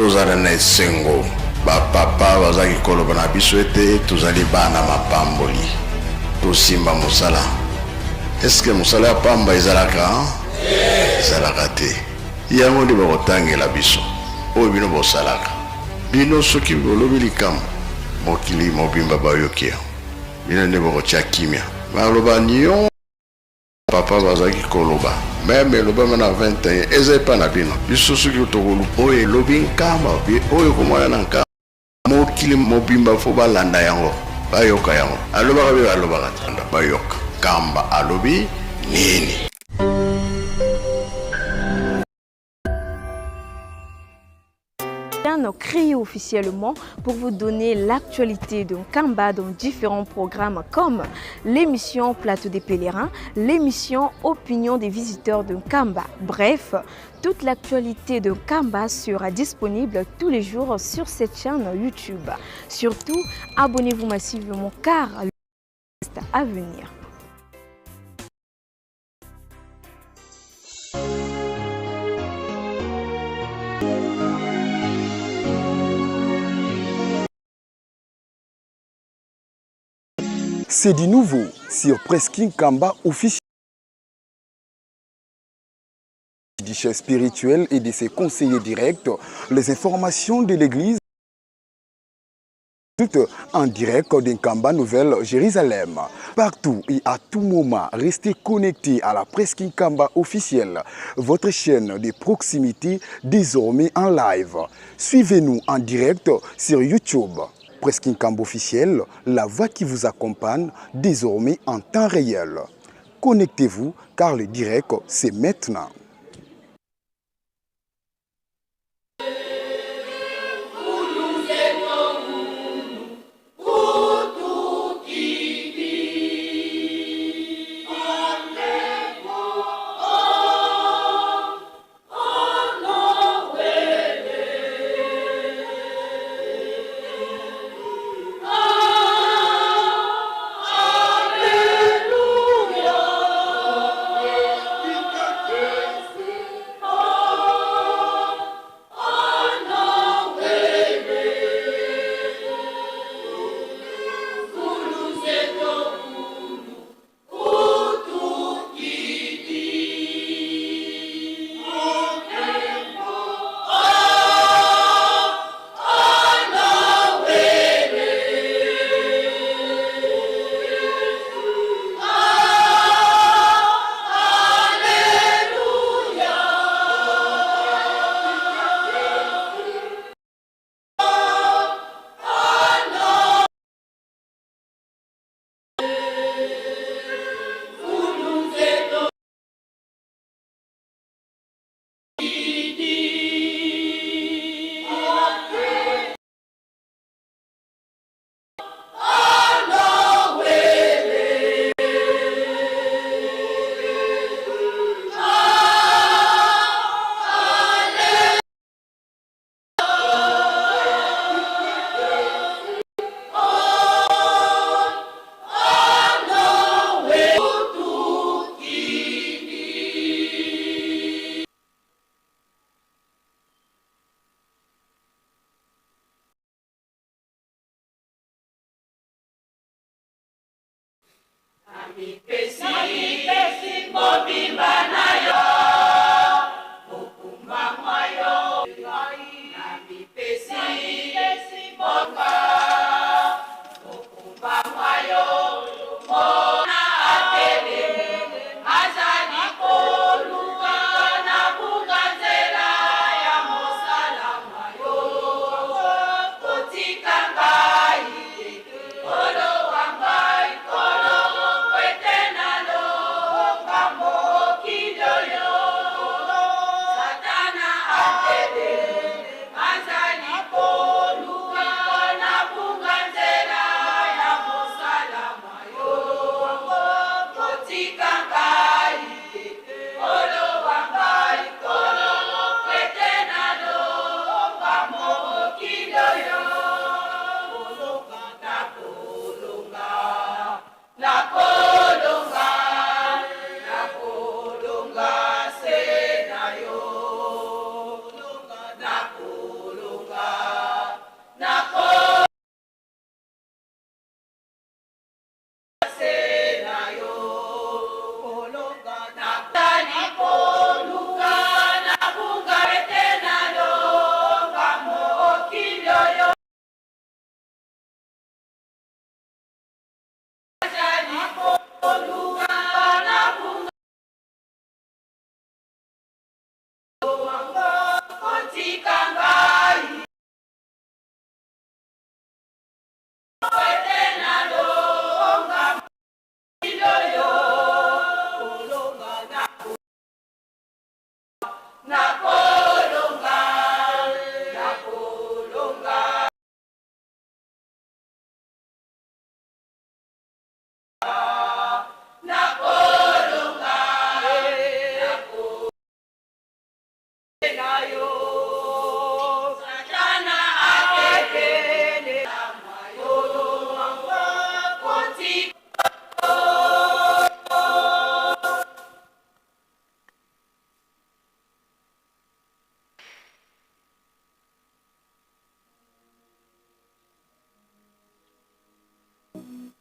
tozala na esengo bapapa bazaki koloba na biso ete tozali bana mapamboli tosimba mosala. Eske mosala ya pamba ezalaka ezalaka te yango nde bakotangela biso oyo bino bosalaka bino soki bolobi likambo mokili mobimba bayoki yango bino nde bakotya kimia baloba nio papa bazaki koloba meme elobama na 21 eza epa na bino biso soki tokolupa oyo elobi nkamba oyo komona na nkamba mokili mobimba fo balanda yango bayoka yango alobaka be balobaka te bayoka kamba alobi nini. Créé officiellement pour vous donner l'actualité de Nkamba dans différents programmes comme l'émission Plateau des pèlerins, l'émission Opinion des visiteurs de Nkamba. Bref, toute l'actualité de Nkamba sera disponible tous les jours sur cette chaîne YouTube. Surtout, abonnez-vous massivement car le reste à venir. C'est du nouveau sur Presqu'île Nkamba officiel du chef spirituel et de ses conseillers directs. Les informations de l'église en direct de Nkamba Nouvelle Jérusalem. Partout et à tout moment, restez connectés à la Presqu'île Nkamba officielle, votre chaîne de proximité désormais en live. Suivez-nous en direct sur YouTube. Presqu'île Nkamba officiel, la voix qui vous accompagne désormais en temps réel. Connectez-vous car le direct c'est maintenant. Kilo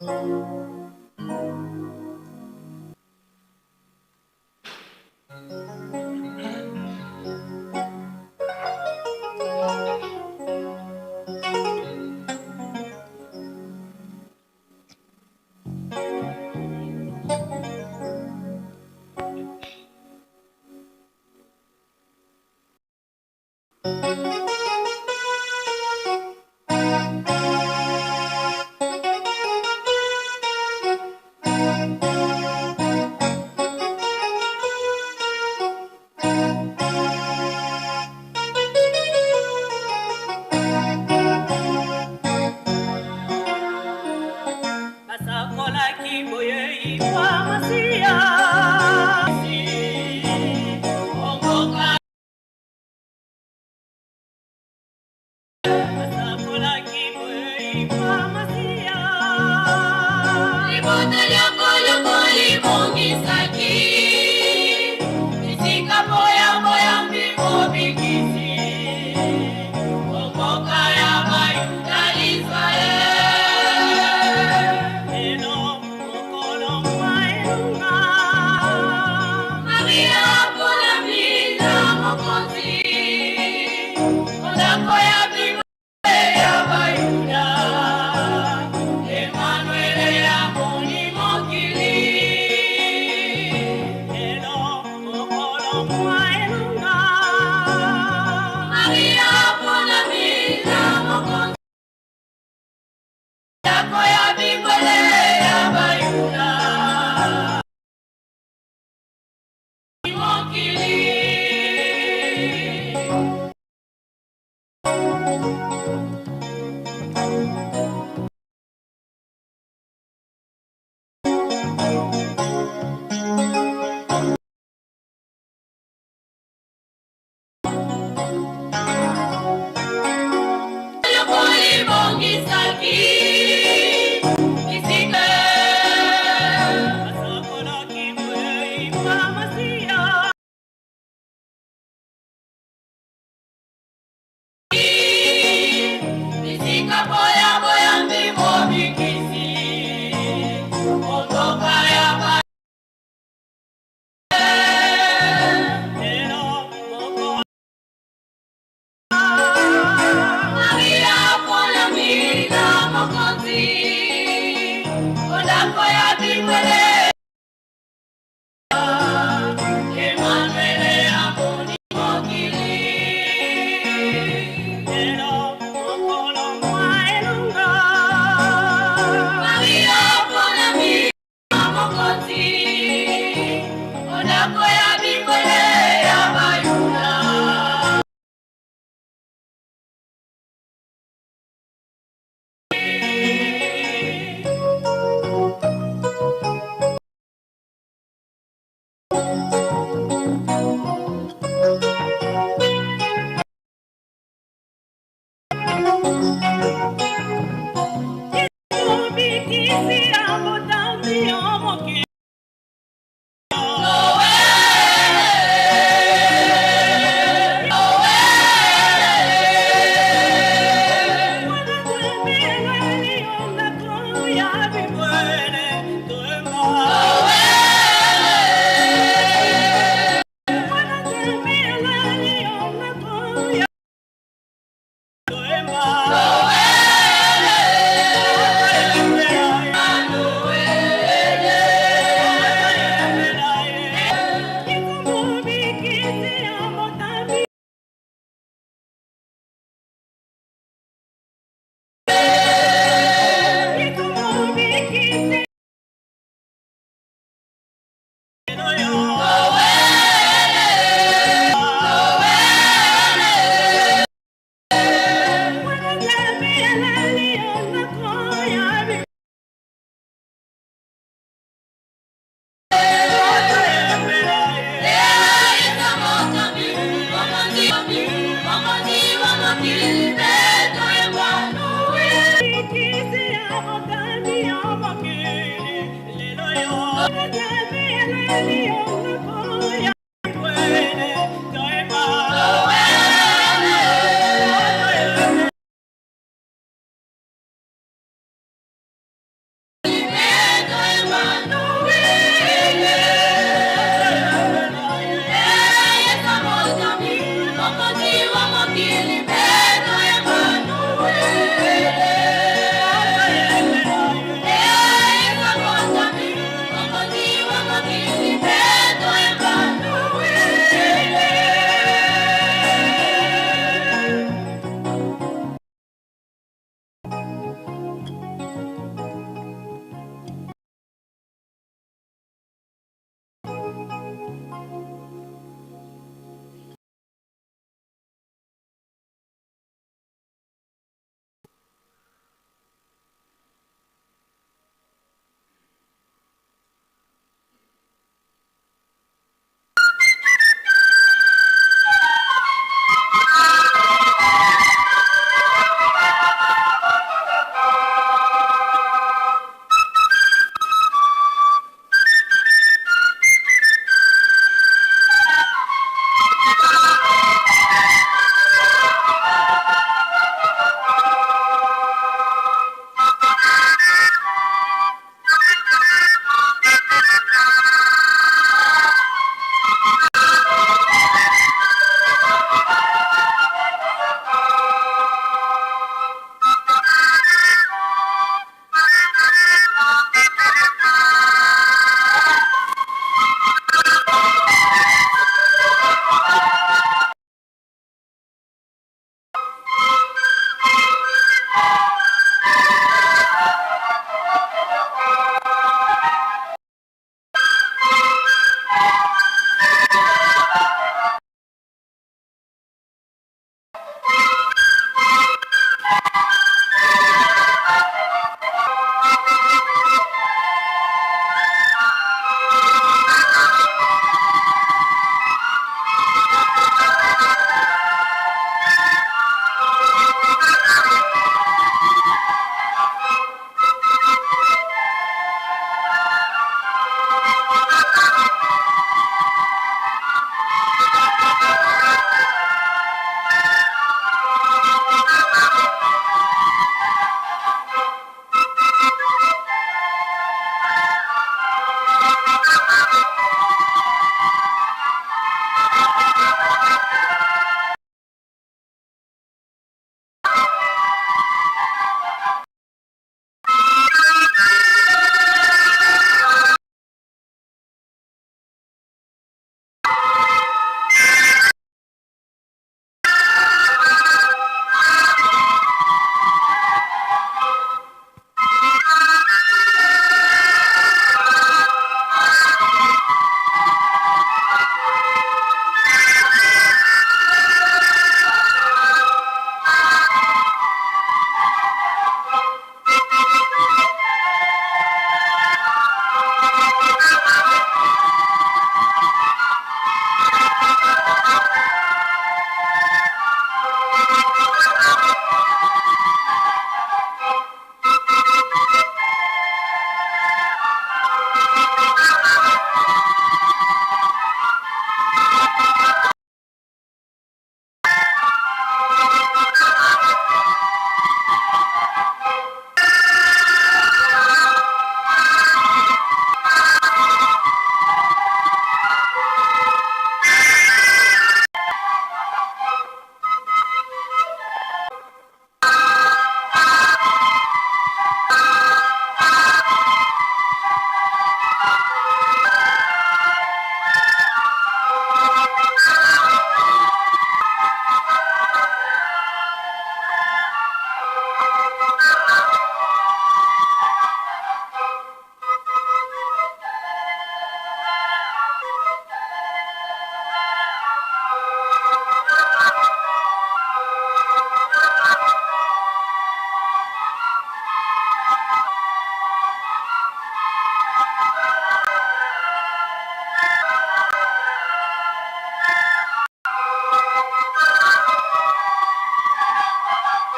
Emma.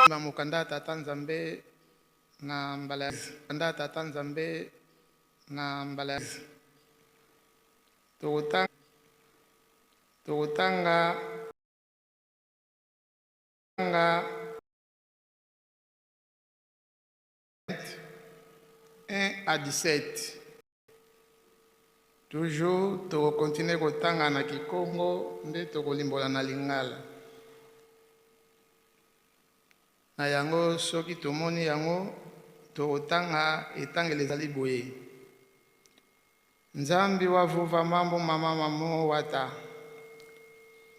Mukanda tata Nzambe na mbala kanda tata Nzambe na mbala Togotanga 1 à 17. Toujours to continuer kotanga na Kikongo nde to kolimbola na Lingala. Na yango soki tomoni yango to kotanga etangele ezali boye. Nzambi wavuva mambo mama mamo wata.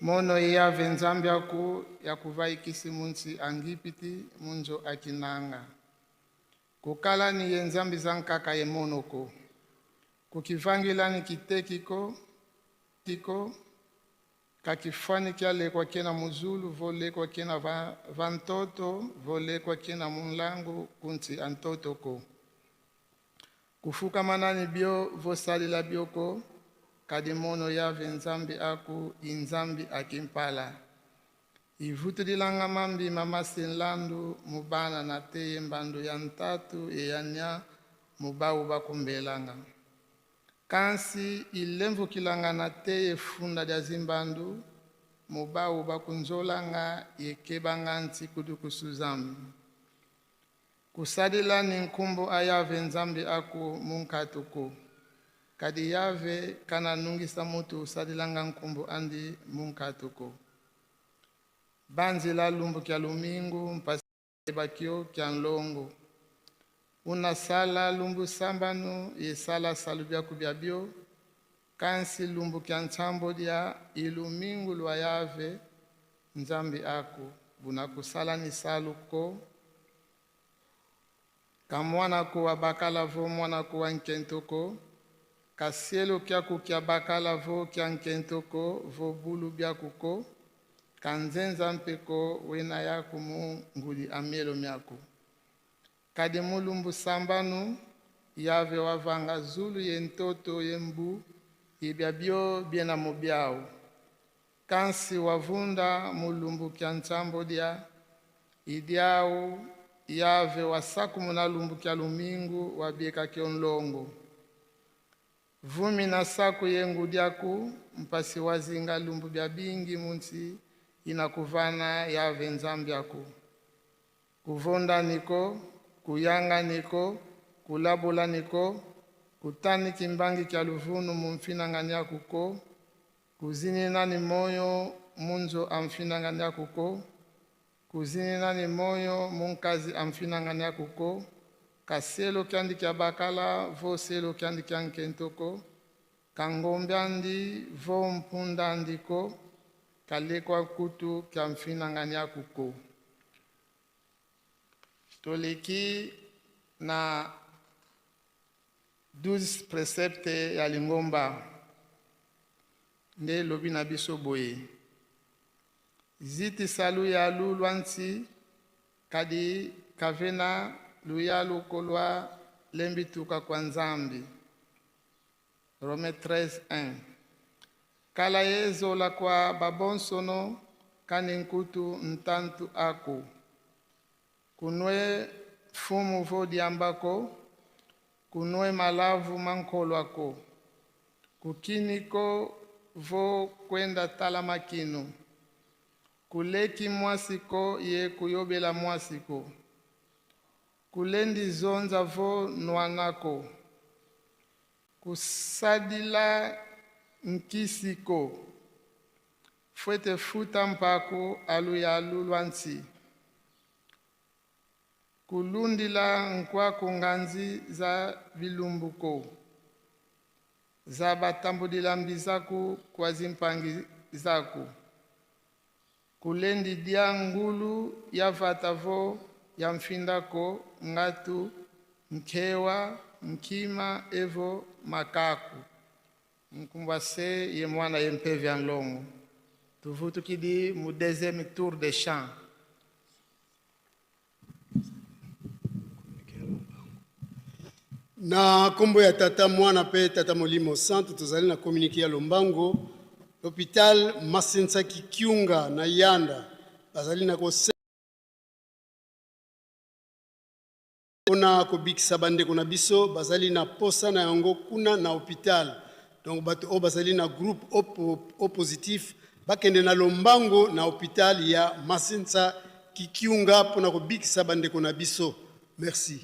Mono yave nzambi aku yakuvaikisi munsi angipiti munzo akinanga. Kukala ni ye nzambi zankaka ye monoko. Kukivangila ni kitekiko tiko kakifani kia lekwa kena muzulu vole kwa kena vantoto vole kwa kena munlangu kunti antotoko. Kufuka manani bio vosali la bioko kadimono yave nzambi aku inzambi akimpala. Ivutu dilanga mambi mama senlandu mubana na teye mbandu ya ntatu eyanya mubau bakumbelanga. Kansi ilemvu kilanga na teye funda dia zimbandu mubau bakunzolanga yekebanga nti kudu kusuzambi. Kusadila ni nkumbo ayave nzambi aku munkatuko. Kadi yave kana nungisa mutu usadilanga nkumbo andi munkatuko. Banzi la lumbu kia lumingu mpasi bakio kia nlongo. Una sala lumbu sambanu yesala salubia kubiabio. Kansi lumbu kia nchambo dia ilumingu luayave nzambi aku. Buna kusala ni saluko. Kamwana kuwa bakala vo mwana kuwa nkentoko. Kasielo kia kukia bakala vo kia nkentoko vo bulu bia kuko. Kanzenza mpeko wena yaku nguli amielo miako. Kade mulumbu sambanu yave wavanga zulu yentoto yembu ibiabio biena mobiao. Kansi wavunda mulumbu kia nchambo dia idiao yave wasaku muna lumbu kia lumingu wabieka kionlongo. Vumi na saku yengu diaku mpasi wazinga lumbu bia bingi munsi inakuvana yave nzambi yako. Kuvonda niko, kuyanga niko, kulabola niko, kutani kimbangi kia luvunu mumfina nganya kuko, kuzini nani moyo munzo amfina nganya kuko, kuzini nani moyo munkazi amfina nganya kuko, kaselo kiandi kia bakala vo selo kiandi kia nkentoko, kangombe andi vo mpunda andiko, kalekwa kutu kia mfina nganya kuko. Toleki na 12 precepte ya lingomba. Nde lobi na biso boye. Ziti salu ya lulwansi kadi kavena luya lukolwa lembituka kwa nzambi. Rome 13:1. Kala yezo la kwa babonsono kaninkutu ntantu ako. Kunwe fumu vo diambako, kunwe malavu mankolo ako. Kukiniko vo kwenda tala makino. Kuleki mwasiko ye kuyobela mwasiko. Kulendi zonza vo nwanako. Kusadila nkisiko. Fwete futa mpako aluya lulwansi. Kulundila nkwa kunganzi za vilumbuko. Za batambudila mbizaku kwa zimpangi zaku. Kulendi dia ngulu ya vatavo ya mfindako ngatu mkewa mkima evo makaku. Mkumbase ye mwana ye mpevi anlongo. Tuvutu kidi mu deuxième tour de chant. Na kombo ya tata mwana pe tata molimo santo tozali na communiqué ya lombango l'hôpital Masensaki Kiunga na Yanda bazali na ko pona kobikisa bandeko na biso bazali na posa na yango kuna na hôpital. Donc bato o bazali na groupe o positif bakende na lombango na hôpital ya Masensa Kikiunga pona kobikisa bandeko na biso. Merci.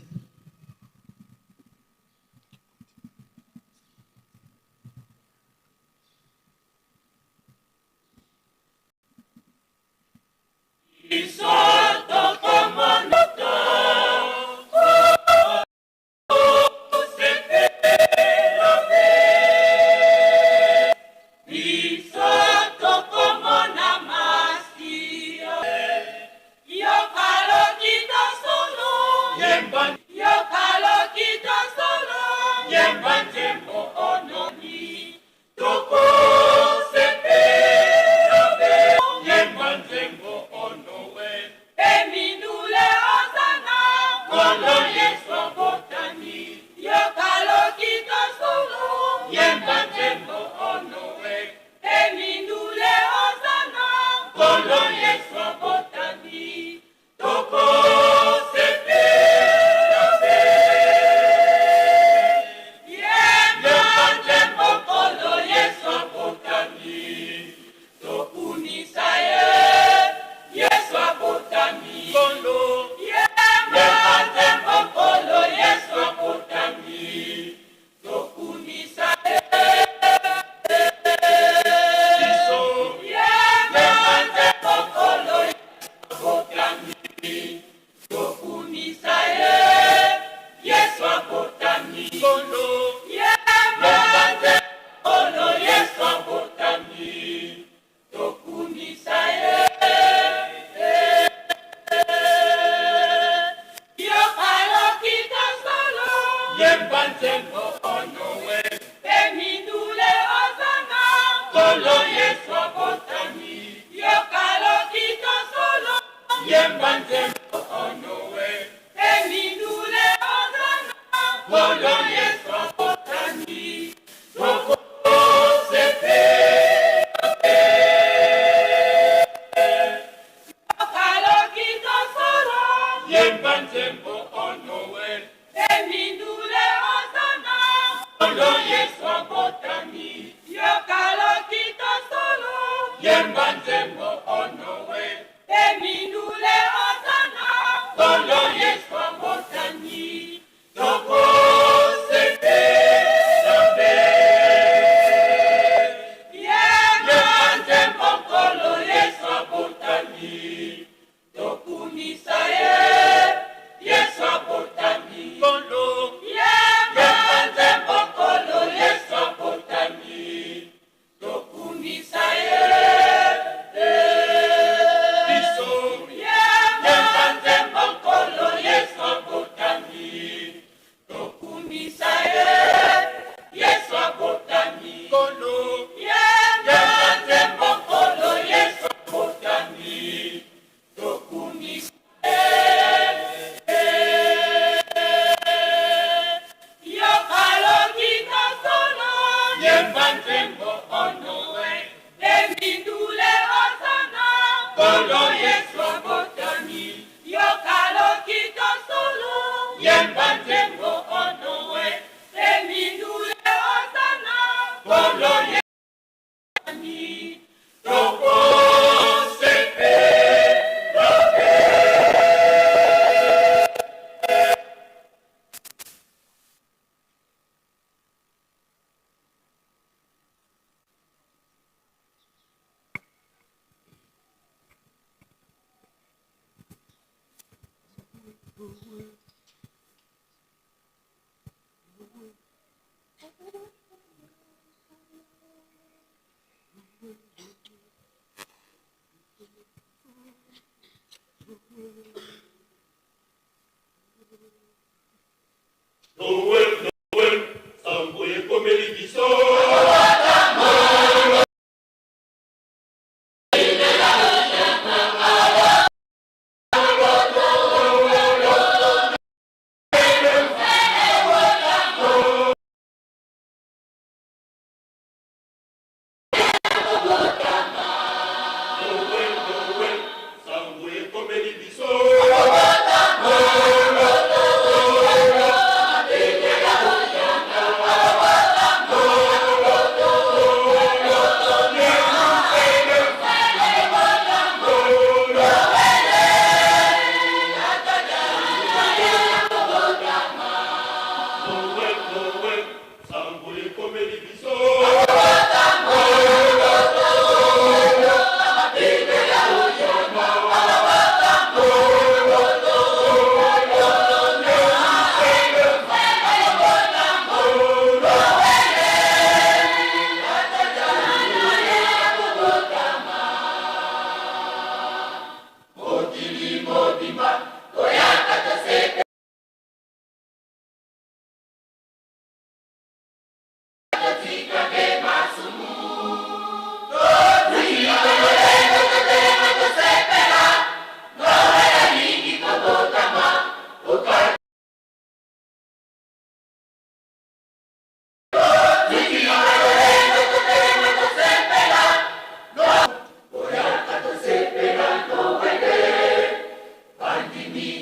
No!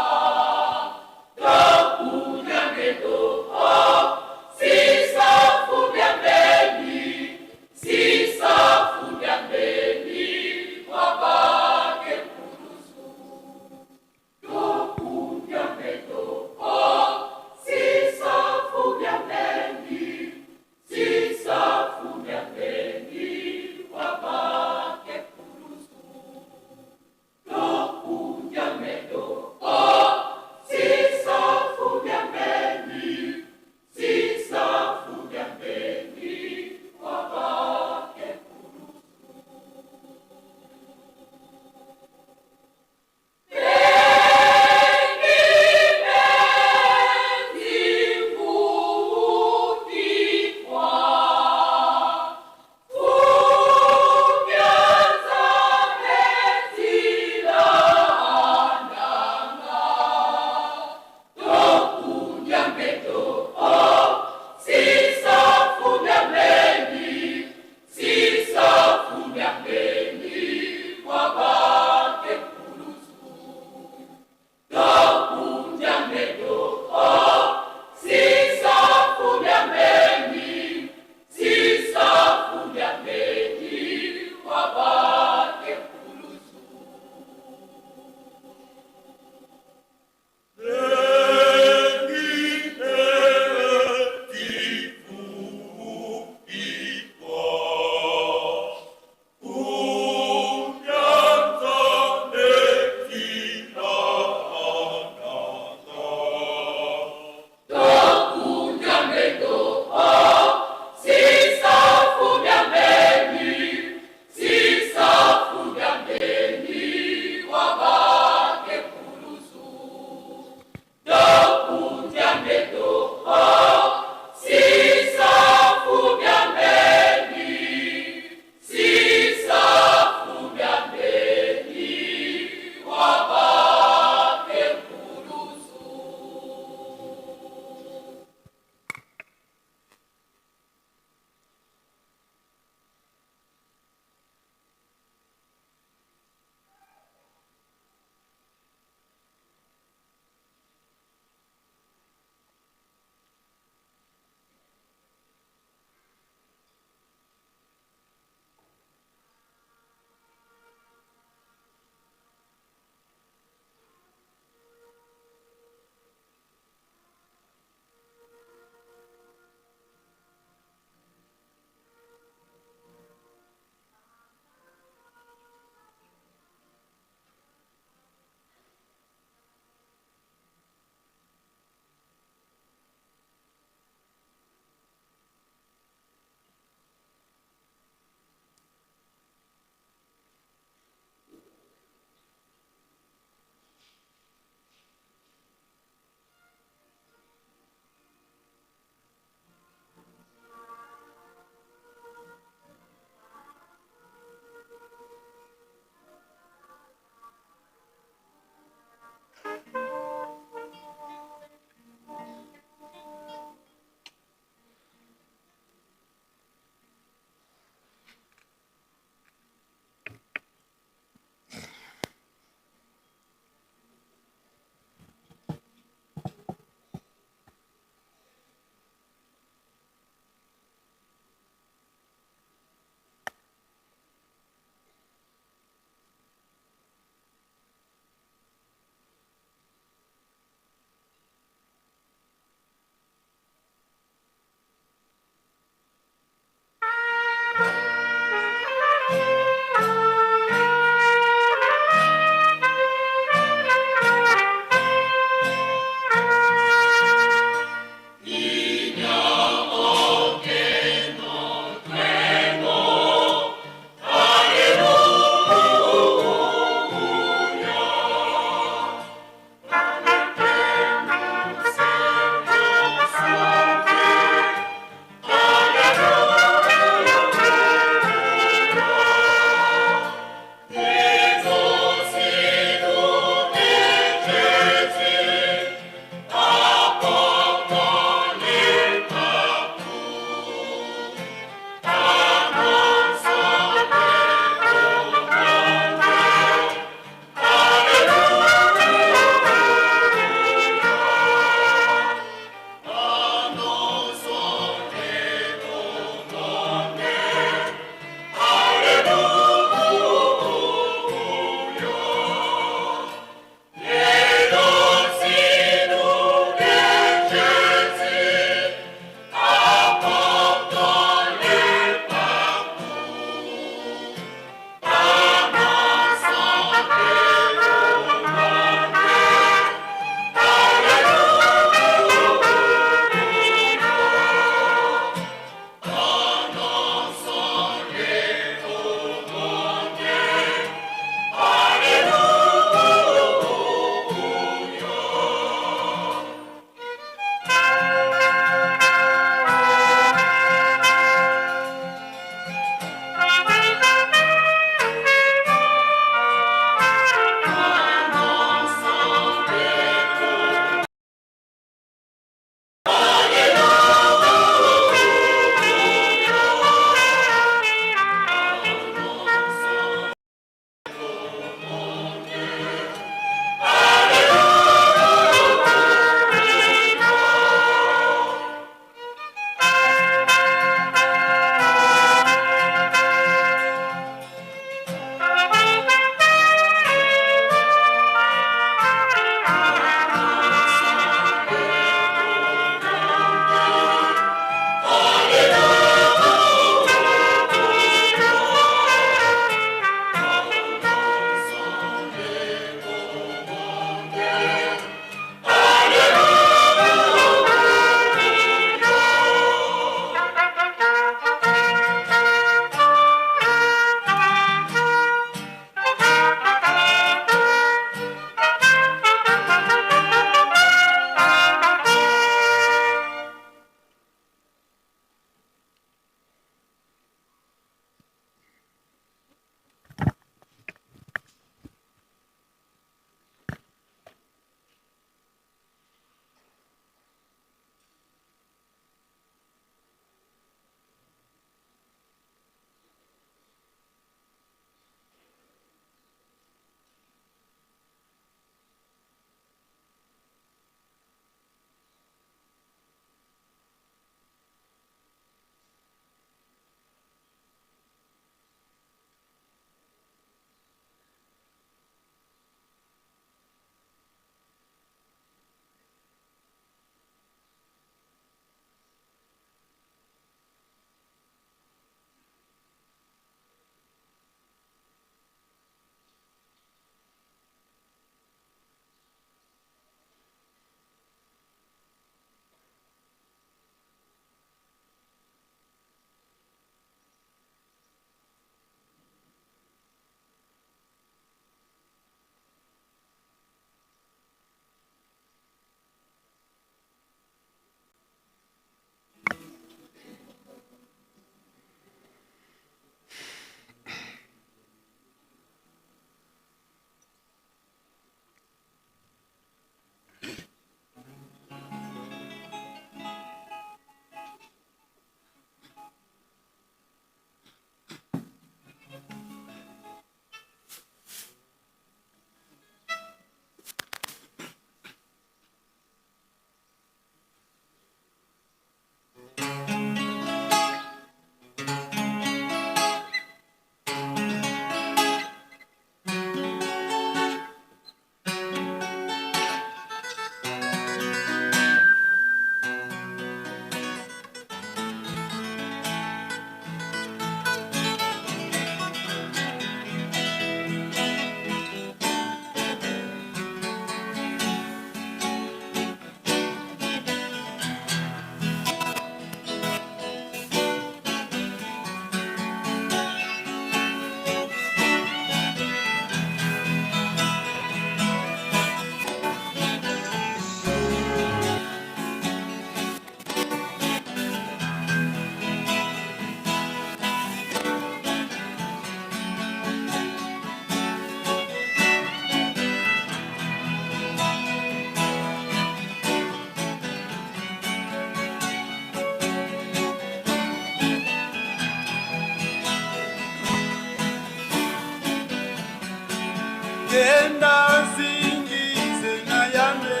Kenda zingize na yame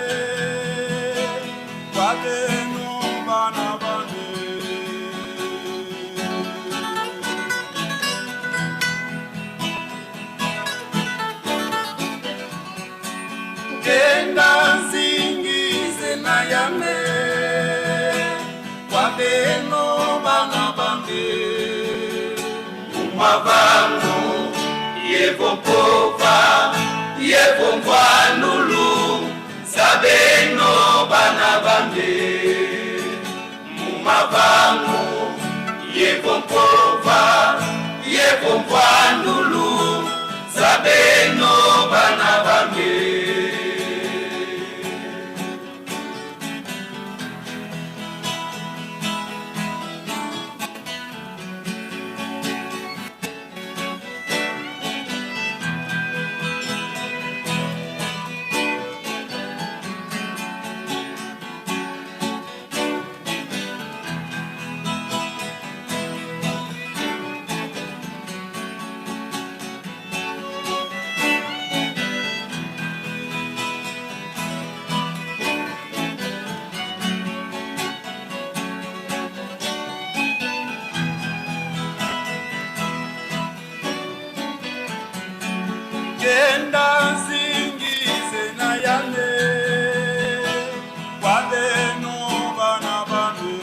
kwa beno bana bane. Kenda zingize na yame kwa beno bana bane. Umavangu yevo pova yevo mvanulu sabeno bana bambe. Mumavangu yevo pova yevo mvanulu sabeno bana bambe. Kenda zingize na yame kwa beno bana bane.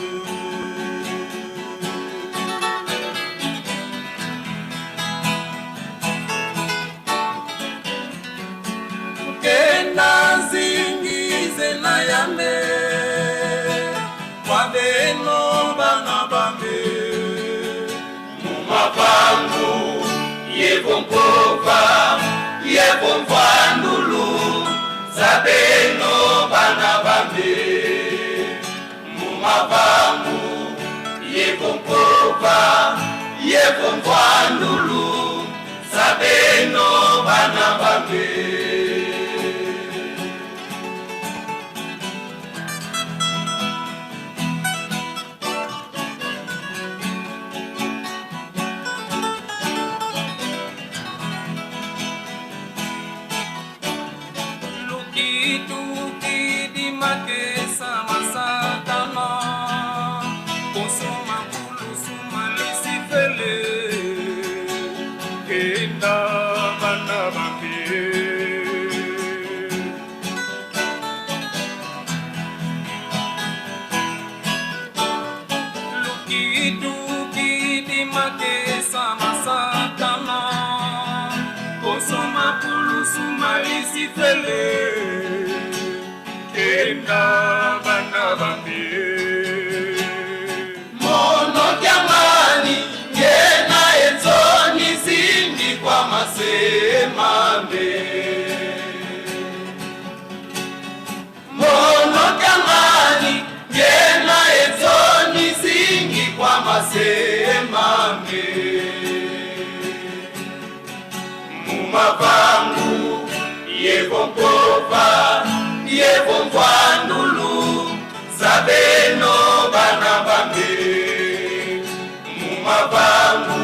Kenda zingize na yame kwa beno bana bane. Mumavangu yevo mpova yevo mvanulu sabeno bana bambe. Mumavangu yevo mpova yevo mvanulu sabeno bana bambe. Kenda bana bambe. Mono kiamani ngena enzoni zindi kwa masemambe. Mono kiamani ngena enzoni zindi kwa masemambe. Mumavangu yevo mpova yevo mvanulu sabeno bana bambe. Mumavangu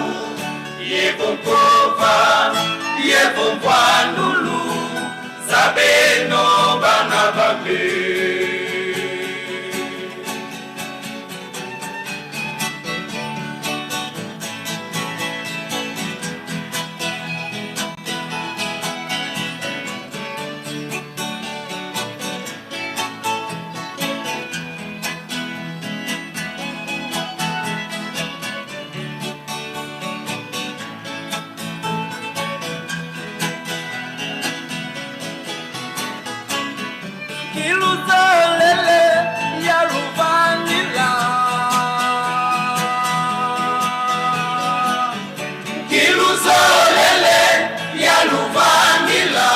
yevo mpova yevo mvanulu sabeno bana bambe. Kiluzolele ya Ruvanila. Kiluzolele ya Ruvanila.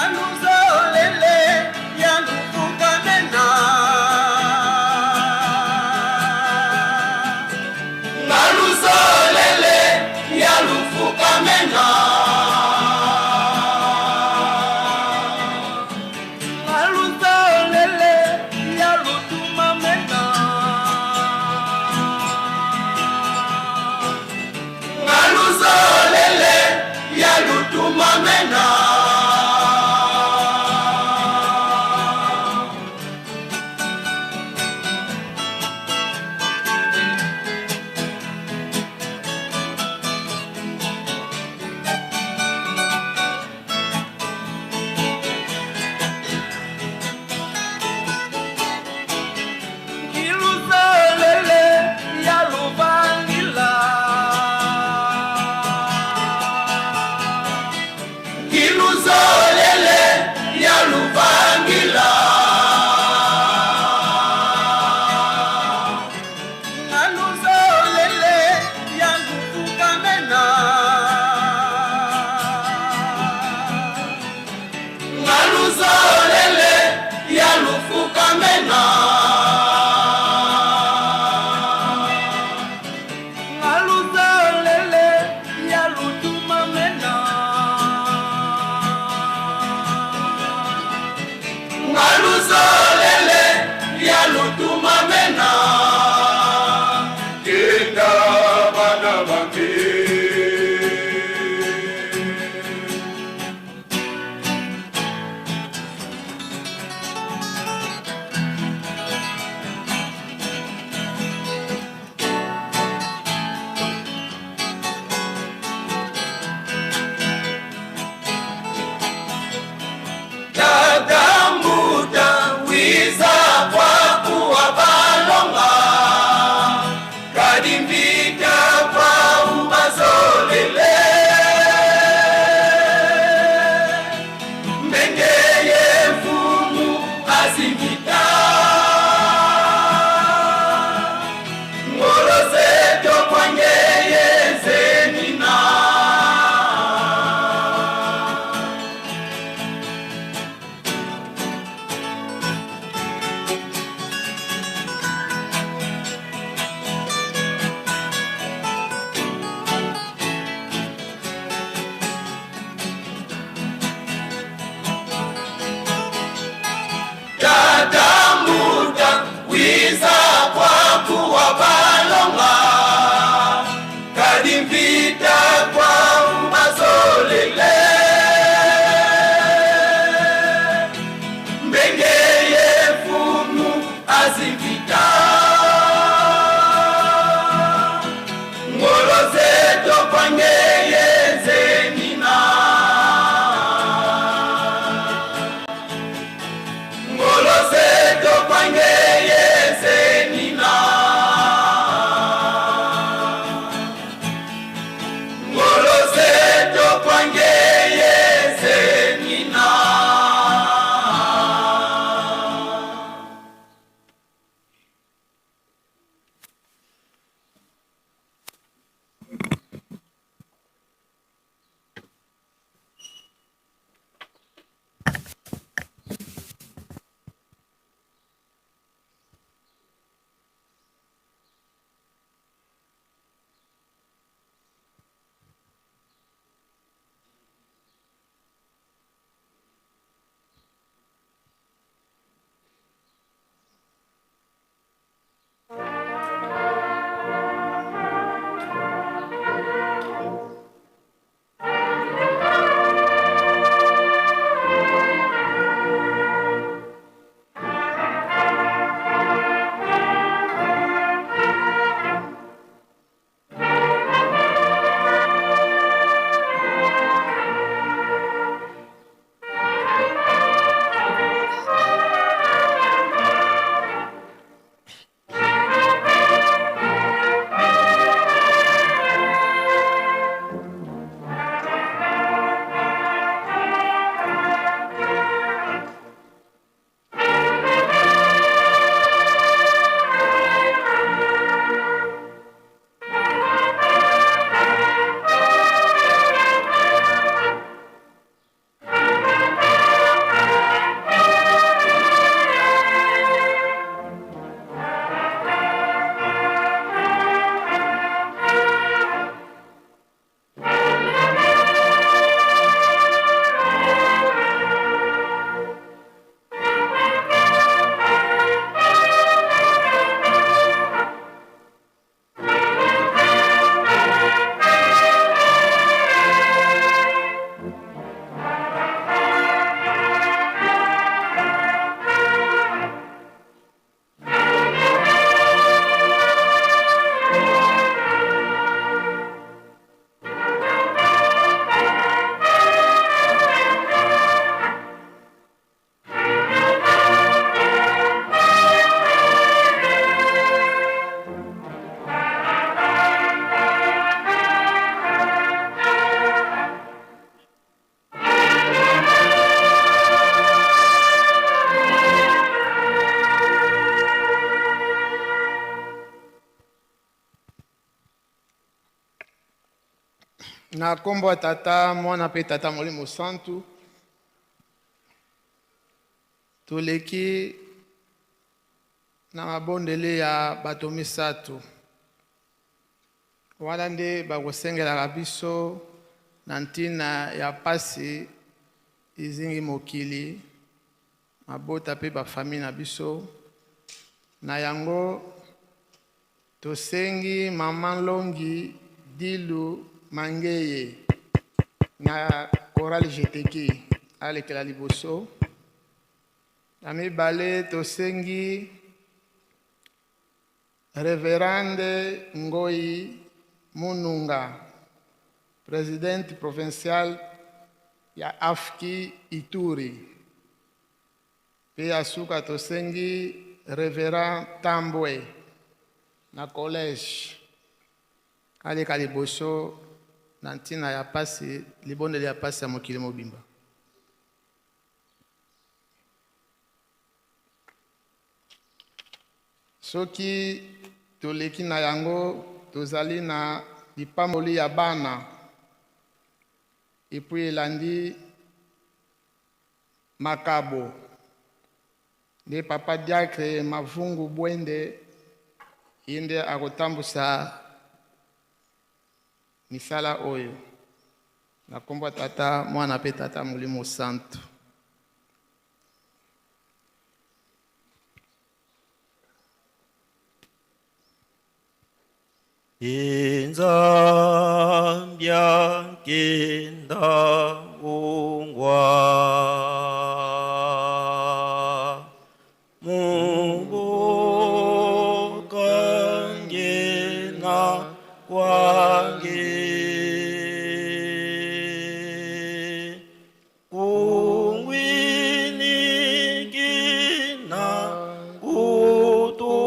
Kiluzolele ya Ruvukamena. Kiluzolele ya Ruvukamena. Ngaluzolele ya Luvangila. Ngaluzolele ya Lufukamena. Ngaluzolele ya Lufukamena. Ngaluzolele ya Lutumamena. na kombo ya tata mwana mpe tata molimo santu toleki na mabondele ya bato misato wana nde bakosengelaka biso na ntina ya pasi izingi mokili mabota mpe bafami na biso na yango tosengi mama longi dilu mangeye na Chorale jeteki alekela liboso na mibale tosengi Reverende Ngoi Mununga, présidente provinciale ya Afki Ituri. Pe asuka tosengi Reverend Tambwe na collège. Aleka liboso na ntina ya pasi libondeli ya pasi ya mokili mobimba. Soki toleki na yango tozali na lipamboli ya bana epui elandi makabo nde papa diacre Mavungu Bwende inde akotambusa misala oyo na kombo tata mwana pe tata molimo santo. Inzambia kenda ungwa muboka ngena kwange kungwini kina utuko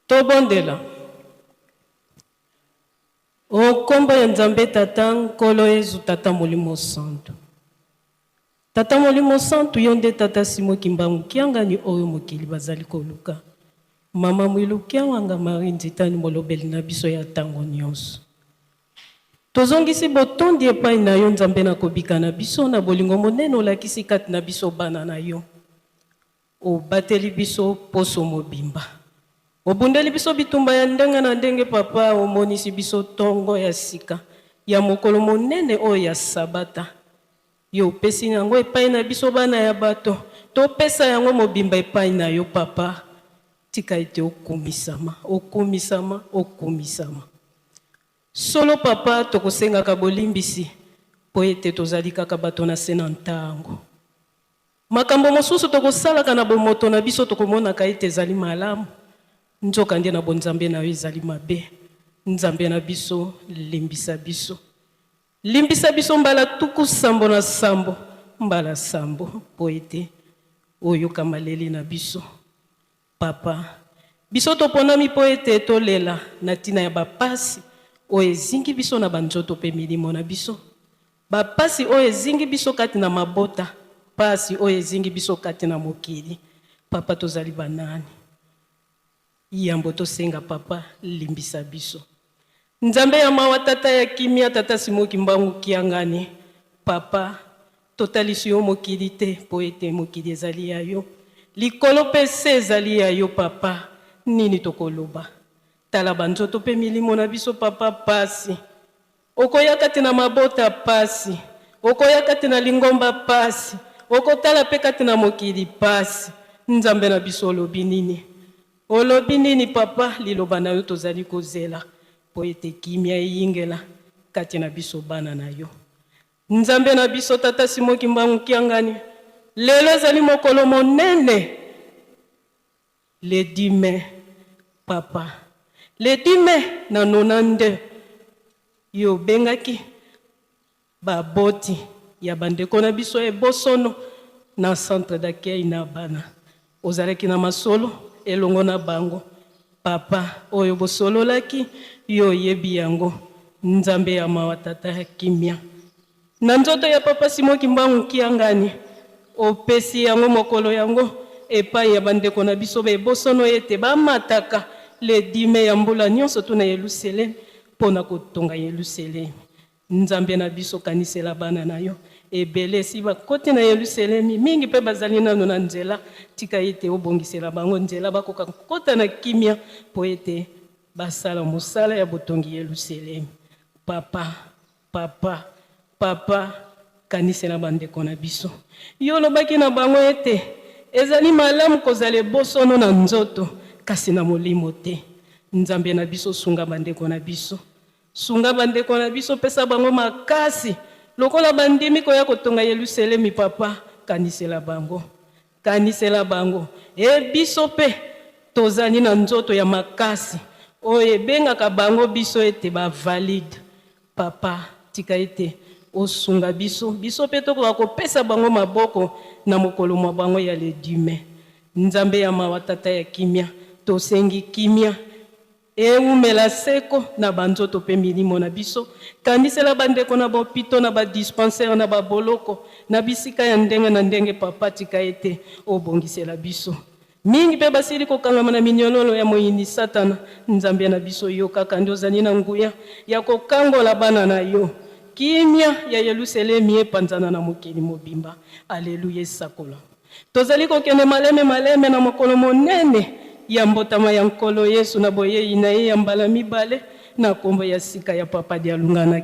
tobondela okombo ya nzambe tata nkolo yezu tata molimo santo. Tata molimo santo yo nde tata simo kimbangu kiangani oyo mokili bazali koluka mama mwilu kiawanga mari nzitani molobeli na biso ya tango nyonso tozongisi botondi epai na yo nzambe na kobika na biso na bolingo monene olakisi kati na biso bana na yo obateli biso poso mobimba obundeli biso bitumba ya ndenge na ndenge papa omonisi biso tongo ya sika ya mokolo monene oyo ya sabata yo pesi yango epai na biso bana ya bato topesa yango mobimba epai na yo papa tika ete okumisama okumisama okumisama solo papa tokosengaka bolimbisi po ete tozali kaka bato na se na ntango makambo mosusu tokosalaka na bomoto na biso tokomonaka ete ezali malamu nzoka nde na bonzambe na yo ezali mabe nzambe na biso limbisa biso mbala tuku sambo na sambo mbala sambo po ete oyoka maleli na biso papa biso toponami po ete tolela na ntina ya bapasi oyo ezingi biso na banzoto mpe milimo na biso bapasi oyo ezingi biso kati na mabota pasi oyo ezingi biso kati na mokili papa tozali banani yambo tosenga papa limbisa biso nzambe ya mawa tata ya kimia tata simo kimbangu kiangani papa totalisi yo mokili te po ete mokili ezali ya yo likolo mpe se ezali ya yo papa nini tokoloba tala banzoto mpe milimo na biso papa pasi okoya kati na mabota pasi okoya kati na lingomba pasi okotala mpe kati na mokili pasi nzambe na biso olobi nini papa liloba na yo tozali kozela po ete kimia eyingela kati na biso bana na yo nzambe na biso tata simo kimbangu kiangani lelo ezali mokolo monene le 10 mai papa le 10 mai na 92 yo bengaki baboti ya bandeko na biso ebosono na centre d'accueil na bana ozalaki na masolo elongo na bango papa oyo bosololaki yo yebi yango nzambe ya mawa tata ya kimia na nzoto ya papa Simon Kimbangu Kiangani opesi yango mokolo yango epai ya bandeko na biso bebosono ete bamataka le dime ya mbula nyonso tuna Yerusalem pona kotonga Yerusalem. Nzambe na biso kanisela bana na yo ebele si bakoti na Yerusalem mingi pe bazali nano na nzela tika ete obongisela bango nzela bakoka kota na kimia po ete basala mosala ya botongi Yerusalem. Papa kanisela bandeko na biso yo lobaki na bango ete ezali malamu kozala bosono na nzoto kasi na molimo te. Nzambe na biso sunga bandeko na biso, sunga bandeko na biso, pesa bango makasi lokola bandimi koya kotonga Yerusalem. Papa kanisela bango biso pe tozani na nzoto ya makasi oyo ebengaka bango biso ete ba valide. Papa tika ete osunga biso pe tokoka kopesa bango maboko na mokolo mwa bango ya le dime. Nzambe ya mawa tata ya kimia tosengi kimia eumela seko na banzoto pe milimo na biso. Kanisela bandeko na bopito na badispensaire na baboloko na bisika ya ndenge na ndenge. Papa tika ete obongisela biso mingi pe basili kokangama na minyololo ya moyini Satana. Nzambe na biso yo kaka ndio ozali na nguya ya kokangola bana na yo. Kimia ya Yerusalem epanzana na mokili mobimba. Aleluya esakola. Tozali kokende maleme na mokolo monene ya mbotama ya nkolo Yesu na boye ina ye ya mbala mibale na kombo ya sika ya papa dia lungana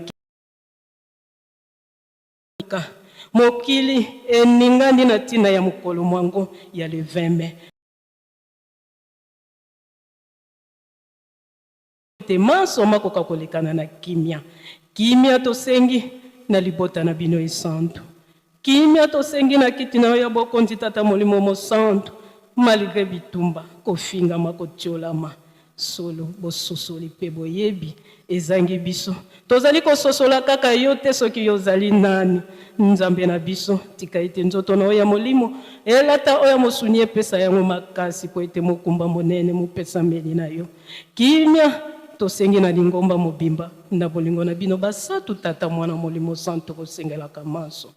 mokili eningani na tina ya mokolo mwango ya le 20 mai. Temanso makoka kolekana na kimia tosengi na libota na bino esantu. Kimia tosengi na kiti na ya bokonzi tata molimo mosantu. Malgré bitumba kofinga makotiolama solo bososoli pe boyebi ezangi biso tozali kososola kaka yo te soki yozali nani. Nzambe na biso tika ete nzoto na oya molimo elata oya mosuni epesa yango makasi po ete mokumba monene mopesa meli na yo. Kimia tosengi na lingomba mobimba na bolingo na bino basatu tata mwana molimo santo kosengelaka maso.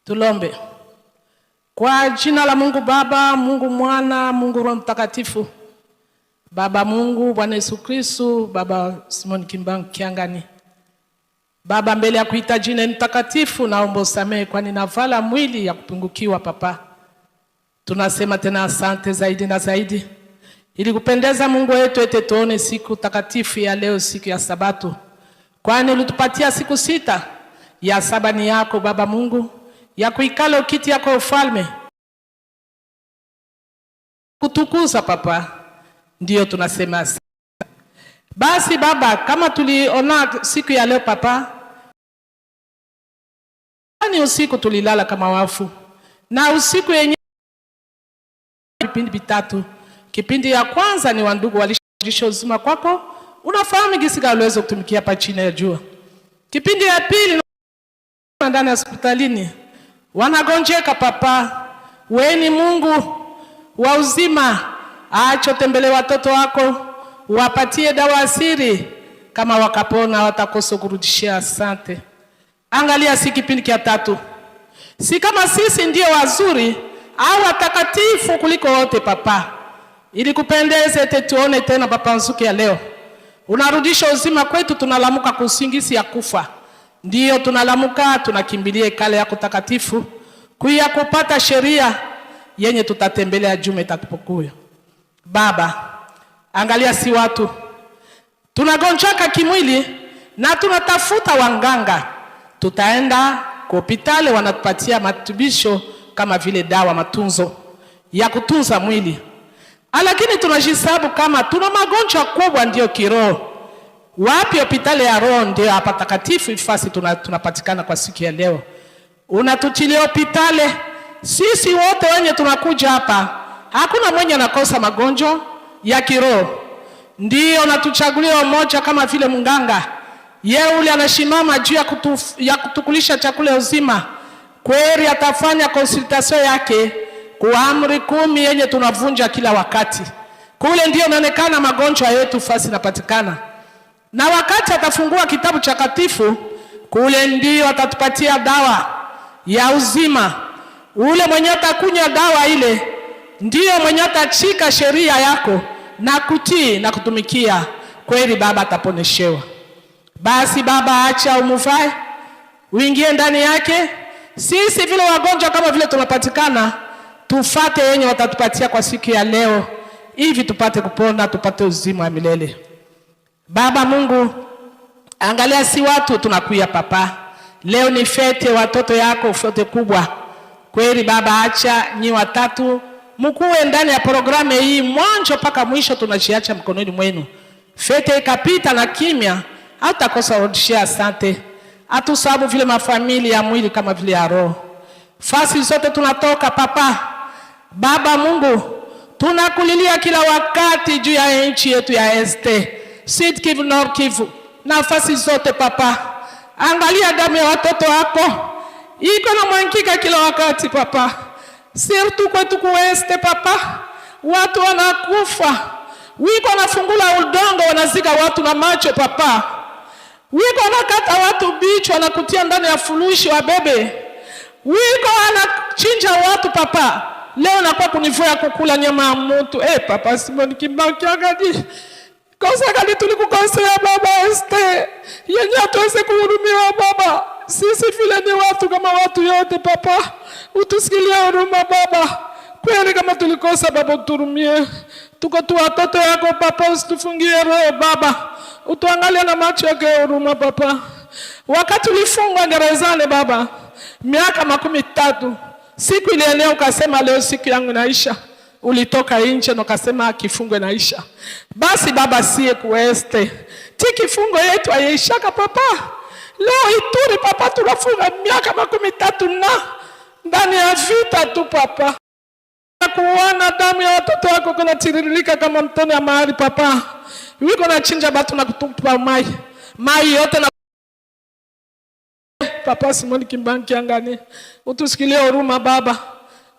Tulombe. Kwa jina la Mungu Baba, Mungu Mwana, Mungu Roho Mtakatifu. Baba Mungu, Bwana Yesu Kristo, Baba Simon Kimbangu Kiangani. Baba, mbele ya kuita jina mtakatifu naomba usamehe kwani navala mwili ya kupungukiwa Papa. Tunasema tena asante zaidi na zaidi. Ili kupendeza Mungu wetu ete tuone siku takatifu ya leo, siku ya Sabato. Kwani ulitupatia siku 6, ya 7 ni yako Baba Mungu, ya kuikala ukiti yako ufalme. Kutukuza Papa, ndio tunasema asante. Basi Baba, kama tuliona siku ya leo Papa, ni usiku tulilala kama wafu. Na usiku yenye vipindi vitatu. Kipindi ya kwanza ni wandugu walishirisha uzima kwako. Unafahamu gisi gani uweze kutumikia hapa chini ya jua. Kipindi ya pili ndani ya hospitalini. wanagonjeka papa. Wewe ni Mungu wa uzima, acha tembele watoto wako, wapatie dawa asiri, kama wakapona watakosa kurudishia. Asante. Angalia si kipindi kia 3. Si kama sisi ndio wazuri au watakatifu kuliko wote papa, ili kupendeze tuone tena papa nzuki ya leo. Unarudisha uzima kwetu, tunalamuka kusingisi ya kufa. Ndio tunalamuka, tunakimbilia kale yako takatifu, kuya kupata sheria yenye tutatembelea jume tatupokuya. Baba, angalia si watu tunagonjaka kimwili na tunatafuta wanganga. Tutaenda kwa hospitali, wanatupatia matubisho kama vile dawa, matunzo ya kutunza mwili. Lakini tunajisabu kama tuna magonjwa kubwa ndio kiroho. Wapi hospitali ya roho ndio hapa takatifu ifasi tunapatikana kwa siku ya leo. Unatutilia hospitali, sisi wote wenye tunakuja hapa, hakuna mwenye anakosa magonjwa ya kiroho. Ndio natuchagulia mmoja kama vile mganga. Yeye ule anashimama juu ya kutukulisha chakula uzima. Kweli atafanya consultation yake kwa amri 10 yenye tunavunja kila wakati. Kule ndio inaonekana magonjwa yetu fasi napatikana. Na wakati atafungua kitabu chakatifu, kule ndio atatupatia dawa ya uzima. Ule mwenye atakunywa dawa ile ndio mwenye atachika sheria yako na kutii na kutumikia. Kweli baba ataponeshewa. Basi baba, acha umuvae, uingie ndani yake. Sisi vile wagonjwa kama vile tunapatikana, tufate yenye watatupatia kwa siku ya leo, hivi tupate kupona, tupate uzima wa milele. Baba Mungu, angalia si watu tunakuya papa. Leo ni fete watoto yako, fete kubwa. Kweli baba, acha nyi watatu mkuwe ndani ya programu hii mwanzo mpaka mwisho, tunachiacha mkononi mwenu. Fete ikapita na kimya, hatakosa rudishia. Asante. Atusabu vile mafamilia ya mwili kama vile ya roho. Fasi zote tunatoka papa. Baba Mungu, tunakulilia kila wakati juu ya nchi yetu ya Este, Sud Kivu, Nord Kivu, nafasi zote papa. Angalia damu ya watoto wako iko na mwangika kila wakati papa. Sirtu kwetu kueste papa, watu wanakufa. Wiko wanafungula udongo, wanazika watu na macho papa. Wiko wanakata watu bichwa na kutia ndani ya furushi wa bebe. Wiko wanachinja watu papa. Leo nakuwa kunivua kukula nyama ya mtu. Papa Simon Kimbangu Kiangani, kosa gani tulikukosea baba Este yenye hatuweze kuhurumiwa baba? Sisi vile ni watu kama watu yote papa, utusikilie huruma baba. Kweli kama tulikosa baba, uturumie. Tuko tu watoto yako papa, usitufungie roho baba, utuangalie na macho yako ya huruma papa. Wakati ulifungwa gerezani baba miaka 13, siku ile leo ukasema leo siku yangu inaisha, ulitoka nje na ukasema kifungo inaisha. Basi baba, sie kueste kifungo yetu haishaka papa. Leo Ituri papa tunafunga miaka 13 na ndani ya vita tu papa. Kuona damu ya watoto wako kuna tiririka kama mtoni ya mahali papa. Wiko na chinja batu na kutupa mai yote na papa Simon Kimbangu Kiangani, utusikilie huruma baba,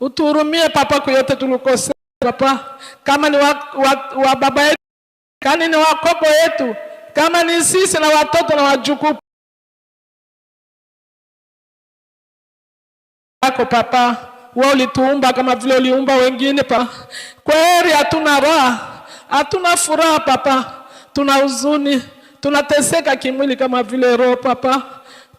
utuhurumie papa kwa yote tulikosea papa. Kama ni wa baba yetu, kama ni wakoko yetu, kama ni sisi na watoto na wajukuu wako papa, wewe ulituumba kama vile uliumba wengine pa. Kweli hatuna raha, hatuna furaha papa, tuna huzuni, tunateseka kimwili kama vile roho papa.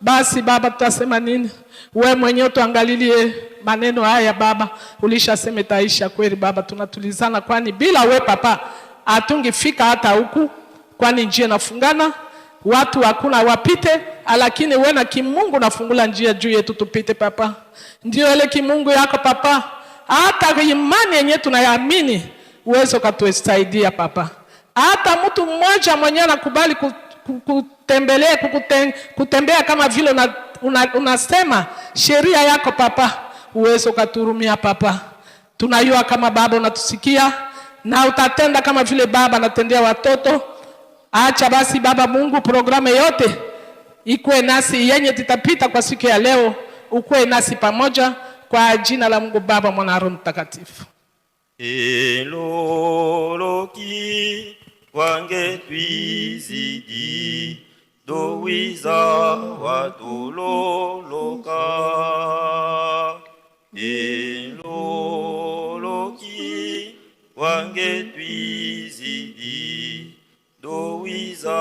Basi baba, tutasema nini? Wewe mwenyewe tuangalilie maneno haya baba, ulishasema taisha. Kweli baba, tunatulizana, kwani bila wewe papa hatungefika hata huku, kwani njia nafungana, watu hakuna wapite, lakini wewe na kimungu nafungula njia juu yetu tupite papa. Ndio ile kimungu yako papa, hata imani yenyewe tunayaamini uwezo katuesaidia papa. Hata mtu mmoja mwenyewe anakubali kutembea kama vile unasema sheria yako papa, uwezo katurumia papa. Tunajua kama baba unatusikia na utatenda kama vile baba anatendea watoto. Acha basi baba Mungu, programu yote ikuwe nasi yenye tutapita kwa siku ya leo. ukwe nasi pamoja kwa jina la Mungu Baba, Mwana na Roho Mtakatifu. Eloloki wange twizidi dowiza watuloloka. Eloloki wange twizidi dowiza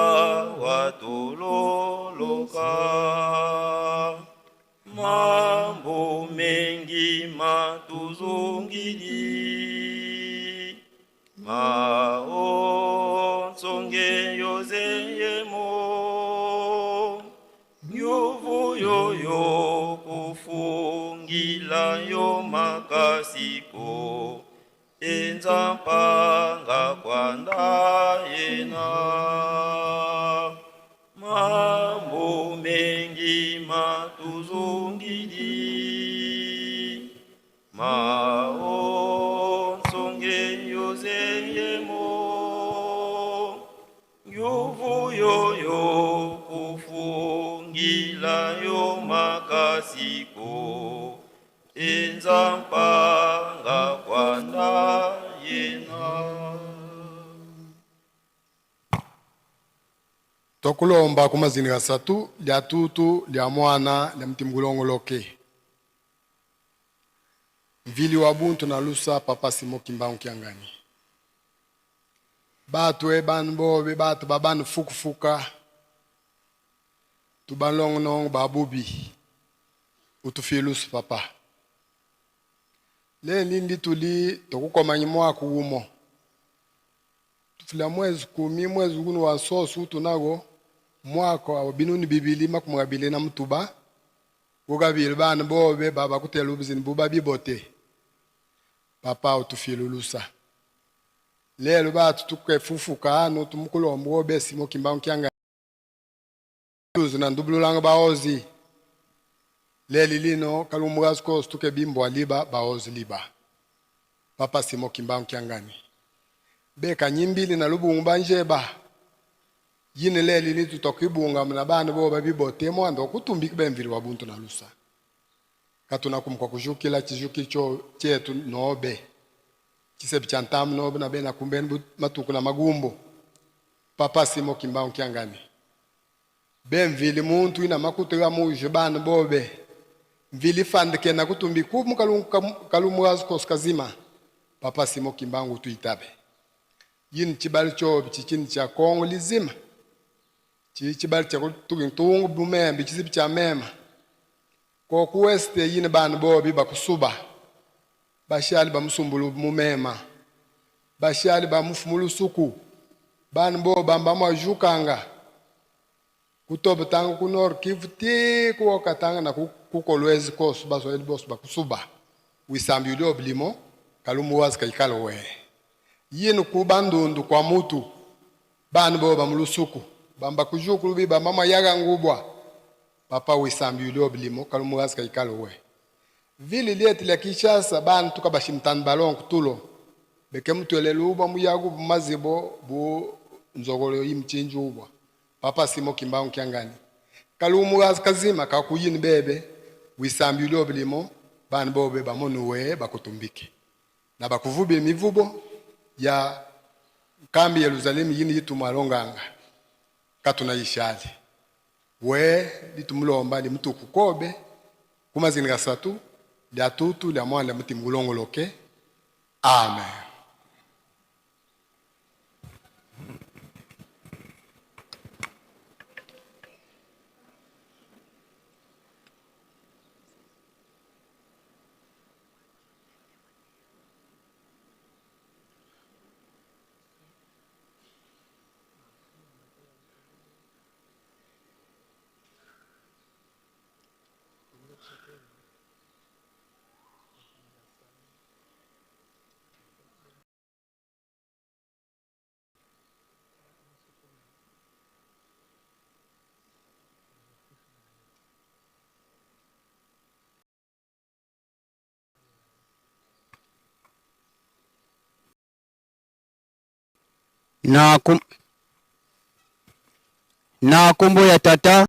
watuloloka. Mambo mengi matuzungili maonsonge yozeyemo yuvu yoyo kufungila yo makasiko enzampanga kwanda yena. Mambo mengi matuzungili maonsonge yozeyemo yuvu yoyo kufungila yo makasiko enzampanga kwanda yena. Tokulomba kumazini gasatu lya tutu lya mwana lya mtimgulongoloke. Mvili wa buntu na lusa papa Simo Kimbangu Kiangani. Batu banu bobe batu babanu fukufuka. Tubanlong nong babubi. Utufilusu papa. Le nindi tuli tokukomanyi mwaku umo. Tufila mwezi 10 mwezi gunu wa sosu tunago mwako abinuni bibili makumugabile na mtuba. Gugabile banu bobe baba kutela ubizini buba bibote. Papa utufilulusa. Lelo batu tukefufuka ano tumukulomba obe Simo Kimbangu Kiangani. Tuzu na ndubululanga baozi. Leli lino kalumugazi kosu tuke bimbo aliba baozi liba. Papa Simo Kimbangu Kiangani. Beka nyimbili na lubumba njeba. Yine leli li tutokibunga mna bana boba bibote mwando kutumbika bemvili wa buntu na lusa. Katuna kumkwa kujukila chijuki cho chetu nobe. Chisepi chantamu nobe na bena kumbeni matuku na magumbo. Papa Simo Kimbangu Kiangani. Bemvili muntu ina makutuga muje bana bobe. Mvili fandike na kutumbi kumu kalumugazi koskazima. Papa Simo Kimbangu tuitabe. Yin chibali chobi chichini cha Kongo lizima. Chibali cha kutugintungu bumembi chisipi cha mema. Kwa kuweste yine bana bobi bakusuba. Bashali ba musumbulu mumema. Bashali ba mufumulu suku. Bana boba mbama jukanga. Kutoba tangu kunor kivuti kuwa katanga na kukolwezi kosu baso elbosu bakusuba. Wisambi ulio blimo kalumuwazi kaikalo we. Yinu kubandundu kwa mutu. Bana boba mulusuku. Bamba kujuku biba mama yaga ngubwa. Papa wisambi ulio blimo kalumuwazi kaikalo we. Vili lieti la Kishasa bana tukabashimtani balon kutulo. Beke mtu eleluba muyagu mazibo bu nzogolo imchinju ubwa. Papa Simo Kimbangu Kiangani. Kalumugazi kazima kakuyini bebe. Wisambi ulio blimo. Bana bobe bamonuwe bakutumbike. Na bakuvubi mivubo ya kambi Yerusalemu yini yitu malonganga. Katuna yishali. We litumulomba li mtu kukobe. Kumazini gasatu. Lya tutu lya mwana lya mti mgulongoloke. Amen. na kumbo ya tata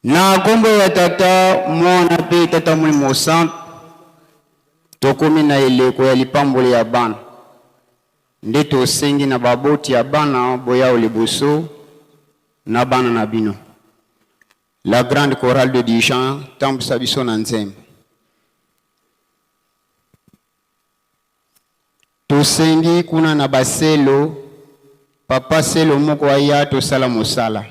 Na kombo ya tata mwana pe tata mulimo santo tokomi na eleko ya lipamboli ya bana nde tosengi na baboti ya bana boya liboso na bana na bino. La grande chorale de Dijon tambisa biso na nzembe. Tosengi kuna na baselo papa selo moko aya tosala mosala.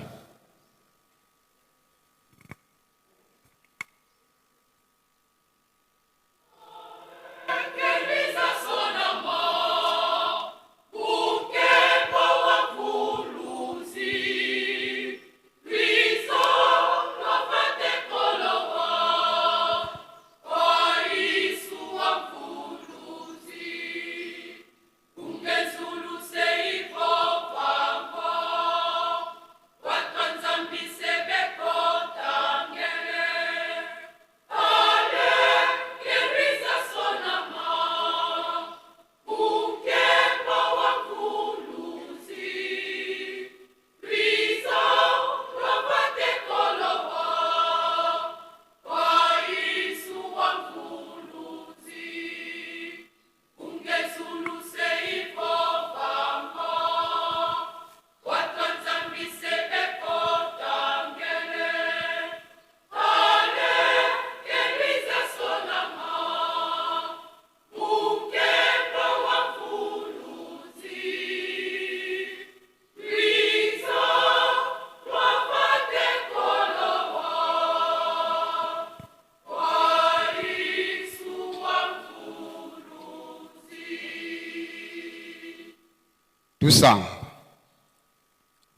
Tusa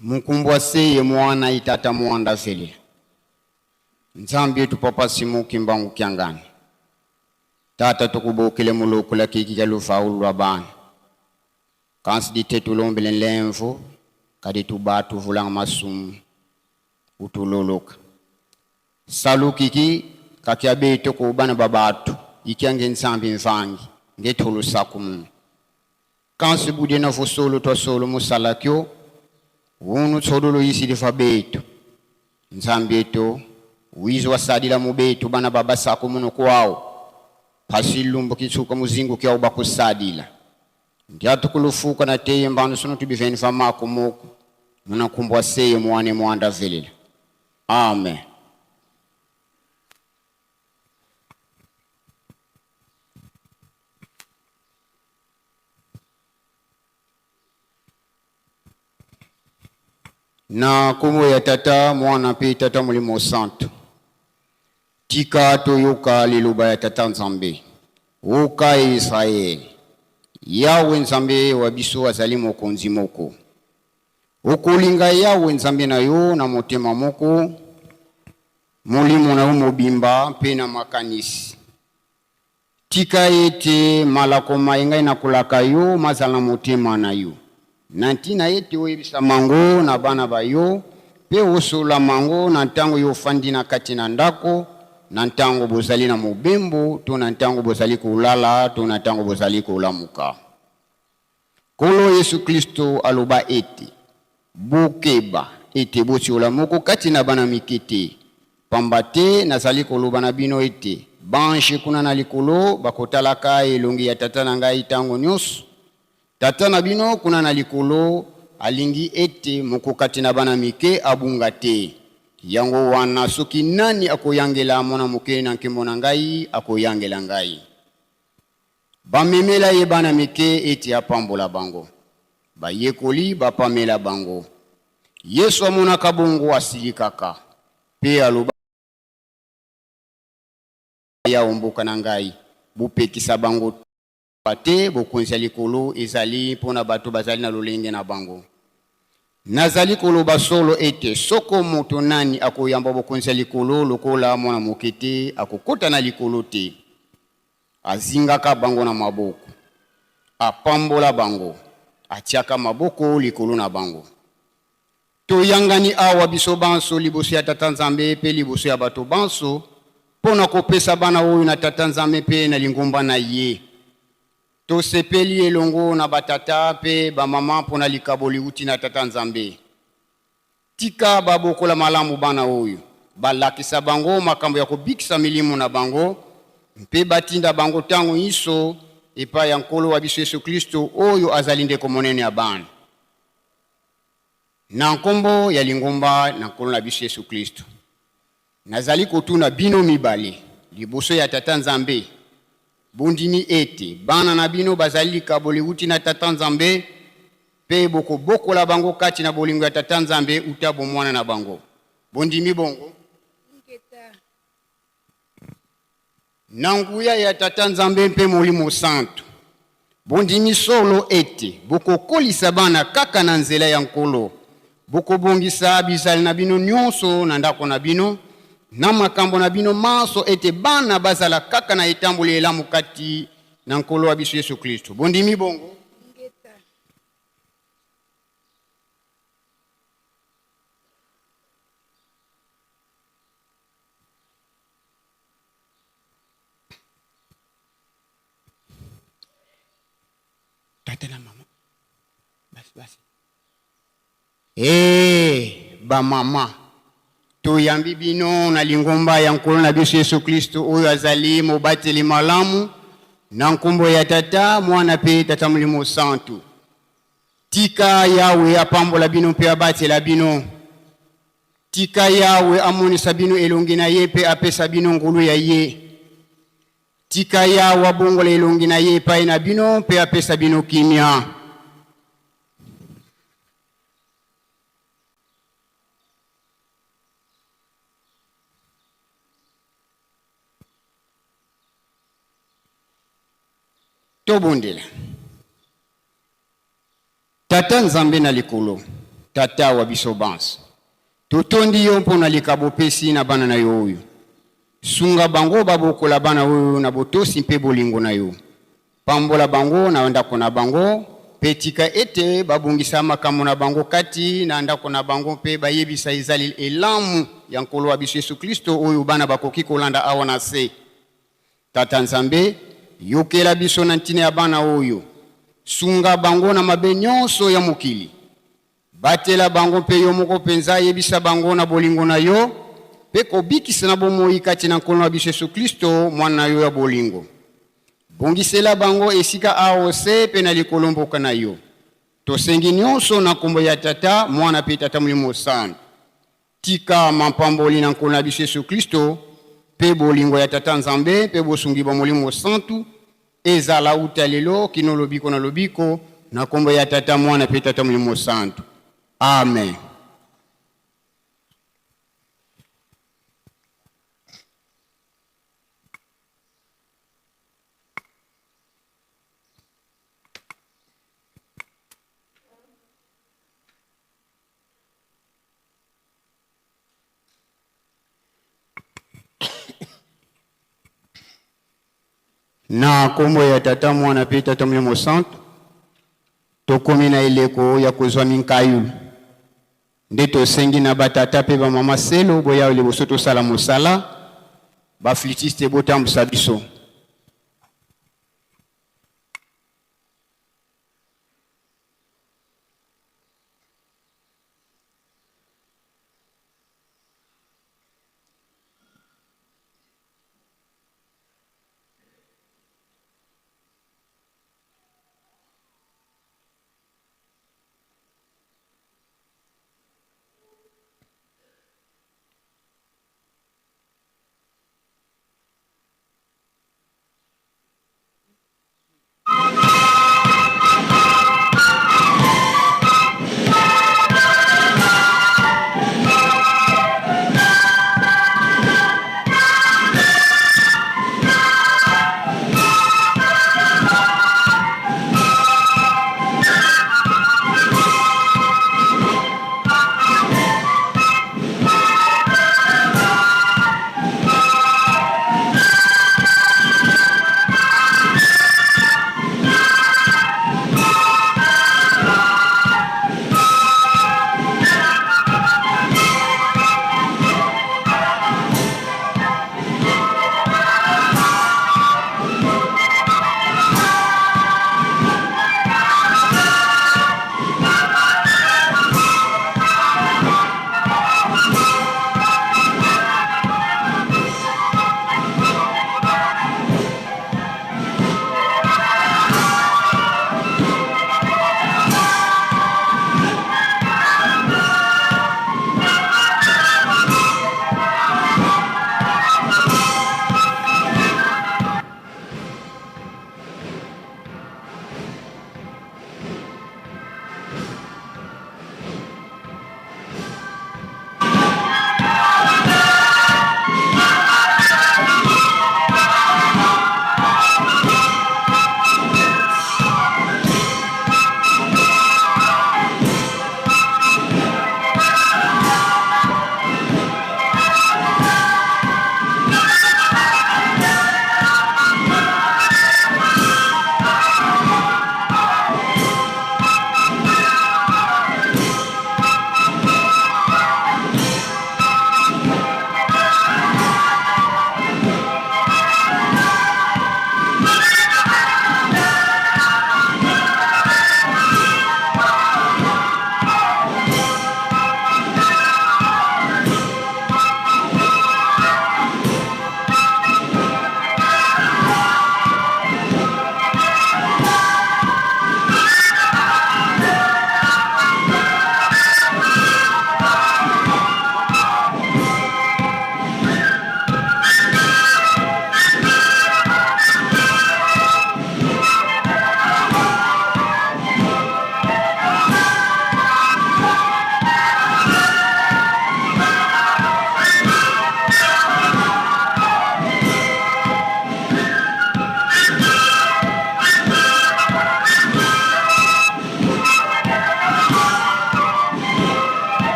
mukumbwa seye mwana itata mwanda fele nzambi yetu papa simu kimbangu kyangani tata tukubokele muloko la kiki ya lufaulu lwa bana kansi ditetulombele nlemvo kadi tubatu vulanga masumu utuloloka salu kiki kakiabeto kubana babatu ikiange nzambi mvangi ngetulu sakumu kansi bude na fosolo to solo musalakyo wunu tsodolo yisi difa beto nzambi eto wizo wasadila mubeto bana baba sako muno kwao pasilumbo kitsuka muzingu kya uba kusadila ndiatu kulufuka na teye mbano sono tubiveni famako moko muna kumbwa seye mwane mwanda velila. Amen. Na kumu ya tata mwana pe tata mulimo santo tika toyoka liluba ya tata nzambe uka Israeli yawe nzambe wa biso wazali mokonzi moko ukulinga yawe nzambe na yo na motema moko mulimo na umobimba pe na makanisi tika ete malako mayenga na kulaka yo mazala motema na yo nantina yeti oyebisa mango na bana bayo pe osola mango na ntango yo fandi na kati na ndako na ntango bozali na mobembo to na ntango bozali kulala to na ntango bozali kulamuka. Kolo Yesu Kristo aloba ete bokeba ete botiola moko kati na bana mikete pambate nazali koloba na bino ete banche kuna na likolo bakotalaka elongi ya tata na ngai tango nyonso tata na bino kuna na likolo alingi ete moko kati na bana mike abunga te yango wana soki nani akoyangela mona moke na nkembo na ngai akoyangela ngai bamemela ye bana mike ete apambola bango bayekoli bapamela bango Yesu amonaka bongo asilikaka pe aloba ya omboka na ngai bupekisa bango pate bokonzi likolo ezali pona bato bazali na lolenge na bango nazali koloba solo ete soko moto nani akoyamba bokonzi likolo lokola mona mokete akokota na likolo te azingaka bango na maboko apambola bango atiaka maboko likolo na bango toyangani awa biso banso liboso ya tata nzambe pe liboso ya bato banso pona kopesa bana oyo na tata nzambe pe na lingomba na ye tosepeli elongo na batata pe bamama pona likaboli uti na tata nzambe tika babokola malamu bana oyo balakisa bango makambo ya kobikisa milimo na bango mpe batinda bango tango iso epai ya nkolo wa biso Yesu Kristo oyo azali ndeko monene ya bana na nkombo ya lingomba na nkolo na biso Yesu Kristo. Nazali kotuna bino mibale liboso ya Tata Nzambe bondimi ete bana na bino bazali likaboli uti na Tata Nzambe pe bokobokola bango kati na bolingo ya Tata Nzambe uta bomwana na bango. Bondimi bongo na nguya ya Tata Nzambe mpe Molimo Santo bondimi solo ete bokokolisa bana kaka na nzela ya nkolo, bokobongisa bizali na bino nyonso na ndako na bino na makambo na bino maso ete bana bazala kaka na etamboli elamu kati na nkolo wa biso Yesu Kristo. Bondimi bongo tata na mama basi ba mama toyambi bino na lingomba ya nkolo na biso Yesu Kristo oyo azali mobateli malamu na nkombo ya Tata Mwana pe Tata Molimo Santo. Tika Yawe apambola bino pe abatela bino. Tika Yawe amonisa bino elongi na ye pe apesa bino ngolu ya ye. Tika Yawe abongola elongi na ye epai na bino pe apesa bino kimia. Tobondela Tata Nzambe na likolo, Tata wa biso bansi totondi yo mpo na likabo pesi na bana na yo oyo. Sunga bango babokola bana oyo na botosi mpe bolingo na yo. Pambola bango na ndako na bango, pe tika ete babungisa makambo na bango kati na ndako na bango mpe bayebisa ezali elamu ya nkolo wa biso Yesu Kristo oyo bana bakoki kolanda awa na se. Tata Nzambe yokela biso na ntina ya bana oyo. Sunga bango na mabe nyonso ya mokili. Batela bango pe yo moko penza yebisa bango na bolingo na yo. Pe kobikisa na bomoi kati na nkolo wa biso Yesu Kristo mwana na yo ya bolingo. Bongisela bango esika aose pe na likolo mboka na yo. Tosengi nyonso na nkombo ya Tata Mwana pe Tata Molimo Santo. Tika mapamboli na nkolo na biso Yesu Kristo pe bolingo ya Tata Nzambe pe bosungi ba Molimo Santo ezala uta lelo kino lobiko na lobiko na nkombo ya Tata Mwana pe Tata Molimo Santo. Amen. Na kombo ya Tata Mwana pe Tata Molimo Santo tokomi na ileko ya kozwa minkayu nde tosengi na batata pe ba mama selo boya liboso tosala mosala ba flitiste botambusa biso.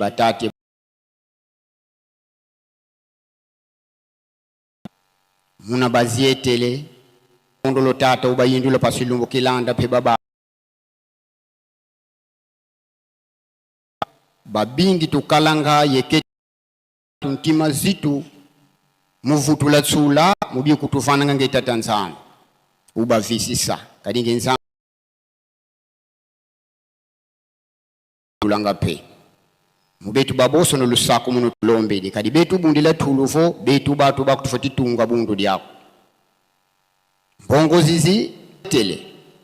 batate muna bazietele ondolo tata ubayindula pasilumbu kilanda pe baba babingi tukalanga yeke tuntima zitu muvutula tsula mubi kutufana nge tatanzana uba visisa kadinge nzana tulanga pe mubetu baboso no lusako muno tulombede kadi betu bundila tuluvo betu batu bakutufati tunga bundu dyako mbongo zizi tele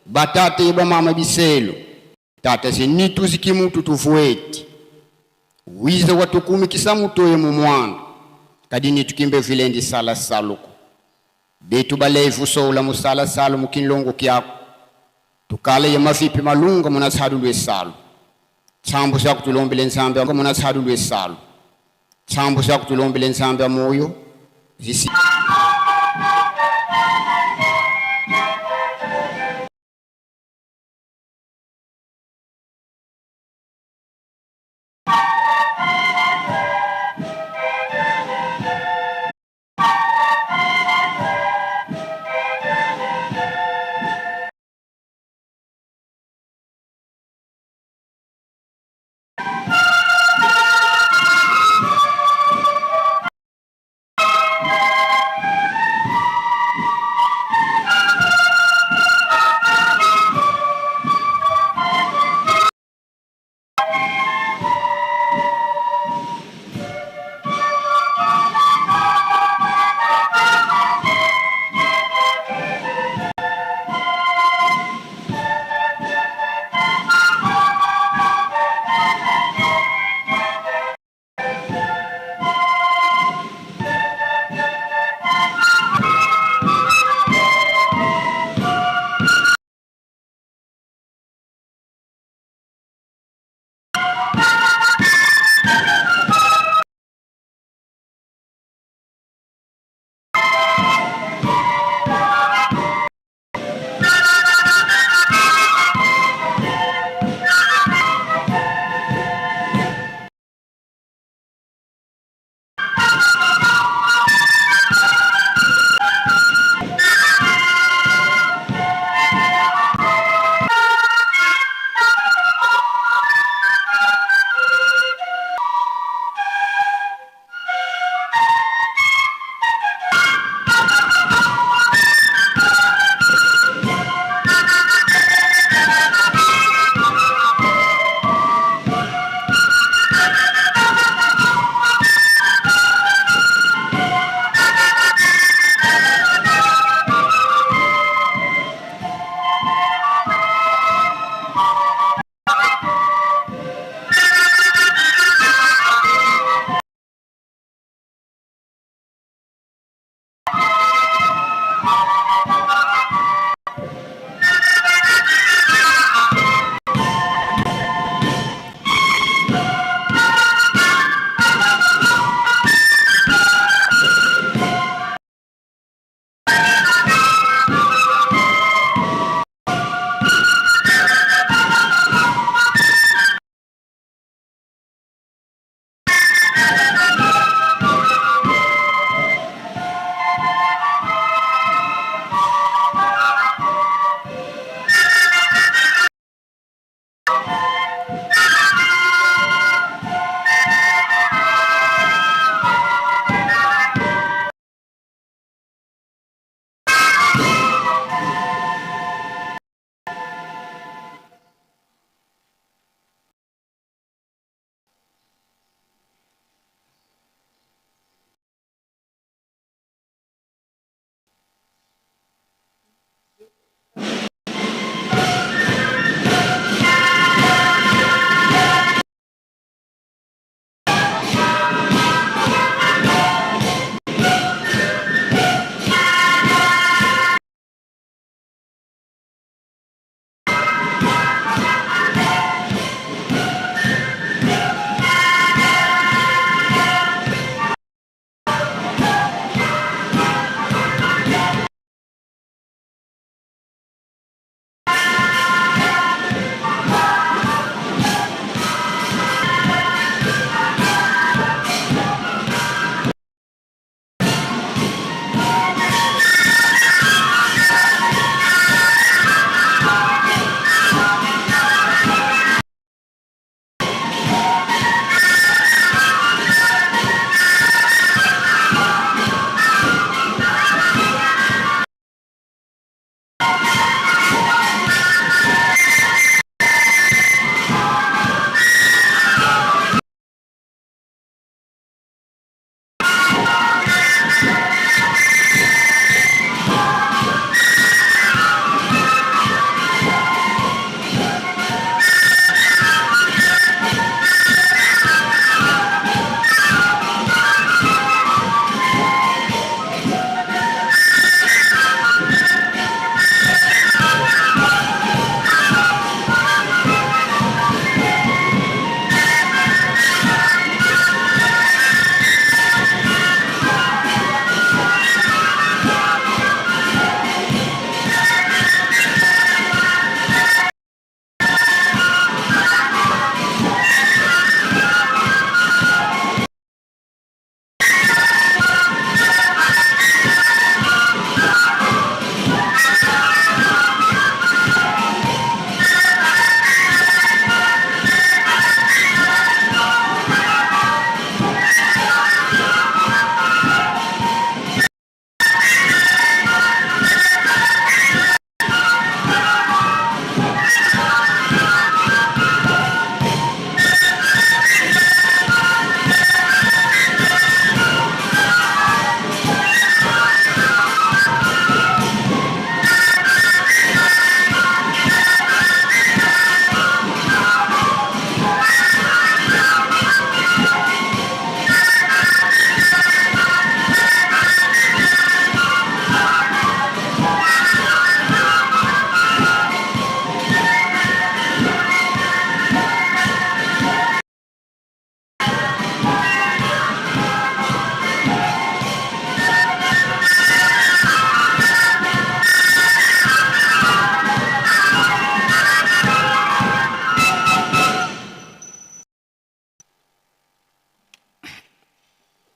batate ba mama biselo tata zinitu zikimutu tuvueti wize watukumi kisamutoye mu mwana kadini tukimbe vilendi sala saluko betu balevu soula musala salu mukinlongo kyako tukale ya mafipi malunga munasadulwe salu tsambu sya kutulombele nzambe munasadulwe salu tsambu sya kutulombele nzambe moyo zisi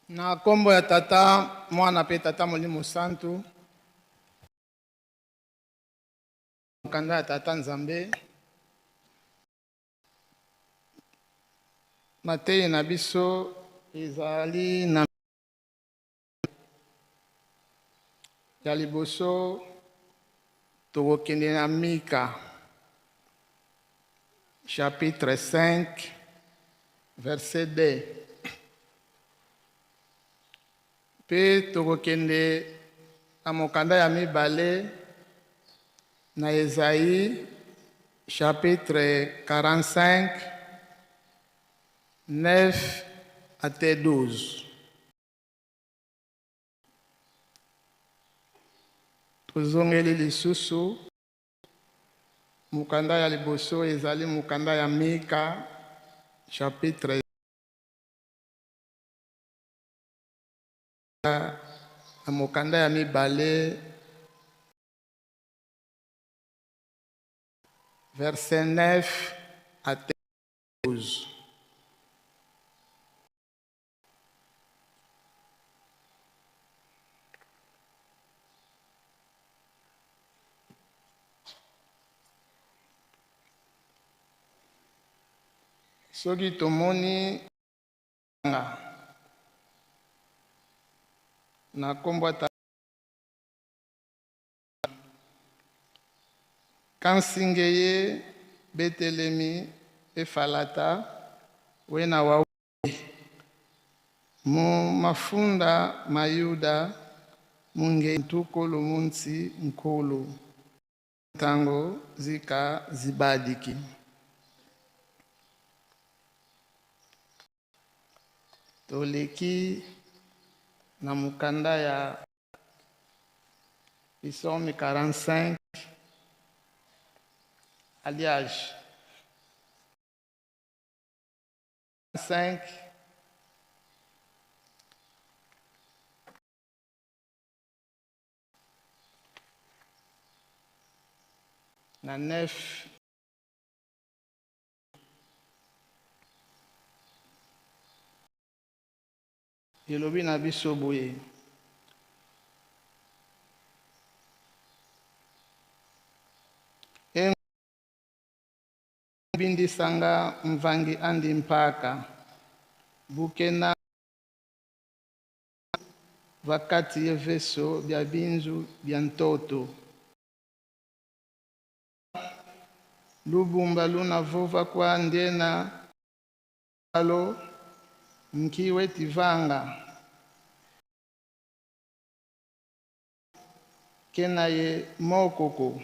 Na kombo ya tata mwana pe tata molimo santu mokanda ya tata nzambe mateyi na biso ezali na ya liboso tokokende na Mika chapitre 5 verset 2 pe tokokende na mokanda ya mibale na Esaïe chapitre 45 9 à 12. Tozongeli lisusu mokanda ya liboso ezali mokanda ya Mika chapitre na mokanda ya mibale verset 9 à 12. Soki tomoni na kombo ta kansinge ye Betelemi efalata wena wa mu mafunda mayuda munge ntukolo munsi nkolo tango zika zibadiki toleki na mukanda ya Psaume 45 alliage 5 na 9 elobi na biso boye bindisanga mvangi andi mpaka bukena vakati yeveso bya binzu bya ntoto lubumba luna vova kwa ndena alo mkiwe tivanga kena ye mokoko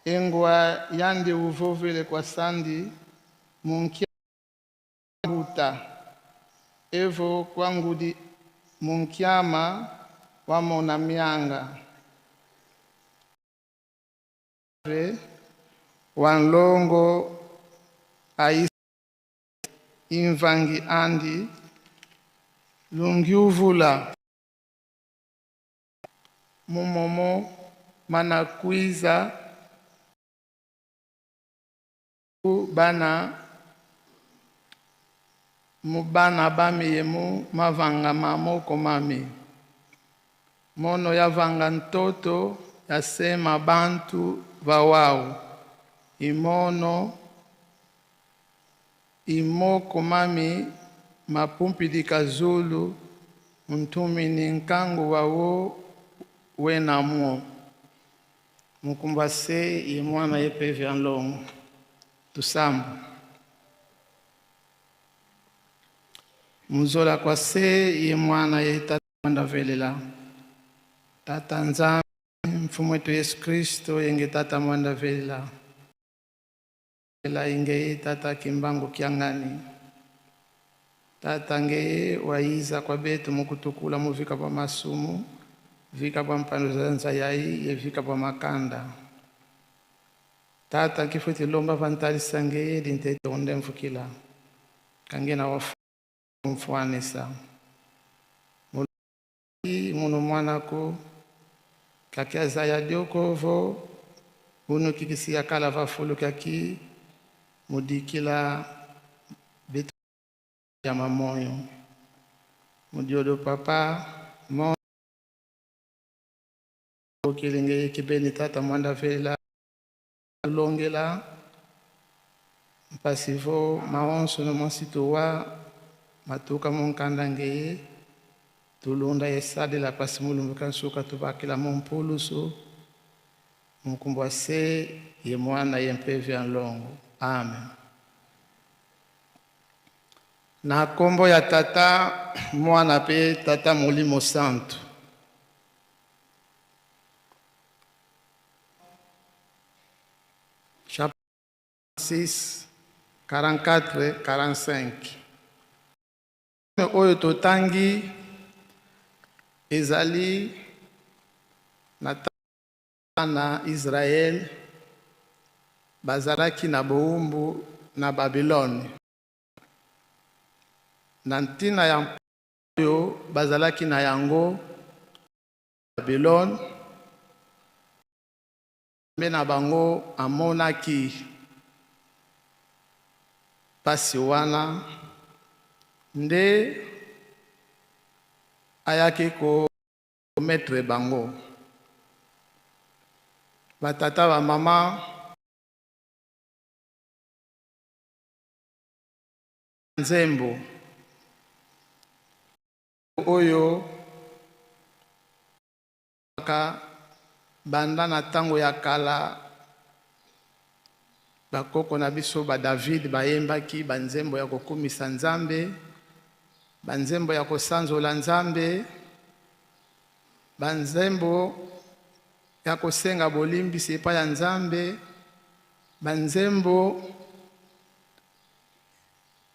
engwa yandi uvovele kwa sandi munkia buta evo kwangudi munkiama wamona mianga wanlongo aisi imvangi andi lungiuvula mumomo manakwiza bana mubana bamiyemu mavanga mamoko mami mono yavanga ntoto yasema bantu vawao imono imoko mami mapumpilika zulu mtumi ni nkangu wawo wenamuo mukumbase ye mwana yepevi anlongo tusambu muzola kwa se ye mwana ye tata mwanda velela tata nzambe mfumu wetu Yesu Kristo yenge tata mwanda velela inge tata kimbangu kiangani tata nge waiza kwa betu mukutukula muvika pa masumu vika pa mpando zanza yai ye vika pa makanda tata kifuti lomba vantali sange dintete onde mfukila kangena wafu mfuanisa munu mwanako kakia zaya diokovo unu kikisi akala vafulu kaki mudikila betu ya mamoyo mon Dieu de papa, mon Kilenge Kibenitata Mandavela Longela, Passivo, Maon Sonomon Sitoa, Matuka Monkandange, Tulunda Esa de la Passimulukan Suka Tubakila Mompulusu, Mkumboase, Yemwana Yempevi en longo. Amen. Na kombo ya tata, mwana pe tata Molimo Santo. Chapitre 6, 44, 45. Oyo totangi ezali na Israel bazalaki na boumbu na Babylone. Na ntina ya oyo bazalaki na yango Babylone, me na bango amonaki pasi wana nde ayaki ko metre bango. Batata ba mama nzembo oyo ka banda na tango ya kala bakoko na biso ba David bayembaki banzembo ya kokumisa Nzambe, banzembo ya kosanzola Nzambe, banzembo ya kosenga bolimbisi epai ya Nzambe, banzembo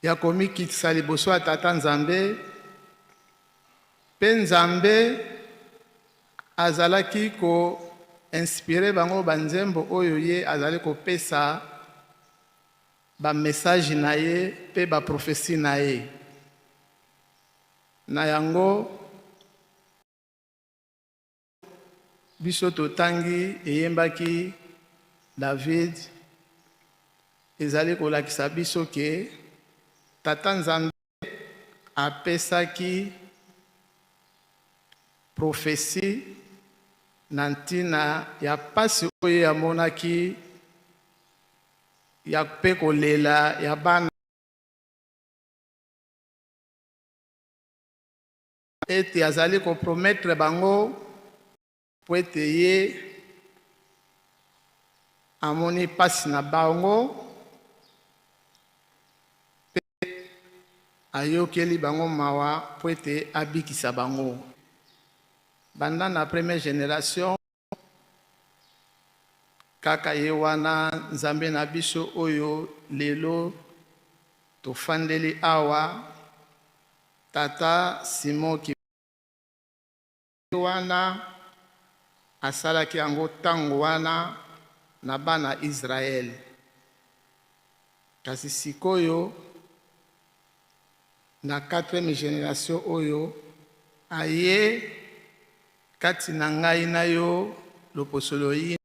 ya komikitisa liboso ya tata Nzambe, pe Nzambe azalaki ko inspire bango banzembo oyo ye azali kopesa ba message na ye pe ba prophétie na ye. Na yango biso totangi eyembaki David ezali kolakisa biso ke tata Nzambe apesaki prophétie na ntina ya pasi oyo amonaki ya pe kolela ya bana ete azali kopromettre bango po ete ye amoni pasi na bango pe ayokeli bango mawa po ete abikisa bango. Banda na première génération kaka ye wana Nzambe na biso oyo lelo tofandeli awa tata Simon ki wana asalaki yango tango wana na bana Israel. Kasi sikoyo na 4e génération oyo aye kati na ngai na yo loposolo yi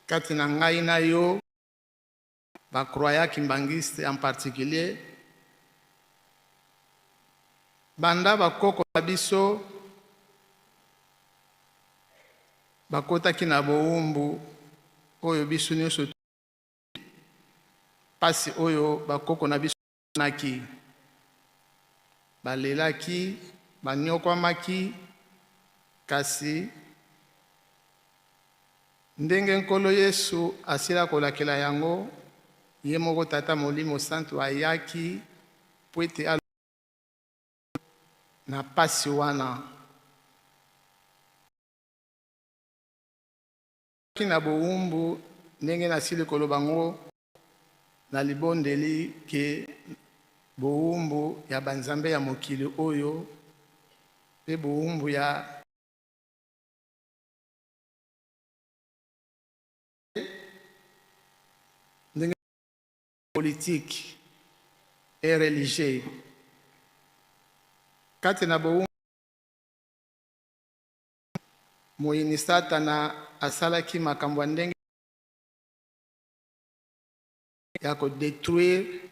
kati na ngai na yo bakroya kimbangiste en particulier banda bakoko na biso bakotaki na boumbu oyo biso nyonso pasi oyo bakoko na biso naki balelaki banyokwamaki kasi ndenge nkolo Yesu asila kolakela yango ye moko tata Molimo Santo ayaki po ete na pasi wana na boumbu ndenge nasili koloba ngo na libondeli ke boumbu ya banzambe ya mokili oyo pe boumbu ya ndenge politique et religieux kati na boumbu moyini Satana asalaki makambo ya ndenge ya kodétruire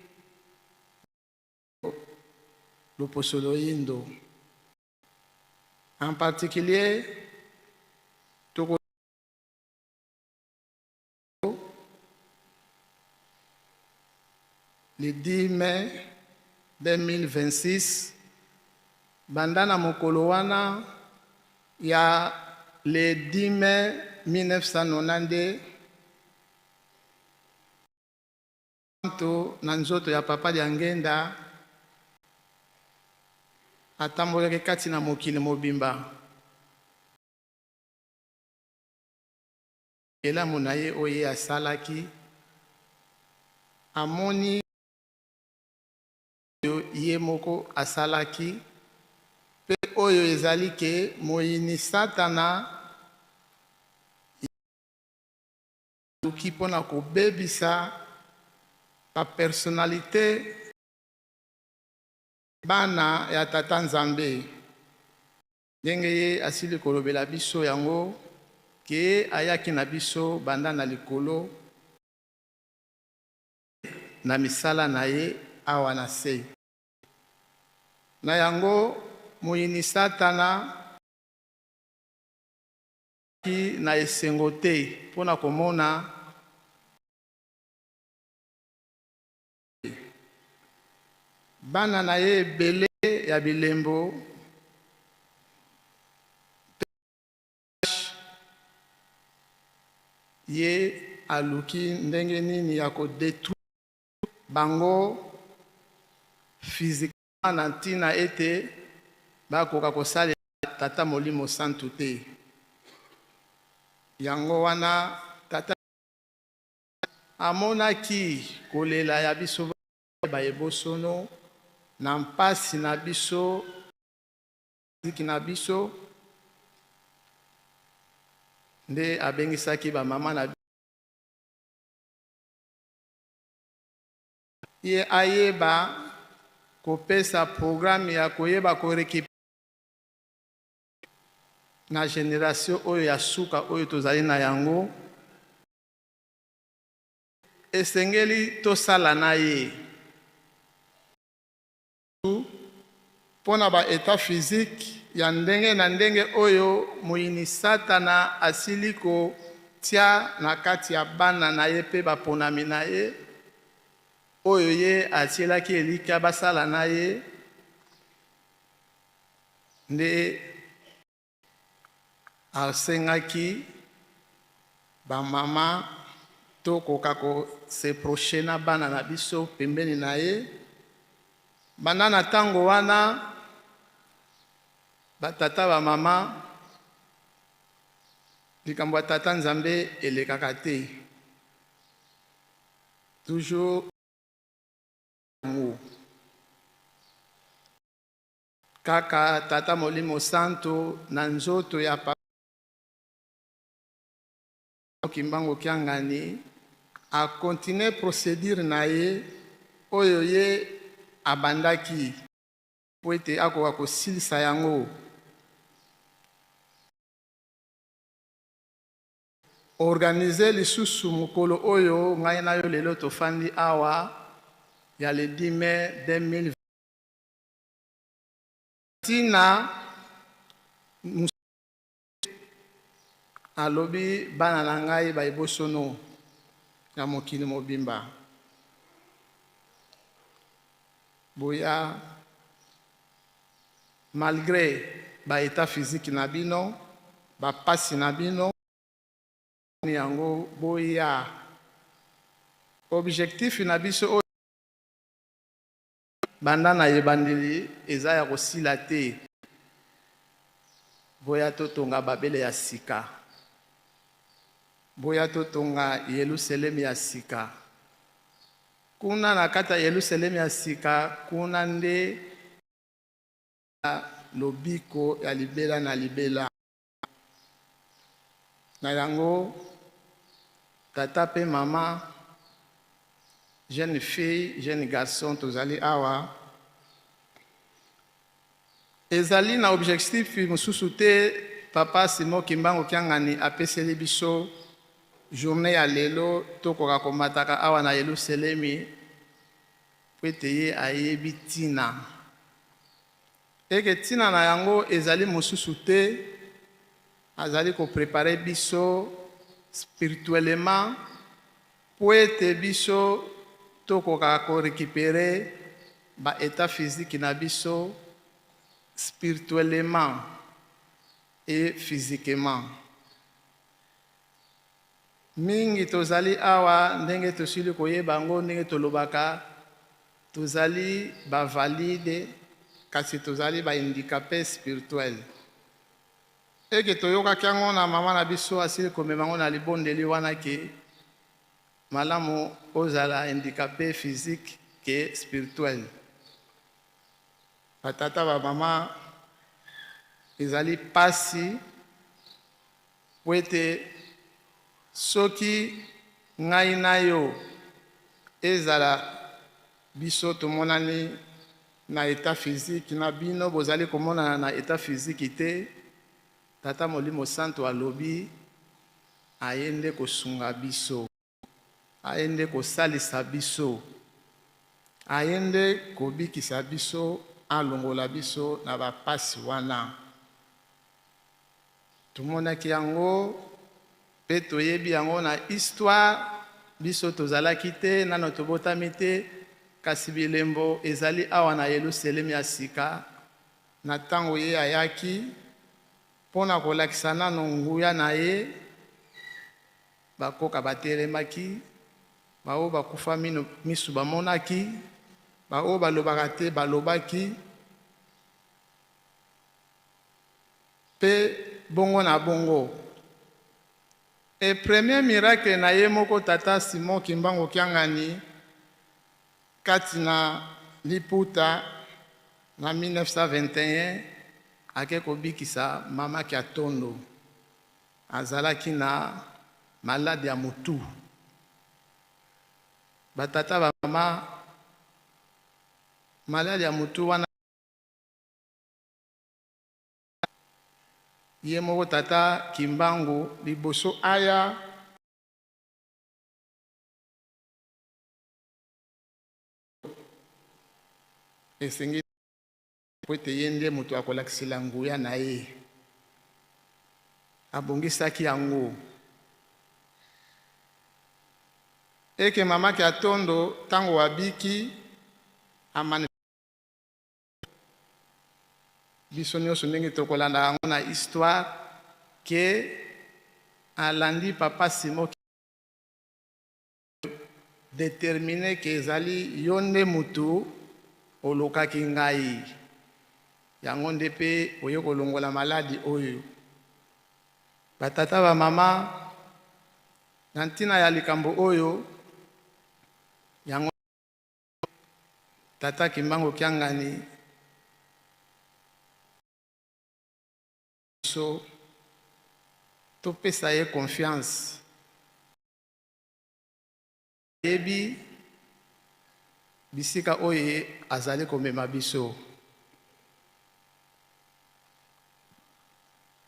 Loposolo Indo. En particulier, le 10 mai 2026, bandana mokolo wana ya le 10 mai 1990 na nzoto ya papa ya ngenda atamboleke kati na mokili mobimba elamu na ye oyo asalaki amoni ye moko asalaki pe oyo ezali ke moyini satana luki mpona kobebisa bapersonnalité bana ya tata nzambe ndenge ye asili kolobela biso yango ke ayaki na biso banda na likolo na misala na ye awa na se na yango moyini satana ki na esengo te mpona komona bana na ye ebele ya bilembo ye aluki ndenge nini ya kodétruire bango physiquement na ntina ete bakoka kosalela tata molimo santu te yango wana tata amonaki kolela ya biso bayebosono na mpasi na biso ziki na biso nde abengisaki bamama na ye ayeba kopesa programme ya koyeba korekipe na génération oyo ya suka oyo tozali na yango esengeli tosala na ye mpona baétat physique ya ndenge na ndenge oyo moyini satana asili kotia na kati ya bana na ye mpe baponami na ye oyo ye atielaki elika basala na ye nde asengaki bamama tokoka koseproche na bana na biso pembeni na ye banda na ntango wana batata bamama likambo ya tata nzambe elekaka te toujours kaka tata molimo santo na nzoto ya Kimbangu Kiangani akontinue procédure na ye oyo ye abandaki po ete akoka kosilisa yango organize lisusu mokolo oyo ngai na yo lelo tofandi awa ya le 10 mai 2020 tina alobi bana na ngai bayebosono ya mokili mobimba boya malgré baétat physique na bino bapasi na bino yango boya objectif na biso oyo banda na yebandeli eza ya kosila te boya totonga babele ya sika boya totonga Yerusalemu ya sika kuna na kata Yerusalemu ya sika kuna nde lobiko ya libela na libela na yango tata pe mama jeune fille jeune garçon tozali awa ezali na objectif mosusu te papa Simon Kimbangu Kiangani apeseli biso journée ya lelo tokoka komataka awa na Yerusalemi po ete ye ayebi ntina eke ntina na yango ezali mosusu te, azali koprepare biso spirituellement po ete biso tokoka korécupere baétat physique na biso spirituellement et physiquement. Mingi tozali awa ndenge tosili koyeba ngo ndenge tolobaka tozali bavalide kasi tozali bahandicapé spirituel. Eke toyokaki yango na mama na biso asili komema ngo na libondeli wana ke malamu ozala handicapé physique ke spirituel. Batata ba mama ezali pasi po ete soki ngai na yo ezala biso tomonani na état physique na bino bozali komonana na état physique te, Tata Molimo Santo alobi ayende kosunga biso, ayende kosalisa biso, ayende kobikisa biso, alongola biso na bapasi wana. Tomonaki yango pe toyebi yango na histoire biso tozalaki te nano tobotami te, kasi bilembo ezali awa na Yelusalemi ya sika na ntango ye ayaki mpona kolakisa nano nguya na ye. Bakoka batelemaki, bao bakufa misu bamonaki, bao balobaka te balobaki, pe bongo na bongo. Et premier miracle na ye moko Tata Simon Kimbangu Kiangani kati na liputa na 1921 ake kobikisa mama Kiatondo azalaki na malade ya mutu. Batata ba mama malade ya mutu wana ye moko Tata Kimbangu liboso aya esengi po ete ye nde moto akolakisela nguya na ye, abongisaki yango. Eke mama Kiatondo tango abiki amane biso nyonso ndenge tokolanda yango na histoire ke alandi papa Simon déterminé ke ezali yo nde mutu olokaki ngai, yango nde pe oyo kolongola maladi oyo. Batata ba mama na ntina ya likambo oyo yango Tata Kimbangu Kiangani so topesa ye confiance yebi bisika oyo azali komema biso.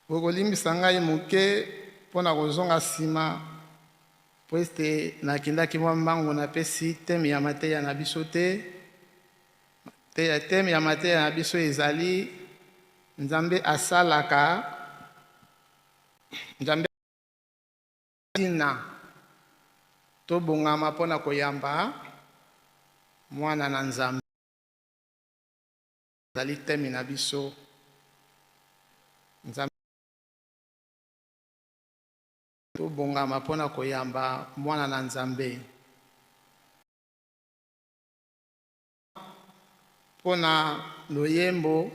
Bokolimbisa ngai moke mpona kozonga nsima po ete nakindaki mwa mbango napesi teme ya mateya na biso te. Teme ya mateya na biso ezali Nzambe asalaka, Nzambe tina tobongama mpona koyamba mwana na Nzambe. Ezali teme na biso. Nzambe tobongama mpona koyamba mwana na Nzambe. Mpona loyembo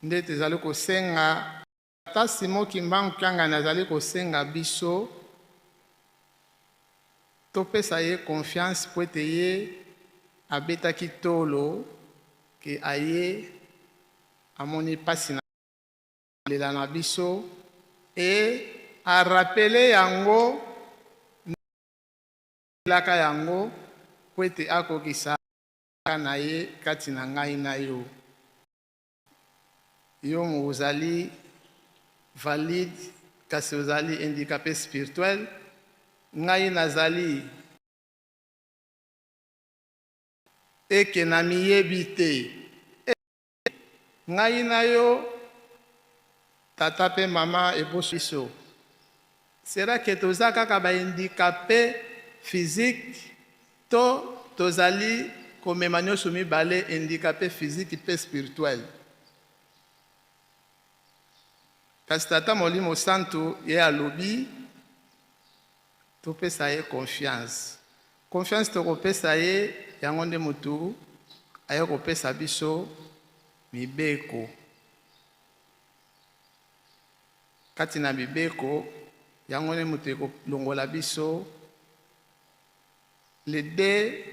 nde tezali kosenga Tata Simon Kimbangu Kiangani azali kosenga biso topesa ye confiance po ete ye abetaki tolo ke aye amoni pasi na lela na biso e arapele yango laka yango po ete akokisa na ye kati na ngai na yo. Yo ozali valide kasi ozali handicapé spirituel, ngai nazali eke na miyebi te ngai na yo tata pe mama eboso biso sera ke toza kaka bahandicapé physique to tozali komema nyonso mibale handicapé physique pe spirituel. Kasi tata molimo santu ye alobi topesa ye confiance. Confiance tokopesa ye yango nde motu aye kopesa biso mibeko. Kati na mibeko yango nde motu ekolongola biso les deux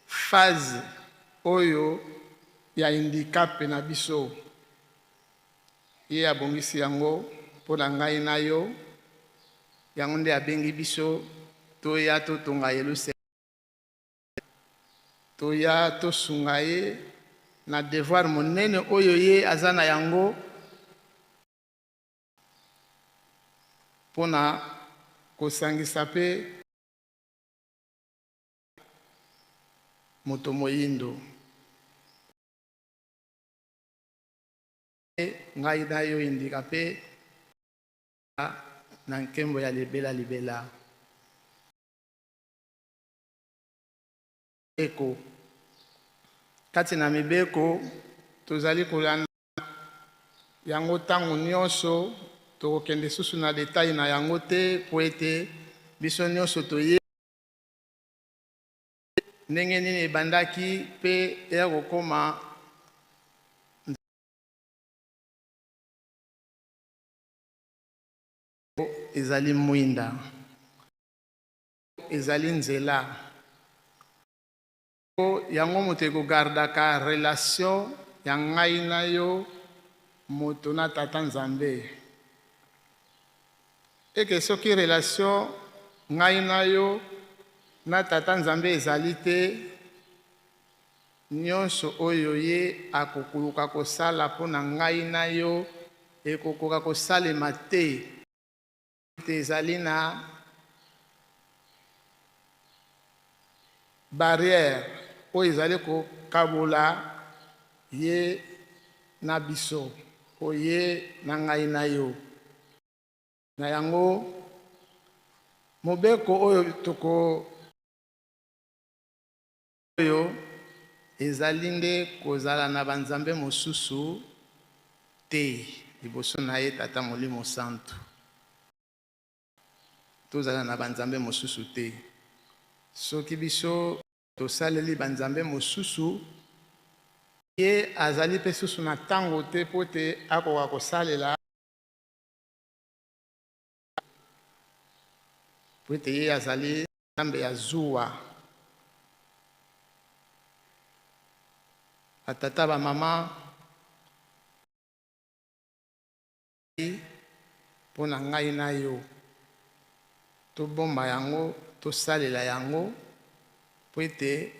phases oyo ya handicap na biso. Ye abongisi yango mpona ngai na yo yango nde abengi biso toya totonga yeluse toya tosunga ye na devoir monene oyo ye aza na yango mpona kosangisa mpe moto moyindo. Ngai na yo handicapé na nkembo ya libela libela. Eko kati na mibeko tozali kolanda yango ntango nyonso tokokende susu na detail na yango te po ete biso nyonso toye ndenge nini ebandaki mpe eya kokoma ezali mwinda ezali nzela yango moto ekogardaka relation ya ngai na yo moto na tata nzambe eke soki relation ngai na yo na tata nzambe ezali te nyonso oyo ye akokoluka kosala mpona ngai na yo ekokoka kosalema te ezali na barrière oyo ezali kokabola ye na biso o ye na ngai na yo. Na yango mobeko oyo oyo ezali nde kozala na banzambe mosusu te liboso na ye tata molimo santu. Tozala na banzambe mosusu te. Soki biso tosaleli banzambe mosusu ye azali mpe susu na ntango te po te akoka kosalela po ete ye azali nzambe ya zuwa. Batata bamama mpona ngai na yo tobomba yango tosalela yango po ete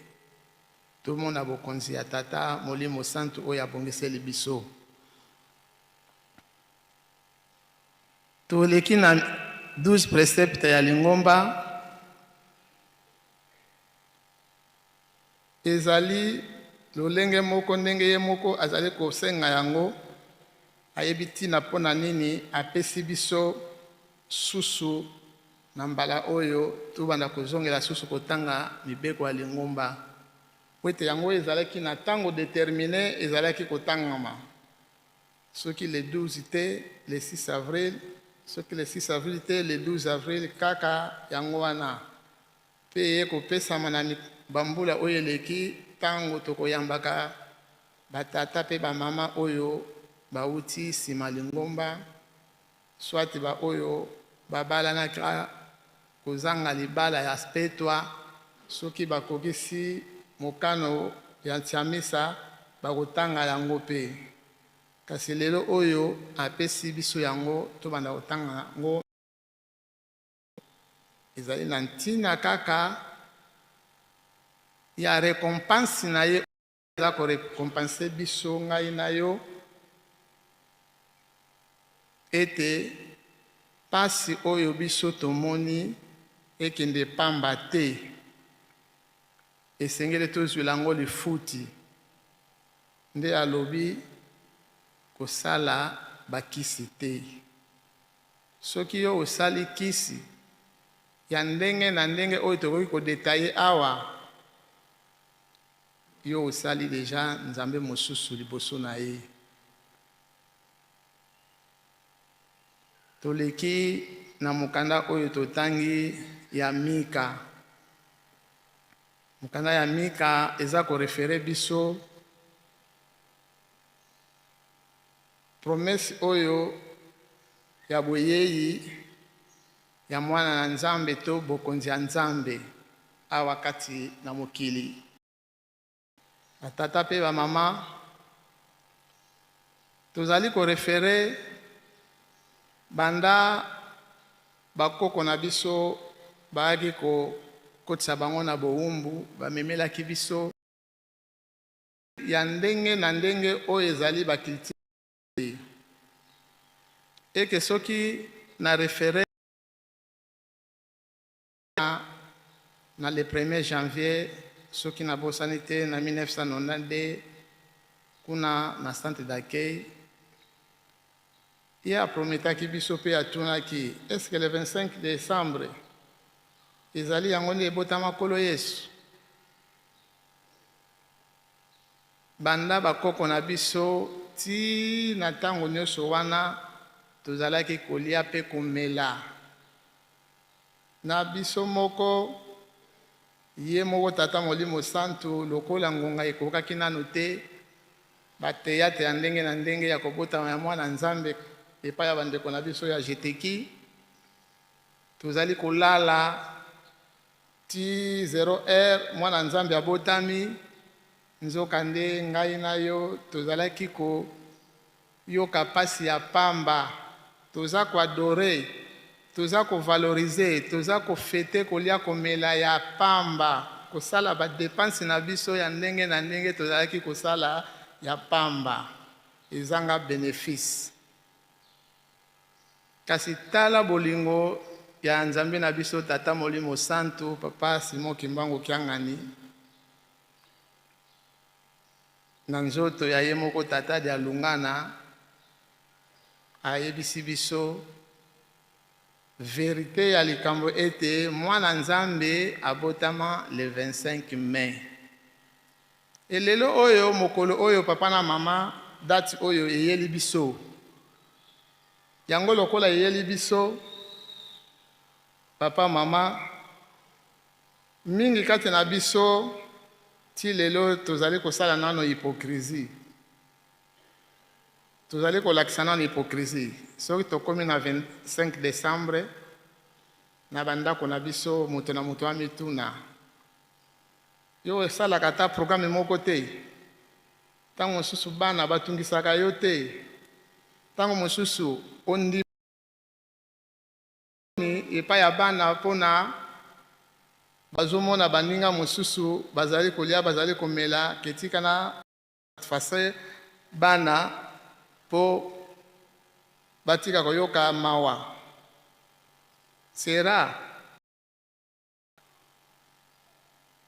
tomona bokonzi ya tata molimo santu oyo abongiseli biso. Toleki na 12 préceptes ya lingomba ezali lolenge moko ndenge ye moko azali kosenga yango ayebi ntina mpona nini apesi biso susu na mbala oyo tobanda kozongela susu kotanga mibeko ya lingomba po ete yango ezalaki na ntango déterminé ezalaki kotangama soki le 12 te le 6 avril soki le 6 avril te le 12 avril kaka yango wana mpe ye kopesama na bambula oyo eleki ntango tokoyambaka batata mpe bamama oyo bauti nsima lingomba swati ba oyo babalanaka kozanga libala ya spetwa soki bakokisi mokano ya ntiamisa bakotanga yango mpe kasi lelo oyo apesi biso yango tobanda kotanga yango ezali na ntina kaka ya récompense na ye aza korécompense biso ngai na yo ete pasi oyo biso tomoni ekende pamba te esengeli tozwela yango lifuti nde alobi kosala bakisi te. Soki yo osali kisi ya ndenge na ndenge oyo tokoki kodetaye awa, yo osali deja nzambe mosusu liboso na ye. Toleki na mukanda oyo totangi ya Mika. Mukanda ya Mika eza korefere biso promese oyo ya boyeyi ya mwana na Nzambe to bokonzi ya Nzambe awa kati na mokili. Batata pe ba mama tozali korefere banda bakoko na biso baaki kokotisa bango na bowumbu, bamemelaki biso ya ndenge na ndenge oyo ezali bakiliti. Eke soki na refere na le 1er janvier soki na bosani te na 1992 kuna na centre d'accueil, ye aprometaki biso pe atunaki est-ce que le 25 décembre ezali yango nde ebotama Nkolo Yesu. Banda bakoko na biso ti na ntango nyonso wana tozalaki kolia pe komela na biso moko. Ye moko Tata Molimo Santu lokola ngonga ekokaki nanu te, bateyate ya ndenge na ndenge ya kobotama ya mwana Nzambe epai ya bandeko na biso ya jeteki. Tozali kolala ti 0h mwana Nzambe abotami, nzoka nde ngai na yo tozalaki koyoka pasi ya pamba, toza koadore, toza kovalorize, toza kofete kolia komela ya pamba, kosala badepansi na biso ya ndenge na ndenge tozalaki kosala ya pamba, ezanga bénéfice. Kasi tala bolingo ya Nzambe na biso Tata Molimo Santu Papa Simon Kimbangu Kiangani na nzoto ya ye moko Tata dia Lungana ayebisi biso vérité ya likambo ete mwana Nzambe abotama le 25 mai. Elelo oyo mokolo oyo papa na mama date oyo eyeli biso. Yango lokola eyeli biso papa mama mingi kati na biso ti lelo tozali kosala nano hypocrisie. Tozali kolakisa nano hypocrisie. Soki tokomi na 25 décembre na bandako na biso moto na moto amituna. Yo esalaka ata programme moko te. Tango mosusu bana batungisaka yo te. Tango mosusu ondi epai ya bana mpona bazomona baninga mosusu bazali kolia bazali komela ketika na fase bana po batika koyoka mawa. Sera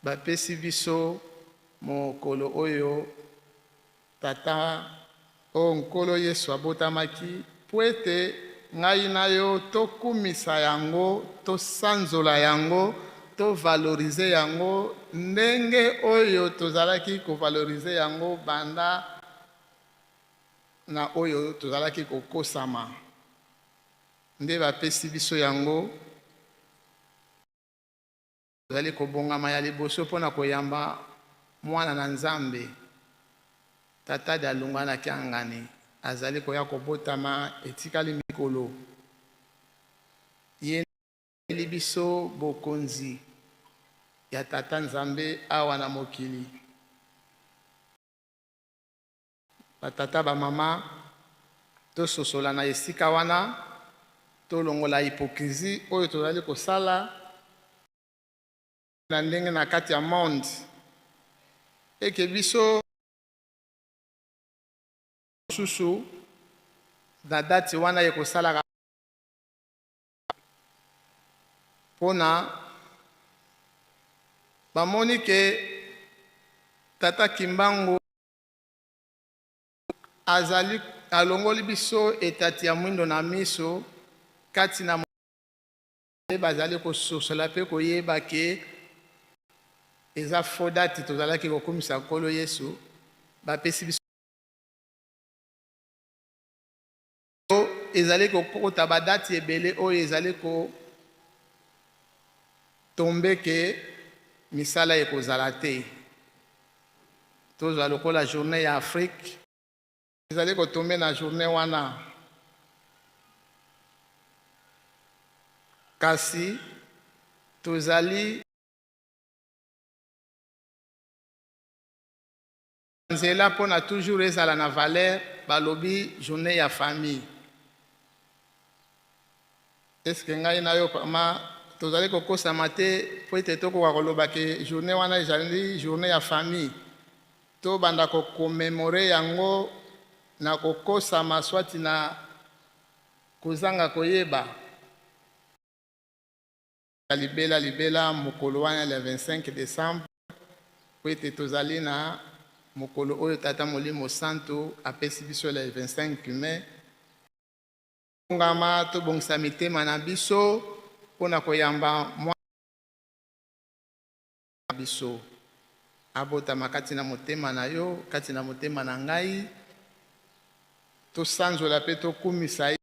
bapesi biso mokolo oyo Tata o Nkolo Yesu abotamaki po ete ngai na yo tokumisa yango, tosanzola yango, tovalorize yango ndenge oyo tozalaki kovalorize yango banda na oyo tozalaki kokosama. Nde bapesi biso yango tozali kobongama ya liboso mpona koyamba mwana na Nzambe Tata dia Lungana Kiangani azali koya kobotama etikali mikolo. Ye libiso bokonzi ya Tata Nzambe awa na mokili. Batata ba mama tososola na esika wana tolongola hypocrisie oyo tozali kosala na ndenge na kati ya monde. Eke biso susu na dati wana ekosala pona bamoni ke Tata Kimbangu alongoli biso etati ya mwindo na miso kati na bazali kososola mpe koyeba ke eza fo date tozalaki kokumisa nkolo Yesu bapesi biso ezali kokota badati ebele oyo ezali kotombe ke misala ekozala te. Tozwa lokola journée ya Afrique ezali kotombe na journée wana, kasi tozali nzela mpona toujours ezala na valeur balobi journée ya famille. Eske ngai na yo ma tozali kokosama te po ete tokoka koloba ke journée wana ezali journée ya famille to banda kokomemore yango na kokosama swati na kozanga koyeba libela mokolo wana le 25 décembre po ete tozali na mokolo oyo tata molimo santo apesi biso le 25 mai ngama tobongisa mitema na biso mpona koyamba mwa biso abotama kati na motema na yo kati na motema na ngai tosanzola mpe tokumisa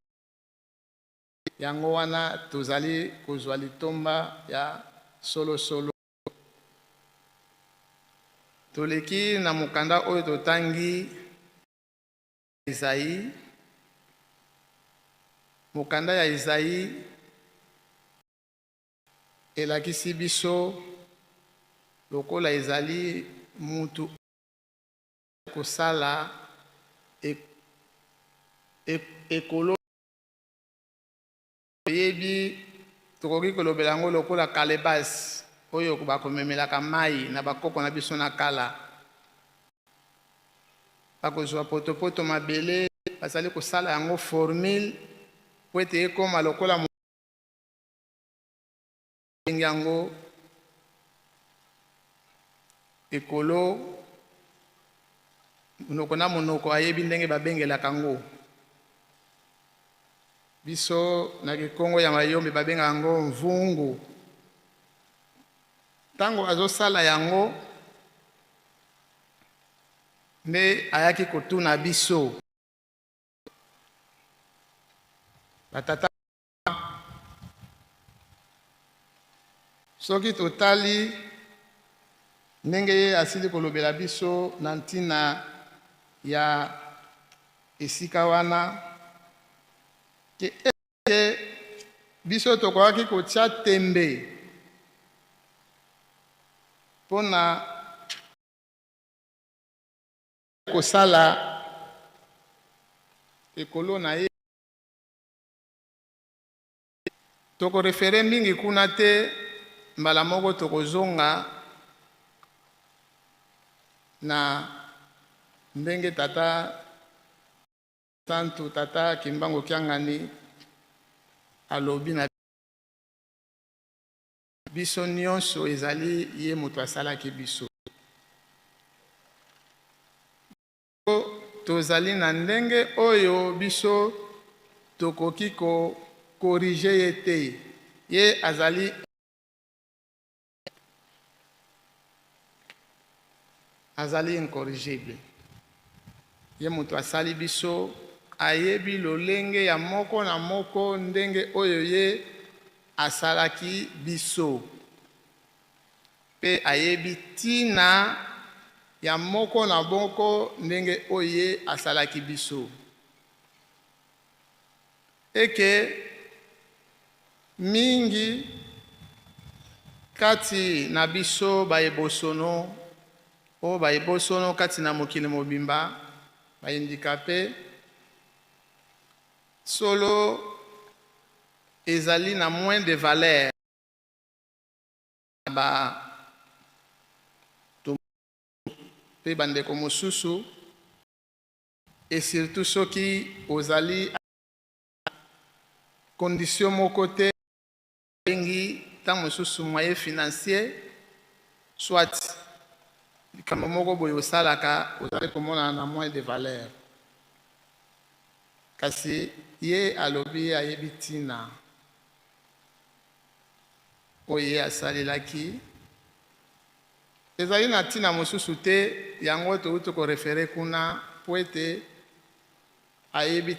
yango wana tozali kozwa litomba ya solosolo. Toleki na mokanda oyo totangi Isaïe, mokanda ya Isaïe elakisi biso lokola ezali mutu kosala ekolo yebi tokoki kolobela yango lokola kalebasi oyo bakomemelaka mai na bakoko na biso na kala, bakozwa potopoto mabele bazali kosala yango formule po ete ekoma lokola yango ekolo monoko na monoko ayebi ndenge babengelaka yango. Biso na Kikongo ya Mayombe babenga yango mvungu. Tango azosala yango nde ayaki kotuna biso batata soki totali ndenge ye asili kolobela biso na ntina ya esika wana ke biso tokokaki kotia tembe mpona kosala ekolo na ye. Tokorefere mingi kuna te, mbala moko tokozonga na ndenge tata santu tata Kimbangu Kiangani alobi na biso nyonso ezali ye moto asalaki biso. Tozali na ndenge oyo biso tokoki ko corriger ye te, ye azali incorrigible. Ye moto asali biso ayebi lolenge ya moko na moko ndenge oyo ye asalaki biso, pe ayebi tina ya moko na moko ndenge oyo ye asalaki biso. Eke mingi kati na biso bayebosono o bayebosono kati na mokili mobimba baindikape solo ezali na moins de valeur ba pe bandeko mosusu, et surtout soki ozali condition moko te bengi tant mosusu moyen financier soit likambo moko boye osalaka ozali komona na moins de valeur. kasi ye alobi ayebi ntina oyo ye asalelaki ezali na ntina mosusu te yango touti korefere kuna po ete ayebi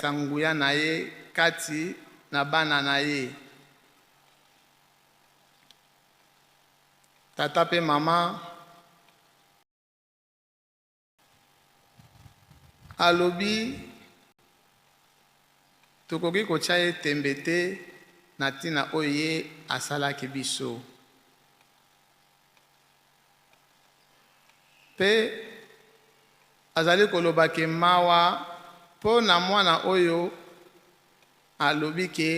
nguya na ye kati na bana na ye tata pe mama alobi tokoki kotya ye tembe te na ntina oyo ye asalaki biso mpe azali kolobaki mawa mpo na mwana oyo alobi ke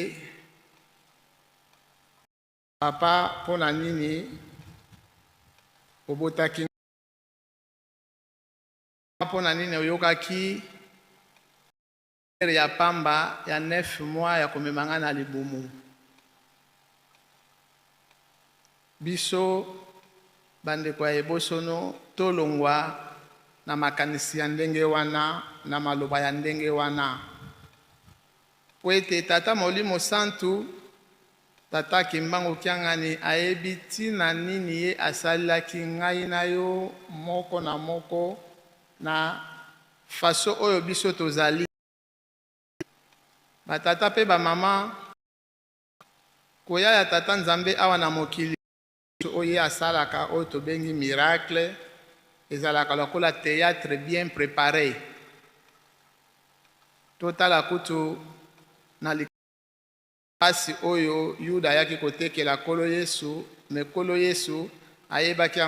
papa mpo na nini obotaki mpo na nini oyokaki ya pamba ya 9 mois ya komemanga na libumu biso bandeko ya ebosono tolongwa na makanisi ya ndenge wana na maloba ya ndenge wana po ete tata molimo santu tata kimbangu kiangani ayebi ntina nini ye asalelaki ngai na yo moko na moko na faso oyo biso tozali batata pe bamama koya ya tata nzambe awa na mokili oyo ye asalaka oyo tobengi miracle ezalaka lokola théâtre bien préparé totala kutu na likasi oyo yuda ayaki kotekela kolo yesu me kolo yesu ayebaki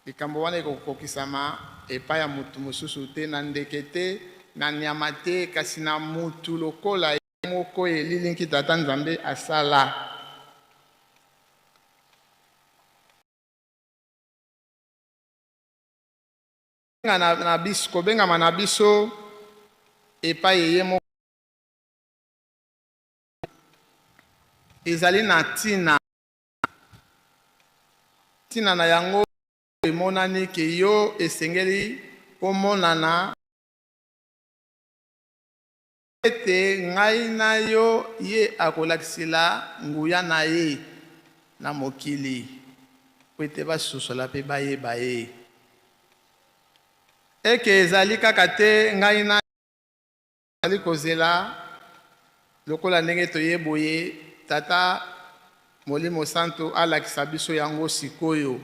likambo wana ekokokisama epai ya mutu mosusu te na ndeke te na nyama te kasi na mutu lokola ye moko elilingi tata nzambe asala kobengama na biso epai eye moko ezali na ntina na yango emonani ke yo esengeli omonana ete ngai na yo ye akolakisela nguya na ye na mokili po ete basusola mpe bayeba ye eke ezali kaka te ngai na ezali kozela lokola ndenge toyeboye tata molimo santo alakisa biso yango sikoyo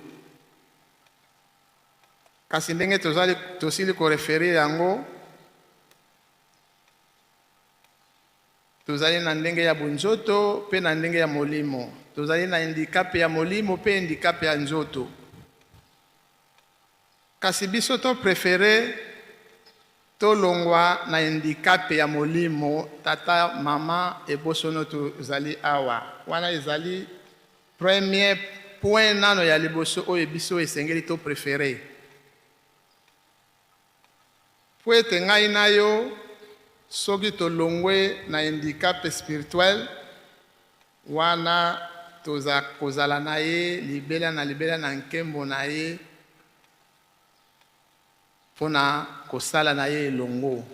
kasi ndenge tosili korefere yango tozali na ndenge ya bunzoto mpe na ndenge ya molimo tozali na handikape ya molimo mpe handikape ya nzoto kasi biso to prefere tolongwa na handikape ya molimo tata mama ebosono tozali awa wana ezali premier point nano ya liboso oyo biso esengeli to prefere po ete ngai na yo soki tolongwe na handikape spirituel wana toza kozala na ye libela na nkembo na ye mpona kosala na ye elongo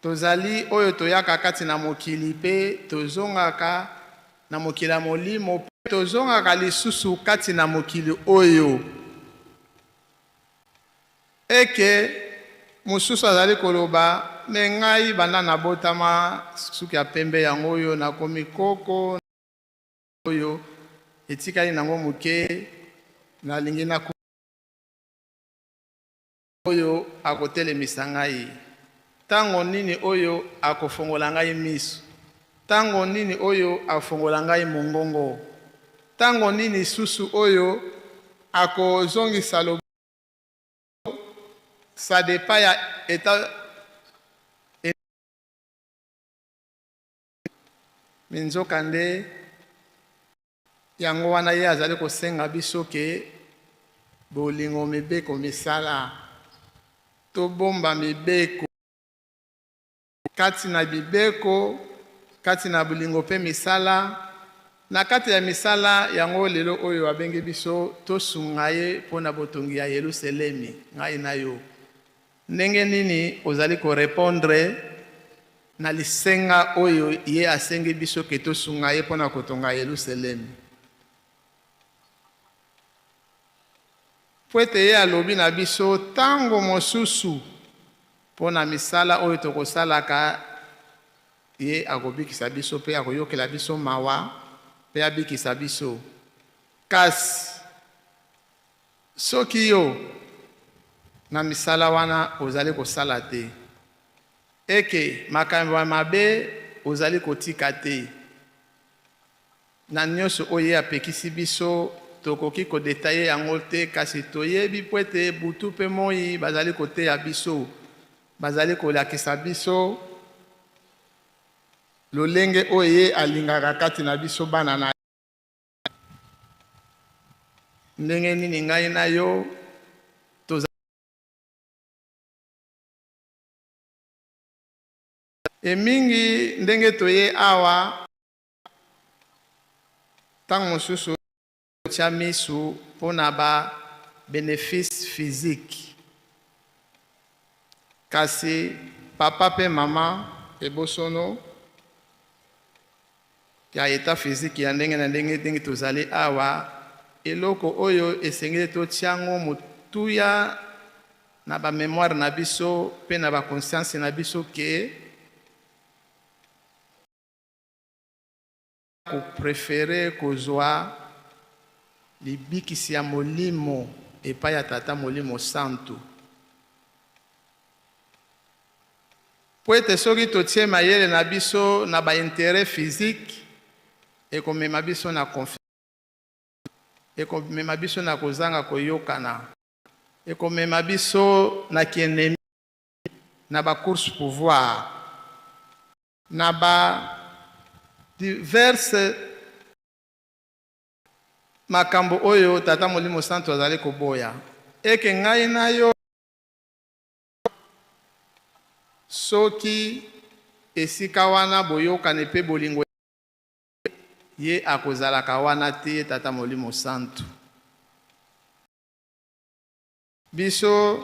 tozali oyo toyaka kati na mokili mpe tozongaka na mokili ya molimo mpe tozongaka lisusu kati na mokili oyo eke mosusu azali koloba me ngai banda nabotama suki ya pembe yango oyo nakomi koko oyo etikali nango moke nalingi na oyo akotelemisa ngai tango nini oyo akofongola ngai miso tango nini oyo afongola ngai mongongo tango nini susu oyo akozongisa lo ça dépend ya état minzoka nde yango wana ye azali kosenga biso ke bolingo mibeko misala tobomba mibeko kati na bibeko kati na bolingo mpe misala Na kati ya misala yango lelo oyo abenge biso tosunga ye mpona botongi ya Yerusalemi ngai na yo. Ndenge nini ozali korepondre na lisenga oyo ye asengi biso ke tosunga ye mpona kotonga Yerusalemi. Po ete ye alobi na biso tango mosusu mpona misala oyo tokosalaka ye akobikisa biso mpe akoyokela biso mawa mpe abikisa biso. Kasi soki yo na misala wana ozali kosala te, eke makambo ya mabe ozali kotika te, na nyonso oyo ye apekisi biso tokoki kodetaye yango te, kasi toyebi po ete butu mpe moi bazali koteya biso, bazali kolakisa biso lolenge oyo ye alingaka kati na biso bana na ndenge nini ngai na yo emingi ndenge toye awa ntango mosusu tia misu mpona ba bénéfice physique, kasi papa pe mama ebosono ya état physique ya ndenge na ndenge tozali awa, eloko oyo esengeli totiango motuya na ba mémoire na biso pe na ba conscience na biso ke ko préférer kozwa libikisi ya molimo epai ya tata molimo santu. Po ete soki totie mayele na biso na ba intérêt physique ekomema biso na confiance, ekomema biso na kozanga koyokana, ekomema biso na kienemi, na ba course pouvoir, na ba diverses makambo oyo tata molimo santu azali koboya. Eke ngai na yo soki esika wana boyokane pe bolingo ye akozalaka wana te tata molimo santu. Biso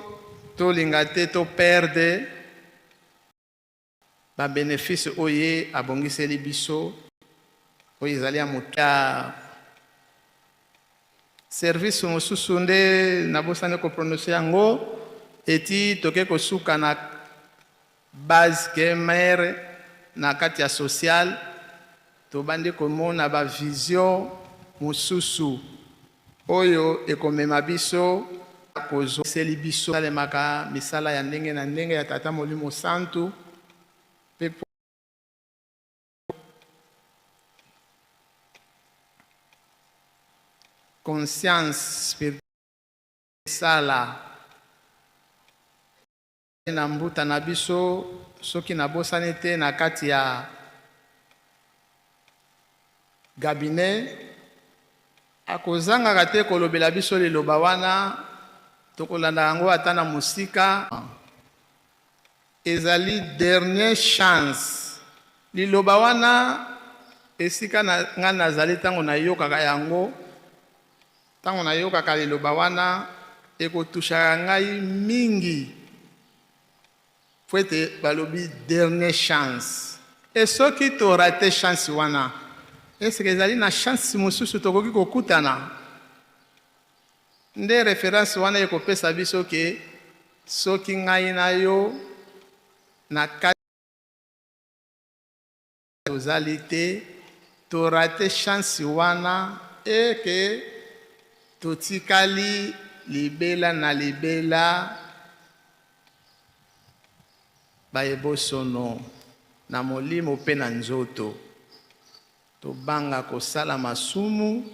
tolinga te to perde ba bénéfice oye abongiseli biso oyo ezali ya motu ya service mosusu nde nabosani koprononce yango eti toke kosuka na base ke mere na kati ya social tobandi komona ba vision mosusu oyo ekomema biso kozoseli biso salemaka misala ya ndenge na ndenge ya tata molimo santu pe conscience spirituelle sala na mbuta na biso soki nabosani te na kati ya gabinet akozangaka te kolobela biso liloba wana tokolanda yango ata na mosika. Ezali dernière chance liloba wana esika nga nazali ntango nayokaka yango, ntango nayokaka liloba wana ekotushaka ngai mingi po ete balobi dernière chance. E soki torate chance wana esika ezali na chance mosusu tokoki kokutana, nde référence wana ekopesa biso ke soki ngai na yo na kati tozali te torate chance wana eke totikali libela na libela bayebosono na molimo mpe na nzoto, tobanga kosala masumu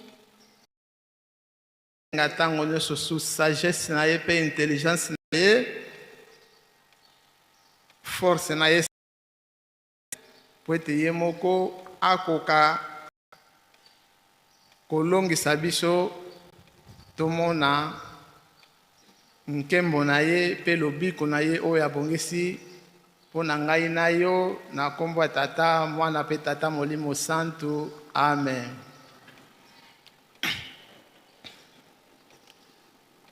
nga ntango nyonso su sagesse na ye mpe intelligence na ye, force na ye po ete ye moko akoka kolongisa biso tomona nkembo na ye mpe lobiko na ye oyo abongisi mpo na ngai na yo na kombo ya tata mwana mpe tata molimo santu. Amen.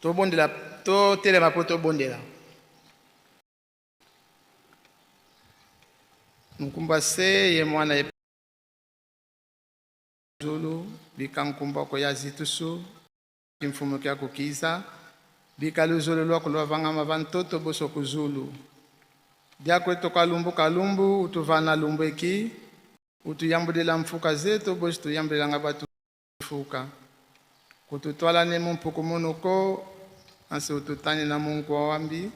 tobondela totelema mpo tobondela. Nkumba se ye mwana ye Zulu bika nkumba ko ya zitusu kimfumo kya kukiza bika luzulu lwako lwavanga mavantoto boso kuzulu diakwe tokalumbu kalumbu utuvana lumbeki utuyambudela mfuka zetu bosi tuyambudela ngabatu mfuka kututwala ne mumpuku munuko anse ututani na mungu wa wambi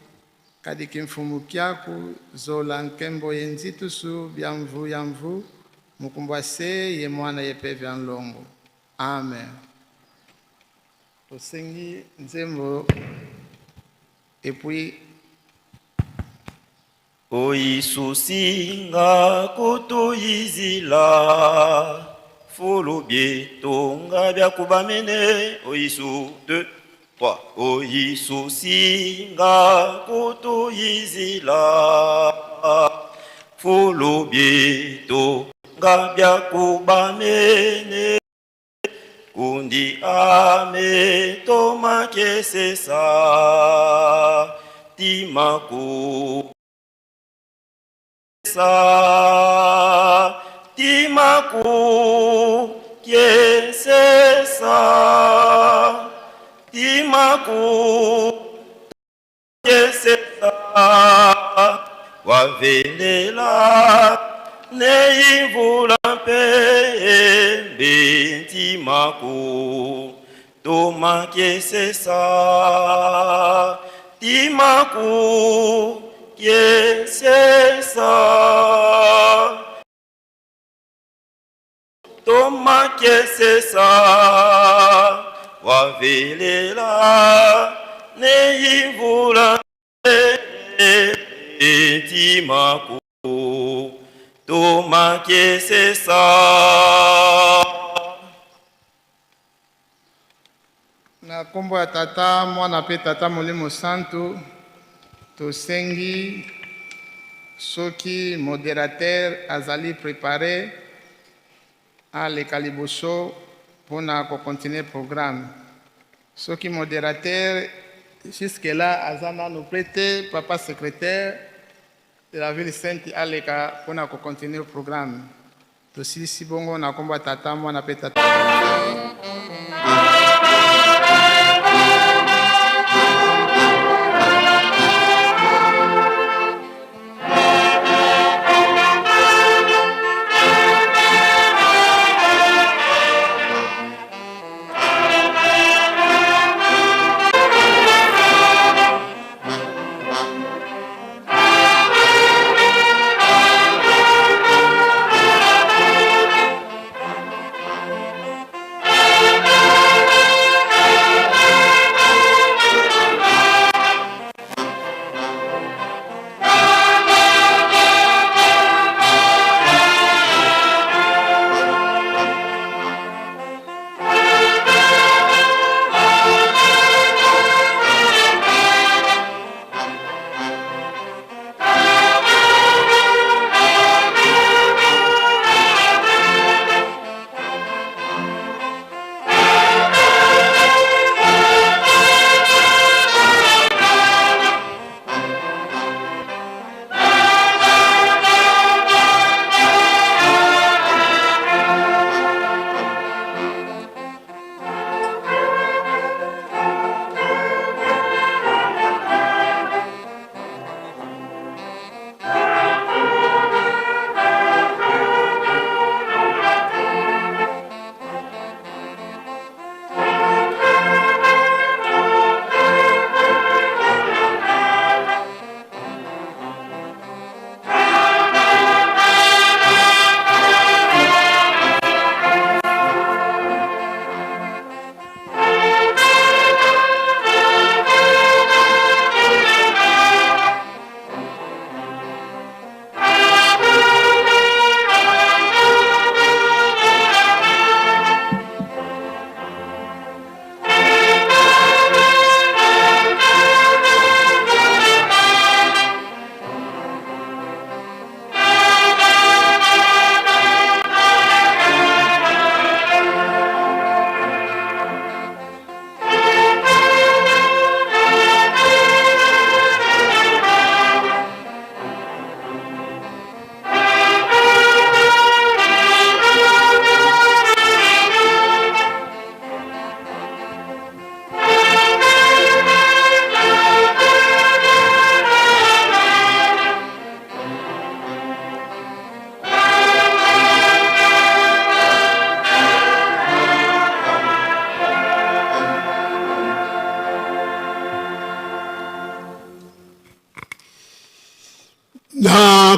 kadi kimfumu kyaku zola nkembo yenzitusu byamvu yamvu mukumbwa se ye mwana ye pevya nlongo. Amen. Tosengi nzembo et puis oisusinga kutuyizila fulubye tonga byakubamene oisu 2 3 oisusinga kutuyizila fulubye tonga byakubamene kundi ame tomakesesa timaku timaku kiesesa timaku kiesesa wavenela neimvula mpembe timaku tomakesesa timaku kiesesa tomakesesa wavelela neimvula timaku tomakesesa. Na kombo ya tata mwana pe tata molimo santu tosengi soki modérateur azali préparé aleka liboso mpona kocontinue programme. Soki modérateur jusque là aza nanu prêté papa secrétaire de la ville sainte aleka mpona kocontinue programme. Tosilisi bongo na kombo ya tata mwana pe tata.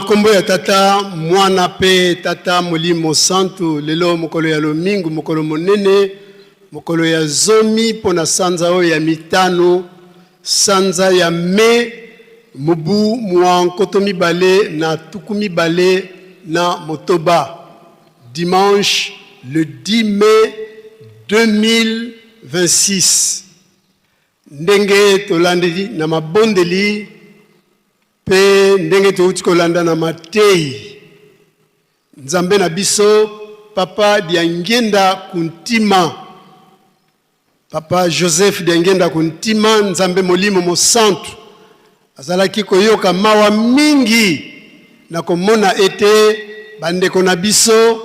kombo ya tata mwana pe tata molimo santu lelo mokolo ya lomingu mokolo monene mokolo ya zomi pona sanza oyo ya mitano sanza ya me mubu mwankoto mibale na tuku mibale na motoba dimanche le 10 mai 2026 ndenge tolandi na mabondeli pe ndenge touti kolanda na matei nzambe na biso papa diangenda kuntima papa Joseph diangenda kuntima nzambe molimo mosantu azalaki koyoka mawa mingi na komona ete bandeko na biso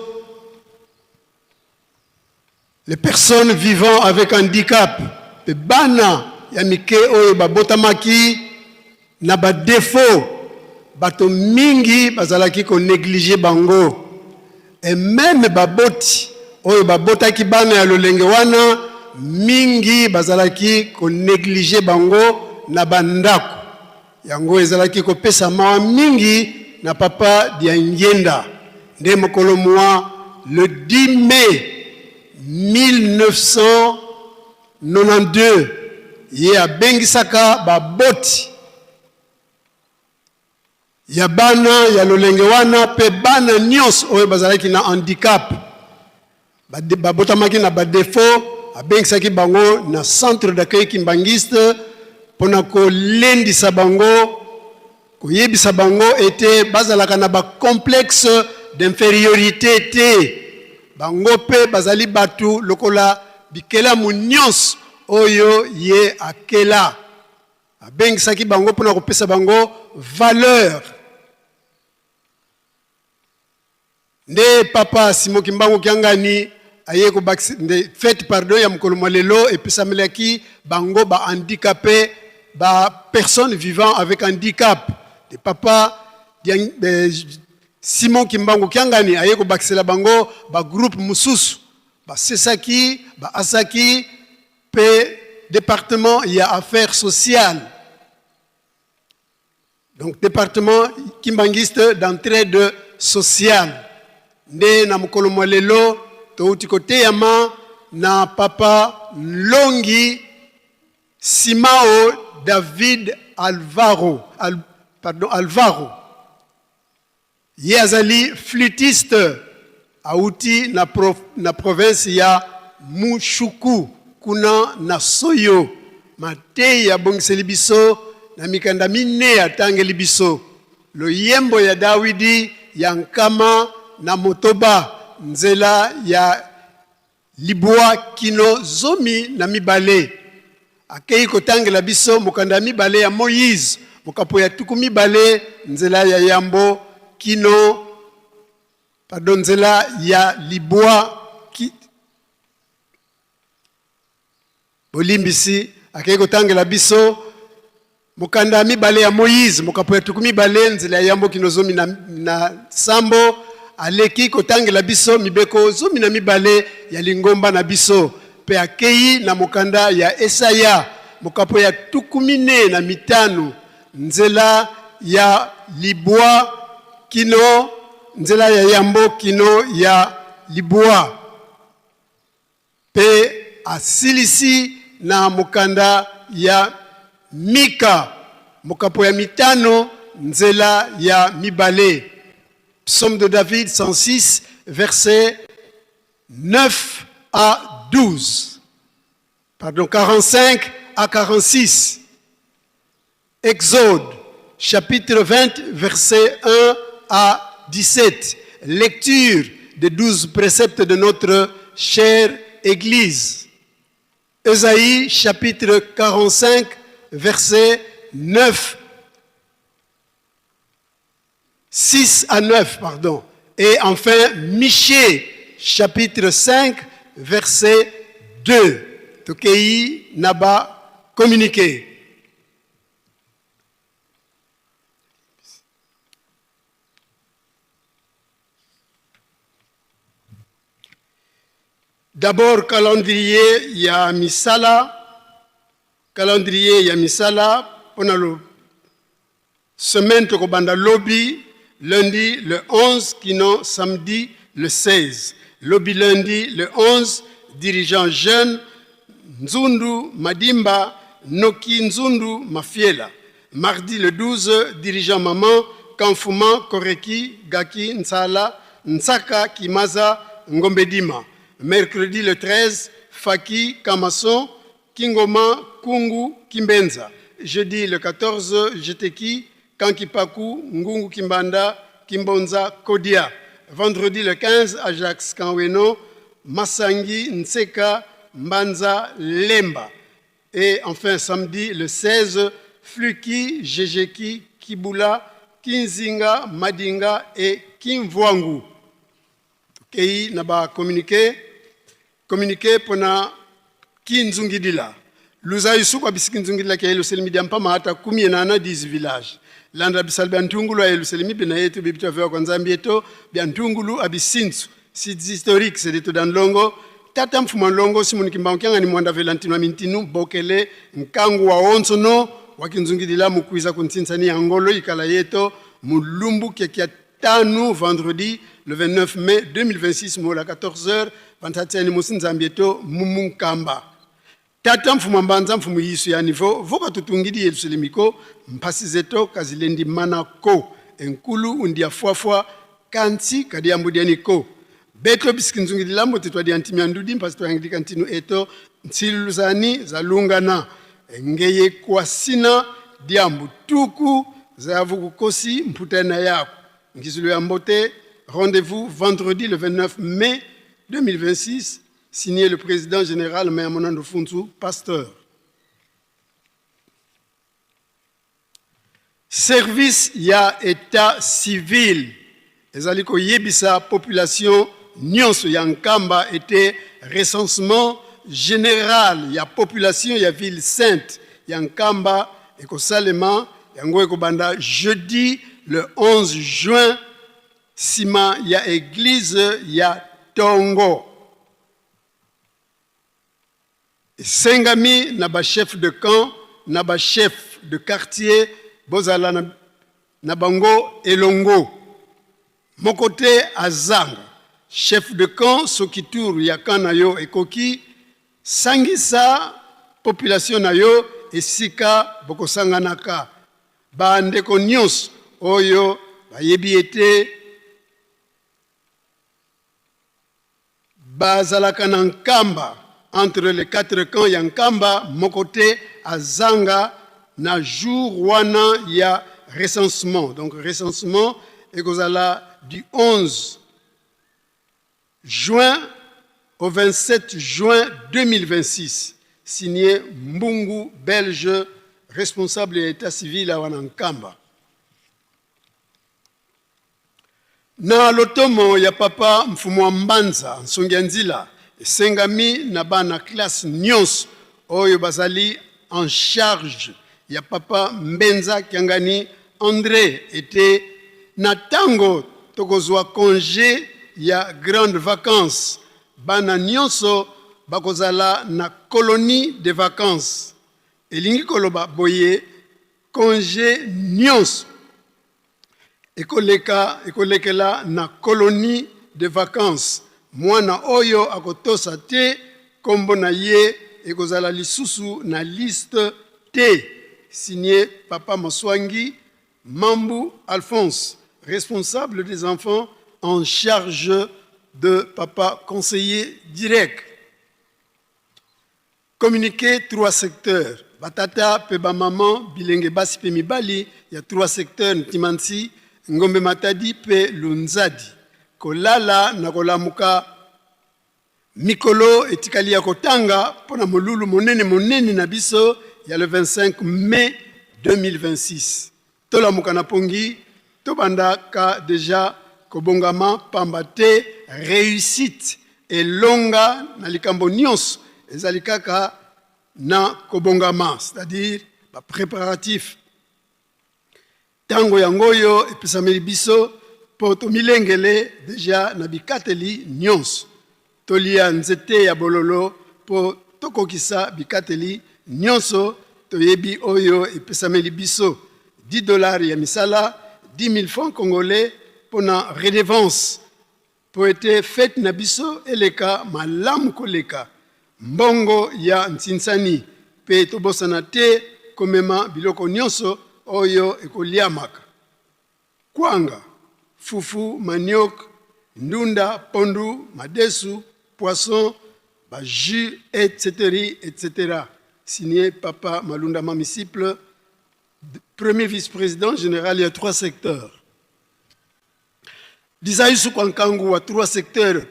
les personnes vivant avec handicap pe bana ya mike oyo babotamaki na ba défaut bato mingi bazalaki ko négliger bango et même baboti oyo babotaki bana ya lolenge wana mingi bazalaki ko négliger bango na bandako yango ezalaki ko pesa mawa mingi na papa diangenda nde mokolo mwa le 10 mai 1992 ye abengisaka baboti ya bana ya lolenge wana pe bana nyos oyo bazalaki na handicap babotamaki na ba défaut abengisaki bango na centre d'accueil kimbangiste pona ko lendisa bango koyebisa bango ete bazalaka na ba complexe d'infériorité te bango pe bazali batu lokola bikela munyos oyo ye akela abengisaki bango pona kopesa bango valeur nde papa Simon Kimbangu Kiangani aye ko fête pardon ya mokolo molelo epesamelaki bango ba handicapé ba personnes vivant avec handicap de papa Simon Kimbangu Kiangani aye ko bakisela bango ba groupe mususu ba sesaki ba asaki pe département il y a affaires sociales donc département kimbangiste d'entraide sociale nde na mokolo molelo touti koteyama na papa Longi Simao David Alvaro ye azali flûtiste auti na province ya Mushuku kuna na Soyo matei ya bongiseli biso na mikanda mine atangeli biso loyembo ya Dawidi ya nkama na motoba nzela ya libwa kino zomi na mibale akei kotangela biso mokanda mibale ya Moïse mokapo ya tuku mibale nzela ya yambo kino pardon nzela ya libwa bolimbisi akei kotangela biso mokanda mibale ya Moïse mokapo ya tuku mibale nzela ya yambo kino zomi na sambo aleki kotangela biso mibeko zomi na mibale ya lingomba na biso pe akei na mokanda ya Esaya mokapo ya tukumine na mitano nzela ya libwa kino nzela ya yambo kino ya libwa pe asilisi na mokanda ya Mika mokapo ya mitano nzela ya mibale. Psaume de David 106 versets 9 à 12 pardon 45 à 46. Exode chapitre 20 versets 1 à 17. Lecture des 12 préceptes de notre chère Église. Ésaïe chapitre 45 versets 6 à 9, pardon. Et enfin, Michée, chapitre 5, verset 2. Tokei Naba communiqué. D'abord, calendrier ya misala. Calendrier ya misala. Pendant la semaine, tokobanda lobby. lundi le 11, Kino samedi le 16. Lobby lundi le 11, dirigeant jeune, Nzundu Madimba, Noki Nzundu Mafiela. Mardi le 12, dirigeant maman, Kanfuma, Koreki, Gaki, Nsala, Nsaka, Kimaza, Ngombedima. Mercredi le 13, Faki, Kamason, Kingoma, Kungu, Kimbenza. Jeudi le 14, Jeteki, Kankipaku, Ngungu Kimbanda, Kimbonza, Kodia. Vendredi le 15, Ajax Kanweno, Massangi, Nseka, Mbanza, Lemba. Et enfin samedi le 16, Fluki, Jejeki, Kibula, Kinzinga, Madinga et Kimvwangu. Kei naba communiqué pour na Kinzungidila. Luza yusuka bisiki Nzungidila kei luseli midi ampama hata 10 village. Landa bisali biantungulu aye luseli mibi na yetu bibito afewa kwa nzambi yeto biantungulu abisinsu. Sites historiques c'est de dans longo. Tata mfuma longo simuni kimbao kianga ni mwanda velantino amintinu bokele nkangu wa onsono wakinzungidila mukuiza kuntinsani angolo ikala yeto mulumbu kekia tanu vendredi le 29 mai 2026 mola 14h vantateni musinzambieto mumunkamba. Tata mfuma mbanza mfumu yisu ya nivo voka tutungidi yeluselimiko mpasi zeto kazilendi manako enkulu undia fuafua kanti kadiambudianiko. Beto biskinzungidi lambo titwa di antimiandudi mpasi tuangidika ntinu eto ntiluzani za lungana. Ngeye kwa sina diambu tuku za yavuku kosi mputena yako. Ngizulu ya mbote, rendez-vous vendredi le 29 mai 2026, signé le président général Mayamonando Funtu, pasteur. Service ya état civil. Ezaliko yebisa population nyonso ya Nkamba était recensement général ya population ya ville sainte ya Nkamba ekosalema yango ekobanda jeudi le 11 juin sima ya église ya Tongo. Sengami na ba chef de camp na ba chef de quartier bozala na bango elongo. Mokote azanga chef de camp Sokitour yakana yo ekoki sangisa population na yo esika bokosanganaka bandeko nyonso oyo bayebi ete bazalaka na Nkamba entre les 4 camps ya Nkamba mokote azanga na jour wana ya recensement. Donc recensement ekozala du 11 juin au 27 juin 2026. Signé Mbungu Belge, responsable de l'état civil à Wanankamba. Na lotomo ya papa mfumu Mbanza Nsongianzila Sengami na bana classe nyons oyo bazali en charge ya papa Mbenza Kiangani André était na tango tokozwa congé ya grande vacances bana nyonso bakozala na colonie de vacances elingi koloba boye congé nyonso ekolekela na colonie de vacances mwana oyo akotosa te kombo na ye ekozala lisusu na liste te. Signé papa Moswangi Mambu Alphonse, responsable des enfants en charge de papa conseiller direct. Communiqué 3 secteurs. Batata, Peba Maman, Bilenge Basi pe Mibali, il y a 3 secteurs, Ntimansi, Ngombe Matadi pe Lunzadi. Kolala nakolamuka Mikolo etikali ya kotanga pona molulu monene na biso ya le 25 mai 2026. Tolamuka na pongi tobanda ka déjà kobongama pambate réussite et longa na likambo nyonso ezali kaka na kobongama, c'est-à-dire ba préparatif. Tango yangoyo episameli biso po tomilengele déjà na bikateli nyonso. Tolia nzete ya bololo po tokokisa bikateli nyonso toyebi oyo epesameli biso $10 ya misala, 10 000 francs congolais pour la redevance pour être faite na biso eleka malamu koleka mbongo ya ntinsani pe tobosana te komema biloko nyonso oyo ekoliamaka kwanga fufu manioc ndunda pondu madesu poisson jus etc. Signé Papa Malunda Mamisciple, premier vice-président général, il y a 3 secteurs. Disaïsou Kwankangu a 3 secteurs.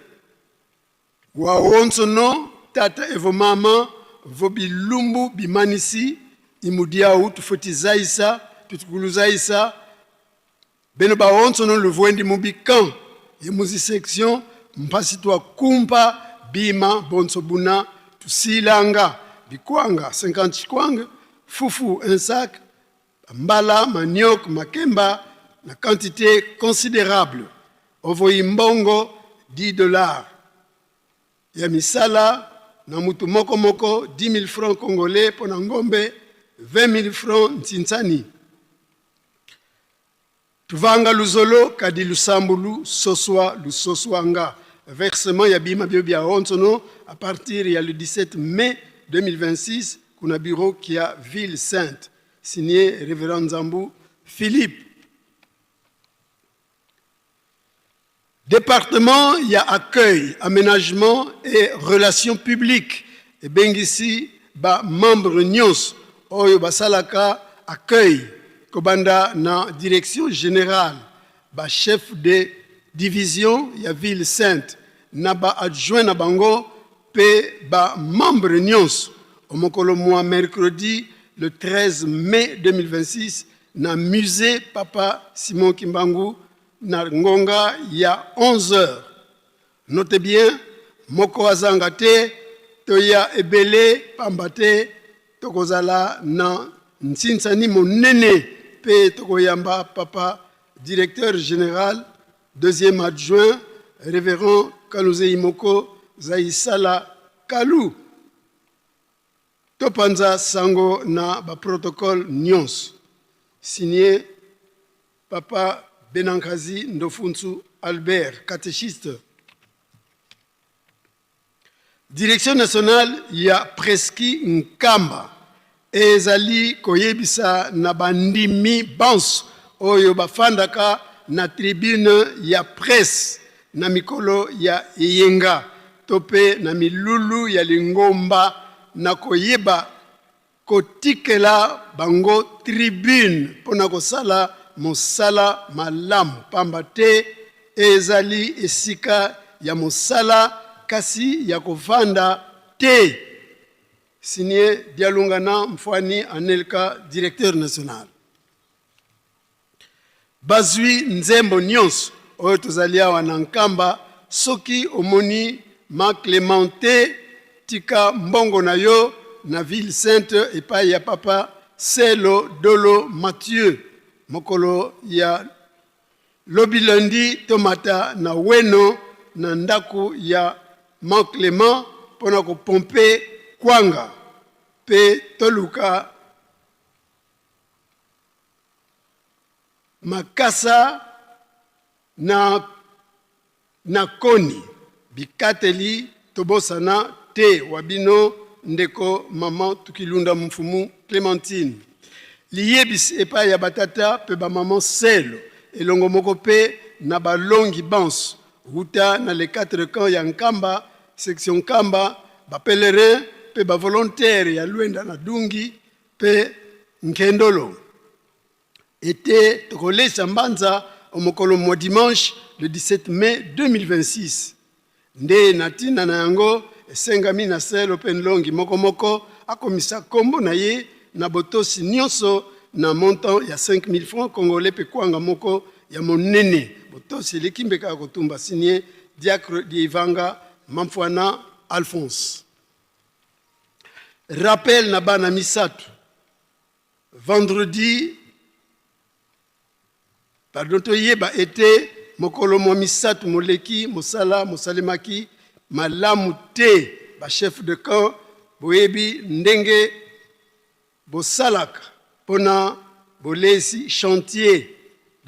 Wa Wonsono, Tata Evo Mama, Vobi Lumbu, Bimanisi, Imudiaou, Tufoti Zaïsa, Tutukulu Zaïsa, Benoba Wonsono, le Voendi Mubikan, Yemuzi section, Mpasitwa Kumpa, Bima, Bonsobuna, Tusilanga, Bikwanga, 50 chikwang, Fufu, un sac, Mbala, Manioc, Makemba, la quantité considérable. Ovoimbongo, $10. Yamisala, Namutu Moko Moko, 10 000 francs congolais pour Nangombe, 20 000 francs Ntinsani. Tuvanga Luzolo, Kadi Lusambulu, Soswa, Lusoswanga. Versement Yabima Biobia Honsono, à partir il y a le 17 mai 2026, qu'on a bureau qui a Ville Sainte, signé Révérend Zambou Philippe. Département, il y a accueil, aménagement et relations publiques. Et bien ici, membre Nyos, Oyo Basalaka, accueil, Kobanda na direction générale, chef de division, il y a Ville Sainte, Naba adjoint na bango, pe membre Nyos, au mokolo mois mercredi, le 13 mai 2026, na musée Papa Simon Kimbangu, na Ngonga, il y a 11 heures. Notez bien, Moko Azangate, Toya Ebele, Pambate, Tokozala, na Ntinsani Monene, Pe Tokoyamba, Papa, directeur général, deuxième adjoint, révérend Kalouze Imoko, Zaïsala Kalou. Topanza Sango na protocole Nyons, signé Papa Benankazi Ndofunsu Albert, catéchiste. Direction nationale, il y a Preski Nkamba. Ezali koyebisa na bandimi bans oyo bafandaka na tribune ya presse na mikolo ya Iyenga tope na milulu ya Lingomba na koyeba kotikela bango tribune pona kosala mosala malamu pamba te ezali esika ya mosala kasi ya kovanda te. Signé Dialungana Mfwani Anelka, directeur national. Bazui Nzembo Nyons, oyo tozalia wanankamba, soki omoni ma Clémenté, tika mbongo na yo, na Ville Sainte, epai ya Papa Selo Dolo Mathieu, mokolo ya lobi lundi tomata na weno, na ndaku ya ma Clément, pona ko pompe kwanga pe toluka makasa na koni bikateli tobosana te wabino ndeko mama tukilunda mfumu Clémentine liyebis epa ya batata pe ba maman Selo elongo moko pe na balongi bans huta na les 4 camps ya Nkamba section Nkamba ba pèlerin pe ba volontaire ya Luenda na Dungi pe Nkendolo était relais Sambanza au mokolo mo dimanche le 17 mai 2026 nde natina na yango esengami na Selo penlongi moko moko akomisa kombo na ye na botosi nyonso na montant ya 5 000 francs congolais pe kwanga moko ya monene botosi lekimbeka kotumba signé diacre Dievanga Mamfwana Alphonse. Rappel na bana misatu. Vendredi, pardon, toyeba été mokolo mo misatu moleki mosala mosalemaki malamu te ba chef de camp boyebi ndenge bosalaka pona bolesi chantier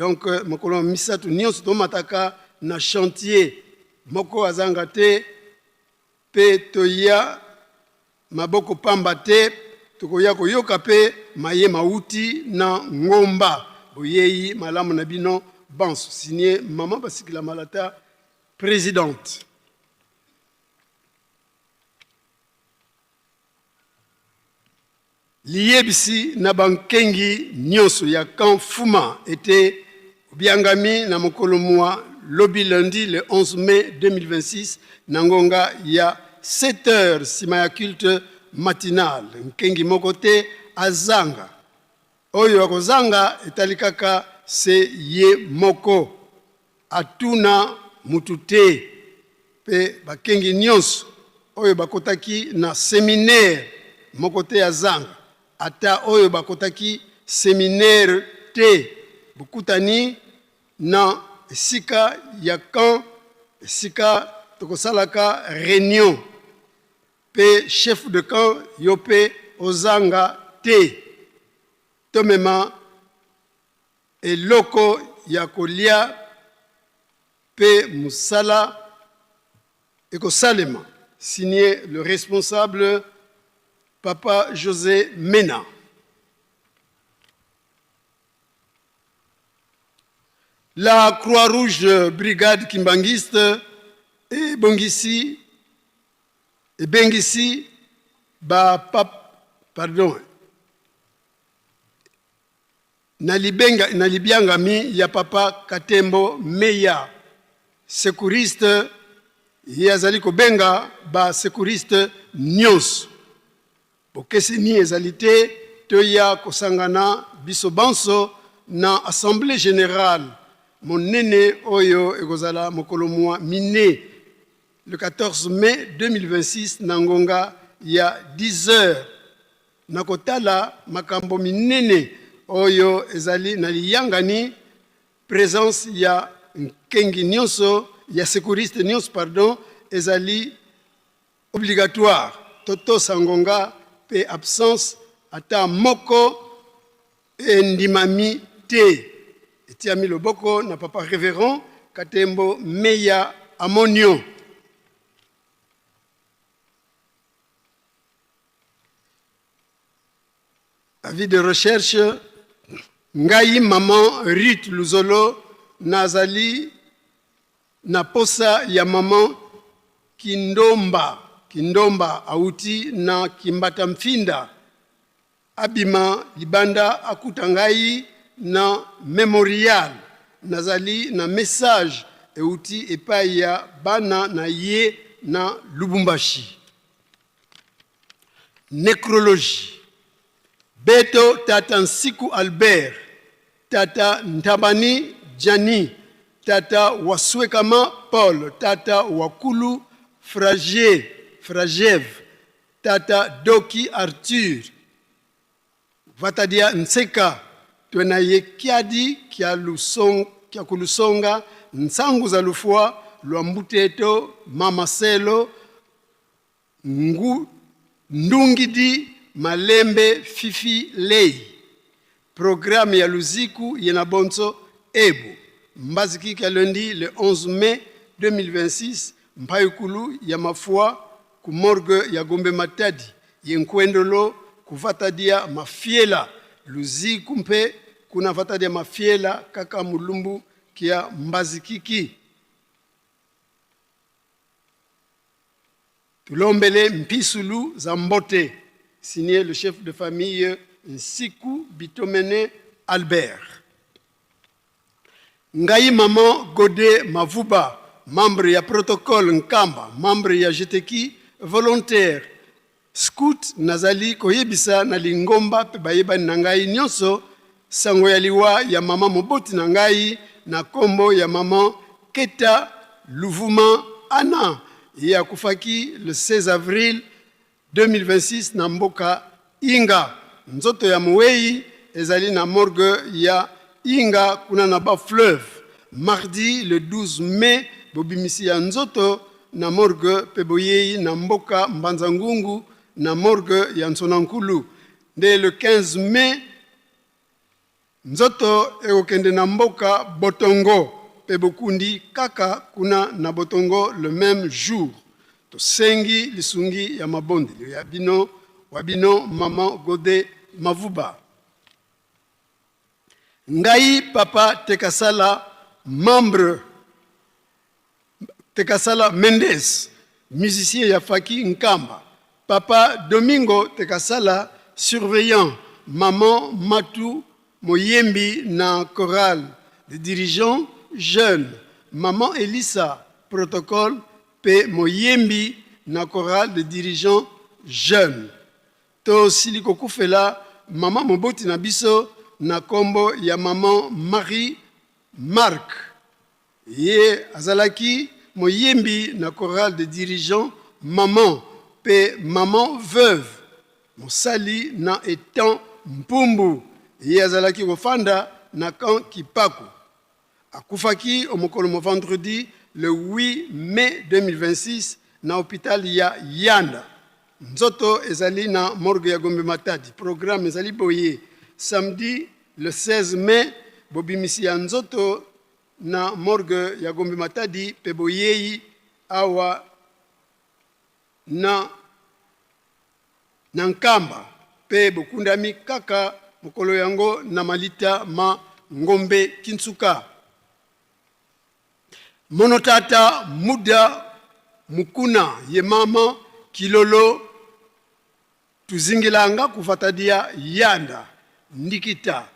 Donc mokolo misatu nyonso tomataka na chantier moko azanga te pe toya maboko pamba te tokoya koyoka pe maye mauti na ngomba boyeyi malamu na bino banso signé Maman Basikila Malata présidente. Liyebisi na bankengi nyonso ya Camp Fuma était biangami na mokolo mwa lobi lundi le 11 mai 2026 nangonga ya 7 heures sima ya culte matinal nkengi mokote azanga oyo akozanga etalikaka se ye moko atuna mutute pe bakengi nyonso oyo bakotaki na séminaire mokote azanga ata oyo bakotaki séminaire te bukutani na esika ya camp esika tokosalaka réunion pe chef de camp yope ozanga te tomema eloko ya kolia pe musala ekosalema signé le responsable Papa José Mena. La Croix-Rouge Brigade Kimbangiste et Bongisi et Bengisi nalibiangami ya Papa Katembo Meya secouriste yazali kobenga ba secouriste nyos bokesi ni ezalité toya kosangana biso banso na assemblée générale monene oyo ekozala mokolo mwa miné le 14 mai 2026 nangonga ya 10 heures nakotala makambo minene oyo ezali na liyangani présence ya nkengi nyonso ya secouriste nyonso pardon ezali obligatoire toto sangonga pe absence ata moko endimami te etiami loboko na papa révérend Katembo Meya Amonio. Avis de recherche ngai maman Ruth Luzolo nazali na posa ya maman Kindomba auti na Kimbata Mfinda abima libanda akutangai na memorial nazali na message euti epai ya bana na ye na Lubumbashi. Nécrologie. Beto Tata Nsiku Albert, Tata Ntabani Jani, Tata Waswekama Paul, Tata Wakulu Frajev, Tata Doki Arthur, Vatadia Nseka, Twenaye Kiadi, Kia Kulusonga, Nsangu Zalufwa, Luambuteto, Mama Selo, Ndungidi, Malembe Fifi Lei. Programme ya Luziku Yenabonso Ebu. Mbazikika lundi le 11 mai 2026. Mpayukulu ya mafua kumorgue ya Gombe Matadi. Yenkwendolo kuvatadia mafiela. Luziku mpe kuna vatadia mafiela kaka mulumbu kia mbazikiki. Tulombele mpisulu zambote. Signé le chef de famille Nsiku Bitomene Albert. Ngai Maman Godé Mavuba, membre ya protocole Nkamba, membre ya Jeteki, volontaire. Scout Nazali Koyebisa na Lingomba pe bayeba nangai nyonso sango ya liwa ya Mama Moboti nangai na kombo ya Maman Keta Luvuma Ana ya kufaki le 16 avril 2026 na mboka Inga. Nzoto ya Mwei ezali na morgue ya Inga kuna na ba fleuve. Mardi le 12 mai bobimisi ya nzoto na morgue peboyei na mboka Mbanzangungu na morgue ya Nsonankulu. Dès le 15 mai nzoto ekokende na mboka Botongo pe bokundi kaka kuna na Botongo le même jour. Tosengi lisungi ya mabondeli ya bino wabino Maman Gode Mavuba. Ngai Papa Tekasala, membre Tekasala Mendes, musicien ya Faki Nkamba. Papa Domingo Tekasala, surveillant. Maman Matou Moyembi na chorale de dirigeants jeunes. Maman Elissa, protocole. Pe Moyembi na chorale de dirigeants jeunes. To siliko kufela Maman Moboti na biso na kombo ya Maman Marie Marc. Ye azalaki Moyembi na chorale de dirigeants Maman pe Maman veuve. Mosali na etan Mpumbu. Ye azalaki kofanda na kan Kipaku. Akufaki omokolo vendredi le 8 mai 2026 na hôpital ya Yanda. Nzoto ezali na morgue ya Gombe Matadi. Programme ezali boye. Samedi le 16 mai bobimisi ya nzoto na morgue ya Gombe Matadi pe boyei awa na Nkamba pe bokundami kaka mokolo yango na Malita ma Ngombe Kinsuka. Monotata Muda Mukuna ye Mama Kilolo tuzingilanga kufatadia Yanda ndikita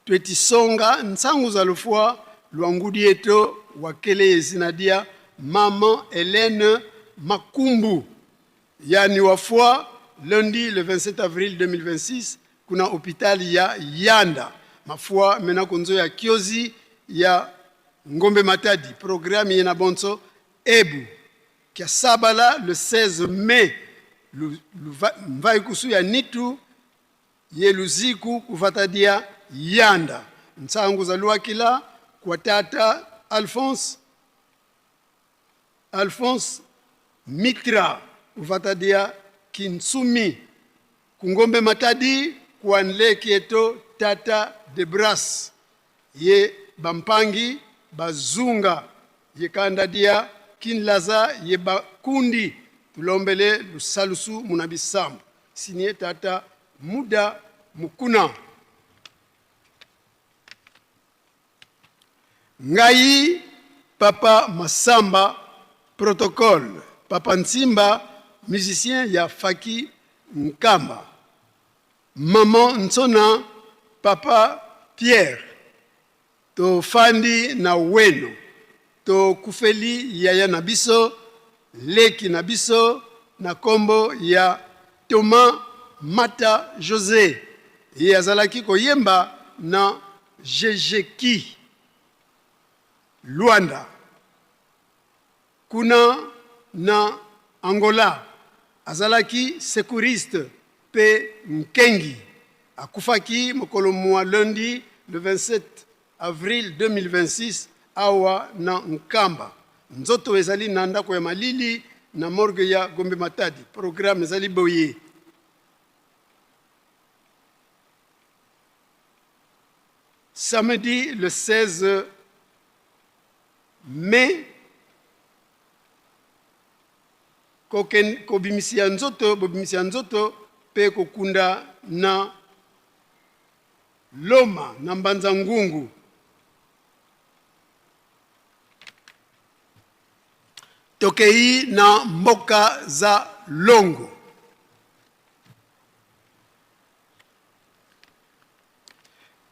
twetisonga nsangu za lufua luangudi eto wakele yezinadia Maman Hélène Makumbu yani wafua lundi le 27 avril 2026 kuna hôpital ya Yanda mafua mena konzo ya kiozi ya Ngombe Matadi. Programme yena bonso Ebu kia sabala le 16 mai mvai kusu ya nitu ye luziku kufatadia Yanda nsangu za luakila kwa tata Alphonse Mitra kufatadia Kinsumi kungombe Matadi kwa nle kieto tata Debras ye bampangi bazunga ye kandadia kinlaza ye bakundi tulombele lusalusu munabisambu signé tata Muda Mukuna. Ngai Papa Masamba protocole. Papa Nsimba musicien ya Faki Nkamba. Maman Nsona Papa Pierre. To fandi na weno. To kufeli yaya nabiso. Leki nabiso na kombo ya Thomas Mata José. Ye azalaki koyemba na Jejeki Luanda. Kuna na Angola azalaki secouriste pe Nkengi. Akufaki mokolo mwa lundi le 27 avril 2026 awa na Nkamba. Nzoto ezali na ndako ya malili na morgue ya Gombe Matadi. Programme ezali boye. Samedi le 16 mai bobimisi ya nzoto pe kokunda na Loma na Mbanza Ngungu. Tokei na mboka za Longo.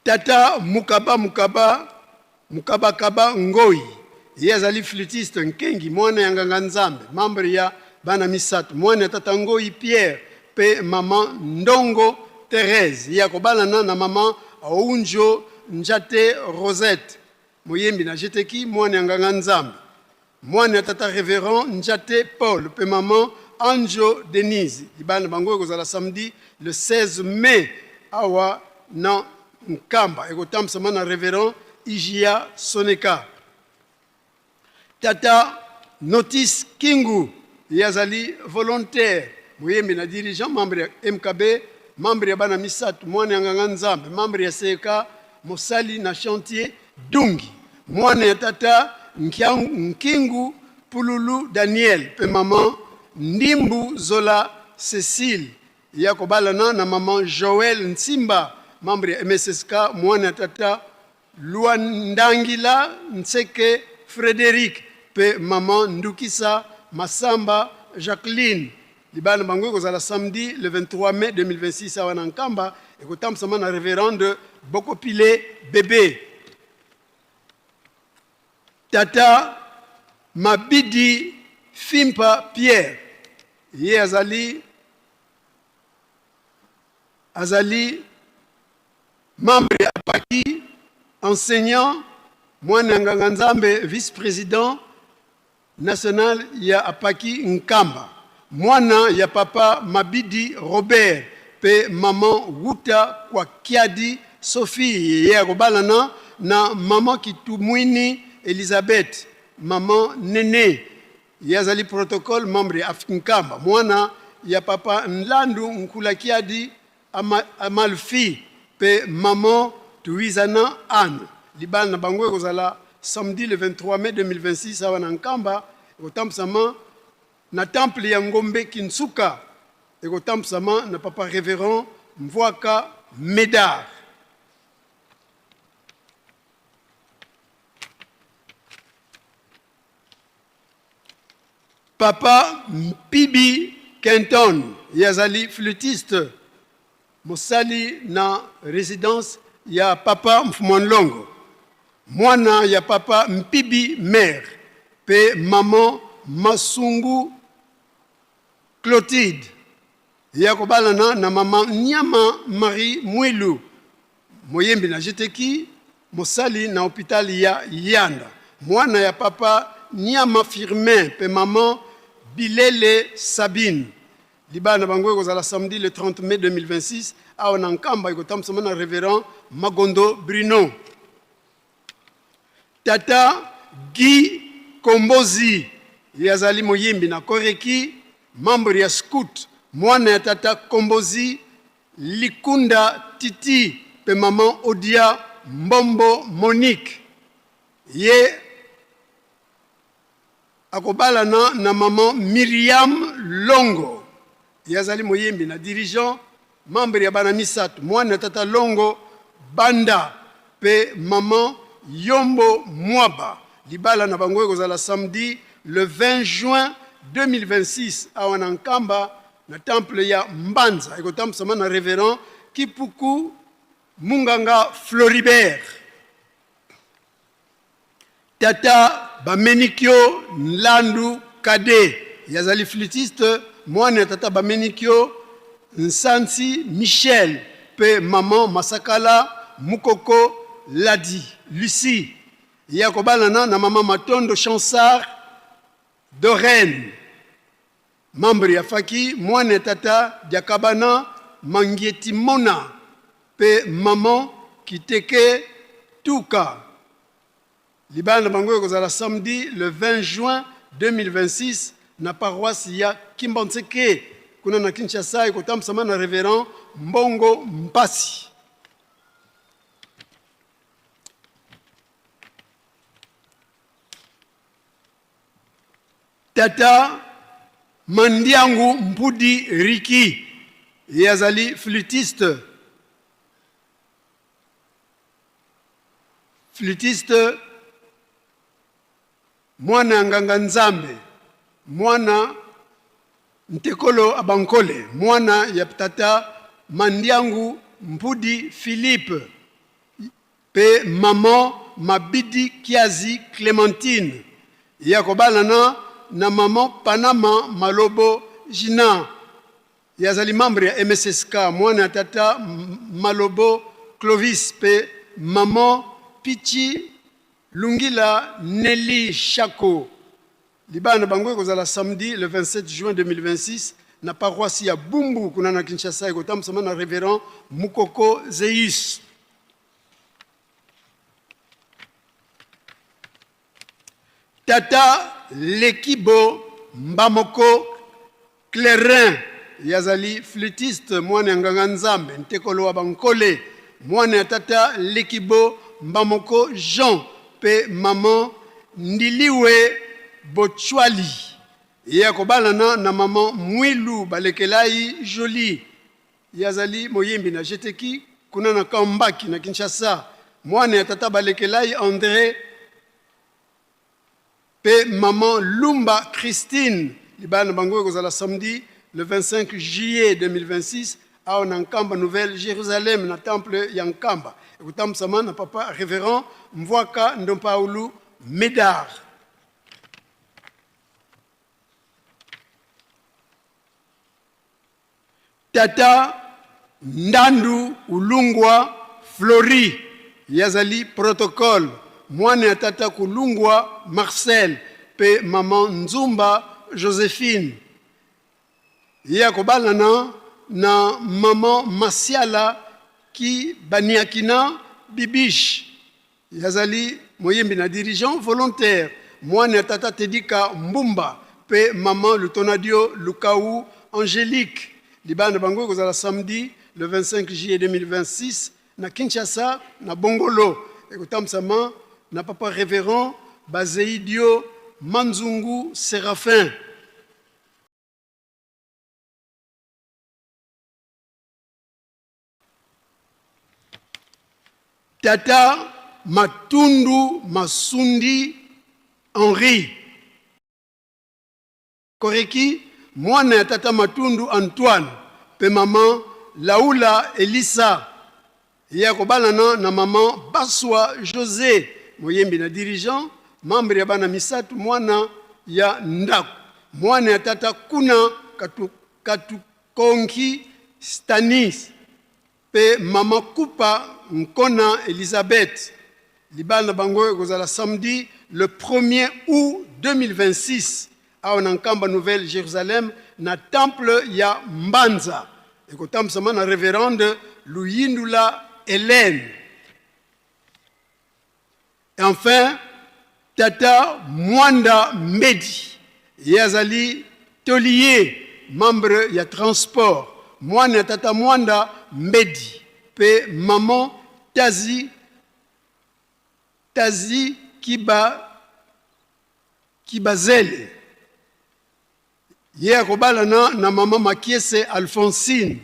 Tata Mukaba Ngoi. Ye azali flûtiste Nkengi mwana ya Nganga Nzambe, membre ya bana misatu. Mwana tata Ngoi Pierre pe maman Ndongo Thérèse. Ya kobalana na maman Aunjo Njate Rosette. Moyembi na jeteki mwana ya Nganga Nzambe. Mwana tata révérend Njate Paul pe maman Anjo Denise. Ibana bango kozala samedi le 16 mai awa na Nkamba. Ekotam samana révérend Igia Soneka. Tata Notice Kingu yazali volontaire. Moyembi na dirigeant membre ya MKB, membre ya bana misatu, mwana ya Nganga Nzambe, membre ya CK, mosali na chantier Dungi. Mwana ya tata Nkingu Pululu Daniel pe maman Ndimbu Zola Cécile. Ya kobalana na maman Joël Nsimba, membre ya MSSK. Mwana ya tata Luandangila Nseke Frédéric pe maman Ndukisa Masamba Jacqueline. Libana bango kozala samedi le 23 mai 2026 à Wanankamba et kotam sama na révérende Bokopile bébé. Tata Mabidi Fimpa Pierre. Ye azali membre ya Paki, enseignant, mwana nganga nzambe vice-président national ya Apaki Nkamba. Mwana ya papa Mabidi Robert pe maman Wuta kwa Kiadi Sophie ya kobalana na maman Kitumwini Elizabeth, maman Nene yazali protocole membre ya Nkamba. Mwana ya papa Nlandu Nkula Kiadi Amalfi pe maman Tuizana Anne. Libana na bango kozala samedi le 23 mai 2026 à Wanankamba kotamsama na temple ya Ngombe Kinsuka et kotamsama na papa révérend Mvwaka Médard. Papa Mpibi Kenton yazali flûtiste mosali na résidence ya papa Mfumonlongo. Mwana ya papa Mpibi mère pe maman Masungu Clotilde. Ya kobalana na maman Nyama Marie Mwilu moyembi na jeteki mosali na hôpital ya Yanda. Mwana ya papa Nyama Firmin pe maman Bilele Sabine. Libana bango kozala samedi le 30 mai 2026 à Onankamba ikotamsama na révérend Magondo Bruno. Tata Guy Kombozi yazali moyembi na Koreki, membre ya scout. Mwana ya tata Kombozi Likunda Titi pe maman Odia Mbombo Monique. Ye akobalana na maman Miriam Longo yazali moyembi na dirigeant membre ya bana misatu. Mwana ya tata Longo Banda pe maman Yombo Mwaba. Libala na bango kozala samedi le 20 juin 2026 à Wanankamba na temple ya Mbanza ekotamsama na révérend Kipuku Munganga Floribert. Tata Bamenikyo Nlandu Kade yazali flûtiste. Mwana tata Bamenikyo Nsansi Michel pe maman Masakala Mukoko Ladi Lucie. Ya kobalana na maman Matondo Chansard Doreen, membre ya Faki. Mwana tata Diakabana Mangieti Mona pe maman Kiteke Tuka. Libana bango kozala samedi le 20 juin 2026 na paroisse ya Kimbanseke kuna na Kinshasa ikotamsama na révérend Mbongo Mpasi. Tata Mandiangu Mpudi Riki yazali flûtiste. Mwana nganga nzambe, mwana Ntekolo Abankole. Mwana ya tata Mandiangu Mpudi Philippe pe maman Mabidi Kiazi Clémentine. Ya kobalana na maman Panama Malobo Jina yazali membre ya MSSK. Mwana tata Malobo Clovis pe maman Pichi Lungila Nelly Chako. Libana bango kozala samedi le 27 juin 2026 na paroisse ya Bumbu kuna na Kinshasa ikotamsama na révérend Mukoko Zeus. Tata Lekibo Mbamoko Clairin yazali flûtiste. Mwana nganga nzambe Ntekolo Abankole mwana ya tata Lekibo Mbamoko Jean pe maman Ndiliwe Bochwali ya kobalana na maman Mwilu Balekelai Jolie yazali moyembi na jeteki kuna na Kambaki na Kinshasa mwana ya tata Balekelai André pe maman Lumba Christine libana bango kozala samedi le 25 juillet 2026 à Nkamba Nouvelle Jérusalem na temple ya Nkamba ekutamsama na papa révérend Mvwaka Ndompaulu Médard. Tata Ndandu Ulungwa Flori yazali protocole mwana ya tata Kulungwa Marcel pe maman Nzumba Joséphine ya kobalana na maman Masiala ki baniakina Bibish yazali moyembi na dirigeant volontaire mwana ya tata Tedika Mbumba pe maman Lutonadio Lukau Angélique libana bango kozala samedi le 25 juillet 2026 na Kinshasa na Bongolo ekotamsama na papa révérend Bazeidio Manzungu Séraphin. Tata Matundu Masundi Henri Koreki mwana ya tata Matundu Antoine pe maman Laula Elisa ya kobalana na maman Baswa José moyembi na dirigeant membre ya bana misatu mwana ya Ndaku mwana ya tata Kuna Katukonki Stanis pe maman Kupa Nkona Elisabeth libana bango kozala samedi le 1er août 2026 à Nkamba Nouvelle Jérusalem na temple ya Mbanza ekotamsama na révérende Luyindula Hélène. Et enfin tata Mwanda Medi yazali tolier membre ya transport mwana tata Mwanda Medi pe maman Tazi Kibazele ye kobalana na maman Makiese Alphonsine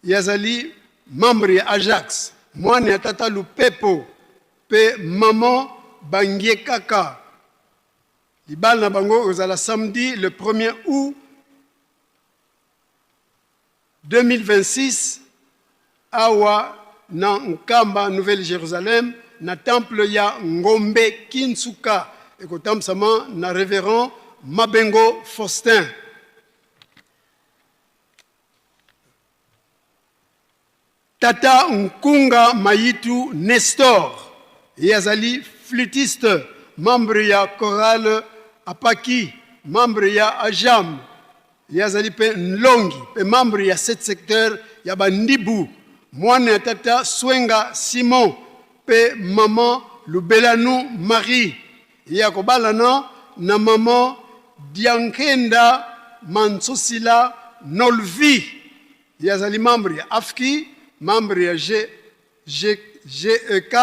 yazali membre ya Ajax mwana ya tata Lupepo pe maman Bangie Kaka libala na bango ozala samedi le 1er août 2026 awa na Nkamba Nouvelle Jérusalem na temple ya Ngombe Kinsuka ekotamsama na révérend Mabengo Faustin. Tata Nkunga Mayitu Nestor yazali flûtiste membre ya chorale Apaki membre ya Ajam yazali pe Nlongi pe membre ya 7 secteur ya Bandibu mwana ya tata Swenga Simon pe maman Lubelanu Marie ya kobalana na maman Diankenda Mansosila Nolvi yazali membre ya Afki membre ya GEK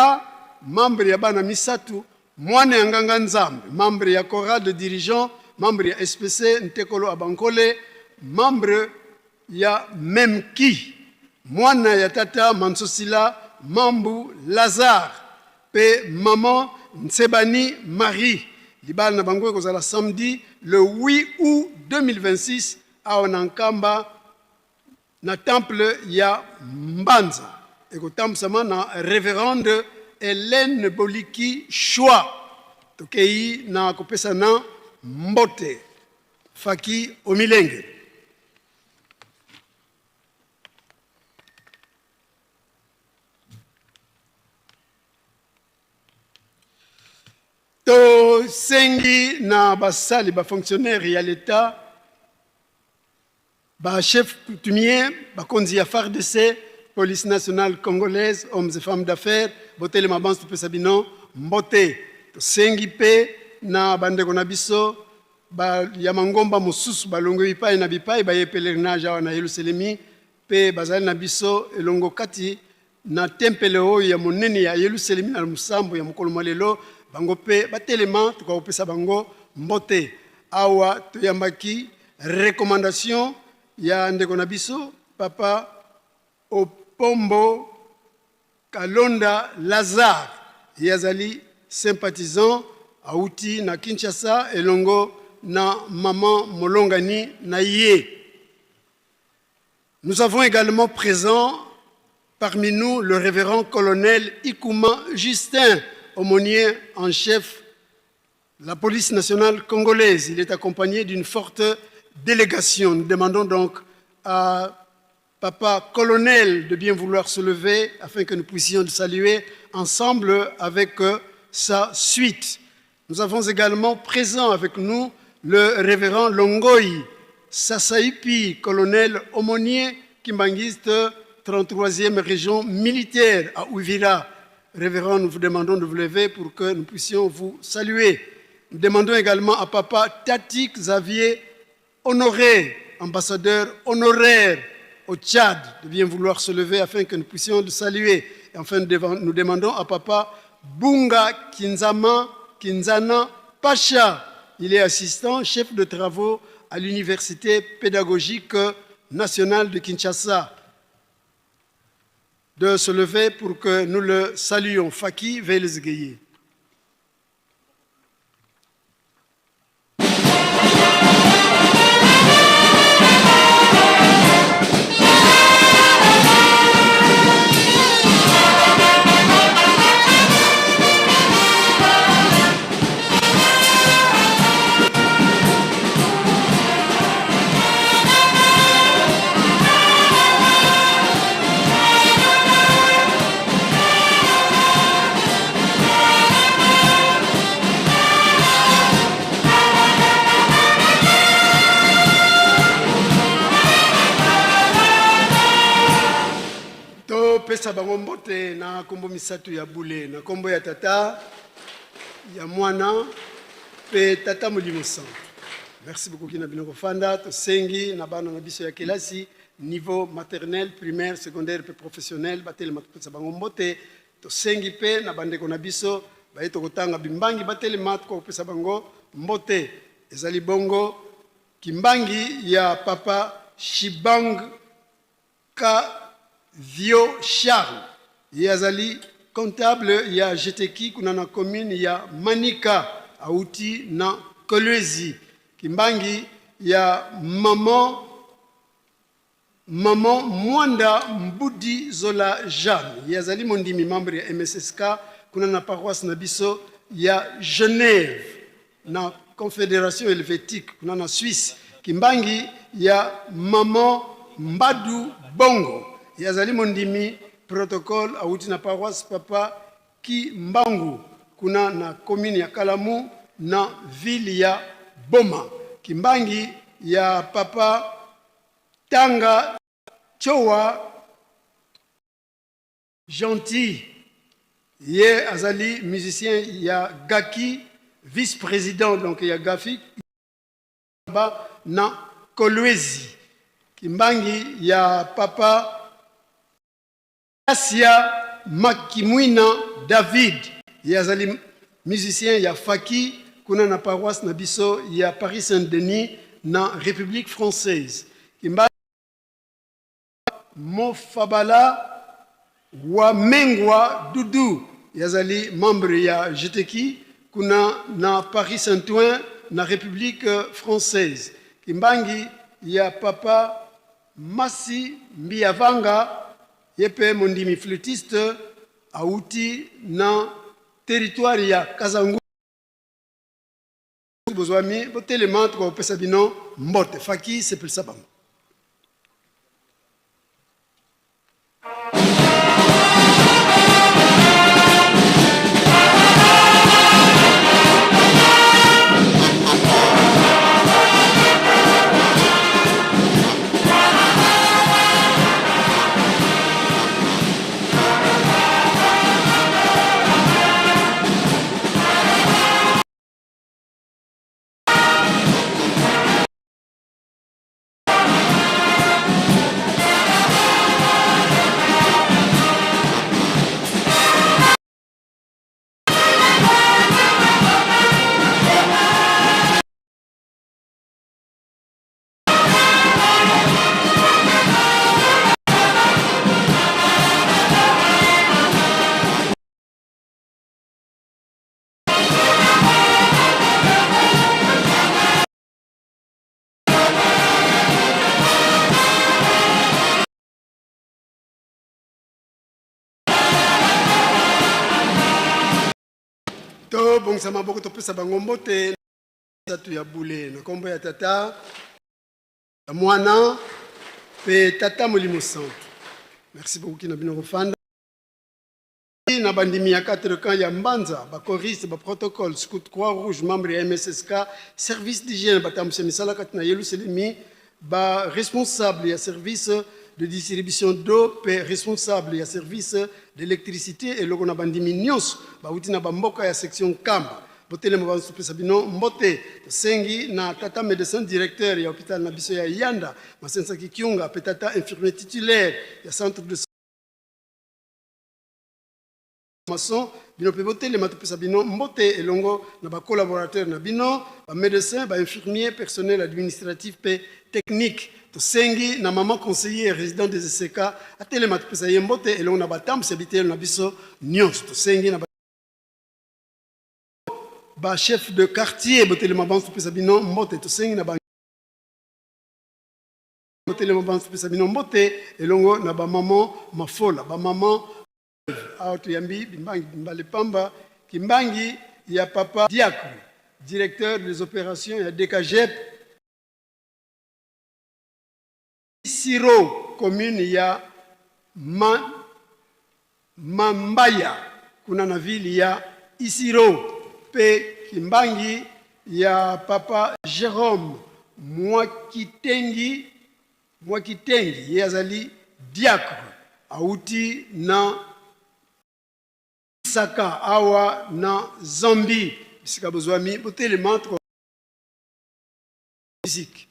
membre ya bana misatu mwana ya nganga nzambe membre ya chorale de dirigeant membre ya SPC Ntekolo Abankole membre ya Memki mwana ya tata Mansosila Mambu Lazare pe maman Nsebani Marie libala na bango kozala samedi le 8 août 2026 à Nkamba na temple ya Mbanza ekotamsama na révérende Hélène Boliki Choua tokei na kopesa na mbote faki omilenge. To sengi na basali ba fonctionnaire ya l'État ba chef coutumier ba konzi ya FARDC police nationale congolaise hommes et femmes d'affaires botele mabansi to pesa bino mbote to sengi pe na bandeko na biso ba ya mangomba mosusu balongo bipai na bipai ba ye pèlerinage awa na Yerusalemi pe bazali na biso elongo kati na tempele oyo ya monene ya Yerusalemi na musambo ya mokolo malelo bango pe batelema tukopesa bango mbote awa toyambaki recommandation ya ndeko na biso papa Opombo Kalonda Lazare yazali sympathisant auti na Kinshasa elongo na maman Molongani na ye. Nous avons également présent parmi nous le révérend colonel Ikouma Justin, aumônier en chef de la police nationale congolaise. Il est accompagné d'une forte délégation. Nous demandons donc à papa colonel de bien vouloir se lever afin que nous puissions le saluer ensemble avec sa suite. Nous avons également présent avec nous le révérend Longoï Sassaipi, colonel aumônier kimbangiste 33e région militaire à Ouvira. Révérend, nous vous demandons de vous lever pour que nous puissions vous saluer. Nous demandons également à papa Tati Xavier Honoré, ambassadeur honoraire au Tchad, de bien vouloir se lever afin que nous puissions le saluer. Et enfin, nous demandons à papa Bunga Kinzana Pacha. Il est assistant, chef de travaux à l'Université pédagogique nationale de Kinshasa, de se lever pour que nous le saluions. Faki Velzgeye. Pesa bango mbote na kombo misatu ya bule na kombo ya tata ya mwana pe tata Molimo Santu. Merci beaucoup kina binoko fanda to sengi na bana na biso ya kelasi niveau maternel, primaire, secondaire pe professionnel batele matpesa bango mbote to sengi pe na bandeko na biso ba eto kotanga bimbangi batele mat ko pesa bango mbote ezali bongo kimbangi ya papa Shibang ka Vio Charles, yazali comptable ya Jeteki kuna na commune ya Manika auti na Kolwezi. Kimbangi ya maman Mwanda Mbudi Zola Jeanne, yazali mondimi membre ya MSSK kuna na paroisse na biso ya Genève na Confédération Helvétique kuna na Suisse. Kimbangi ya maman Mbadu Bongo, yazali mondimi protocole auti na paroisse papa Kimbangu kuna na commune ya Kalamu na ville ya Boma. Kimbangi ya papa Tanga Chowa Gentil, ye azali musicien ya Gaki, vice-président donc ya Gafi na Kolwezi. Kimbangi ya papa Asia Makimwina David, yazali musicien ya Faki kuna na paroisse na biso ya Paris Saint-Denis na République française. Kimbangi Mofabala wa Mengwa Dudu, yazali membre ya Jeteki kuna na Paris Saint-Ouen na République française. Kimbangi ya papa Masi Mbiavanga, yepe mondimi flûtiste auti na territoire ya Kazangu. Bozwami botelema to pesa bino mbote Faki sepel sabam. tokangisa maboko topesa bango mbote misato ya bule na kombo ya tata ya mwana pe tata molimo santo. Merci beaucoup kina bino kofanda na bandimi ya 4 camps ya mbanza ba choriste ba protocole scout croix rouge membre ya MSSK service d'hygiène batamse misala katina Yerusalemi ba responsable ya service de distribution d'eau pe responsable ya service d'électricité et logo na bandimi nyos ba utina ba mboka ya section Kamba botele mo bansu pesa bino mbote sengi na tata médecin directeur ya hôpital na biso ya Yanda masensa kikiunga pe tata infirmier titulaire ya centre de maçon bino pe botele matopesa bino mbote elongo na ba collaborateur na bino ba médecin ba infirmier personnel administratif pe technique to sengi na maman conseiller résident des SK atele matopesa yembote elongo na batam sebitelo na biso nyos to sengi na ba chef de quartier botele mabansu pesa bino mbote to sengi na ba botele mabansu pesa bino mbote elongo na ba maman mafola ba maman auto yambi bimbangi bimbale pamba kimbangi ya papa Diakou directeur des opérations ya DKGEP Siro commune ya Mambaya kuna na ville ya Isiro pe kimbangi ya papa Jérôme Mwakitengi yazali Diakou auti na Saka awa na Zambi bisika bozwami botele mantre musique.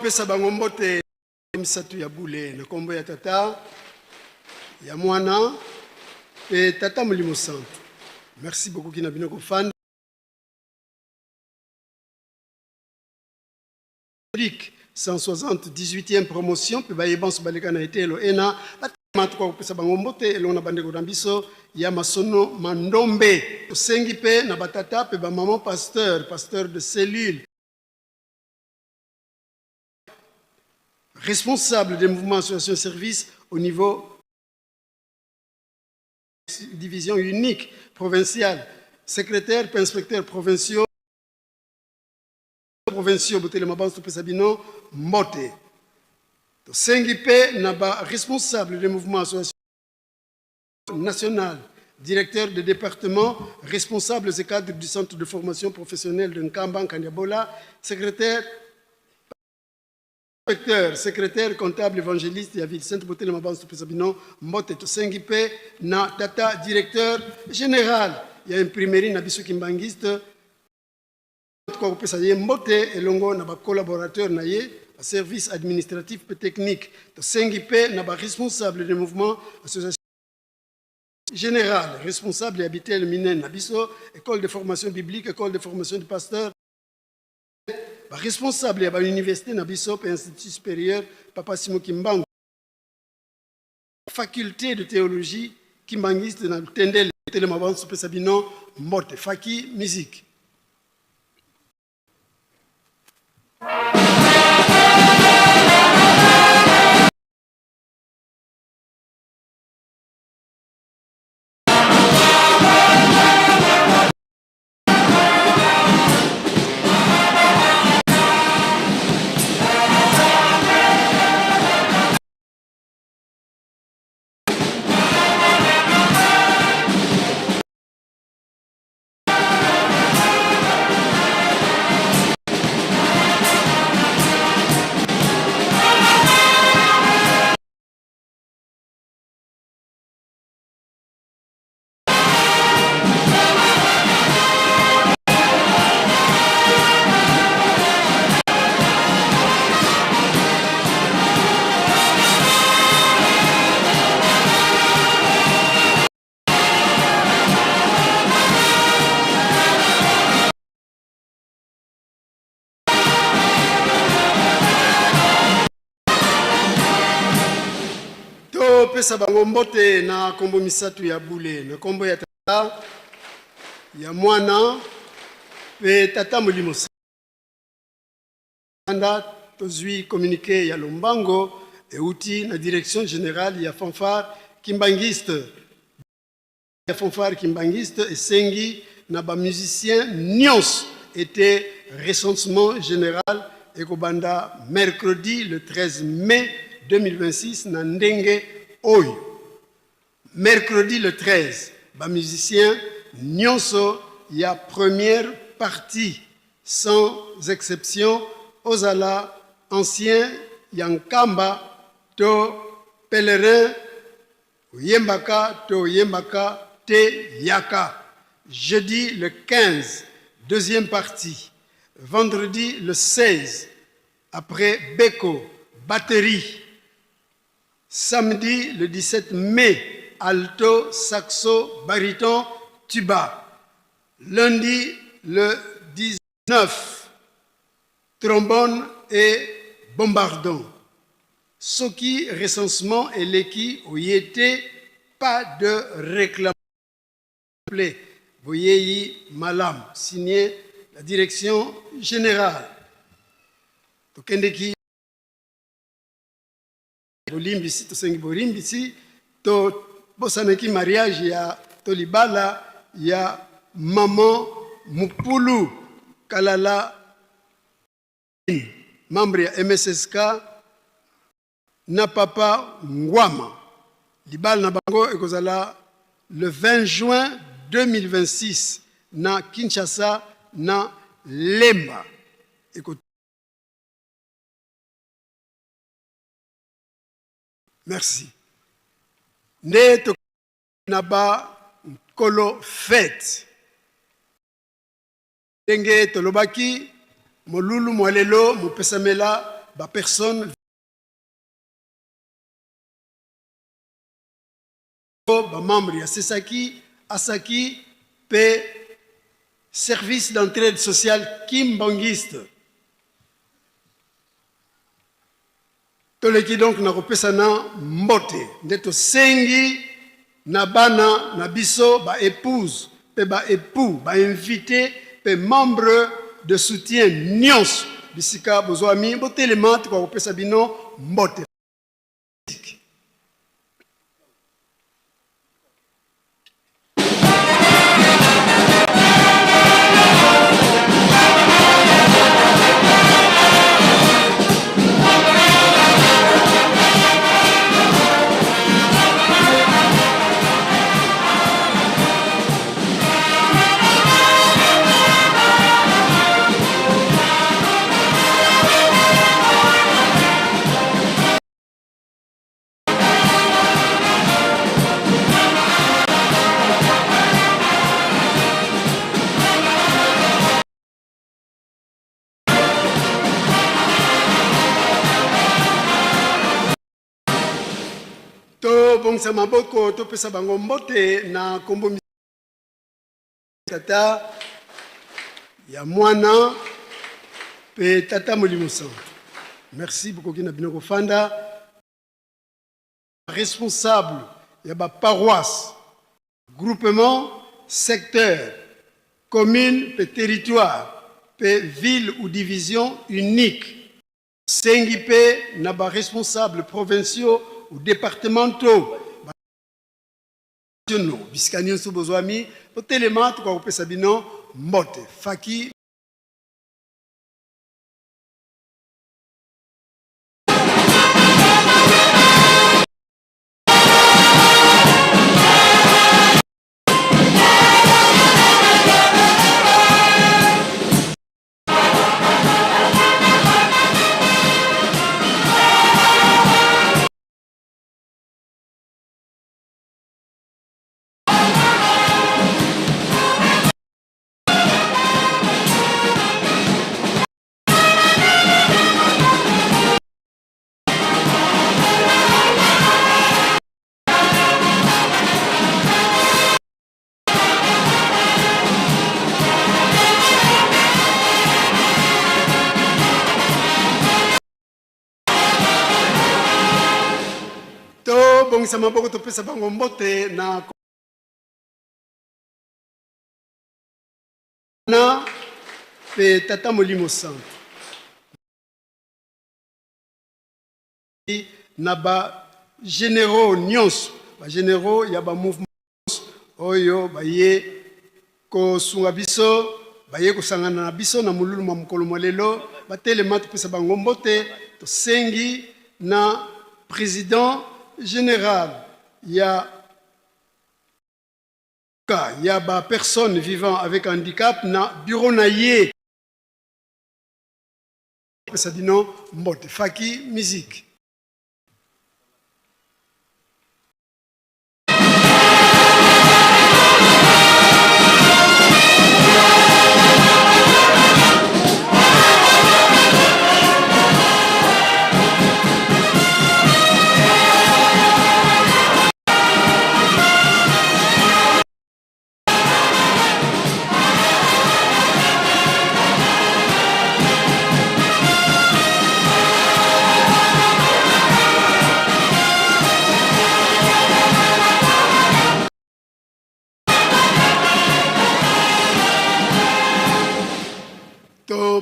Pesa bango mbote misato ya bule na kombo ya tata ya mwana pe tata molimo santo. Merci beaucoup kina bino ko fan 160 18e promotion pe baye banso baleka na etelo ena matu kwa pesa bango mbote elona bandeko na biso ya masono mandombe sengi pe na batata pe ba maman pasteur de cellule responsable des mouvements association service au niveau division unique provinciale, secrétaire puis inspecteur provinciaux botele mabanso pesabino mbote to sengi pe naba responsable des mouvements association nationale, directeur de département, responsable des cadres du centre de formation professionnelle de Nkamba Kanyabola, secrétaire comptable évangéliste ya ville Sainte Botele Mabanso Pesabino Mbote to Sengipe na tata directeur général ya imprimerie na biso kimbangiste ko pesa ye Mbote elongo na ba collaborateur na ye service administratif et technique to Sengipe na ba responsable du mouvement association général responsable et habité le minen na biso école de formation biblique école de formation du pasteur responsable de l'université Nabiso et institut supérieur Papa Simo Kimbangu, faculté de théologie Kimbangiste dans le Tendel, Telemaban Sabino, Morte, Faki, musique. pesa bango mbote na kombo misatu ya bule na kombo ya tata ya mwana pe tata molimo anda tozwi communiqué ya lombango euti na direction générale ya fanfare kimbangiste ya fanfare kimbangiste esengi na ba musicien nyonso était recensement général ekobanda mercredi le 13 mai 2026 na ndenge oyo. Mercredi le 13 ba musicien nyonso ya première partie sans exception ozala ancien yankamba to pèlerin yembaka to yembaka te yaka. Jeudi le 15 deuxième partie. Vendredi le 16 après Beko batterie. Samedi le 17 mai alto saxo baryton tuba. Lundi le 19 trombone et bombardon. Soki recensement et l'équi oyete pas de réclamation. Voyez malam signé la direction générale. Tokendeki bolimbisi to sengi bolimbisi to bosaneki mariage ya tolibala ya maman Mupulu Kalala, membre ya MSSK na papa Ngwama. Libal na bango ekozala le 20 juin 2026 na Kinshasa na Lemba. Merci. Nde to na ba kolo fête. Denge tolobaki molulu mwalelo mupesamela ba personne ba membre ya Sesaki Asaki pe service d'entraide sociale kimbangiste. Toleki donc na kopesana mbote ndeto sengi na bana na biso ba épouse pe ba époux ba invité pe membre de soutien nyonso bisika bozwami botelema kwa kopesa bino mbote. Bongsa maboko to pesa bango mbote na kombo tata ya mwana pe tata molimo santo. Merci beaucoup kina binoko fanda responsable ya ba paroisse groupement secteur commune pe territoire pe ville ou division unique sengi pe na ba responsable provinciaux ou départementaux biskani nso bozwami otelema tukwa kopesa bino mbote faki bongisa maboko topesa bango mbote na pe Tata Molimo Santo na ba généraux nyonso ba généraux ya ba mouvement oyo baye ko sunga biso baye kusangana na biso na mululu mwa mokolo mwa lelo batelema topesa bango mbote tosengi na président général ya ba personnes vivant avec handicap na bureau na ye pesa dino mbote faki musique.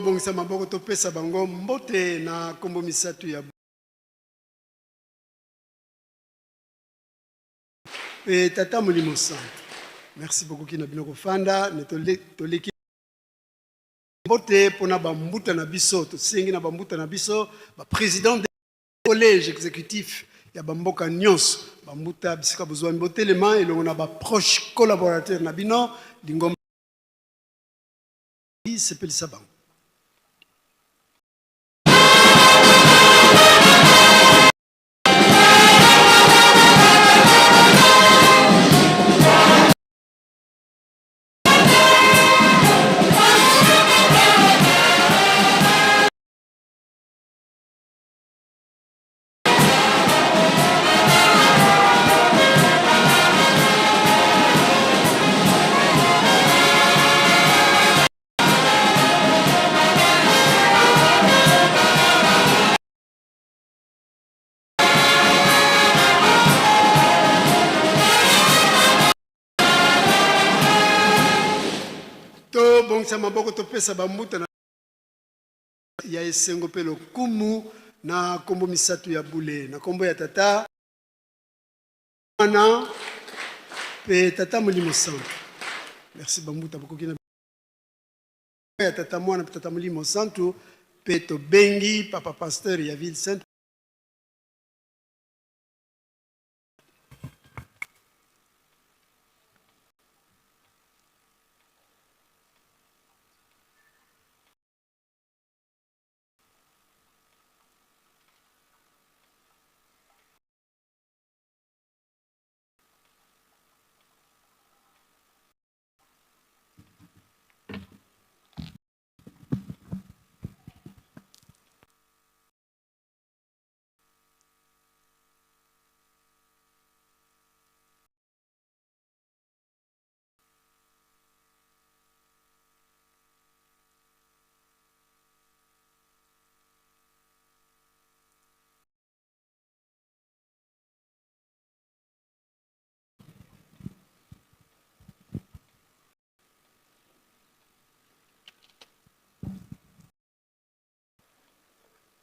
Bongisa maboko topesa bango mbote na kombo misatu ya Tata Molimo Santo. Merci beaucoup kina bino kofanda ne toleki mbote pona bambuta na biso tosengi na bambuta na biso ba président du collège exécutif ya bamboka nyonso bambuta bisika bozwa mbote lema elongo na ba proche collaborateur na bino lingomba sepelisa bango. Bongisa maboko topesa bambuta na ya esengo pe lokumu na kombo misatu ya bule na kombo ya Tata Mwana pe Tata Molimo Santo. Merci bambuta bokoki na ya Tata Mwana pe Tata Molimo Santo pe to bengi papa pasteur ya ville sainte.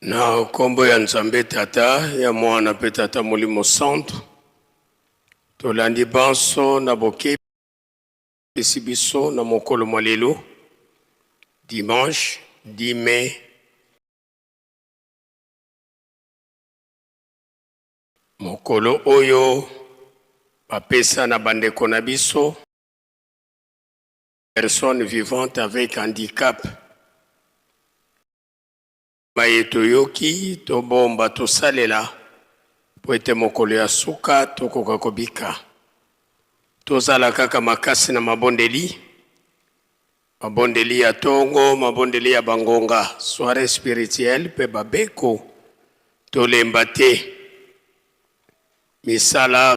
Na kombo ya Nzambe Tata ya Mwana pe Tata Molimo Santo tolandi banso na boke pesi biso na mokolo mwa lelo dimanche 10 mai mokolo oyo bapesa na bandeko na biso personnes vivantes avec handicap. Mayeto yoki to bomba to salela po ete mokolo ya suka tokoka kobika tozala kaka makasi na mabondeli ya tongo mabondeli ya bangonga soirée spirituelle pe babeko tolemba te misala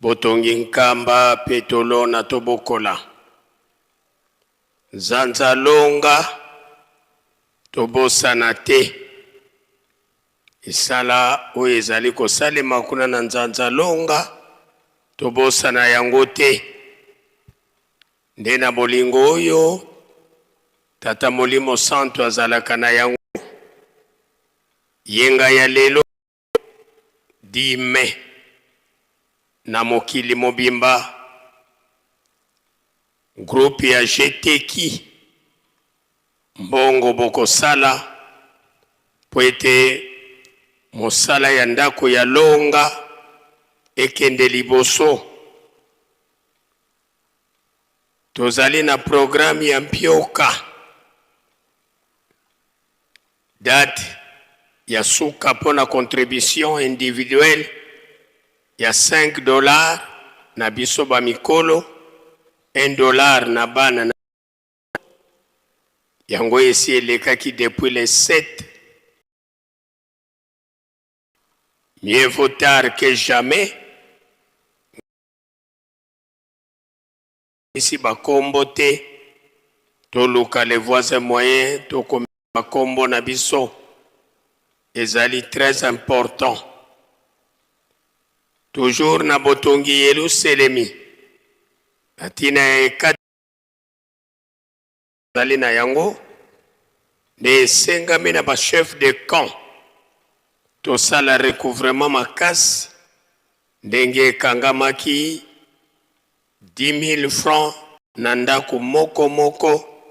botongi nkamba pe tolona tobokola zanza longa tobosana te Isala oyo ezali kosalema kuna na nzanza longa tobosana yango te. Nde na bolingo oyo Tata Molimo Santo azalaka na yango. Yenga ya lelo 10 Mai na mokili mobimba groupe ya jeteki mbongo bokosala po ete mosala ya ndako ya longa ekende liboso. Tozali na programme ya mpioka. Date ya suka pona contribution individuelle ya $5 na biso ba mikolo, $1 na bana na yango esi elekaki depuis le 7. Mieux vaut tard que jamais. Ici bakombo te toluka les voisins moyens to bakombo na biso ezali très important. Toujours na botongi Yerusalemi atina ekati zali na yango ne sengami na ba chef de camp to sala recouvrement makasi ndenge kangamaki 10,000 francs na ndako moko moko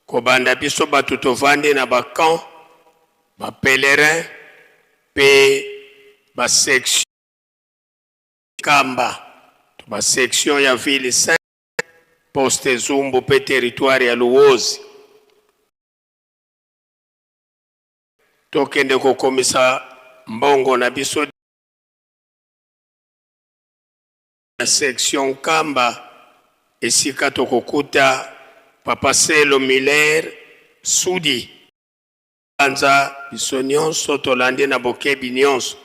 kobanda biso batu tovandi na ba camp ba pèlerin pe ba section Kamba to ba section ya ville Saint poste Zumbu pe territoire ya Luozi tokende kokomisa mbongo na biso na section Kamba esika tokokuta Papa Selo Miller Sudi anza biso nyonso tolandi na bokebi nyonso.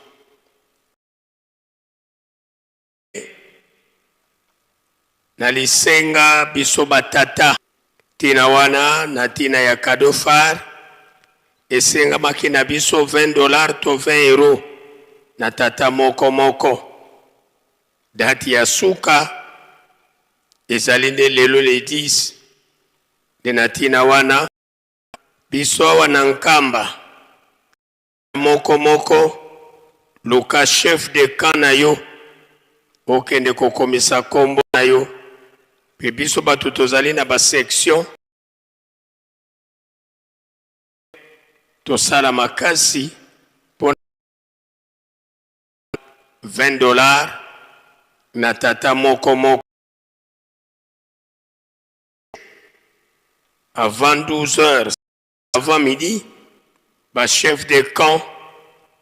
Na lisenga biso batata tina wana na tina ya kadofar esenga makina biso $20 to €20 na tata moko moko. Dati ya suka ezali nde lelo le 10 de na tina wana biso wana nkamba moko moko luka chef de camp na yo okende kokomisa kombo na yo pe biso batu tozali na ba section tosala makasi po $20 na tata moko moko avant 12 heures avant midi ba chef de camp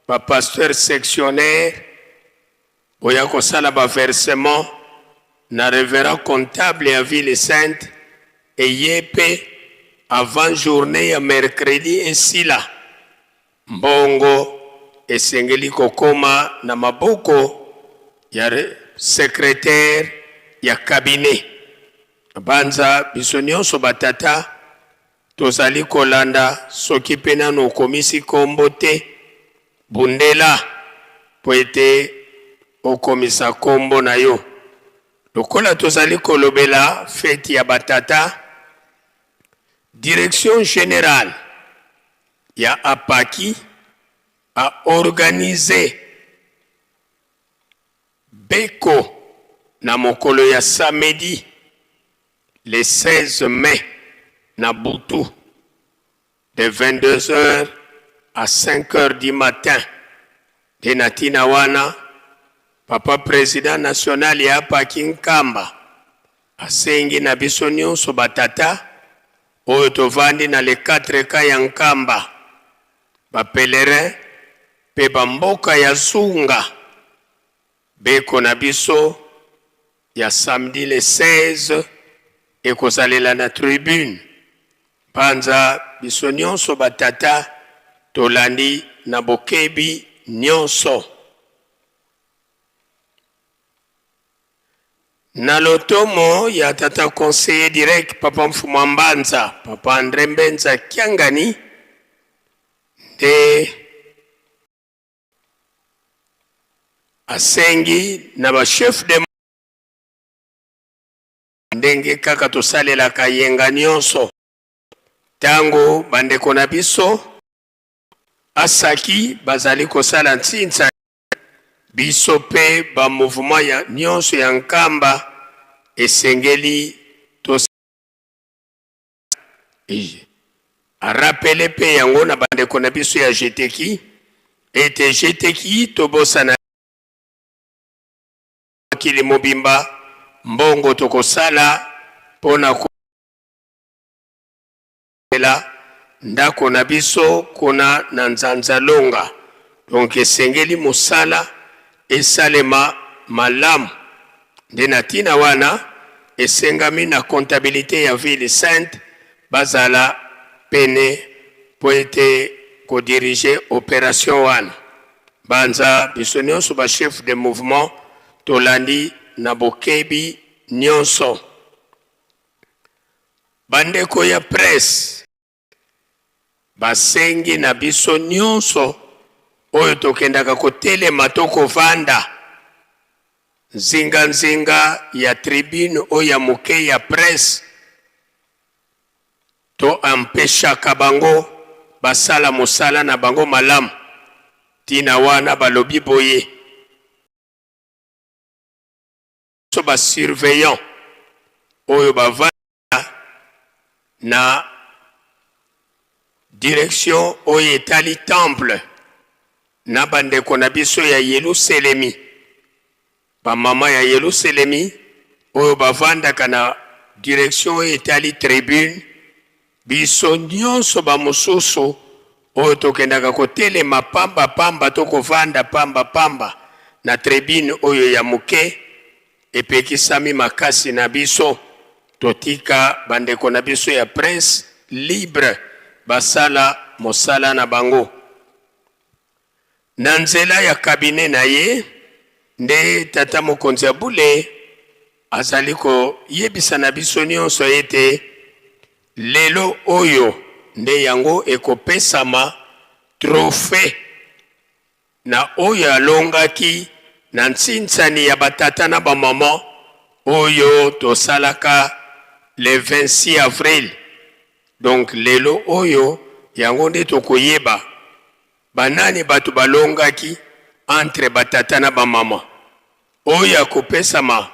ba pasteur sectionnaire oya kosala ba versement na révérend comptable ya ville sainte et yepe avant journée ya mercredi esila mbongo esengeli kokoma na maboko ya secrétaire ya cabinet banza biso nyonso batata tozali kolanda soki pena no komisi kombo te bundela po ete okomisa kombo na yo. Lokola tozali kolobela feti ya batata, direction générale ya Apaki a organisé beko na mokolo ya samedi le 16 mai na Butu de 22 heures à 5 heures du matin de natina wana Papa président national ya Apaki Nkamba asengi na biso nyonso batata oyo tovandi na le 4 ka ya Nkamba ba pèlerin pe bamboka ya Zunga beko na biso ya samedi le 16 ekosalela na tribune panza biso nyonso batata tolandi na bokebi nyonso. Na lotomo ya tata conseiller direct Papa Mfuma Mbanza, Papa André Mbenza Kiangani de asengi na ba chef de ndenge kaka tosalelaka yenga nyonso tango bandeko na biso asaki bazali kosala ntsinza biso pe ba mouvement ya nyonso ya nkamba esengeli arapele pe yango na bandeko na biso ya jeteki ete jeteki tobosana kili mobimba mbongo tokosala pona la ndako na biso kuna na nzanza longa donc esengeli mosala esalema malamu nde na ntina wana esengami na comptabilité ya ville sainte bazala pene po ete kodirige opération wana banza biso nyonso ba chef de mouvement tolandi na bokebi nyonso bandeko ya presse basengi na biso nyonso oyo tokendaka kotelema tokovanda nzinga ya tribune oyo ya moke ya presse to ampeshaka bango basala mosala na bango malamu tina wana balobi boye so ba surveillant oyo bavanda na direction oyo etali temple na bandeko na biso ya Yerusalemi ba mama ya Yerusalemi oyo bavandaka na direction oyo etali tribune biso nyonso ba mosusu oyo tokendaka kotelema pamba tokovanda pamba na tribune oyo ya moke epekisami makasi na biso totika bandeko na biso ya presse libre basala mosala na bango na nzela ya kabine na ye nde tata mokonzi ya bule azali koyebisa na biso nyonso ete lelo oyo nde yango ekopesama trofe na oyo alongaki na ntsintsani ya batata na bamama oyo tosalaka le 26 avril donc lelo oyo yango nde tokoyeba banani bato balongaki entre batata na bamama oyo akopesama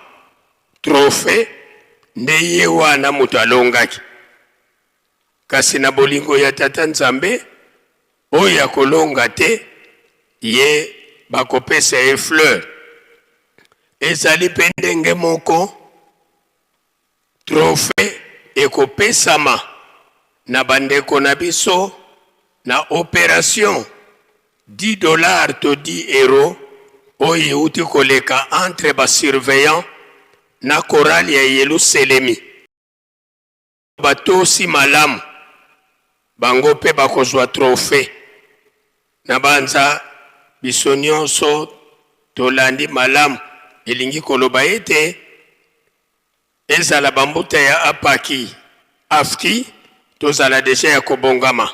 trofe nde ye wana moto alongaki kasi na bolingo ya tata Nzambe oyo akolonga te ye bakopesa ye fleur ezali pe ndenge moko trofe ekopesama na bandeko na biso na opération $10 to €10 oyo euti koleka entre basurveillant na korali ya Yerusalemi batosi malamu bango pe bakozwa trofe na banza biso nyonso tolandi malamu elingi koloba ete ezala bambuta ya apaki afki tozala deja ya kobongama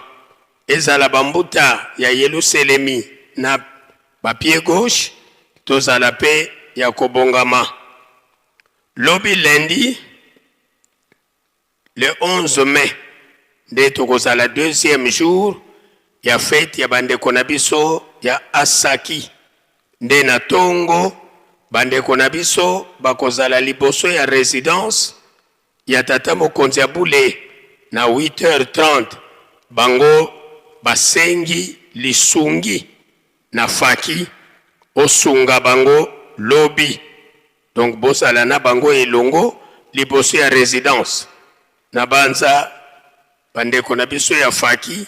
ezala bambuta ya Yerusalemi na papier gauche tozala pe ya kobongama lobi lundi le 11 mai nde tokozala deuxième jour ya fête ya bandeko na biso ya Asaki nde na tongo bandeko na biso bakozala liboso ya résidence ya tata mokonzi ya bule na 8h30 bango basengi lisungi na faki osunga bango lobi donc bosala na bango elongo liboso ya résidence na banza bandeko na biso ya faki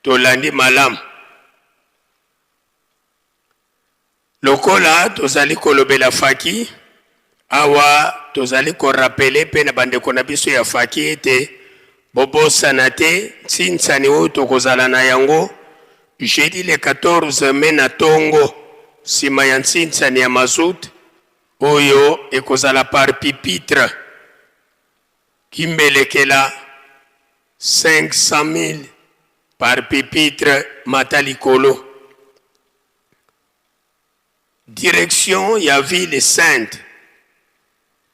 tolandi malamu lokola tozali kolobela faki awa tozali korapele pe na bandeko na biso ya faki ete bobosana te ntintsani oyo tokozala na yango jeudi le 14 mai na tongo nsima ya ntintsani ya mazut oyo ekozala par pupitre kimbelekela 500 000 par pupitre mata likolo direction ya ville sainte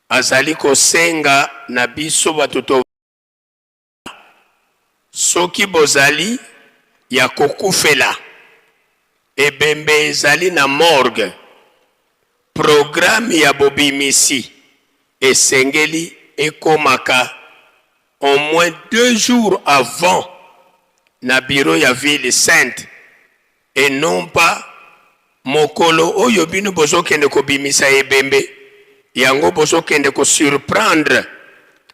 azali kosenga na biso batuto soki bozali ya kokufela ebembe ezali na morgue programme ya bobimisi esengeli ekomaka au moins 2 jours avant na bureau ya ville sainte et non pas mokolo oyo bino bozokende kobimisa ebembe yango bozokende ko surprendre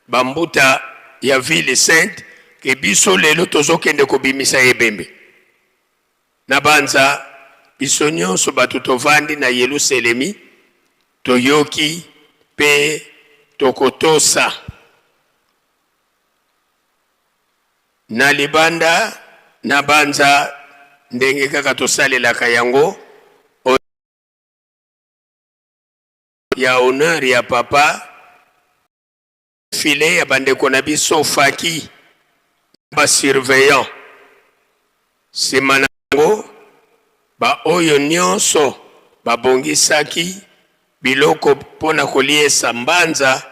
bambuta ya ville sainte ke biso lelo tozokende kobimisa ebembe na banza biso nyonso batu tovandi na Yerusalemi toyoki pe tokotosa na libanda na banza ndenge kaka tosalelaka yango ya honneur ya papa file ya bandeko na biso faki ba surveillant sima nango ba oyo nyonso babongisaki biloko pona koliesa mbanza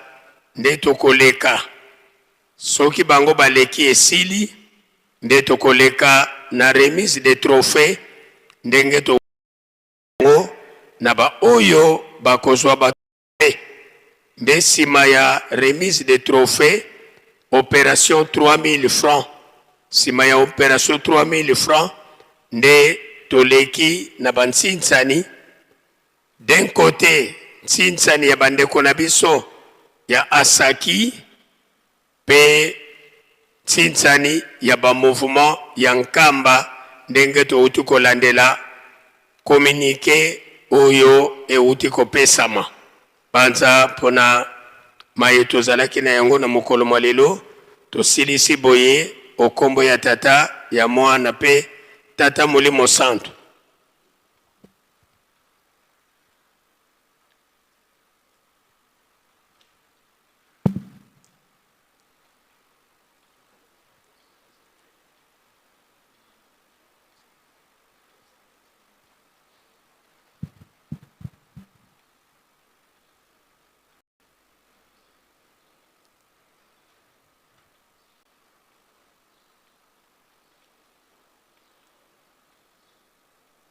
nde tokoleka soki bango baleki esili nde tokoleka na remise de trophée ndenge to na ba oyo bakozwa ba nde sima ya remise de trophée opération 3000 francs sima ya opération 3000 francs nde toleki na bantsinsani d'un côté tsinsani ya bandeko na biso ya asaki pe tsinsani ya ba mouvement ya nkamba ndenge touti kolandela communiqué oyo euti kopesama banza pona maye tozalaki na yango na mokolo mwa lelo tosilisi boye okombo ya tata ya mwana pe tata Molimo Santo.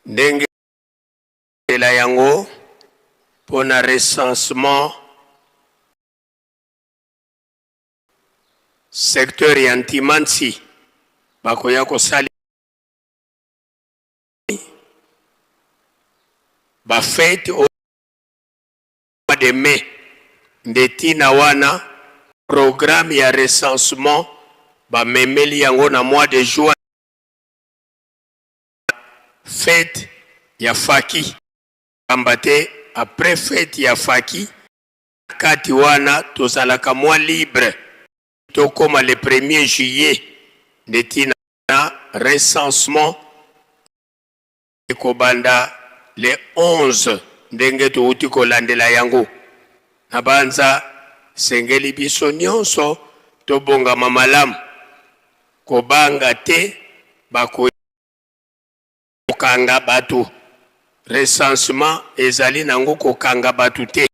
Ndenge la yango pona recensement secteur ya Ntimansi bakoya kosali ba fête au mois de mai ndetina wana programme ya recensement ba memeli yango na mois de juin fête ya Faki ambate après fête ya Faki kati wana tozalaka mois libre tokoma le 1er juillet ndetina recensement ekobanda le 11 ndenge touti kolandela yango na banza sengeli biso nyonso tobongama malamu kobanga te bako kanga batu recensement ezali nango kokanga batu te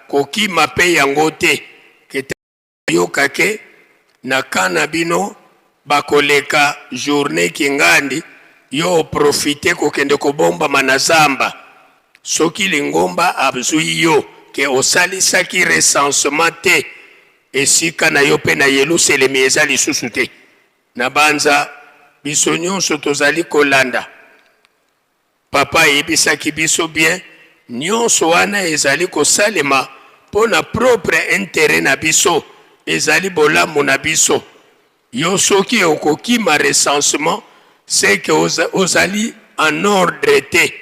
kokima pe yango te kete yokake na kana bino bakoleka journée kingandi yo profite kokende kobomba manazamba soki lingomba abzui yo ke osalisaki recensement te esika na yo pe na Yerusalemi ezali susu te na banza biso nyonso tozali kolanda papa yebisaki biso bien nyonso wana ezali kosalema pona propre intérêt na biso ezali bolamu na biso yo soki okokima recensement c'est que ozali en ordre te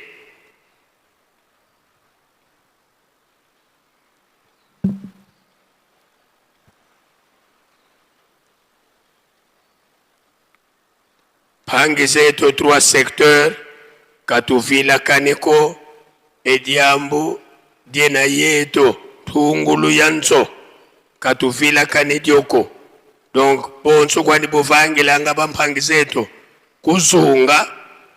pangi zetu 3 secteurs Katuvila Kaneko Ediambu Diena Yeto Tungulu Yanzo Katuvila Kanedioko. Donc bonso kwani bovangela nga bampangi zetu kuzunga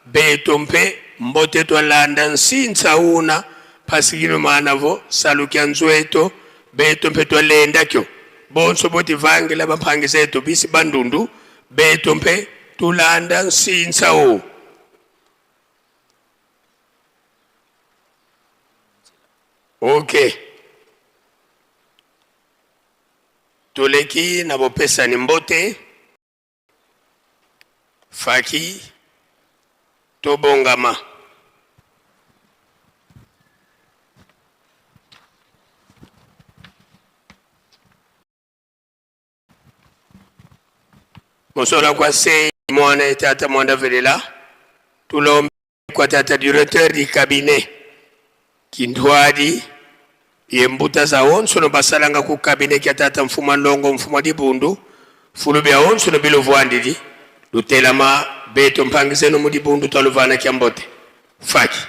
beto mpe mbote twalanda nsinsa una pasikino manavo salukya nzweto beto mpe twalenda kyo bonso boti vangela bampangisa eto bisi bandundu beto mpe tulanda nsinsa u okay toleki na bopesa ni mbote faki tobongama mosola kwa se mwana tata mwanda velela tulombe kwa tata directeur du cabinet kindwadi yembuta za onso no basalanga ku cabinet kya tata mfuma longo mfuma dibundu fulubya onso no bilovwandidi lutelama beto mpangise no mudibundu taluvana kya mbote faki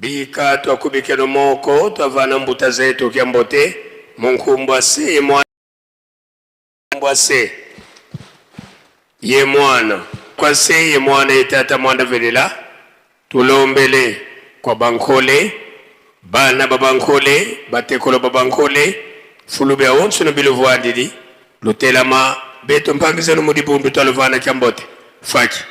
bika twakubike no moko twavana mbuta zetu kya mbote munkumbwa se ye mwana kwa se ye mwana etata mwanda velela tulombele kwa bankole bana babankole batekolo babankole fulube onso no bilovwandidi lutelama beto mpangise no mudibundu taluvana kya mbote faki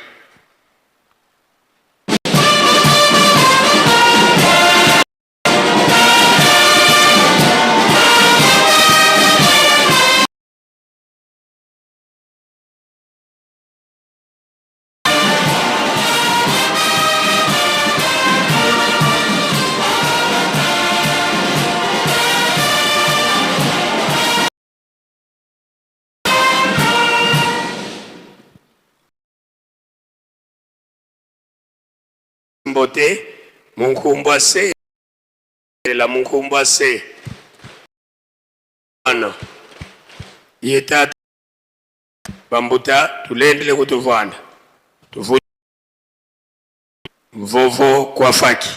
mbote munkumbwa se la munkumbwa se ana yetata bambuta tulendele kutuvanda tuvu mvovo kwa faki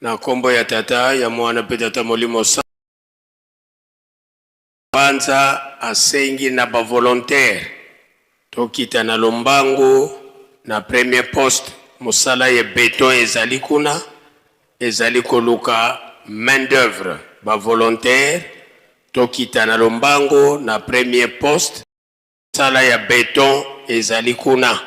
na kombo ya tata ya mwana pe tata molimo santu panza asengi na ba volontaire tokita na lombango na premier poste mosala ya beton ezali kuna ezali koluka main d'œuvre ba volontaire tokita na lombango na premier poste mosala ya beton ezali kuna.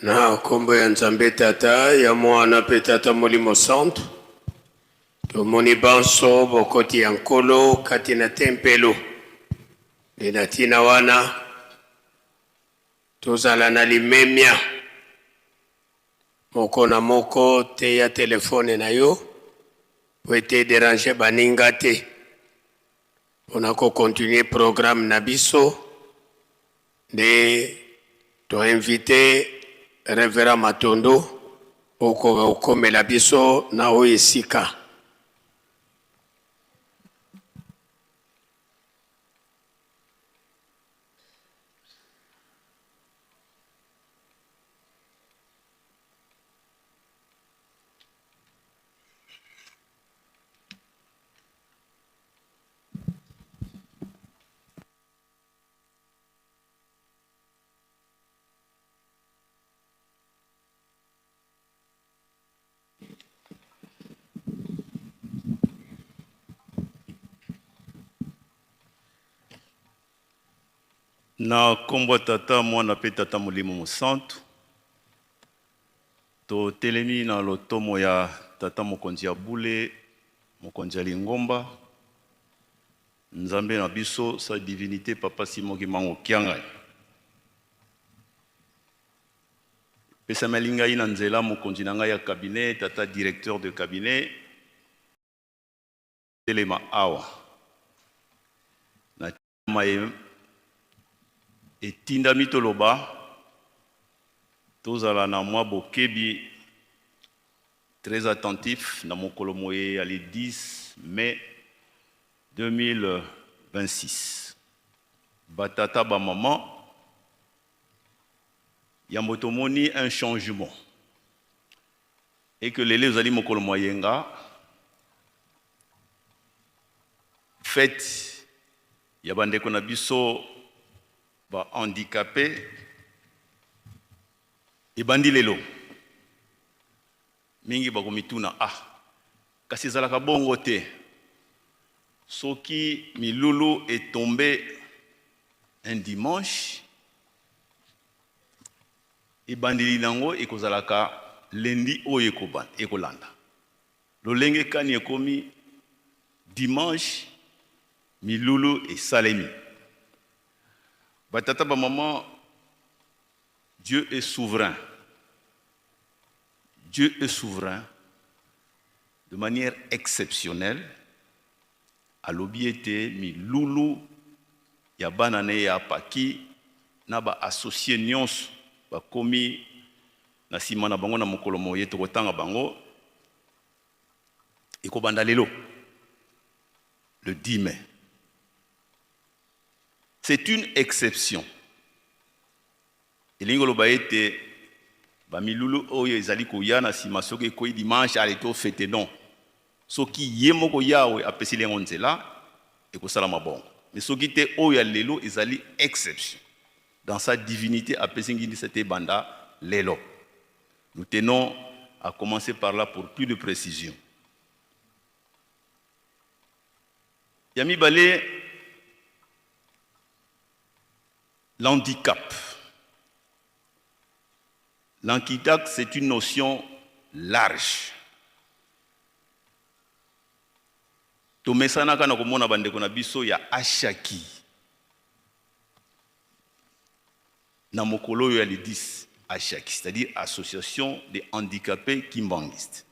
na kombo ya nzambe tata ya mwana pe tata molimo santo tomoni banso bokoti ya nkolo kati na tempelo nde na ntina wana tozala na limemia moko na moko te ya telefone na yo po ete déranger baninga te mpona kokontinue programme na biso nde toinvite Révérend Matondo okomela biso na oyo esika. Na kombo tata mwana pe tata molimo mosantu to telemi na lotomo ya tata mokonzi ya bule mokonzi ya lingomba nzambe na biso sa divinité papa Simoki Mango Kiangai pesa melinga ina nzela mokonzi na ngai ya cabinet tata directeur de cabinet telema awa na maye etinda mitoloba tozala na mwa bokebi très attentif na mokolo moye ya le 10 mai 2026 batata ba maman ya motomoni un changement et que lele ozali mokolo moyenga fête ya bandeko na biso ba handicapé ebandi lelo mingi bakomituna kasi ezalaka bongo te soki milulu est tombé un dimanche ebandeli nango ekozalaka lundi oyo ekolanda lolenge kani ekomi dimanche milulu esalemi. Batata ba maman, Dieu est souverain. Dieu est souverain de manière exceptionnelle. À l'obiété, mi loulou, ya banane ya paki, na ba associé nyons, ba komi, na simana bango na mokolo moye to kotanga bango, eko bandalelo, le 10 mai. C'est une exception. Elingolo baete ba milulu oyo ezali koya na sima soki ko dimanche aleto fete non. Soki yemoko yawe apesi lengo nzela ekosala mabongo. Mais soki te oyo lelo ezali exception. Dans sa divinité apesi ngindi c'était banda lelo. Nous tenons à commencer par là pour plus de précision. Yami balé l'handicap. L'handicap, c'est une notion large. Tomesana kana komona bandeko na biso ya ashaki. Na mokolo ya le 10 ashaki, c'est-à-dire association des handicapés kimbangistes.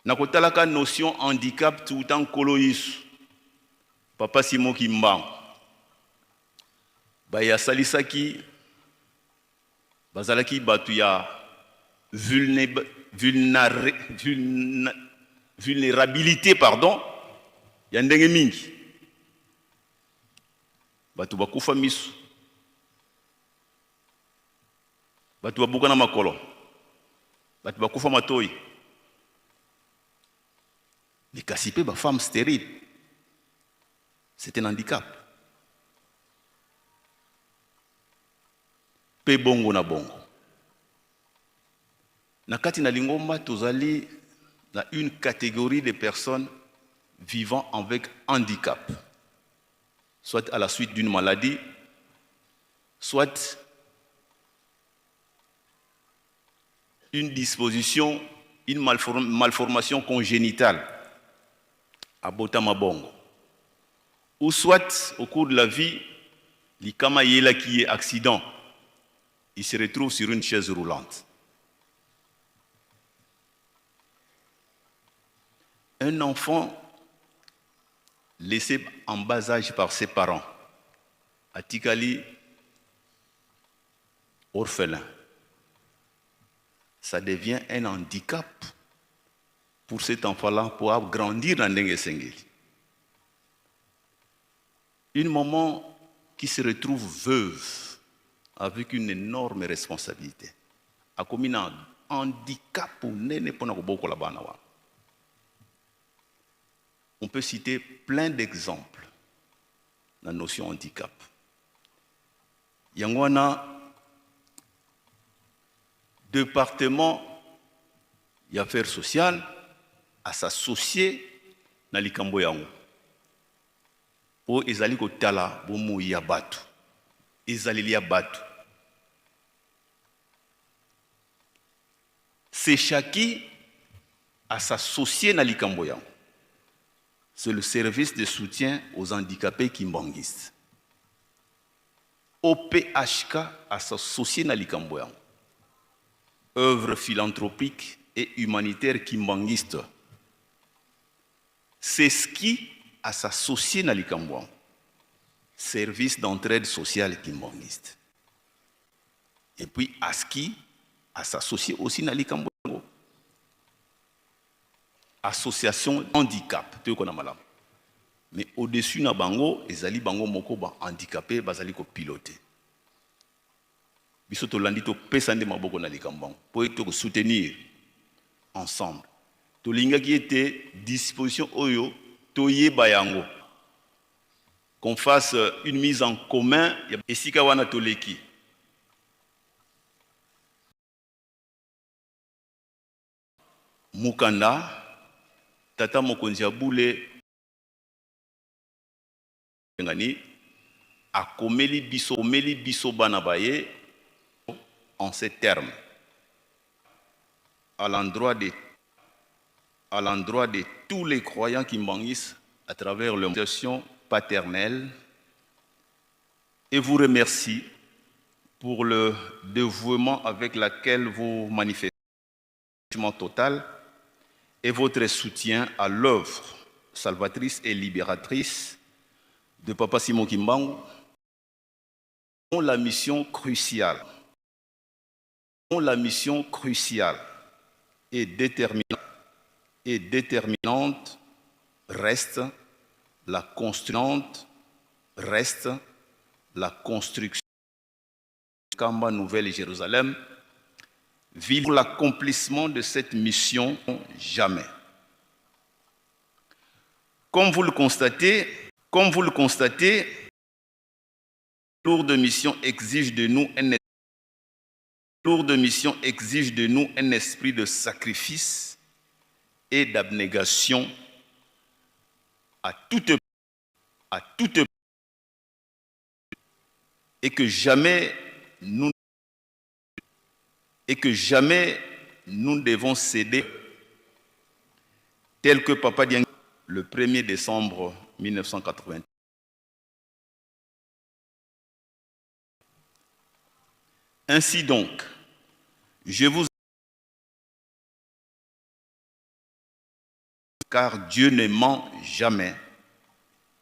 Na kotalaka notion handicap tout en kolo yisu. Papa Simon Kimbango. Baya salisaki bazalaki batu ya vulnérabilité pardon ya ndenge mingi batu bakufa misu batu babuka na makolo batu bakufa matoi mais kasi pe ba femme stérile c'est un handicap. Pe bongo na bongo. Na kati na lingomba tozali na une catégorie de personnes vivant avec handicap. Soit à la suite d'une maladie, soit une disposition, une malformation congénitale à Botama Bongo, ou soit au cours de la vie, l'ikama yela qui est accident, il se retrouve sur une chaise roulante. Un enfant laissé en bas âge par ses parents, à Tikali, orphelin, ça devient un handicap pour cet enfant-là pour grandir dans Ndenge Sengeli. Une maman qui se retrouve veuve avec une énorme responsabilité, a commis un handicap pour nene pona koboko la bana wa. On peut citer plein d'exemples dans la notion handicap. Yangwana, département des affaires sociales, à s'associer dans les likambo yango. Pour ezali ko tala bomo ya batu. Ezali ya batu. C'est chaki à s'associer dans les likambo yango. C'est le service de soutien aux handicapés kimbanguistes. OPHK à s'associer dans les likambo yango. Œuvre philanthropique et humanitaire kimbanguiste. C'est ce qui à s'associer dans les Cambouans. Service d'entraide sociale kimbanguiste. Et puis ASKI à s'associer aussi dans les Cambouans. Association handicap. Mais au-dessus na bango, ezali bango moko ba handicapé bazali ko piloter. Biso to landito pesande maboko na likambango pour to soutenir ensemble. To linga qui était disposition oyo to yeba yango. Qu'on fasse une mise en commun et sika wana to leki. Mukanda tata mokonzi abule ngani akomeli biso bana baye en ces termes, à l'endroit de tous les croyants qui m'enguissent à travers leur médiation paternelle, et vous remercie pour le dévouement avec lequel vous manifestez total et votre soutien à l'œuvre salvatrice et libératrice de Papa Simon Kimbangu, dont la mission cruciale et déterminante reste la construction de Kamba Nouvelle-Jérusalem, ville pour l'accomplissement de cette mission jamais. Comme vous le constatez, lourde mission exige de nous un esprit de sacrifice et d'abnégation à toute et que jamais nous ne devons céder, tel que Papa Dieng le 1er décembre 1980. Ainsi donc, je vous car Dieu ne ment jamais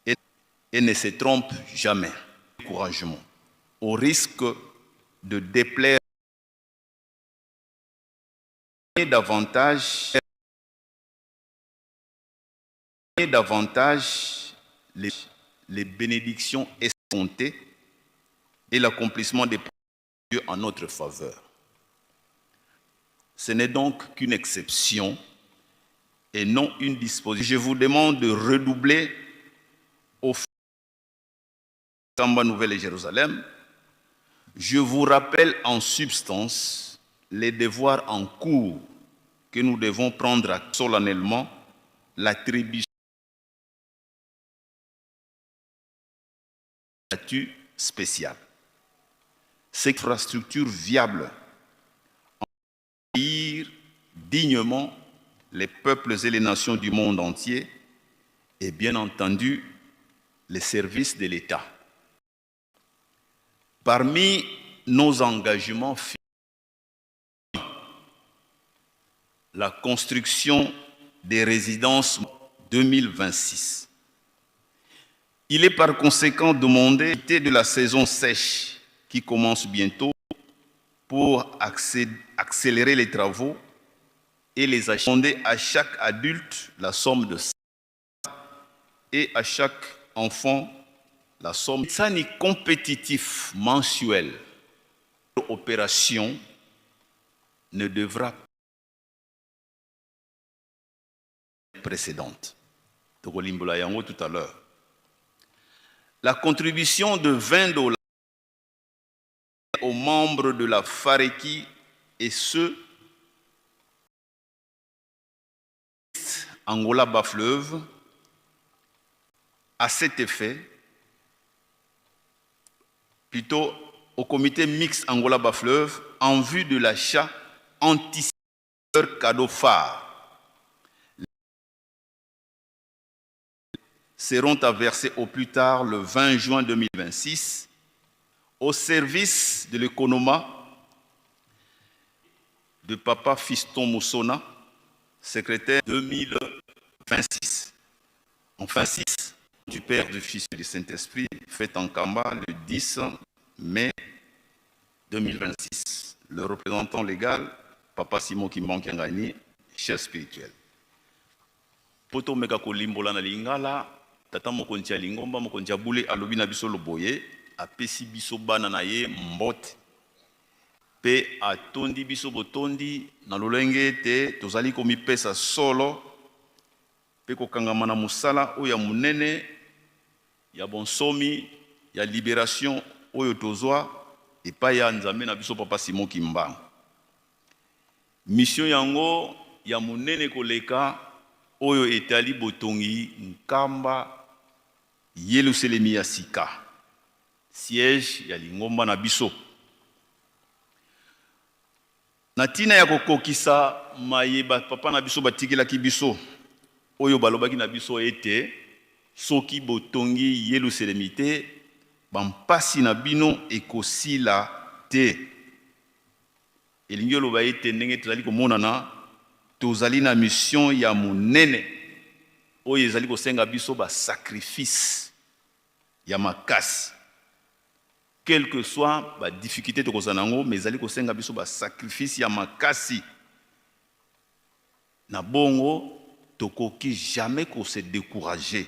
et ne se trompe jamais. Encouragement, au risque de déplaire davantage les bénédictions escomptées et l'accomplissement des Dieu en notre faveur. Ce n'est donc qu'une exception et non une disposition. Je vous demande de redoubler au Kamba Nouvelle et Jérusalem. Je vous rappelle en substance les devoirs en cours que nous devons prendre solennellement l'attribution de statut spécial. Cette infrastructure viable en pays dignement les peuples et les nations du monde entier et bien entendu les services de l'État. Parmi nos engagements, la construction des résidences 2026. Il est par conséquent demandé de la saison sèche qui commence bientôt pour accélérer les travaux et les acheter à chaque adulte la somme de 100 et à chaque enfant la somme sani compétitif mensuel. L'opération ne devra pas être précédente. Tout à l'heure. La contribution de $20 aux membres de la FAREKI et ceux Angola-Bas-Fleuve à cet effet, plutôt au comité mixte Angola-Bas-Fleuve en vue de l'achat anticipé de leur cadeau phare. Seront à verser au plus tard le 20 juin 2026 au service de l'économa de Papa Fiston Moussona, secrétaire 2026. Enfin, 6 du Père, du Fils et du Saint-Esprit, fait en Kamba le 10 mai 2026. Le représentant légal, Papa Simon Kimban Kiangani, chef spirituel. Poto meka kolimbola na lingala, tata mokontia lingomba mokontia bule alobi na biso loboye, apesi biso bana na ye mbote. Pe atondi biso botondi na lolenge te tozali komipesa solo pe kokangama na musala oyo ya munene ya bonsomi ya libération oyo tozwa epai ya nzambe na biso Papa Simon Kimbangu. Mission yango ya munene koleka oyo etali botongi nkamba Yeluselemi ya sika, siège ya lingomba na biso. Natina ya kokokisa mayeba papa na biso batikelaki biso oyo balobaki na biso ete soki botongi Yeluselemi te bampasi na bino ekosila te. Elingi oloba ete ndenge tozali komonana tozali na mission ya munene oyo ezali kosenga biso ba sacrifice ya makasi. Quelle que soit la difficulté de Kozanango, mais ali kosenga biso ba sacrifice ya makasi. Na bongo tokoki jamais ko se décourager.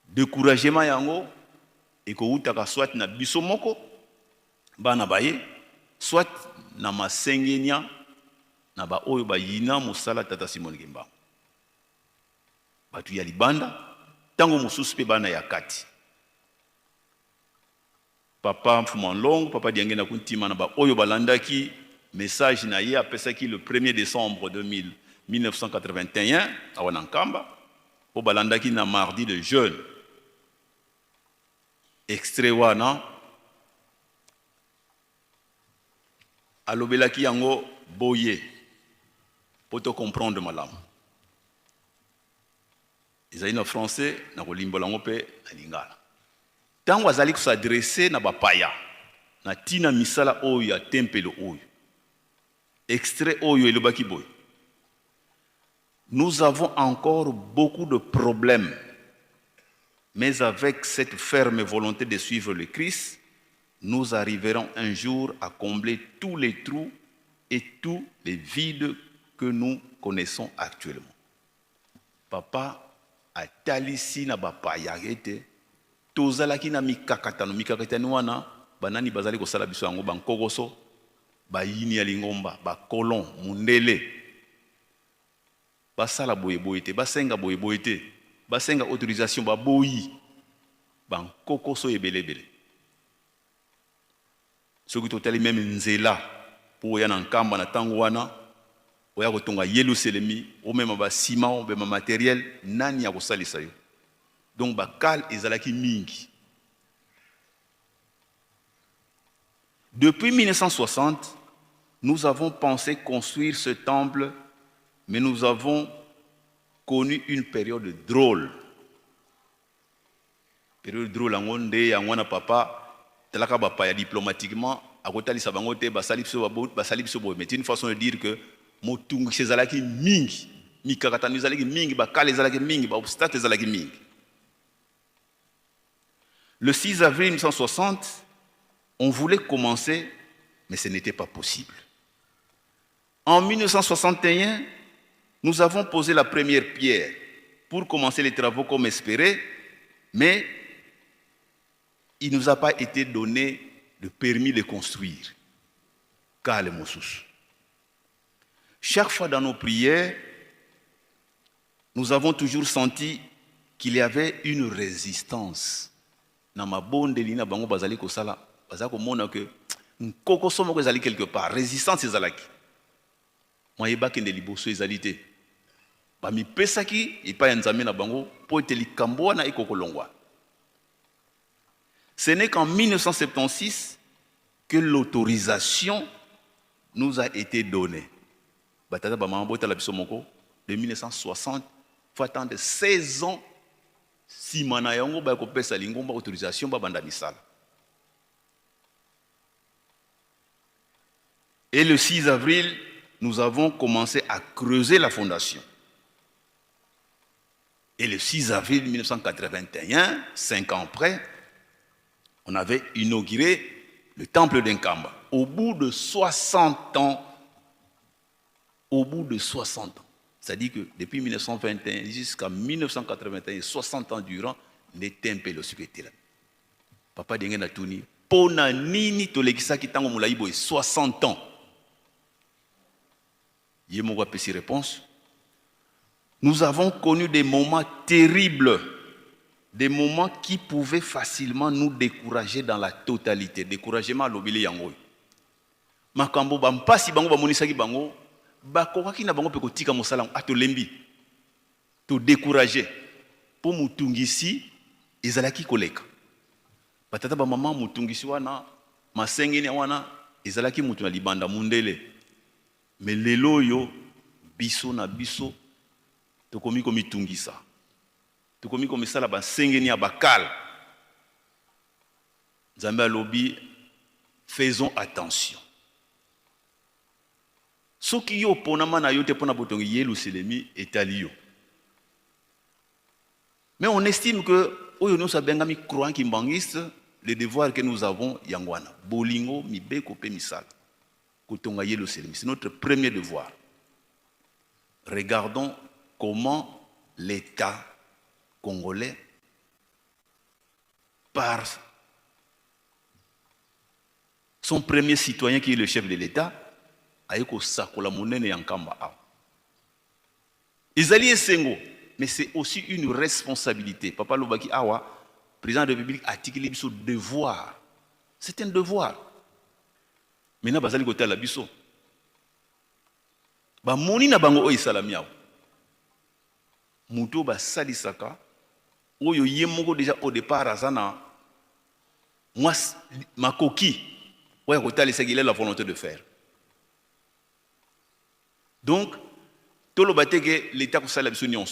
Découragement yango ekouta soit na biso moko bana baye, soit na masengenya na ba oyo ba yina musala tata Simon Kimbangu. Batu ya libanda tango mususu pe bana ya kati. Papa Mfumanlong, Papa Diangé na kuntima na ba oyo balandaki message na ye apesaki le 1er décembre 1981 à Wanankamba o balandaki na mardi de jeûne. Extrait wana alobelaki yango boye pour te comprendre malamu. Ils en français na kolimbola ngo pe na lingala. Tango azali s'adresser na bapaya na tina misala oyo ya tempelo oyo. Extrait oyo elobaki boy. Nous avons encore beaucoup de problèmes, mais avec cette ferme volonté de suivre le Christ, nous arriverons un jour à combler tous les trous et tous les vides que nous connaissons actuellement. Papa a talisi na bapaya ete tozalaki na mikakatano wana banani bazali kosala biso yango bankokoso bayini ya lingomba bakolon mundele basala boyeboye te basenga boyeboye te basenga autorisation baboyi bankokoso ebelebele soki totali meme nzela po ya na nkamba na tango wana oya kotonga Yeluselemi o mema ba ciment o mema matériel nani ya kosalisa yo. Donc bakal ezalaki mingi. Depuis 1960, nous avons pensé construire ce temple, mais nous avons connu une période drôle. Période drôle, en papa, telaka bapaya diplomatiquement, à côté de Sabangote, basalip sobo, mais c'est une façon de dire que motung sezalaki mingi, mikakatanu zalaki mingi, bakale zalaki mingi, ba obstacle zalaki mingi. Le 6 avril 1960, on voulait commencer, mais ce n'était pas possible. En 1961, nous avons posé la première pierre pour commencer les travaux comme espéré, mais il ne nous a pas été donné le permis de construire. Car les Moussous. Chaque fois dans nos prières, nous avons toujours senti qu'il y avait une résistance. Dans ma bonne delina bango bazali ko sala, bazako mona que nkoko somo ko ezali quelque part, résistance ezalaki. Moi yeba kende liboso ezalité. Ba mi pesaki epa ya nzambe na bango po eteli kambo na ekoko longwa. Ce n'est qu'en 1976 que l'autorisation nous a été donnée. Batata ba mama bota la biso moko de 1960, faut attendre 16 ans. Si mana yango ba ko pesa lingomba autorisation ba banda misala. Et le 6 avril, nous avons commencé à creuser la fondation. Et le 6 avril 1981, 5 ans après, on avait inauguré le temple d'Nkamba. Au bout de 60 ans, c'est-à-dire que depuis 1921 jusqu'à 1981, 60 ans durant, les temples aussi étaient là. Papa Dengue Natouni, pona nini tolekisa kitango mulaibo 60 ans. Yemogwa pesi réponse. Nous avons connu des moments terribles, des moments qui pouvaient facilement nous décourager dans la totalité. Découragement à l'obili yango. Makambo bampasi bango bamonisaki bango. Bakokaki na bango pe kotika mosala atolembi to décourager pour mutungisi ezalaki koleka batata ba mama mutungisi wana masengeni wana ezalaki mutu na libanda mundele mais lelo yo biso na biso tokomi komitungisa tokomi komisala basengeni ya bakala Nzambe alobi faisons attention. Ce qui yo ponama na yo te pona botongi Yerusalemi etali yo. Mais on estime que oyo nous sabengami croyant kimbangiste le devoir que nous avons yangwana bolingo mibeko pe misala kotonga Yerusalemi, c'est notre premier devoir. Regardons comment l'État congolais par son premier citoyen qui est le chef de l'État ayeko sakola monene yankamba a. Izali esengo, mais c'est aussi une responsabilité. Papa Lobaki awa, président de la République a tiré biso devoir. C'est un devoir. Maintenant bazali kote la biso. Ba moni na bango oyi salami awa. Muto ba salisaka oyo yemoko déjà au départ azana moi makoki oya kote il a la volonté de faire. Donc, tout le bâti que l'État a fait non.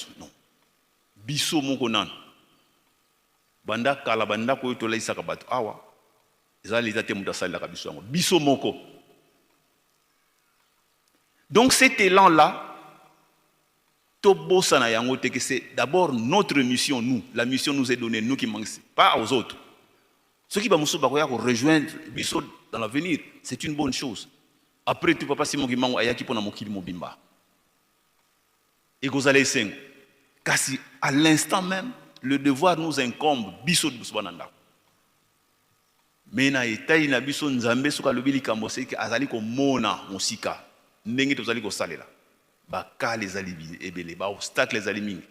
Biso moko nan. Banda kala banda ko to laisa ka batu awa. Eza l'État te muta sala ka biso ngo. Biso moko. Donc cet élan là to bosana yango te que c'est d'abord notre mission nous. La mission nous est donnée nous qui manquons pas aux autres. Ceux qui va muso ba ko ya ko rejoindre biso dans l'avenir, c'est une bonne chose. Après tout, papa Simon Gimango ayaki pona mokili mobimba. Et gozale sengo. Kasi à l'instant même, le devoir nous incombe biso de busbananda. Mais na etai na biso nzambe soka lobili kambose ke azali ko mona mosika. Ndenge tozali ko salela. Ba ka les alibi ebele ba obstacle les alimingi.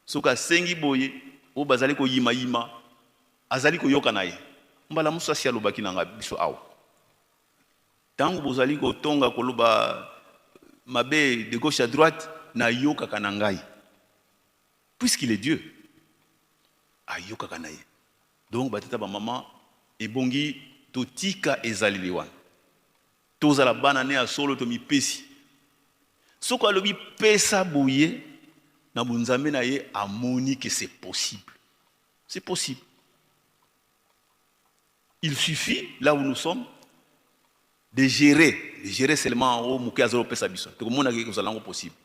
Soka sengi boye o bazali ko yima azali ko yoka naye. Mbala musa sia lobaki nanga biso awa. Tango bozali ko tonga koloba mabe de gauche à droite na yoka kanangai. Puisqu'il est Dieu. A yoka kanaye. Donc batata ba maman ebongi totika ezali liwan. tozala bana ne ya solo to mipesi soko alobi pesa boye na bunzambe na ye amoni que c'est possible. C'est possible. Il suffit là où nous sommes de gérer seulement en haut mouké azolo pesa biso to komona que nous allons possible.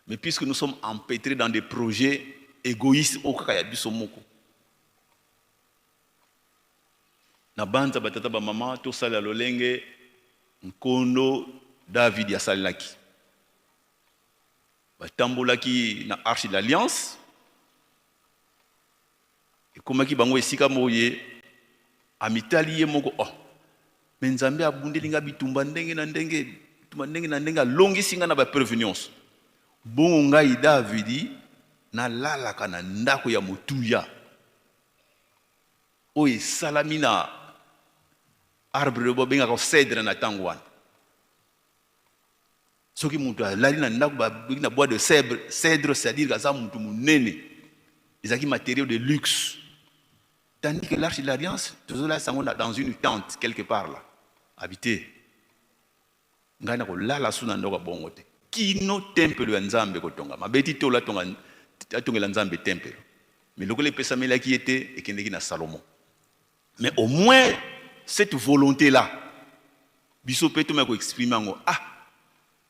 Mais puisque nous sommes empêtrés dans des projets égoïstes au kaka ya biso moko na banza batata ba mama to sala lolenge nkondo David ya salaki batambolaki na arche de l'alliance ekomaki bango esika moye amitali ye moko mais nzambe abundelinga bitumba ndenge na ndenge alongisi nga na bapreuve nyonso bongo ngai Davidi nalalaka na ndako ya motuya oyo esalami na arbre babengaka cèdre na ntango wana soki mutu alali na ndako babengaki na bois de cèdre, c'est-à-dire kaza mutu munene ezalaki matériaux de luxe. Tandis que l'arche de l'alliance, toujours là, dans une tente, quelque part là, habité. Ngai na kolala suna ndoka bongo te. Kino temple ya Nzambe kotonga. Mabeti to la tonga la Nzambe temple. Mais lokole pesa mela qui était et kendeki na Salomon. Mais au moins cette volonté là, biso peto me ko exprimer ngo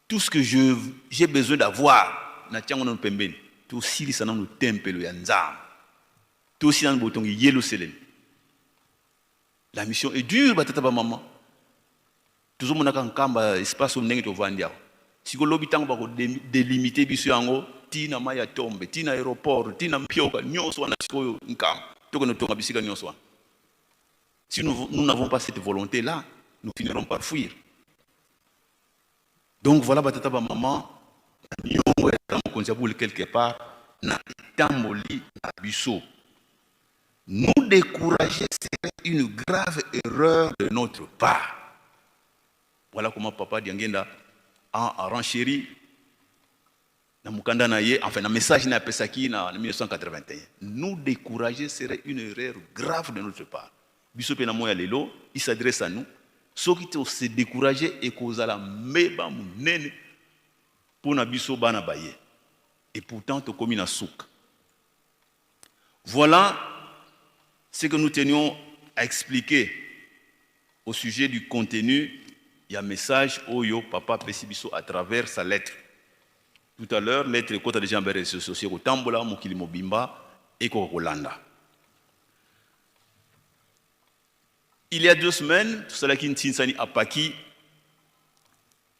tout ce que j'ai besoin d'avoir na tiango no pembeni. Tout sili sana no temple ya Nzambe. Tout aussi dans le bouton yelo selem. La mission est dure, batata ba maman. Toujours mon akamba espace où n'engue to vandia. Si ko lobi tango ba ko délimiter biso yango tina maya tombe, tina aéroport, tina mpioka nyonso wana siko nkam. Toko no tonga bisika nyonso wana. Si nous n'avons pas cette volonté là, nous finirons par fuir. Donc voilà batata ba maman. Nyongo ya konjaboule quelque part na tamboli na biso. Nous décourager serait une grave erreur de notre part. Voilà comment papa Diangenda a renchéri na mukanda na ye, enfin, na message na pesaki na 1981. Nous décourager serait une erreur grave de notre part. Bisope na moya lelo, il s'adresse à nous. Ceux qui se décourager et kozala meba munene pour na biso bana baye. Et pourtant to komi na souk. Voilà ce que nous tenions à expliquer au sujet du contenu. Il y a un message Oyo Papa Pesibiso à travers sa lettre. Tout à l'heure, lettre est déjà en réseaux sociaux au Tambola, Mokili Mobimba et Kokolanda. Il y a 2 semaines, tout cela qui Ntinsani Apaki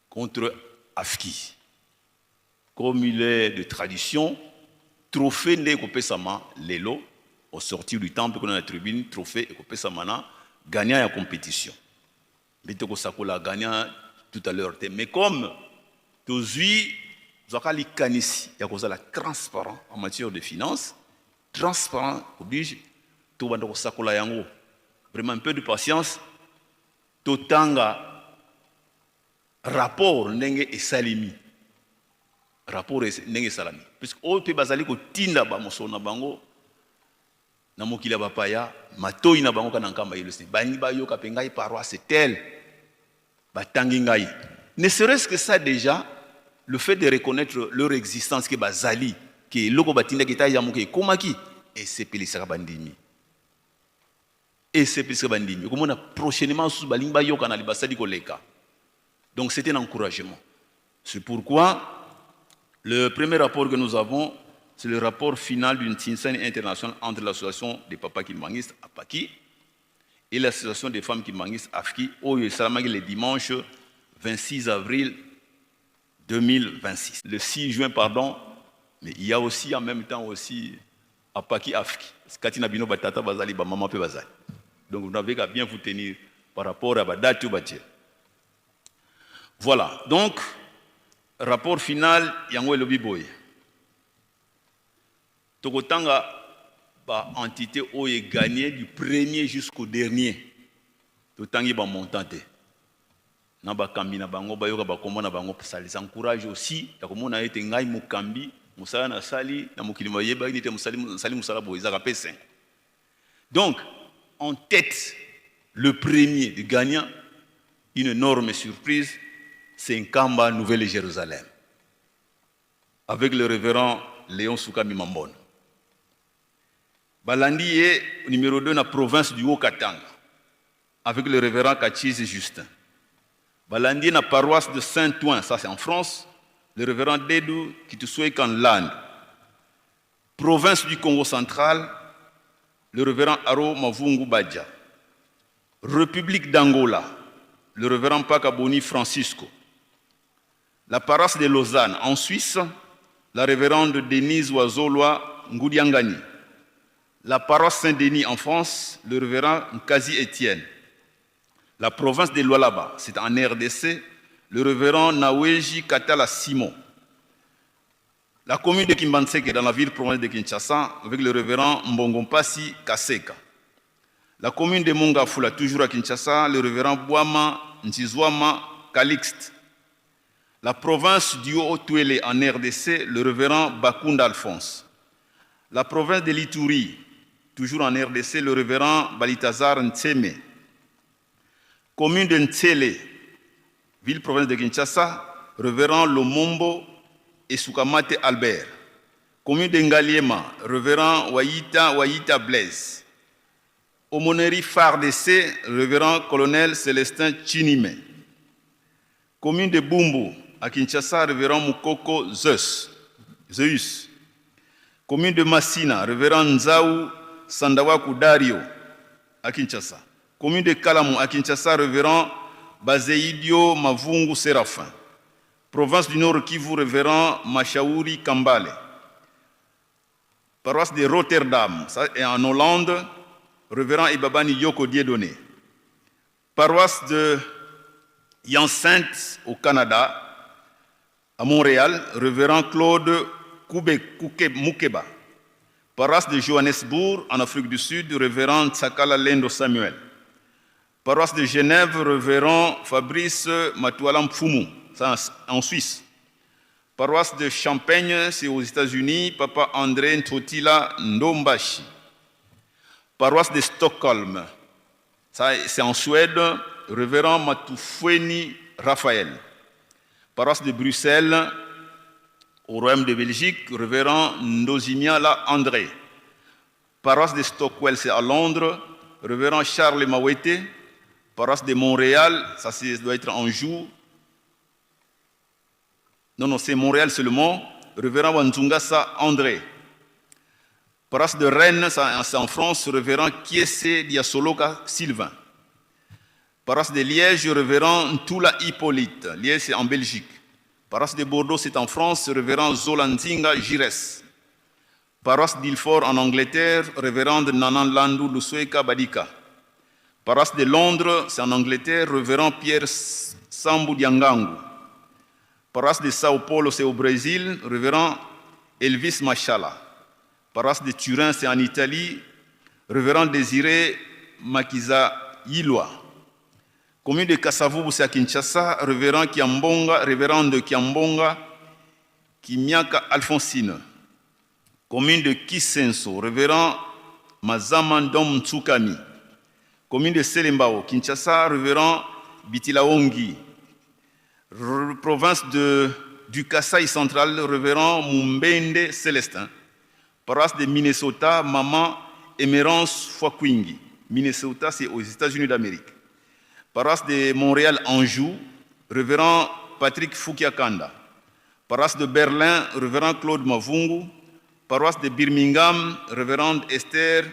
contre Afki. Comme il est de tradition, trophée ne kopesama lelo au sortir du temple qu'on a la tribune, trophée et kopesamana gagnant la compétition. Mais tu as gagnant tout à l'heure. Mais comme tu as la transparent en matière de finances, transparent oblige tu vas yango. Vraiment un peu de patience. Totanga rapport nenge et salimi. Rapport nenge salami. Puisque au pe bazali ko tinda ba mosona bango na mokila bapaya matoi na bango kana nkamba yelose bani ba yoka pengai paroisse tel batangi ngai. Ne serait-ce que ça déjà, le fait de reconnaître leur existence que bazali que loko batinda kita ya moke komaki et c'est pelisaka bandimi. Et c'est pelisaka bandimi. Comme on a prochainement sous baling ba yoka na libasadi koleka. Donc c'était un encouragement. C'est pourquoi le premier rapport que nous avons, c'est le rapport final d'une Tinsani internationale entre l'association des papas kilmanguistes Apaki et l'association des femmes kilmanguistes Afki, au Salamagi le dimanche 26 avril 2026. Le 6 juin, pardon, mais il y a aussi en même temps aussi Apaki Afki. Katina Bino Batata Bazali, Maman Pe Bazali. Donc vous n'avez qu'à bien vous tenir par rapport à Badatu Batir. Voilà, donc, rapport final, Yango Elobi Boy. Tokotanga, ba entité où est gagné du premier jusqu'au dernier. Totangi ba montante. Na ba kambi na bango ba yoka ba komona bango ça les encourage aussi. Ya komona ete ngai mukambi, musala na sali na mukilima yeba ni te musali musala boiza ka P5. Donc, en tête, le premier du gagnant, une énorme surprise, c'est Nkamba, Nouvelle-Jérusalem, avec le révérend Léon Soukami Mambon. Balandi est numéro 2 dans la province du Haut-Katanga, avec le révérend Kachise Justin. Balandi est dans la paroisse de Saint-Ouen, ça c'est en France, le révérend Dedou Kitusoek en Lande. Province du Congo central, le révérend Aro Mavungu Badja. République d'Angola, le révérend Pakaboni Francisco. La paroisse de Lausanne, en Suisse, la révérende Denise Wazolwa Ngoudiangani. La paroisse Saint-Denis en France, le révérend Nkazi Étienne. La province de Lualaba, c'est en RDC, le révérend Naweji Katala Simon. La commune de Kimbanseke dans la ville province de Kinshasa, avec le révérend Mbongompasi Kaseka. La commune de Mongafula, toujours à Kinshasa, le révérend Bouama Ntizouama Calixte. La province du Haut-Touélé en RDC, le révérend Bakunda Alphonse. La province de l'Ituri, toujours en RDC, le révérend Balitazar Ntseme. Commune de Ntsele, ville-province de Kinshasa, révérend Lomombo et Soukamate Albert. Commune de Ngaliema, révérend Wayita Blaise. Aumônerie FARDC, révérend colonel Célestin Chinime. Commune de Bumbu, à Kinshasa, révérend Mukoko Zeus. Commune de Massina, révérend Nzaou Sandawaku Dario, à Kinshasa. Commune de Kalamu, à Kinshasa, révérend Bazeidio Mavungu Séraphin. Province du Nord Kivu, révérend Machaouri Kambale. Paroisse de Rotterdam, ça est en Hollande, révérend Ibabani Yoko Dieudonné. Paroisse de Hyacinthe au Canada, à Montréal, révérend Claude Moukeba. Paroisse de Johannesburg, en Afrique du Sud, révérend Tsakala Lendo Samuel. Paroisse de Genève, révérend Fabrice Matoualam Pfoumou, en Suisse. Paroisse de Champagne, c'est aux États-Unis, Papa André Ntotila Ndombashi. Paroisse de Stockholm, ça c'est en Suède, révérend Matoufweni Raphaël. Paroisse de Bruxelles, au Royaume de Belgique, révérend Ndozimiala André. Paroisse de Stockwell, c'est à Londres, révérend Charles Mawete. Paroisse de Montréal, ça doit être en Joux. Non, c'est Montréal seulement, révérend Wanzungasa André. Paroisse de Rennes, c'est en France, révérend Kiese Diasoloka Sylvain. Paroisse de Liège, révérend Ntula Hippolyte. Liège, c'est en Belgique. Paroisse de Bordeaux, c'est en France, révérend Zolanzinga Gires. Paroisse d'Ilford en Angleterre, révérende Nanan Landou Lusweka Badika. Paroisse de Londres, c'est en Angleterre, révérend Pierre Sambou Diangangu. Paroisse de Sao Paulo, c'est au Brésil, révérend Elvis Machala. Paroisse de Turin, c'est en Italie, révérend Désiré Makiza Yilwa. Commune de Kasavubu, c'est à Kinshasa, révérende Kiambonga Kimiaka Alphonsine. Commune de Kisenso, révérend Mazamandom Tsukami. Commune de Selembao, Kinshasa, révérend Bitilaongi. Province du Kasaï central, révérend Mumbende Célestin. Paroisse de Minnesota, Maman Émérance Fwakwingi. Minnesota, c'est aux États-Unis d'Amérique. Paroisse de Montréal-Anjou, révérend Patrick Foukiakanda. Paroisse de Berlin, révérend Claude Mavungu. Paroisse de Birmingham, révérende Esther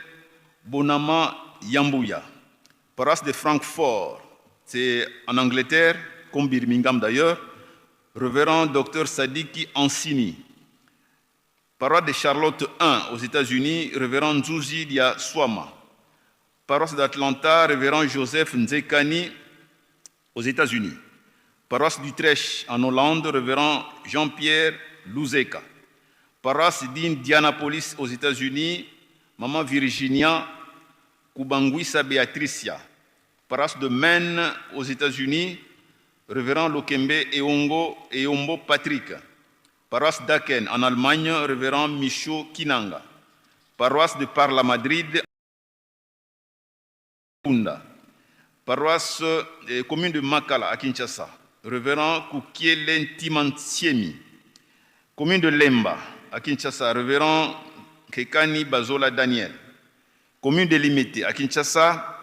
Bonama Yambouya. Paroisse de Francfort, c'est en Angleterre, comme Birmingham d'ailleurs, révérend Dr Sadiki Ansini. Paroisse de Charlotte I aux États-Unis, révérend Nzuzi Dia Swama. Paroisse d'Atlanta, révérend Joseph Nzekani aux États-Unis. Paroisse d'Utrecht en Hollande, révérend Jean-Pierre Louzeka. Paroisse d'Indianapolis aux États-Unis, Maman Virginia Kubanguisa Beatricia. Paroisse de Maine aux États-Unis, révérend Lokembe Eombo Patrick. Paroisse d'Aken en Allemagne, révérend Michaud Kinanga. Paroisse de Parla Madrid, Paroisse commune de Makala à Kinshasa, révérend Kukielen Timantiemi. Commune de Lemba à Kinshasa, révérend Kekani Bazola Daniel. Commune de Limité à Kinshasa,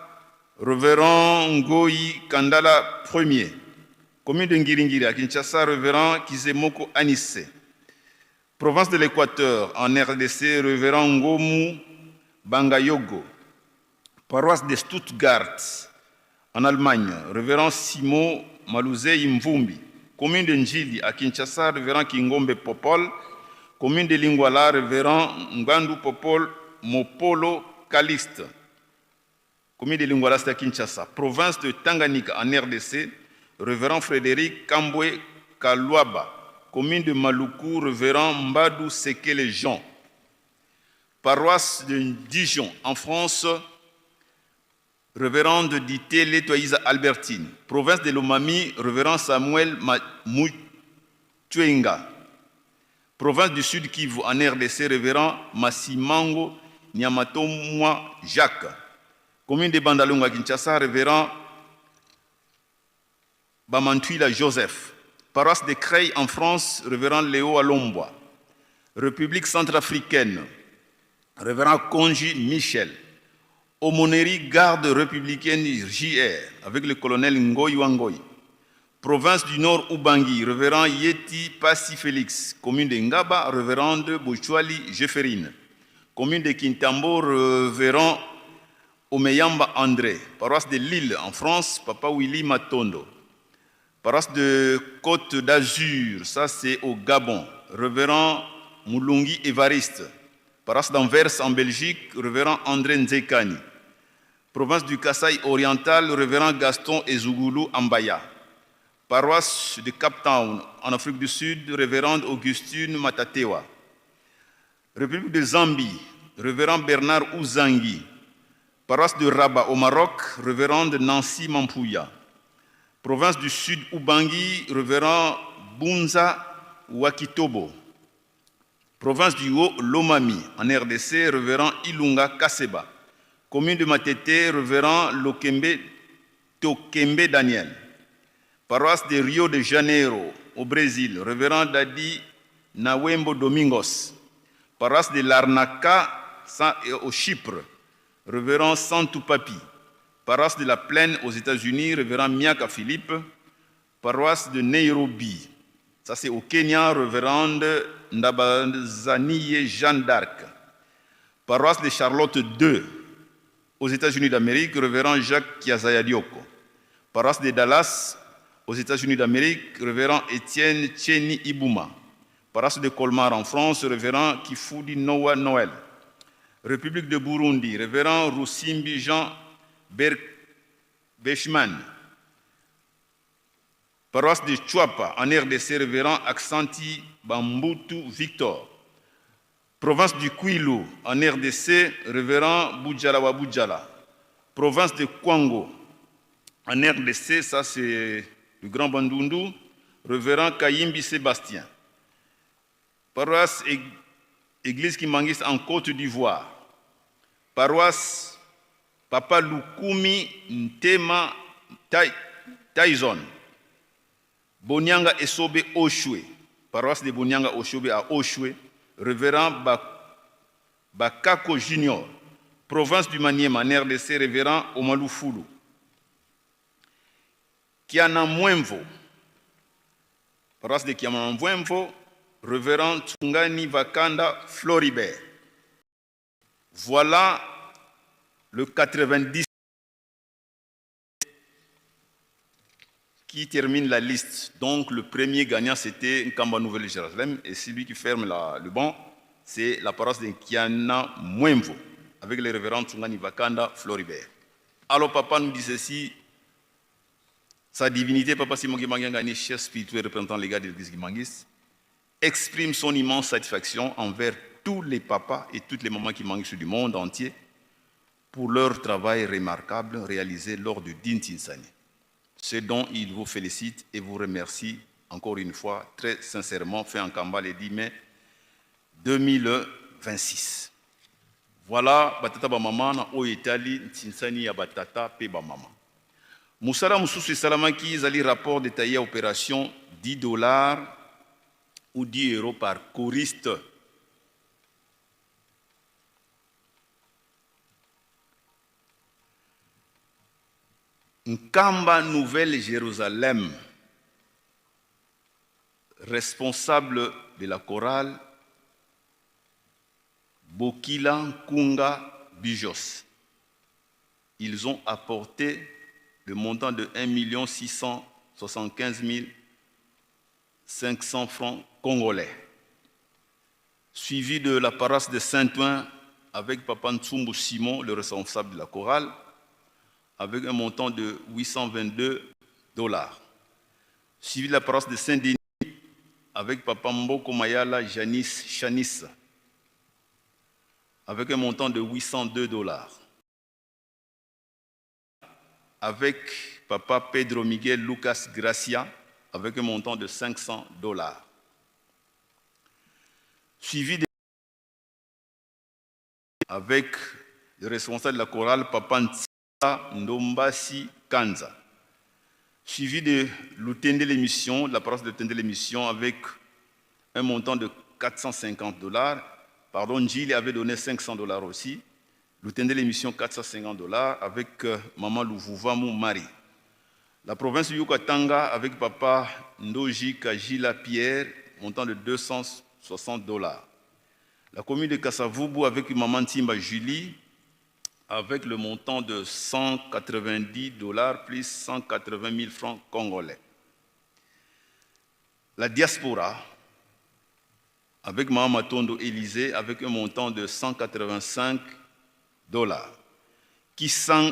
révérend Ngoyi Kandala Ier. Commune de Ngiringiri à Kinshasa, révérend Kizemoko Anissé. Province de l'Équateur en RDC, révérend Ngomu Bangayogo. Paroisse de Stuttgart en Allemagne, révérend Simo Malouzei Mvumbi. Commune de Njili à Kinshasa, révérend Kingombe Popol. Commune de Lingwala, révérend Ngandu Popol Mopolo Caliste. Commune de Lingwala, c'est à Kinshasa. Province de Tanganyika en RDC, révérend Frédéric Kambwe Kalouaba. Commune de Maluku, révérend Mbadou Sekele Jean. Paroisse de Dijon en France, révérend de Dité Letoïsa Albertine. Province de Lomami, révérend Samuel Moutuenga. Province du Sud Kivu en RDC, révérend Massimango Nyamatomwa Jacques. Commune de Bandalunga Kinshasa, révérend Bamantuila Joseph. Paroisse de Creil en France, révérend Léo Alombois. République centrafricaine, révérend Konji Michel. Aumônerie garde républicaine JR avec le colonel Ngoy Wangoy. Province du Nord Ubangi, révérend Yeti Passi Félix. Commune de Ngaba, révérende Bouchouali Jefferine. Commune de Kintambo, révérend Omeyamba André. Paroisse de Lille en France, Papa Willy Matondo. Paroisse de Côte d'Azur, ça c'est au Gabon, révérend Moulungi Évariste. Paroisse d'Anvers en Belgique, révérend André Nzekani. Province du Kasaï oriental, révérend Gaston Ezougoulou Ambaya. Paroisse de Cape Town en Afrique du Sud, révérende Augustine Matatewa. République de Zambie, révérend Bernard Ouzangui. Paroisse de Rabat au Maroc, révérende Nancy Mampouya. Province du Sud Ubangi, révérend Bunza Wakitobo. Province du Haut-Lomami, en RDC, révérend Ilunga Kaseba. Commune de Matete, révérend Lokembe Tokembe Daniel. Paroisse de Rio de Janeiro, au Brésil, révérend Dadi Nawembo Domingos. Paroisse de Larnaca, au Chypre, révérend Santou Papi. Paroisse de la Plaine aux États-Unis, révérend Miaka Philippe. Paroisse de Nairobi, ça c'est au Kenya, révérende Ndabazaniye Jeanne d'Arc. Paroisse de Charlotte II, aux États-Unis d'Amérique, révérend Jacques Kiazayadioko. Paroisse de Dallas, aux États-Unis d'Amérique, révérend Étienne Tcheni Ibouma. Paroisse de Colmar en France, révérend Kifoudi Noah Noël. République de Burundi, révérend Roussimbi Jean Bechman. Paroisse de Chouapa, en RDC, révérend Aksanti Bambutu Victor. Province du Kwilu, en RDC, révérend Boudjala Boudjala. Province de Kwango, en RDC, ça c'est le Grand Bandundu, révérend Kayimbi Sébastien. Paroisse Église Kimangis en Côte d'Ivoire. Paroisse Papa Lukumi Ntema Tyson. Bonyanga Esobe Oshwe. Paroisse de Bonyanga Oshwe à Oshwe. Révérend Bakako Junior. Province du Maniema, en RDC, révérend Omalufulu. Kianamwenvo. Paroisse de Kianamwenvo, révérend Tsungani Vakanda Floribert. Voilà le 90 qui termine la liste. Donc le premier gagnant c'était Nkamba Nouvelle-Jérusalem et celui qui ferme le banc c'est la paroisse de Kiana Mwenvo avec les révérends Tsungani Vakanda Floribert. Alors papa nous dit ceci, sa divinité, Papa Simon Kimangani, chef spirituel représentant légal de l'église Kimangis, exprime son immense satisfaction envers tous les papas et toutes les mamans Kimangis du monde entier pour leur travail remarquable réalisé lors du Din Tinsani. Ce dont il vous félicite et vous remercie encore une fois très sincèrement, fait en Kamba le 10 mai 2026. Voilà, batata ba maman na o Italie Tinsani ya batata pe ba maman. Moussala Moussousou Salamaki, ils allaient rapport détaillé opération $10 ou €10 par choriste. Nkamba Nouvelle-Jérusalem, responsable de la chorale, Bokila Kunga Bijos. Ils ont apporté le montant de 1 675 500 francs congolais, suivi de la paroisse de Saint-Ouen avec Papa Ntsumbu Simon, le responsable de la chorale, avec un montant de $822, suivi de la paroisse de Saint-Denis avec Papa Mboko Mayala Chanis, avec un montant de $802, avec Papa Pedro Miguel Lucas Gracia, avec un montant de $500, suivi avec le responsable de la chorale, Papa Ndombasi Kanza, suivi de l'Utende l'émission, de la paroisse de l'Utende l'émission avec un montant de $450. Pardon, Gilles avait donné $500 aussi. L'Utende l'émission $450 avec Maman Louvouvamou Marie. La province de Yukatanga avec Papa Ndoji Kajila Pierre, montant de $260. La commune de Kassavubu avec Maman Timba Julie, avec le montant de $190 plus 180 000 francs congolais. La diaspora, avec Maman Matondo Élysée, avec un montant de $185.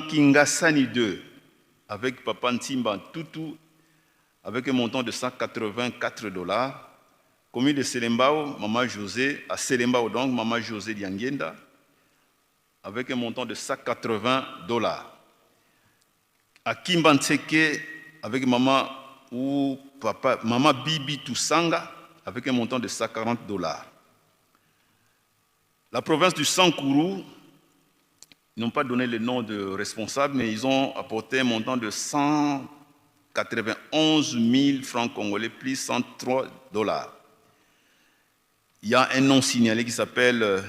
Kingasani 2, avec Papa Ntimba Tutu, avec un montant de $184. Commune de Selembao, Maman José, à Selembao donc, Maman José Diangenda, avec un montant de $180. À Kimbanseke, avec Maman ou Papa, Maman Bibi Toussanga, avec un montant de $140. La province du Sankourou, ils n'ont pas donné le nom de responsable, mais ils ont apporté un montant de $191 000 francs congolais, plus $103. Il y a un nom signalé qui s'appelle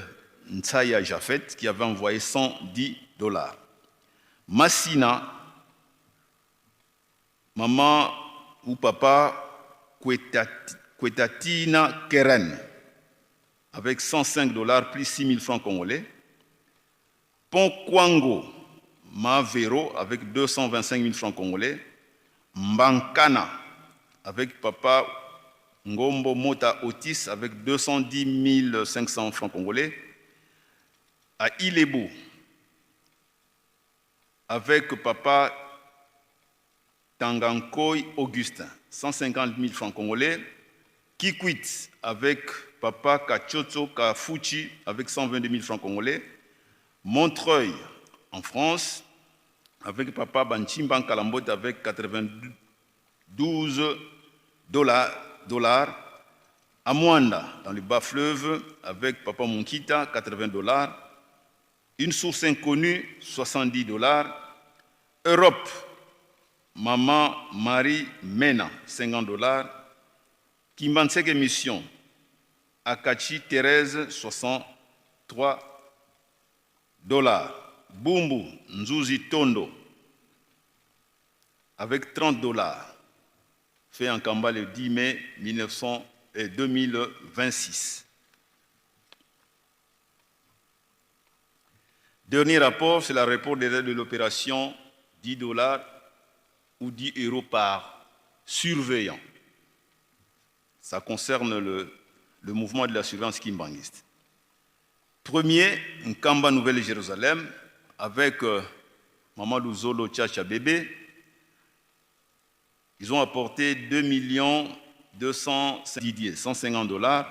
Ntsaya Jafet, qui avait envoyé $110. Massina, maman ou papa Kwetatina Keren, avec $105 plus 6 000 francs congolais. Ponkwango Mavero avec 225 000 francs congolais. Mbankana avec papa Ngombo Mota Otis avec 210 500 francs congolais. À Ilebo avec papa Tangankoy Augustin, 150 000 francs congolais. Kikwit avec papa Kachotso Kafuchi avec 122 000 francs congolais. Montreuil en France avec papa Banchimban Kalambot avec $92. À Mwanda dans le bas-fleuve avec papa Monkita $80. Une source inconnue $70. Europe, maman Marie Mena $50. Kimbanseke Mission, Akachi Thérèse $63. Bumbu Nzuzi Tondo avec $30, fait en Kamba le 10 mai 2026. Dernier rapport, c'est le rapport de l'opération $10 ou €10 par surveillant. Ça concerne le mouvement de la surveillance kimbanguiste. Premier, Nkamba Nouvelle-Jérusalem, avec Maman Zolo Tchacha Bébé. Ils ont apporté 2 $150.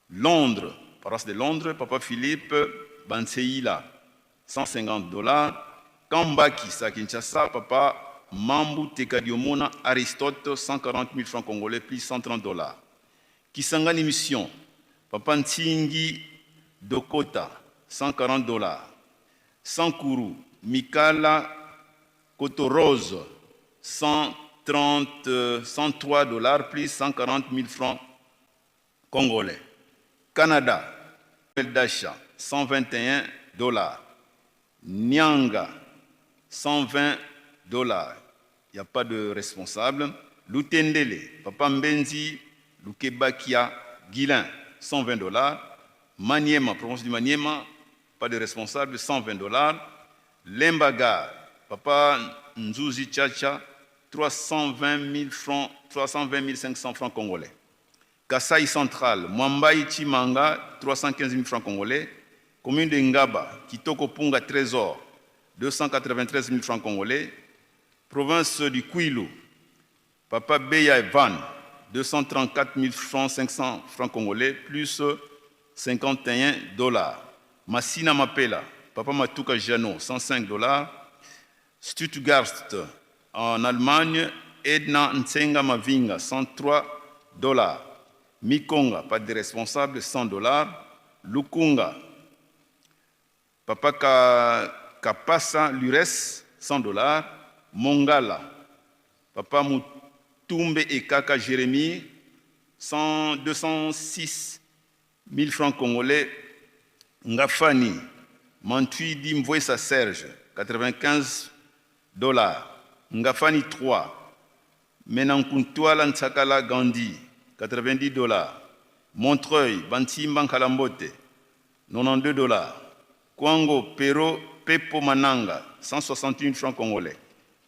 Londres, paroisse de Londres, Papa Philippe Banseila, $150. Kambaki, sa Kinshasa, Papa Mambu Tekadiomona Aristote, 140 000 francs congolais, plus $130. Kisangani Mission, Papa Ntingi Dokota, $140. Sankuru, Mikala Coteau Rose, 103 dollars plus 140 000 francs congolais. Canada, d'achat, 121 dollars. Nyanga, 120 dollars. Il n'y a pas de responsable. Lutendele, Papa Mbenzi, Lukebakia, Guilin, 120 dollars. Maniema, province du Maniema, pas de responsable, 120 dollars. Lembaga, Papa Nzouzi Tchacha, 320 500 francs congolais. Kasaï Central, Mwambaï Chimanga, 315 000 francs congolais. Commune de Ngaba, Kitoko Punga Trésor, 293 000 francs congolais. Province du Kwilu, Papa Beya Evan, 234 500 francs congolais, plus 51 dollars. Massina Mapela, Papa Matuka Jano, 105 dollars. Stuttgart, en Allemagne, Edna Ntsenga Mavinga, 103 dollars. Mikonga, pas de responsable, 100 dollars. Lukunga, Papa Kapasa Lures, 100 dollars. Mongala, Papa Mutumbe et Kaka Jérémy, 206 000 francs congolais. Ngafani, Mantui Dimvoesa Serge, 95 dollars. Ngafani 3. Menankuntuala Ntsakala Gandhi, 90 dollars. Montreuil, Bantimban Kalambote, 92 dollars. Kwango Pero Pepo Mananga, 160 000 francs congolais.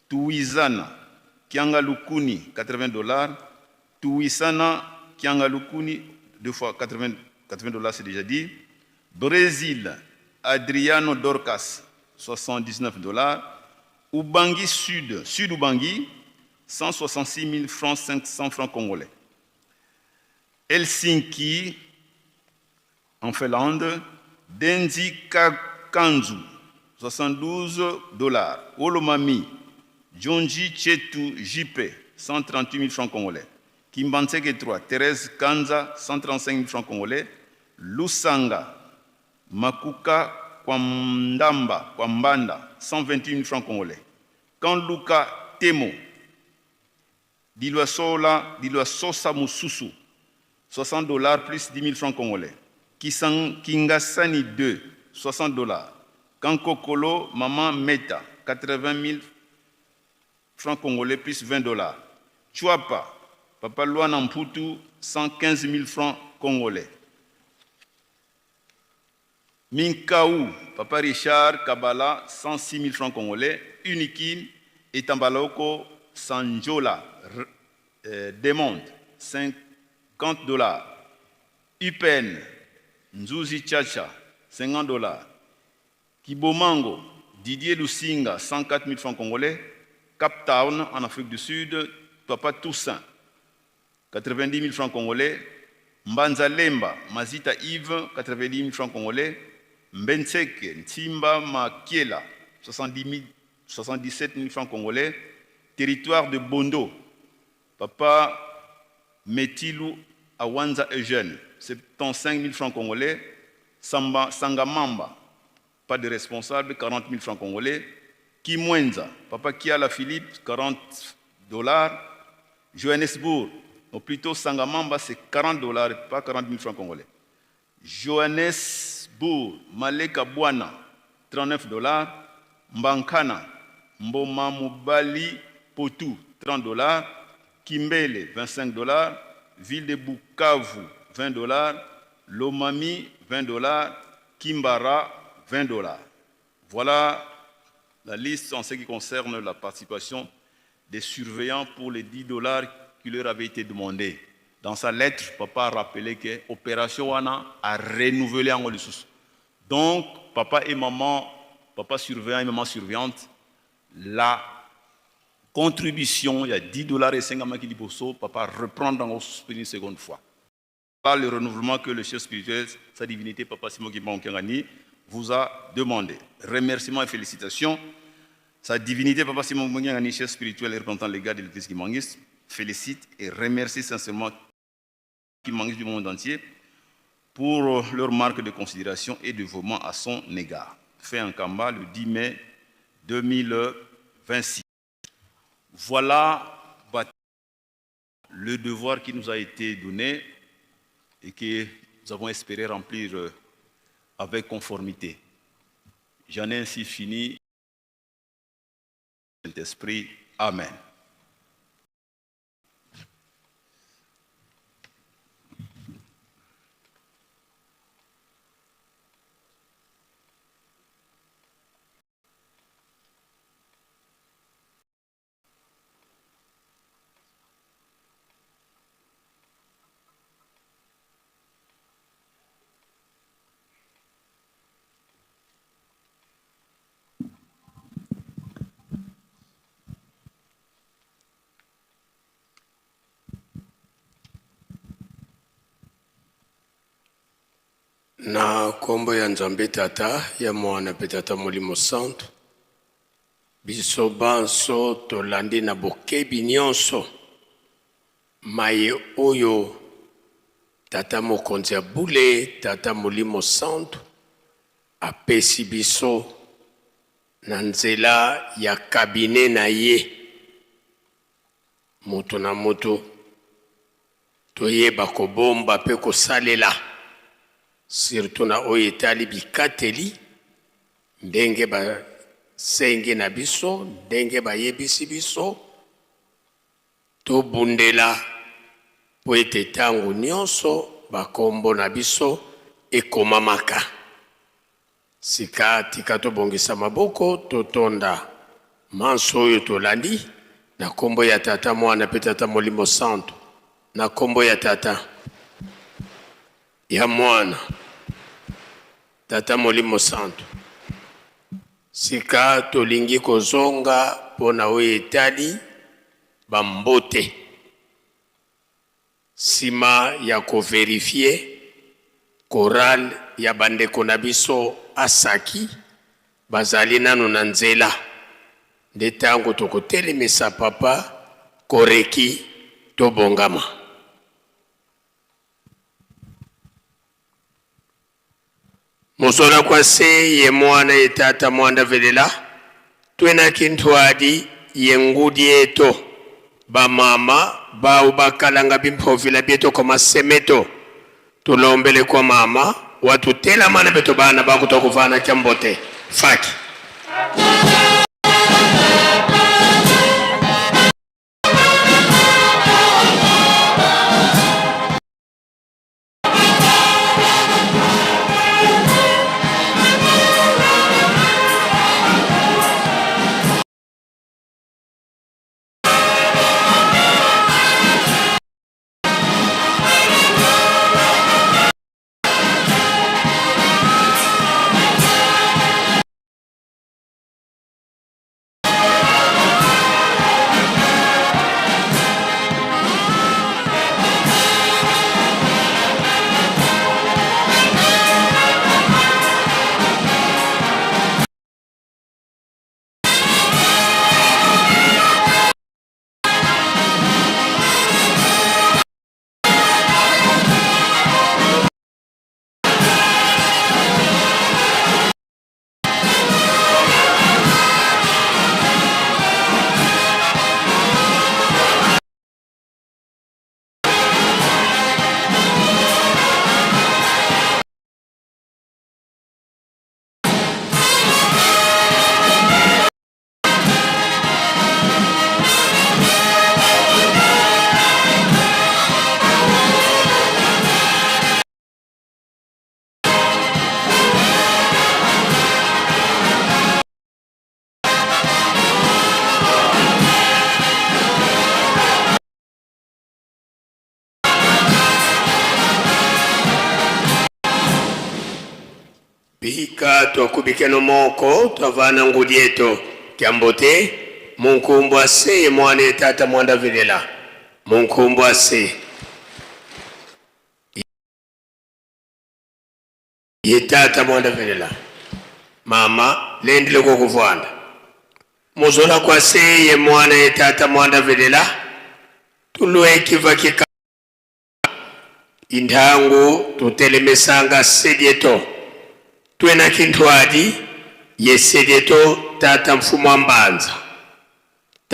Tuizana, Kianga Lukuni, 80 dollars. Tuisana, Kianga Lukuni, 2 fois 80 dollars, c'est déjà dit. Brésil, Adriano Dorcas, 79 dollars. Ubangi Sud Ubangi, 166 000 francs, 500 francs congolais. Helsinki, en Finlande, Denzi Kanzu, 72 dollars. Olomami, Jonji Chetu Jipe, 138 000 francs congolais. Kimbanseke 3, Thérèse Kanza, 135 000 francs congolais. Lusanga, Makuka Kwambanda, 128 000 francs congolais. Kanluka Temo, Dilwa Sosa Mususu, 60 dollars plus 10 000 francs congolais. Kingasani 2, 60 dollars. Kankokolo Maman Meta, 80 000 francs congolais plus 20 dollars. Chuapa, Papa Luana Mputu, 115 000 francs congolais. Minkaou, Papa Richard Kabala, 106 000 francs congolais. Unikin et Tambaloko Sanjola, Demonde, 50 dollars. UPN, Nzouzi Tchacha, 50 dollars. Kibomango, Didier Lusinga, 104 000 francs congolais. Cap Town, en Afrique du Sud, Papa Toussaint, 90 000 francs congolais. Mbanza Lemba, Mazita Yves, 90 000 francs congolais. Mbenseke, Ntimba Makiela, 77 000 francs congolais. Territoire de Bondo, Papa Metilou Awanza Eugène, 75 000 francs congolais. Sangamamba, pas de responsable, 40 000 francs congolais. Kimwenza, Papa Kiala Philippe, 40 dollars. Johannesburg, ou plutôt Sangamamba, c'est 40 dollars, pas 40 000 francs congolais. Johannesburg, Maleka Bwana, 39 dollars. Mbankana, Mboma Mubali Potou, 30 dollars. Kimbele, 25 dollars. Ville de Bukavu, 20 dollars. Lomami, 20 dollars. Kimbara, 20 dollars. Voilà la liste en ce qui concerne la participation des surveillants pour les 10 dollars qui leur avaient été demandés. Dans sa lettre, papa a rappelé que l'opération Wana a renouvelé en ressources. Donc, papa et maman, papa surveillant et maman surveillante, la contribution, il y a 10 dollars et 50 qui dit papa reprend dans une seconde fois. Par le renouvellement que le chef spirituel, sa divinité, papa Simon Kimbangu Kiangani, vous a demandé. Remerciements et félicitations. Sa divinité, Papa Simon Kiangani, chef spirituel et représentant légal de l'Église Kimangis, félicite et remercie sincèrement Kimangis du monde entier pour leur marque de considération et de dévouement à son égard. Fait en Kamba le 10 mai 2026. Voilà le devoir qui nous a été donné et que nous avons espéré remplir avec conformité. J'en ai ainsi fini. Saint-Esprit. Amen. Na kombo ya Nzambe Tata ya Mwana pe Tata Molimo Santo biso banso tolandi na bokebi nyonso maye oyo Tata Mokonzi ya Bule Tata Molimo Santo apesi biso na nzela ya kabine na ye moto na moto toyeba kobomba pe kosalela surtout na oyo etali bikateli ndenge ba senge na biso ndenge bayebisi biso tobundela po ete ntango nyonso bakombo na biso ekomamaka sika tika tobongisa maboko totonda manso oyo tolandi na kombo ya Tata Mwana pe Tata Molimo Santo na kombo ya Tata ya Mwana Tata Molimo Santo sika tolingi kozonga pona oyo etali bambote sima ya koverifie koral ya bandeko na biso asaki bazali nano na nzela nde ntango tokotelemisa papa koreki tobongama. Mosola kwa se ye Mwana ye Tata Mwanda velela twena kintwadi ye ngudi eto ba mama ba ubakalanga bimpovila bieto koma semeto tulombele kwa mama watu tela mana beto bana bakutokuvana kyambote faki bika twakubike no moko twavana ngudi eto kyambote munkumbu ase ye Mwana ye Tata Mwanda velela munkumbu ase ye Tata Mwanda velela mama lendile kokuvanda mozola kwa se ye Mwana ye Tata Mwanda velela tulwe kiva kika indangu tutelemesanga sedieto twena kintwadi ye sedieto Tata Mfumu Ambanza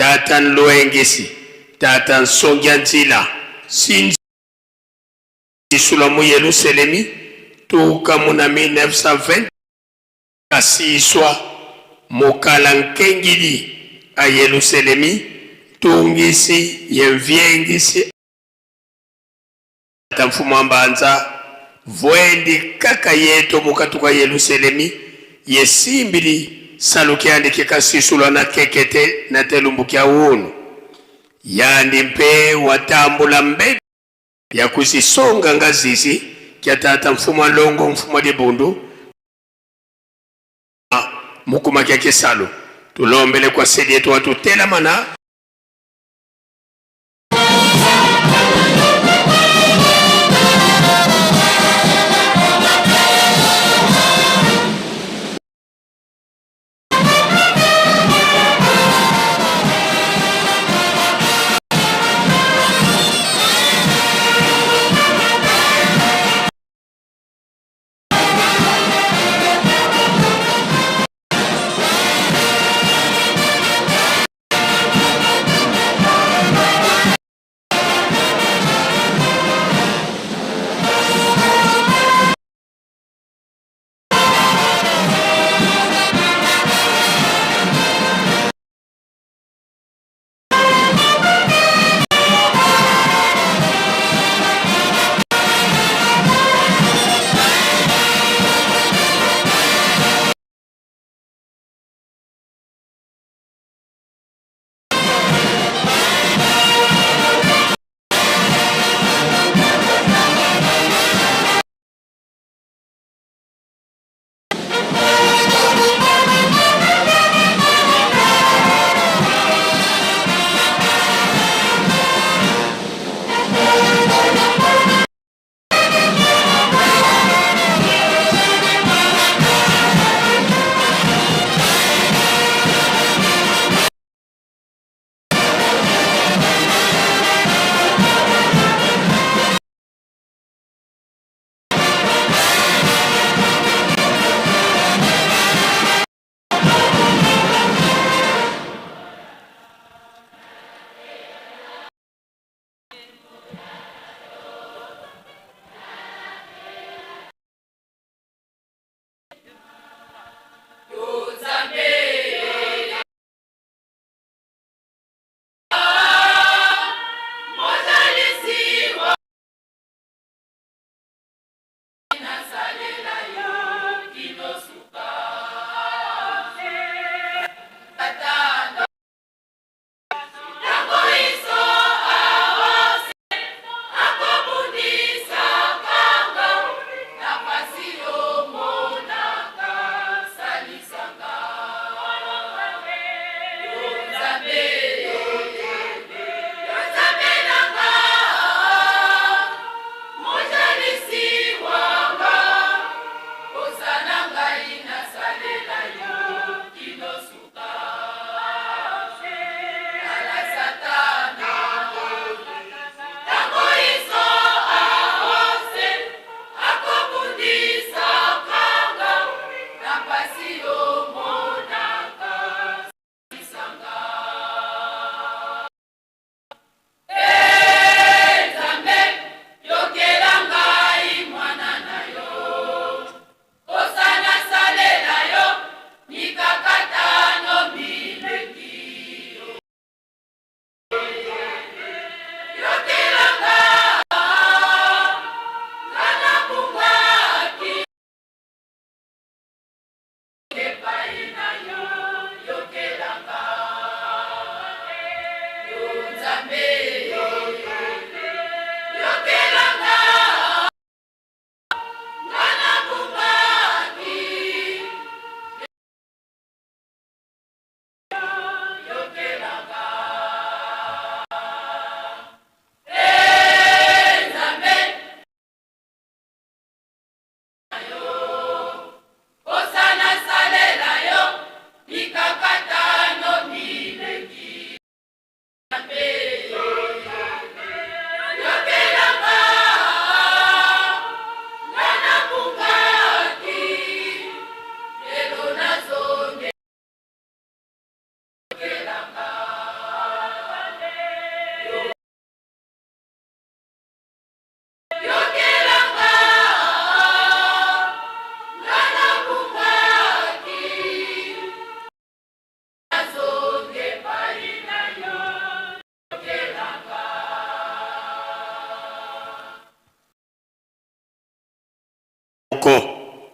tata nloengesi tata nsongya nzila sinzi sula mu Yerusalemi tuka muna 1920 kasiswa mukala nkengili a Yerusalemi tungisi yenvyengisi tamfumu ambanza vwendi kaka yeto mukatuka Yerusalemi yesimbili salukiandi kikasisulwa na kekete na telumbukia unu yandi mpe watambula mbe ya kusisonga ngazizi kia tata mfumu alongo mfumu dibundu mukuma kia kisalu tulombele kwa sedi yetu watu tela mana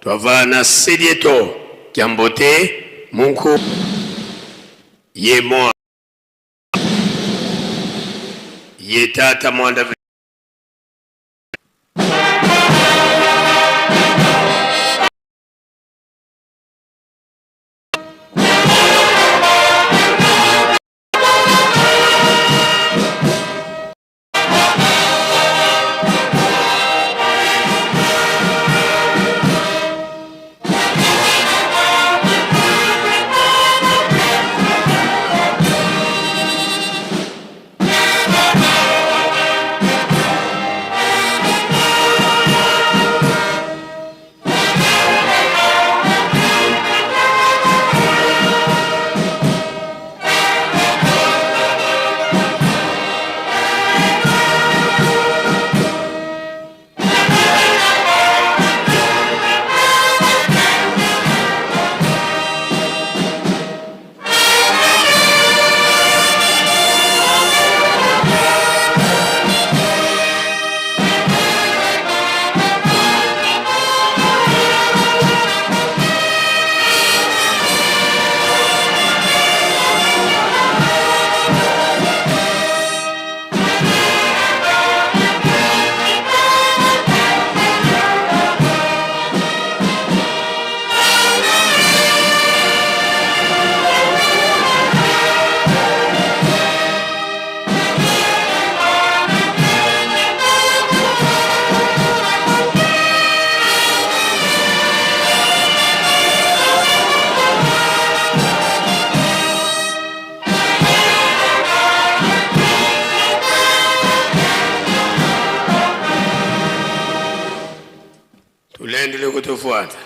Twava na Sedieto Kiambote Mungu Yemoa Yetata Mwanda Tulendele kutofuata.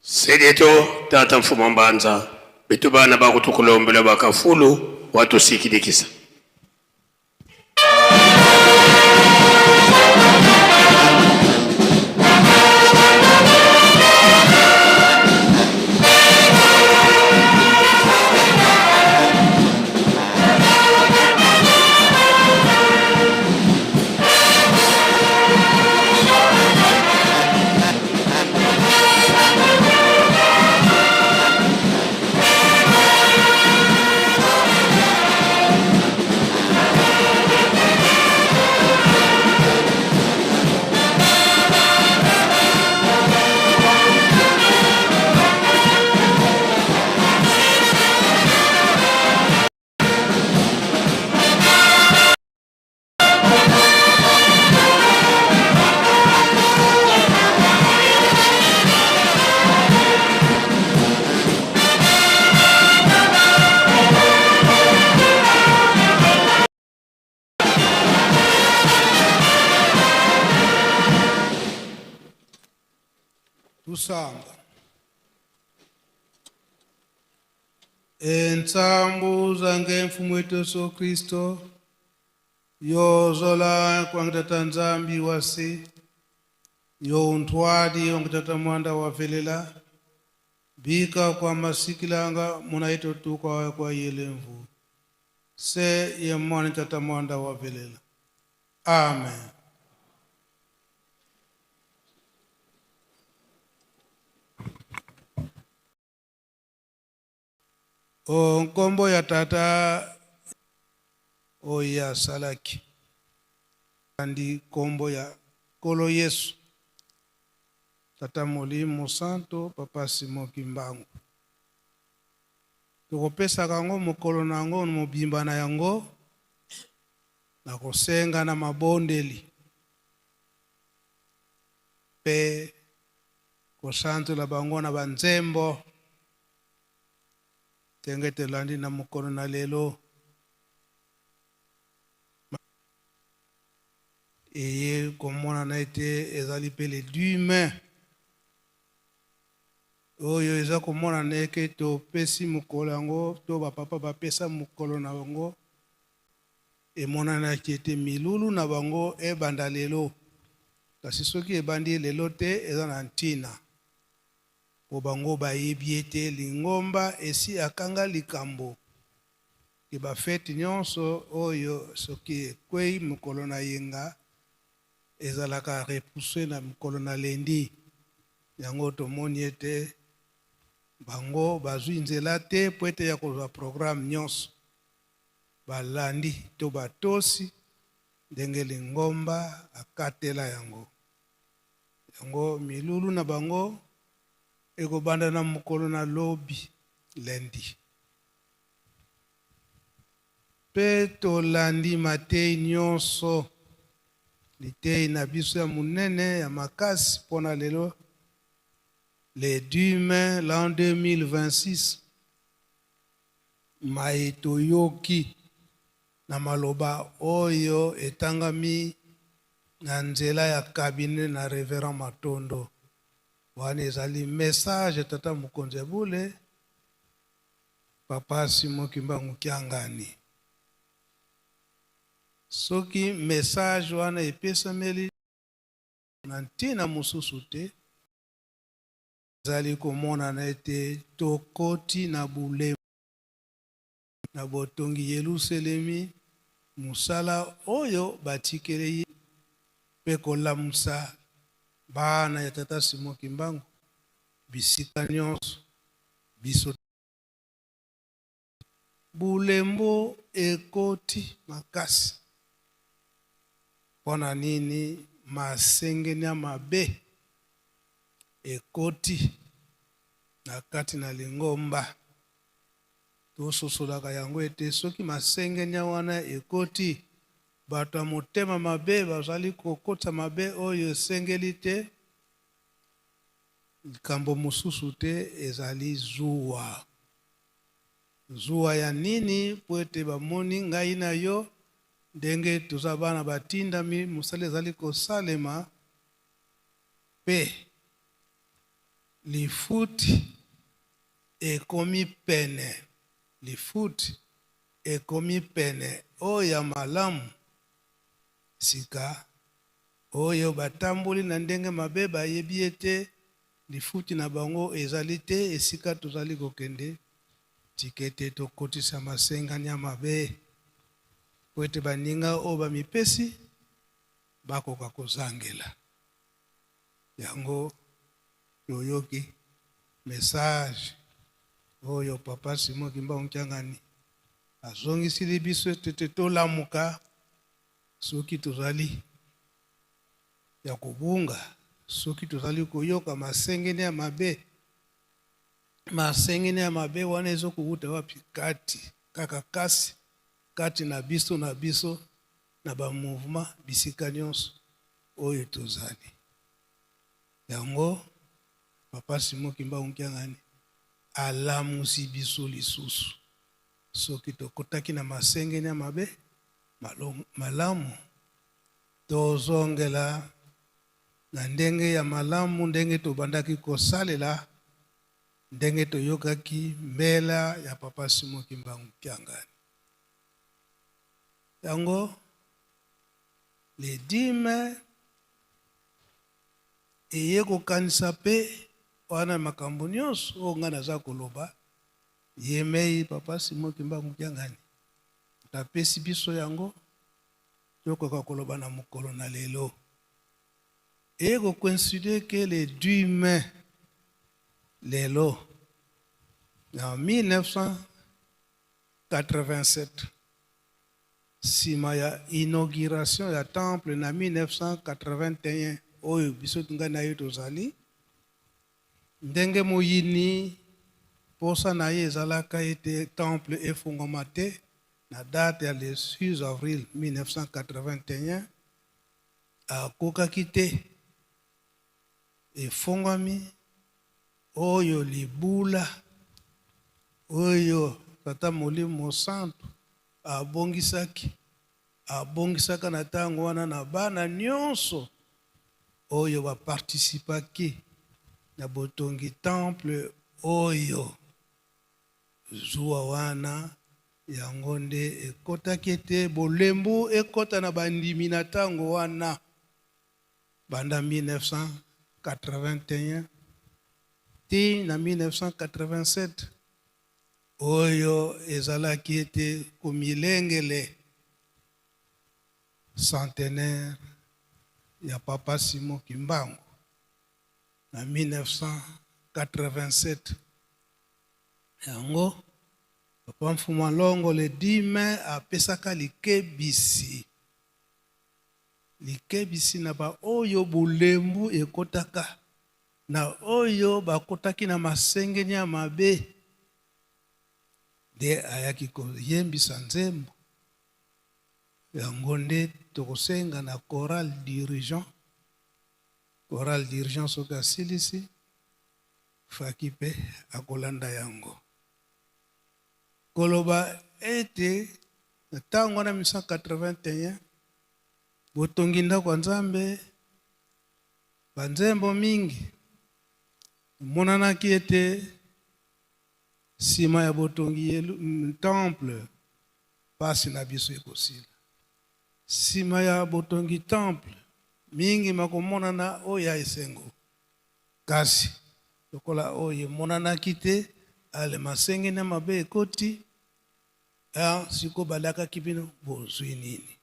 Sedieto tata mfuma mbanza bitubana bakutukulombela bakafulu watu sikidikisa. Tusamba. Entsambu zange mfumu wetu Yesu Kristo yozola kwa ngitata nzambi wasi yo untwadi ongitata mwanda wavelela bika kwa masikilanga munaito tu kwa yelemvu se ye mwana tata mwanda wavelela. Amen. O nkombo ya tata o ya salaki andi kombo ya kolo Yesu tata Molimo Santo papa Simon Kimbangu tukopesa kango mukolo nango mubimba na yango na kosenga na mabondeli pe kosanto la bango na banzembo tengete landi na mukolo na lelo eye komona na ete ezali pele dume oyo eza komona na eke to pesi mukolo yango to bapapa bapesa mukolo na bango emona na ete milulu na bango ebanda lelo kasi soki ebandi lelo te eza na ntina po bango bayebi ete lingomba esi akanga likambo ke bafeti nyonso oyo soki ekwei mukolo na yenga ezalaka repoussé na mikolo na lendi yango tomoni ete bango bazwi nzela te po ete ya kozwa programme nyonso balandi to batosi ndenge lingomba akatela yango milulu na bango ekobanda na mokolo na lobi lendi mpe tolandi matei nyonso litei na biso ya monene ya makasi mpona lelo le 2 mai l'an 2026 mai toyoki na maloba oyo etangami na nzela ya kabine na Reverend Matondo wana ezali message tata mokonzi ya bule Papa Simon Kimbangu Kiangani soki message wana epesameli na ntina mosusu te ezali komonana ete tokoti na bulemu na botongi Yelusalemi musala oyo batikele ye mpe kolamusa bana ya tata Simon Kimbangu bisika nyonso biso bulembo ekoti makasi mpona nini masengeni ya mabe ekoti na kati na lingomba tososolaka yango ete soki masengeni wana ekoti bato ya motema mabe bazali kokota mabe oyo esengeli te likambo mosusu te ezali zuwa ya nini po ete bamoni ngai na yo ndenge toza bana batindami mosala ezali kosalema mpe lifuti ekomi pene oyo ya malamu sika oyo batamboli na ndenge mabe bayebi ete lifuti na bango ezali te esika tozali kokende tikete tokotisa masengani ya mabe po ete baninga oyo bamipesi bakoka kozangela yango toyoki message oyo Papa Simon Kimbangu Kiangani azongisili biso ete tolamuka soki tozali ya kobunga soki tozali koyoka masengeni ya mabe wana ezokukuta wapi kaka kasi kati na biso na bamouvement bisika nyonso oyo tozali yango Papa Simon Kimbangu Kiangani alamusi biso lisusu soki tokotaki na masengeni ya mabe malamu tozongela na ndenge ya malamu ndenge tobandaki kosalela ndenge toyokaki mbela ya Papa Simon Kimbangu Kiangani yango le 10 mai eye kokanisa mpe wana makambo nyonso oyo ngai naza koloba yemei Papa Simon Kimbangu Kiangani tapesi biso yango tokoka koloba na mokolo na lelo eye kocoïncide ke le 2 mai lelo en 1987 sima ya inauguration ya temple na 1981 oyo biso tunga na yo tozali ndenge moyini posa na ye ezalaka ete temple efungwama te na date ya le 6 avril 1981 akokaki te efungwami oyo libula oyo tata Molimo Santu abongisaka na ntango wana na bana nyonso oyo baparticipaki na botongi temple oyo zuwa wana yango nde ekotaki ete bolembu ekota na bandimi na ntango wana banda 1981 ti na 1987 oyo ezalaki ete komilengele centenaire ya Papa Simon Kimbangu en 1987. Yango Papa Mfuma Longo le 10 mai apesaka likebisi. Likebisi na ba oyo bulembu ekotaka na oyo bakotaki na masengeni ya mabe de ayaki koyembisa nzembo. Yango nde tokosenga na choral dirigeant soki asilisi faki mpe akolanda yango. Koloba ete na ntango wana 1981 botongi ndako ya Nzambe banzembo mingi monanaki ete nsima ya botongi temple pasi na biso ekosila. Nsima ya botongi temple mingi makomonana oyo ya esengo, kasi lokola oyo emonanaki te ale masengeni ya mabe ekoti, siko balakaki bino bozwi nini.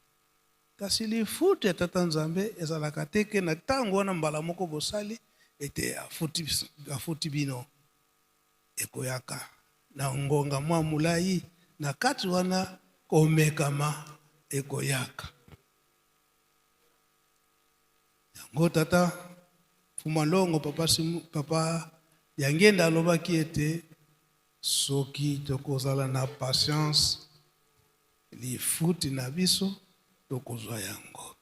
Kasi lifuti ya Tata Nzambe ezalaka teke na ntango wana mbala moko bosali ete afuti bino ekoyaka na ngonga mwa mulai na kati wana komekama ekoyaka. Yango Tata Mfuma Longo papa yangenda alobaki ete soki tokozala na patience lifuti na biso tokozwa yango.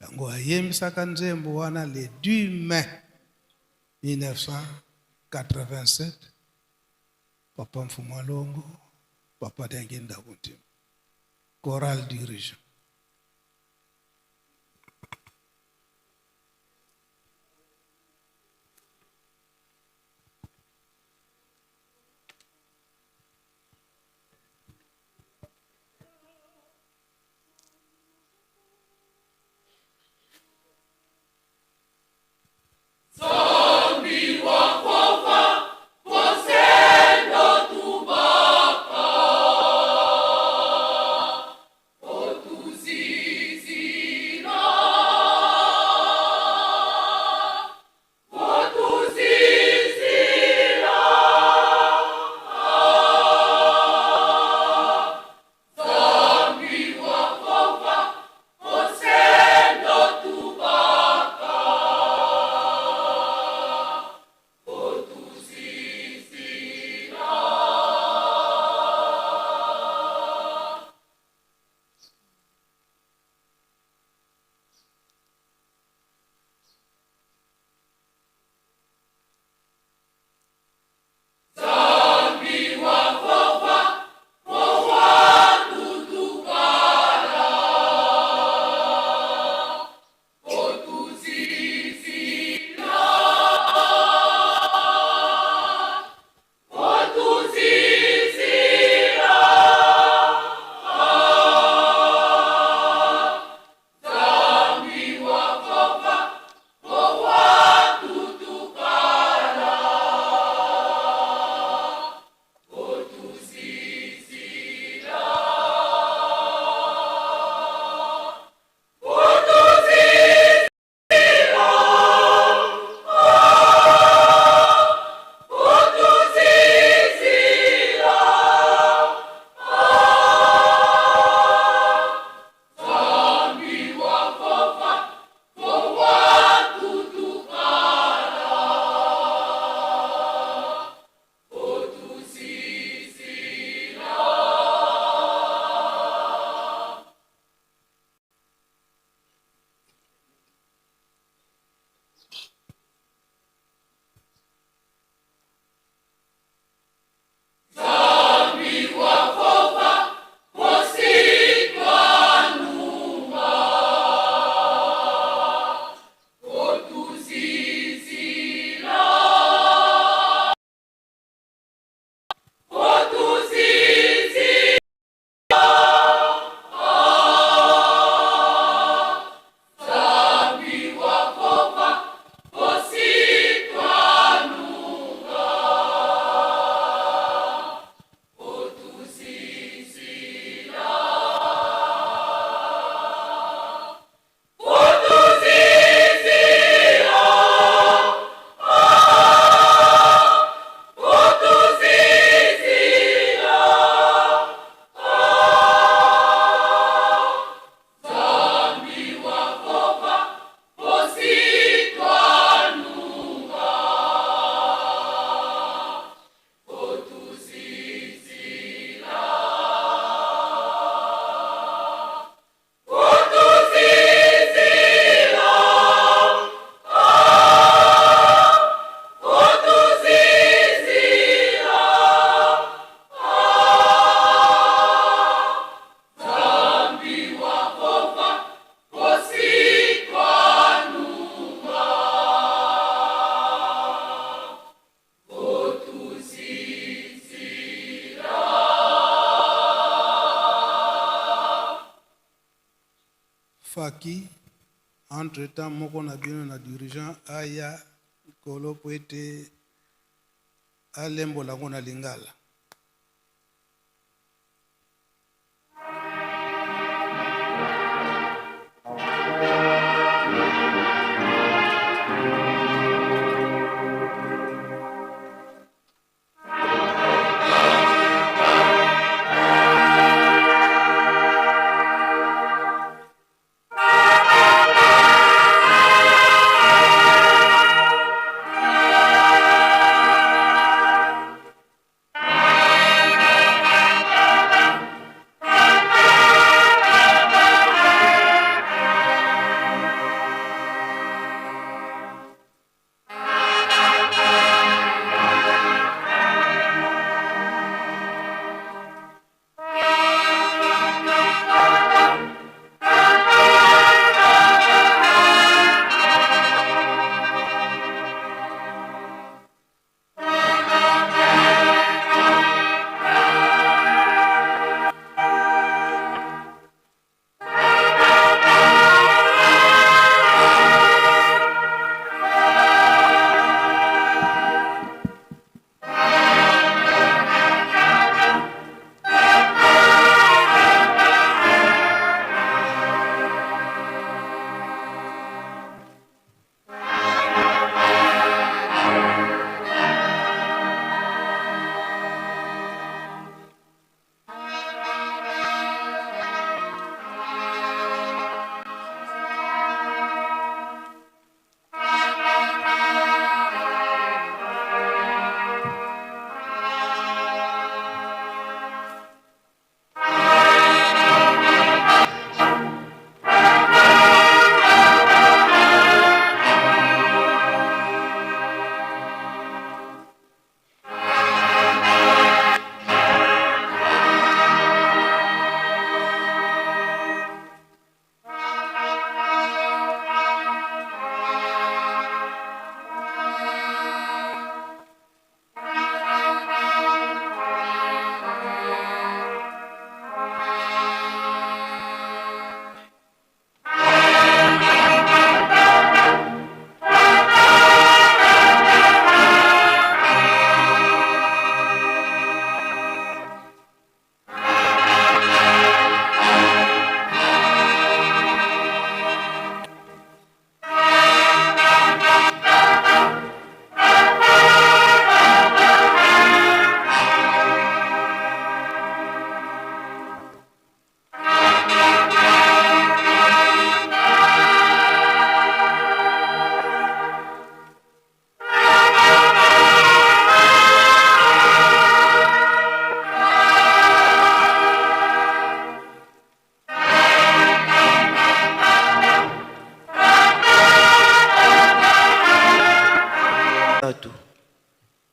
Yango ayembisaka nzembo wana le 2 mai 1987. Papa Mfuma Longo, Papa Dangenda Kuntima. Choral dirigeant. Otu Faki, entre-temps, moko na bino na dirigeant aya kolo po ete alembola ngo na lingala.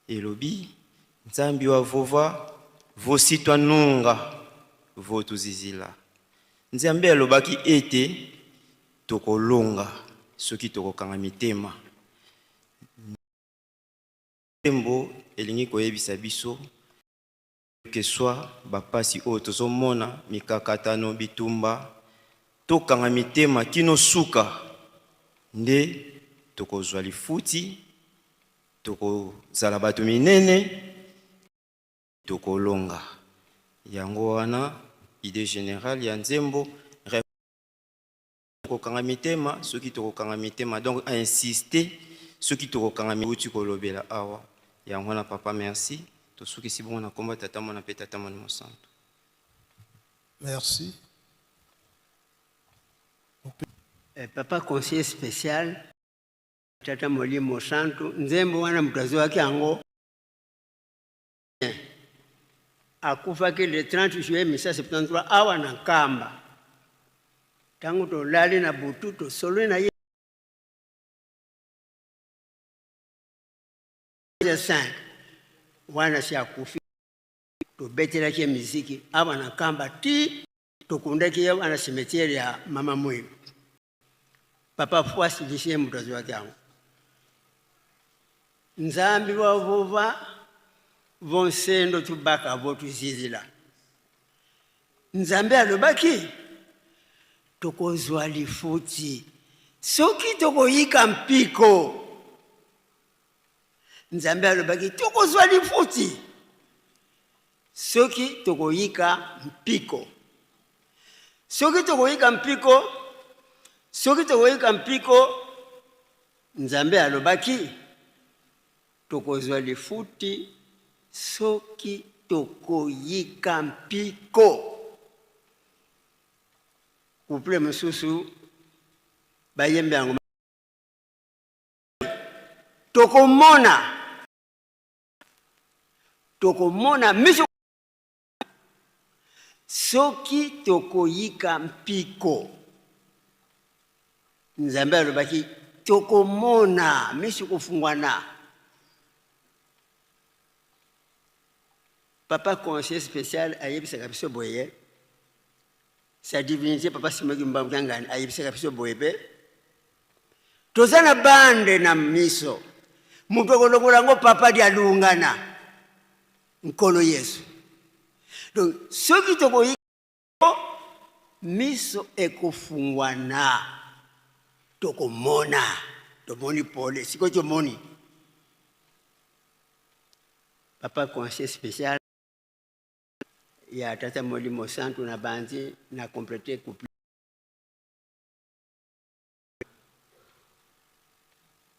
Elobi, nzambi wa vova, vositwa nunga, votuzizila. Nzambi alobaki ete, toko longa, soki toko kanga mitema. Tembo, elingi koyebisa biso, que soit bapasi o tozo mona, mikakatano bitumba, tokanga mitema kino suka, nde toko zwali futi, toko zalabatu minene, toko longa. Yango wana, idée générale, ya nzembo, toko kanga mitema, soki toko kanga mitema, donc a insister, soki toko kanga mitema, uti kolobela awa. Yango wana papa, merci. To soki si bon na komba tata mona pe tata mona mosanto. Merci. Papa conseiller spécial, tata moli mosanto, nzembo wana mtazo wake ango. Akufa ke le 30 juillet 1973 awa na Nkamba. Tangu to lali na butu to solo na ye 5 wana si akufi to betela ke muziki awa na Nkamba ti to kundaki ya wana cimetière ya mama mwe. Papa Fuasi lishie mtazo wake ango. Nzambi wa vova vonsendo tubaka votu zizila. Nzambe alobaki tokozwa lifuti soki tokoyika mpiko. Nzambe alobaki tokozwa lifuti soki tokoyika mpiko. Soki tokoyika mpiko, Nzambe alobaki tokozwa lifuti soki tokoyika mpiko. Couple mosusu bayembe yango tokomona miso soki tokoyika mpiko. Nzambe alobaki tokomona miso kofungwana. Papa conseiller spécial ayebisaka biso boye sa divinité papa Simon Kimbangu Kyangani ayebisaka biso boye pe tozana bande na miso mutu akolongola ngo papa di alungana nkolo Yesu. Donc soki tokoyika miso ekofungwana tokomona tomoni pole siko tomoni. Papa conseiller spécial ya Tata Molimo Santu na bandi na compléter couple.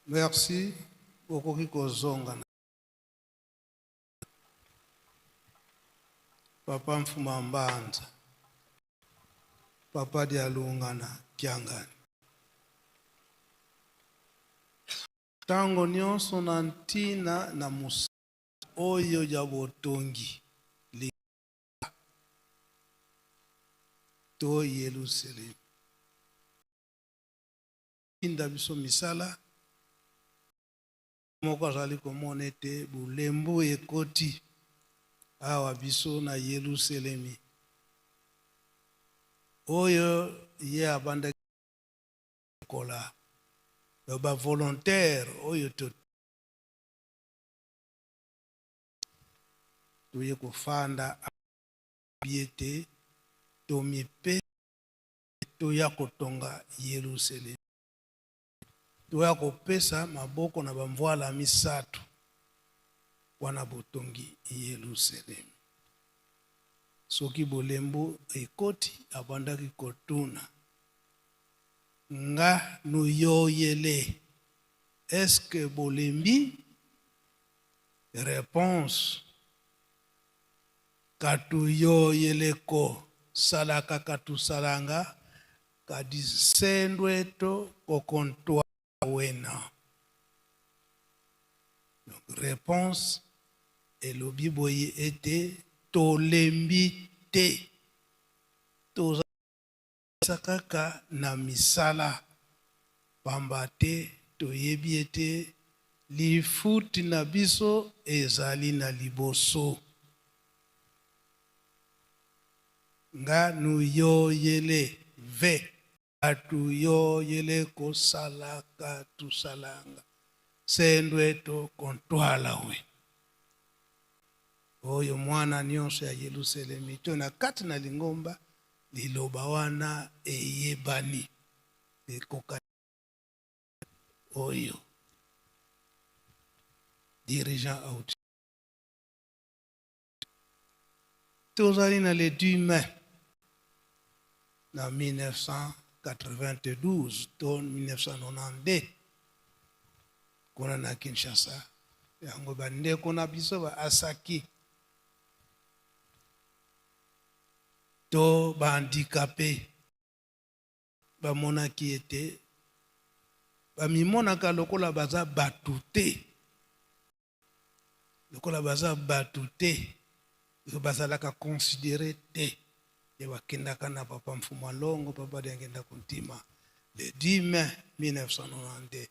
Merci beaucoup kozonga. Papa Mfuma Mbanza, Papa Dialungana Kyangani. Tango nyonso na ntina na musa oyo ya botongi li to Yerusalem. Inda biso misala moko azali komona ete bulembo ekoti awa biso na Yerusalemi oyo ye abanda kola ba volontaire oyo tuye kufanda biete tomipe toya kotonga Yerusalemi toya kopesa maboko na bamvwala misato wana botongi Yerusalemi. Soki bolembo ekoti abandaki kotuna nga nuyoyele est-ce que bolembi? Réponse katuyoyele ko salaka katusalanga kadisendweto kokontwa wena. Donc réponse elobi boye ete tolembi te tozakaka na misala pamba te toyebi ete lifuti na biso ezali na liboso. Nga nuyoyele ve atuyoyele kosalaka tusalanga sendweto kontwala we. Oyo mwana nyonso ya Yerusalemi to na kati na lingomba liloba wana eyebani ekoka oyo dirigeant out. Tozali na le 10 mai na 1992 to 1992 kuna na Kinshasa yango bande kuna biso ba asaki to ba handicapé ba monaki ete ba mimonaka lokola baza batu te lokola baza batu te bazalaka considéré te ye bakendaka na papa Mfuma Longo papa dengenda kuntima le 10 mai 1992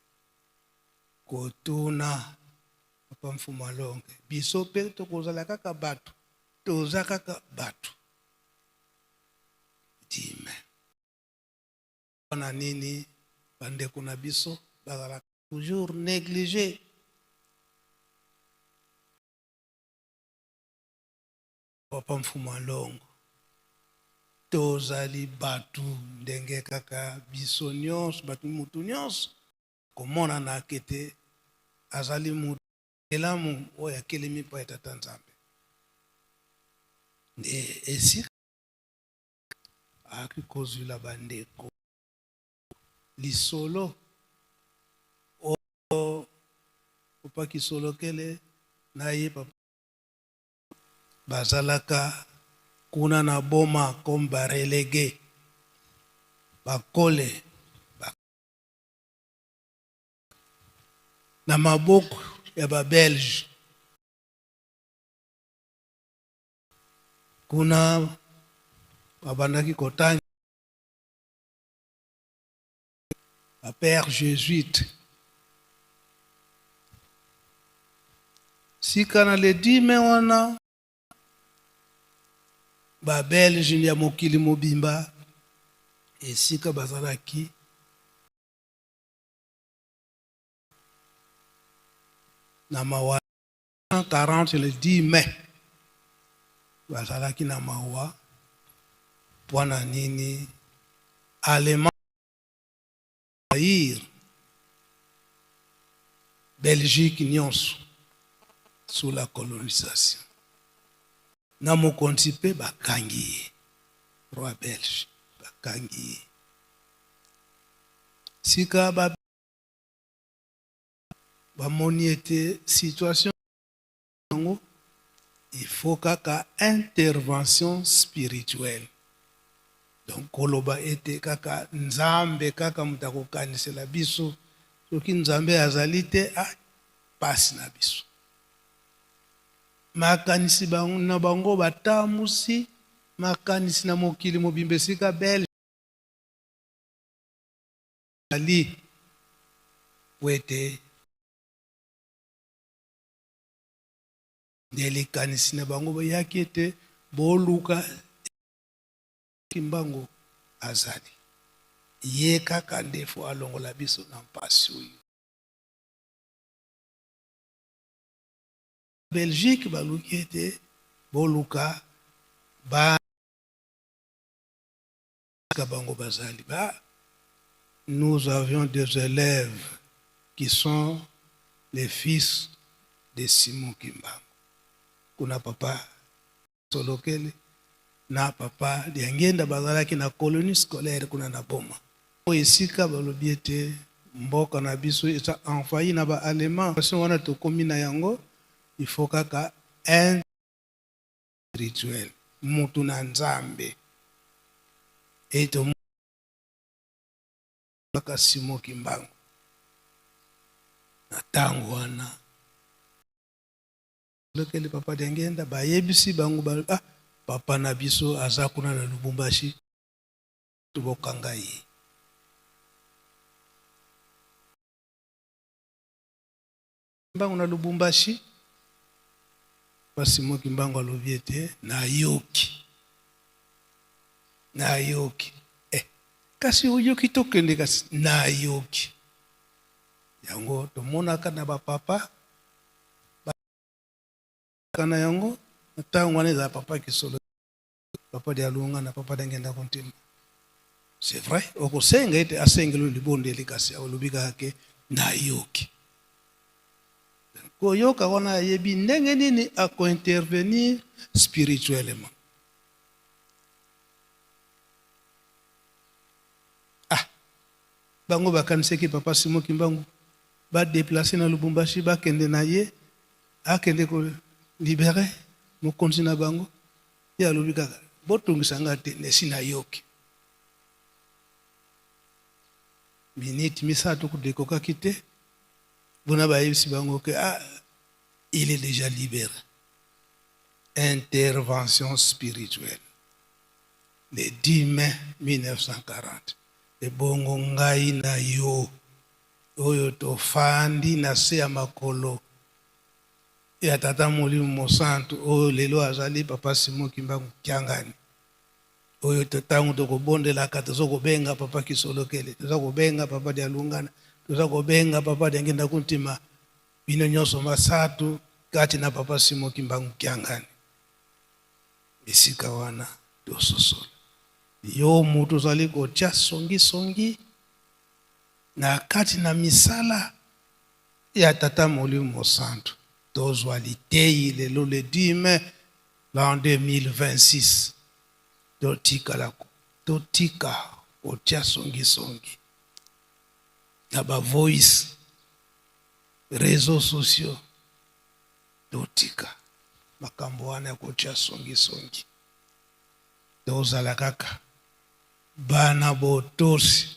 kotuna papa Mfuma Longo biso pe tokozala kaka batu toza kaka batu 10 mai na nini bandeko na biso bazala toujours négligé. Papa Mfuma Longo tozali batu ndenge kaka biso nyonso batu mutu nyonso komona na kete azali mutu elamu oyo akelemi mpo ya tata Nzambe nde esika aki kozwila bandeko lisolo o papa kisolokele na ye papa bazalaka kuna na boma comme barelege bakole na maboko ya babelge kuna babandaki kotanga bapère jésuite sika na le 10 mai wana babelge ya mokili mobimba esika bazalaki na mawa 40 le 10 mai bazalaki na mawa pwana nini allemand Belgique nyonso sous la colonisation na mokonzi mpe bakangi ye roi belge bakangi ye sika bamoni ete situation yango il faut kaka intervention spirituelle donc koloba ete kaka Nzambe kaka mutu akokanisela biso soki Nzambe azali te pasi na biso makanisi na bango batamusi makanisi na mokili mobimba esika belge ali wete nde likanisi na bango bayaki ete boluka kimbango azali ye kaka ndefo alongola biso na mpasi oyo Belgique baluki ete boluka bango bazali nous avions des élèves qui sont les fils de Simon Kimbangu kuna papa Solokele na papa Diangenda bazalaki na colonie scolaire kuna na boma esika balobi ete mboka na biso eza envahi na ba-allemand parce wana tokomi na yango il faut kaka un rituel mutu na Nzambe eto kaka Simon Kimbangu na tango wana lokele papa Diangenda bayebisi bango papa na biso aza kuna na Lubumbashi tubokanga ye Kimbangu na Lubumbashi basi Simon Kimbangu alobi ete nayoki kasi oyoki tokende kasi nayoki yango tomonaka na bapapa kana yango ntango wana eza papa Kisolo papa Dialunga na papa Diangenda kontima c'est vrai okosenga ete asengelo libondeli kasi olobi kaka nayoki koyoka wana yebi ndenge nini ako-intervenir spirituellement bango bakaniseki papa Simon Kimbangu badeplace na Lubumbashi bakende na ye akende ko libere mokonzi na bango ye alobi kaka botongisanga te nesi nayoki miniti misato kudekokaki te bona bayebisi bango ke il est déjà libéré. Intervention spirituelle le 10 mai 1940 ebongo ngai na yo oyo tofandi na se ya makolo ya tata Molimo Mosantu oyo lelo azali papa Simon Kimbangu Kiangani oyo totango tokobondelaka tozokobenga papa Kisolokele tozokobenga papa Dialungana tozokobenga papa Diangenda kuntima bino nyonso masatu kati na papa Simon Kimbangu Kiangani esika wana tososola yo mutu ozali kotia songi na kati na misala ya tata Molimo Santo tozwa litei lelo le 10 mai l'an 2026 totika kotia songi na ba voice réseaux sociaux totika makambo wana ya kotia songi tozala kaka bana botosi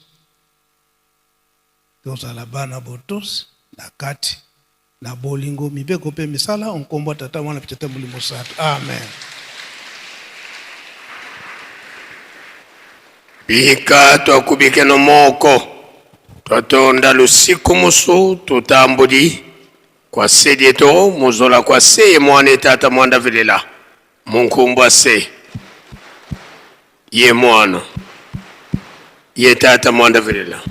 tozala bana botosi na kati na bolingo mibeko pe misala onkombo tata mwana pitata Molimo Santo. Amen. Bika twakubike no moko twatonda lusiku musu tutambudi kwa sedieto muzola kwa seye mwane tata mwanda vilela munkumbwa se ye mwana ye tata mwanda vilela.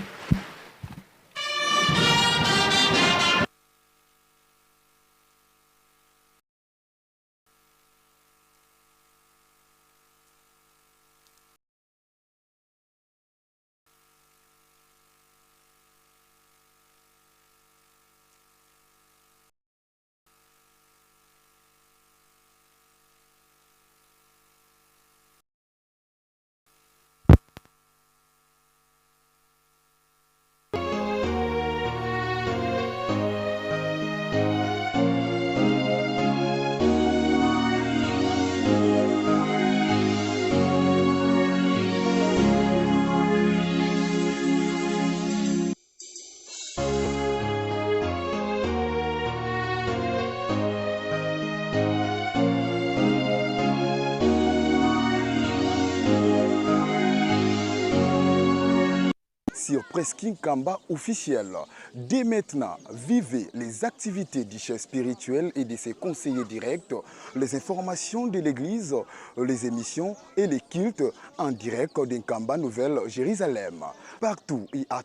Sur Presqu'île Kamba officiel. Dès maintenant, vivez les activités du chef spirituel et de ses conseillers directs, les informations de l'église, les émissions et les cultes en direct d'Nkamba Nouvelle Jérusalem. Partout et à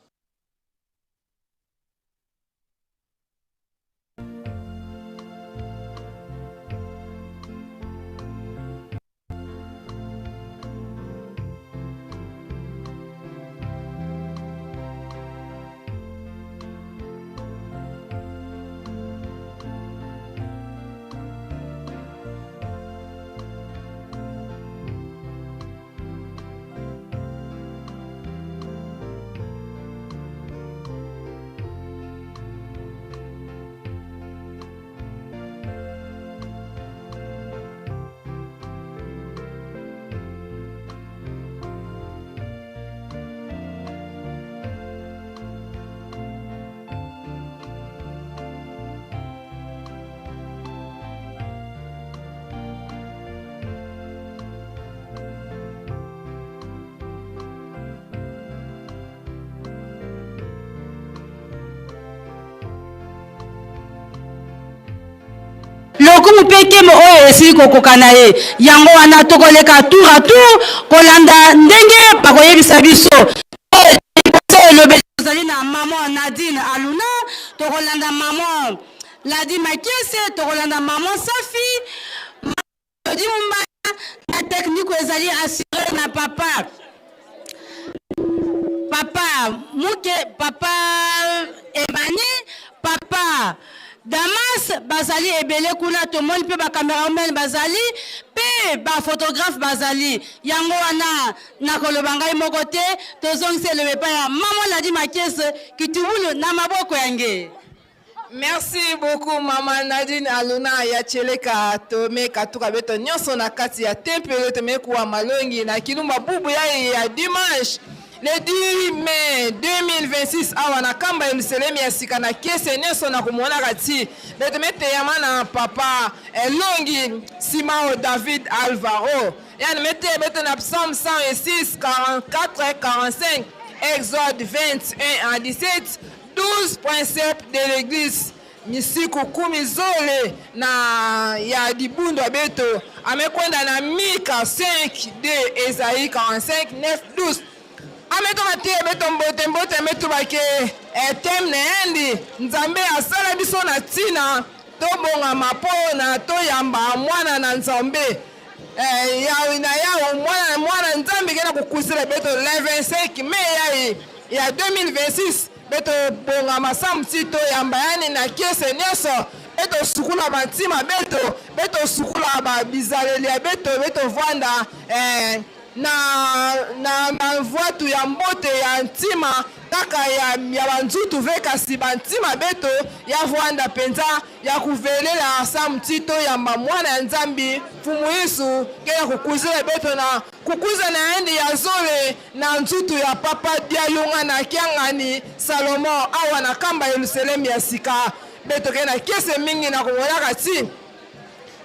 lokumu pekemo oyo esili kokoka na ye yango wana tokoleka tour à tour kolanda ndenge bakoyebisa biso tozali na mama Nadine Aluna tokolanda mama Ladi Makese tokolanda mama Safi Dimumba na technique ezali assuré na papa Muke papa Emani papa Damas bazali ebele kuna tomoni pe ba cameraman bazali pe ba photographe bazali yango wana nakoloba ngai moko te tozongise le pa ya mama Ladi Makese kitubulu na maboko yange. Merci beaucoup maman Nadine Aluna ya cheleka tome katuka beto nyonso na kati ya tempelo tome kuwa malongi na kilumba bubu ya dimanche le 10 mai 2026 awa na kamba Yerusalemu ya sika na kese nyonso na kumona kati beto mete yama na papa elongi Simao David Alvaro yani mete beto na Psaume 106 44 45 Exode 21 à 17 12.7 de l'église misiku kumi zole na ya dibundo beto amekwenda na Mika 5 de Esaïe 45 9 12 ameto matie beto mbote meto bake etem ne endi nzambe asala biso na tina tobonga mapo na toyamba mwana na nzambe yawe na yawe mwana nzambe kena kukuzila beto le 25 mai ya 2026 beto bonga masamu tito ya mbayani na kiese nyonso beto sukula bantima beto sukula babizaleli ya beto vanda na mavwatu ya mbote ya ntima kaka ya banzutu ve kasi bantima beto ya vwanda penza ya kuvelela samu tito ya mwana ya nzambi fumu Yesu kaya kukuzela beto na kukuza na endi ya zole na nzutu ya papa dialunga na kiangani Salomo awa na kamba Yerusalemu ya sika beto kaya na kiese mingi na kumolaka ti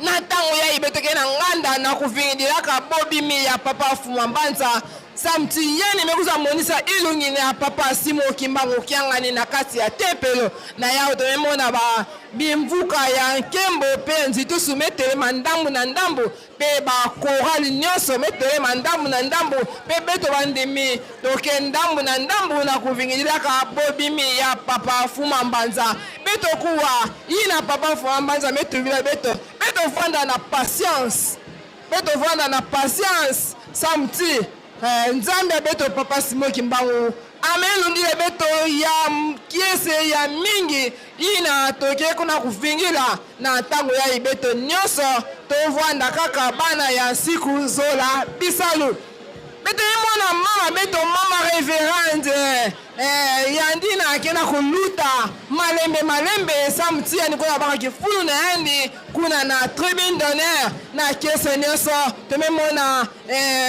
na tango ya ibeto kaya na nganda na kuvingidilaka bobimi ya papa fumu mbanza samti yeni mekuza monisa ilungine ya papa simo kimbango kiangani na kati ya tempelo na yao tomemona ba bimvuka ya nkembo pe nzitu sumetele mandambu na ndambu pe ba korali nyonso metele mandambu na ndambu pe beto bandimi toke ndambu na ndambu na kuvingilaka bobimi ya papa fuma mbanza beto kuwa ina papa fuma mbanza metuvila beto vanda na patience beto vanda na patience samti nzambe beto papa simo kimbangu amelundile beto ya kiese ya mingi ina toke kuna kuvingila na tango ya ibeto nyonso tovwanda kaka bana ya siku zola bisalu beto imona mama beto mama reverende yandina akena kuluta malembe samtia ni kuna baka kifulu na endi kuna na tribune d'honneur na kiese nyonso tomemona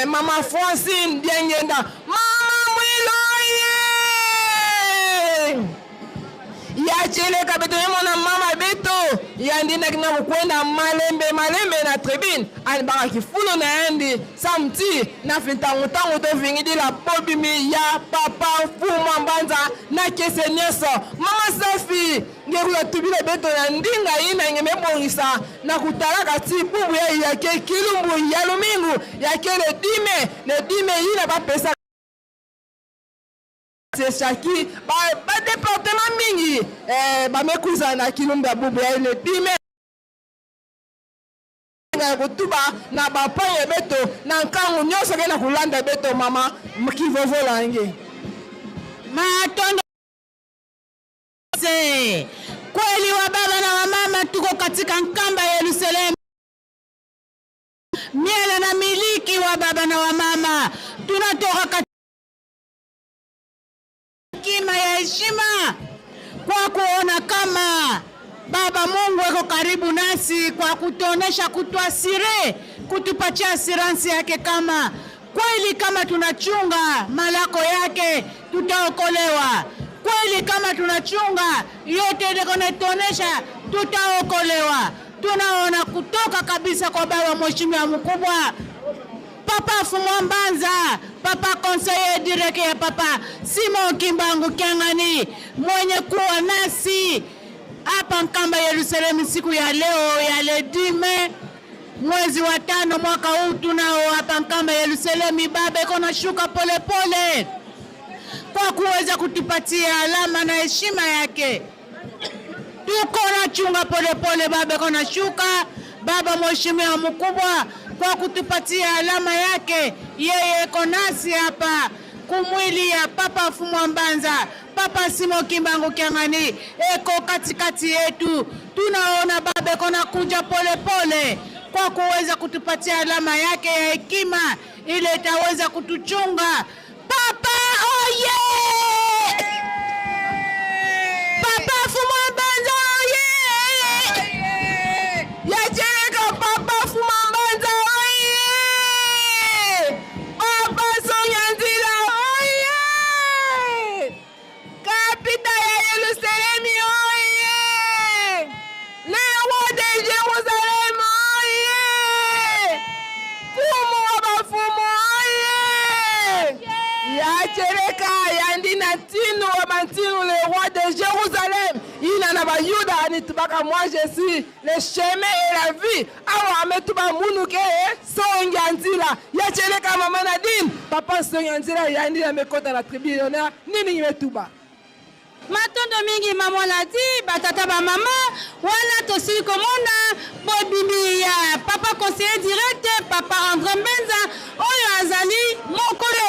mama Francine diengenda mama mwiloye ya cheleka beto yemona mama beto yandina kina kukwenda malembe na tribune ani baka kifulu na endi samti na fintangu to vingidila bobimi ya papa fuma mbanza na kese nyonso mama Safi ngekula tubile beto ya ndinga ina ngemebongisa na kutalaka ti bubu ya ke kilumbu ya lumingu ya ke le dime ina bapesa shaki ba département mingi bamekuza na kilumbu ya bubu ya le dime kutuba na bapanye beto na nkangu nyonso ke na kulanda beto mama kivovola nge matondo kweli wa baba na wa mama tuko katika nkamba ya Yerusalemu miele na miliki wa baba na wa mama tunatoka katika kima ya heshima kwa kuona kama Baba Mungu eko karibu nasi kwa kutuonesha kutuasire kutupatia asiransi yake kama kweli kama tunachunga malako yake tutaokolewa kweli kama tunachunga yote nekonetuonesha tutaokolewa tunaona kutoka kabisa kwa baba mheshimiwa mkubwa Papa Fumu Mbanza, Papa conseiller direct ya Papa Simon Kimbangu Kiangani mwenye kuwa nasi hapa Nkamba Yerusalemu siku ya leo ya le 10 Mei mwezi wa 5 mwaka huu tunao hapa Nkamba Yerusalemu baba iko nashuka pole kwa kuweza kutupatia alama na heshima yake tuko na chunga pole baba iko nashuka baba mheshimiwa mkubwa kwa kutupatia alama yake yeye iko nasi hapa kumwili ya Papa Fumu Mbanza Papa Simo Kimbangu Kiangani eko katikati yetu tunaona baba iko nakuja pole kwa kuweza kutupatia alama yake ya hekima ile itaweza kutuchunga Papa oye Papa Fumu Mbanza oye yajereka Papa Fumu Mbanza oye Papa Sonyanzila oye Kapita ya Yerusalemu oye le roi de Jérusalem oye Fumu wa bafumu oye yachereka yandina tinu wa bantinu le roi de Jérusalem ina na bayuda anitubaka moi je suis le chemin et la vie awa ametuba munuke Sonyanzila yachereka mama Nadine Papa Sonyanzila yandina mekota la tribu d'honneur nini imetuba matondo mingi mama lati batata ba mama wana tosili komona bobimi ya papa conseiller direct Papa André Mbenza oyo azali mokolo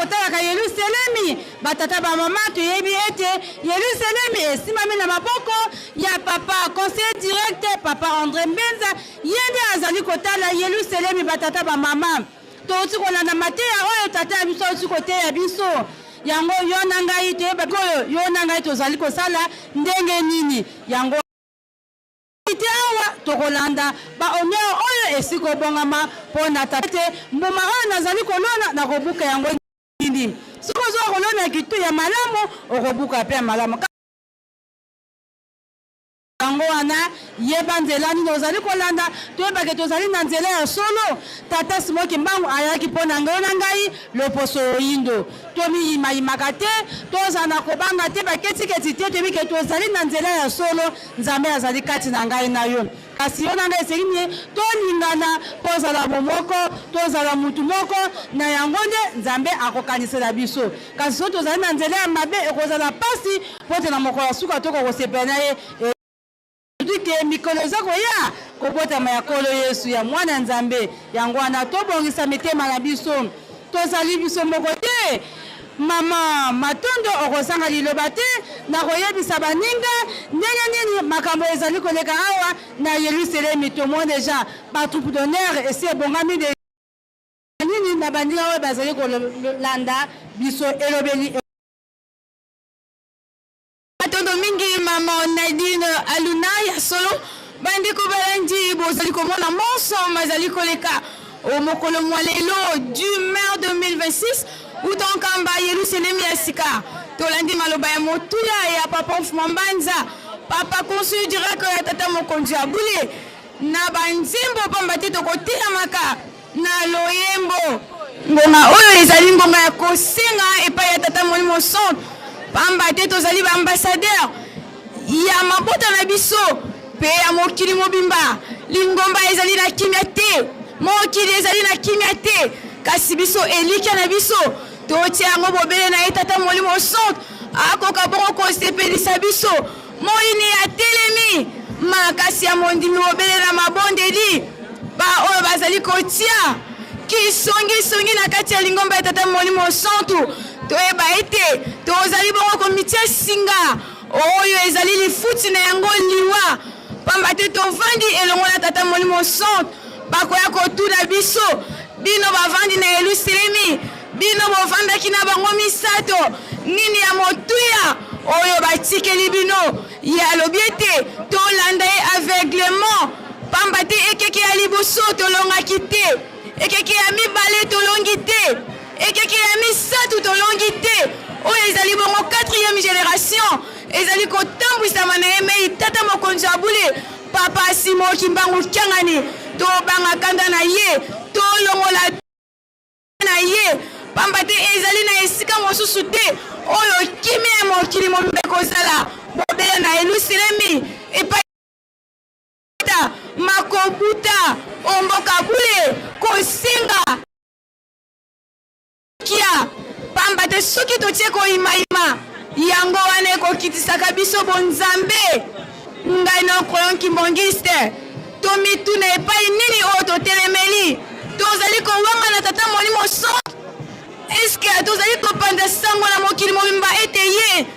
batalaka Yerusalemi batata ba mama toyebi ete Yerusalemi esimami na maboko ya papa conseiller direct papa André Mbenza yende azali kotala Yerusalemi batata ba mama to tukolanda mateya oyo tata biso tukote ya biso yango yo na ngai toyeba koyo yo na ngai tozali kosala ndenge nini yango awa tokolanda baoneo oyo esiko bongama pona tate mbuma oyo nazali kolona na kobuka yango nini siko zo kolona kitu ya malamu okobuka pe malamu yango wana yeba nzela nini ozali kolanda toyebake tozali na nzela ya solo tata Simoki Mbangu ayaki pona ngai na ngai loposo oyindo tomiyimayimaka te tozana kobanga te baketiketi te tobike tozali na nzela ya solo nzambe azali kati na ngai na yo kasi yo na ngai esekini tolingana tozala bomoko tozala mutu moko na yango nde nzambe akokanisela biso kasi so tozali na nzela ya mabe ekozala pasi po te na mokolo ya suka tokokosepela na ye ke mikolo eza koya kobotama ya kolo Yesu ya mwana nzambe yango wana tobongisa mitema na biso tozali biso moko te mama matondo okosanga liloba te na koyebisa baninga ndenge nini makambo ezali koleka awa na Yerusalemi tomoni deja batroupe d'honneur esi ebongami de nini na bandinga oyo bazali kolanda biso elobeli Tondo mingi mama Nadine Aluna ya solo bandi ko balanji bozali komona monso mazali koleka au mokolo mwalelo du mai 2026 uton kamba Yerusalemi ya sika tolandi maloba ya motuya ya papa Mfumbanza papa conseiller direct ya tata mokonzi abule na banzimbo pamba te tokotia maka na loyembo ngonga oyo ezali ngonga ya kosenga epai ya tata molimo son pamba te tozali ba ambassadeur ya mabota na biso pe ya mokili mobimba lingomba ezali na kimia te mokili ezali na kimia te kasi biso elika na biso totia yango bobele na etata molimo centre akoka bongo kosepelisa biso moyini ya telemi makasi ya mondimi bobele na mabondeli ba oyo bazali kotia kisongi na kati ya lingomba ya etata molimo centre toyeba ete tozali bongo komitia singa oyo ezali lifuti na yango liwa pamba te tovandi elongo na tata molimo centre bakoya kotuna biso bino bavandi na Yerusalemi bino bovandaki na bango misato nini ya motuya oyo batikeli bino ya lobi ete tolanda ye aveuglement pamba te ekeke ya liboso tolongaki te ekeke ya mibale tolongi te ekeke ya misatu tolongi te oyo ezali bongo 4e génération ezali kotambwisama na ye mei tata mokonzi abule papa Simoki Mbangu Kiangani tobanga kanda na ye tolongola na ye pamba te ezali na esika mosusu te oyo kimi ya mokili mobimba ekozala bobele na Yerusalemi epai makobuta omboka bule kosinga kia pamba te soki totie koyimayima yango wana ekokitisaka biso bonzambe ngai nokoyonki mbongiste tomituna epai nini oyo totelemeli tozali kowanga na tata molimo centre eske tozali kopanda sango na mokili mobimba ete ye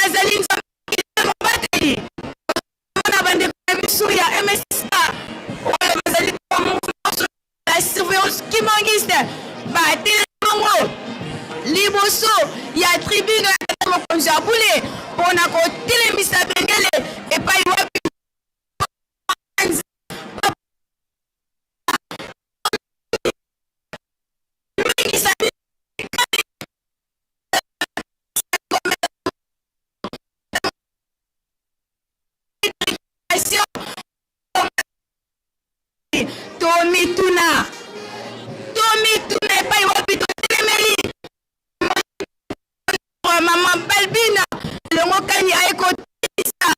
azali nzambe mobateli na bandeko na biso ya MSK oyo bazali la surveillance kimbongiste batelelongo liboso ya tribune ya tata mokonzi abule mpona kotelemisa bendele epai wapi tomituna epai wapi totelemeli mama Balbina longo kani ayekotelisa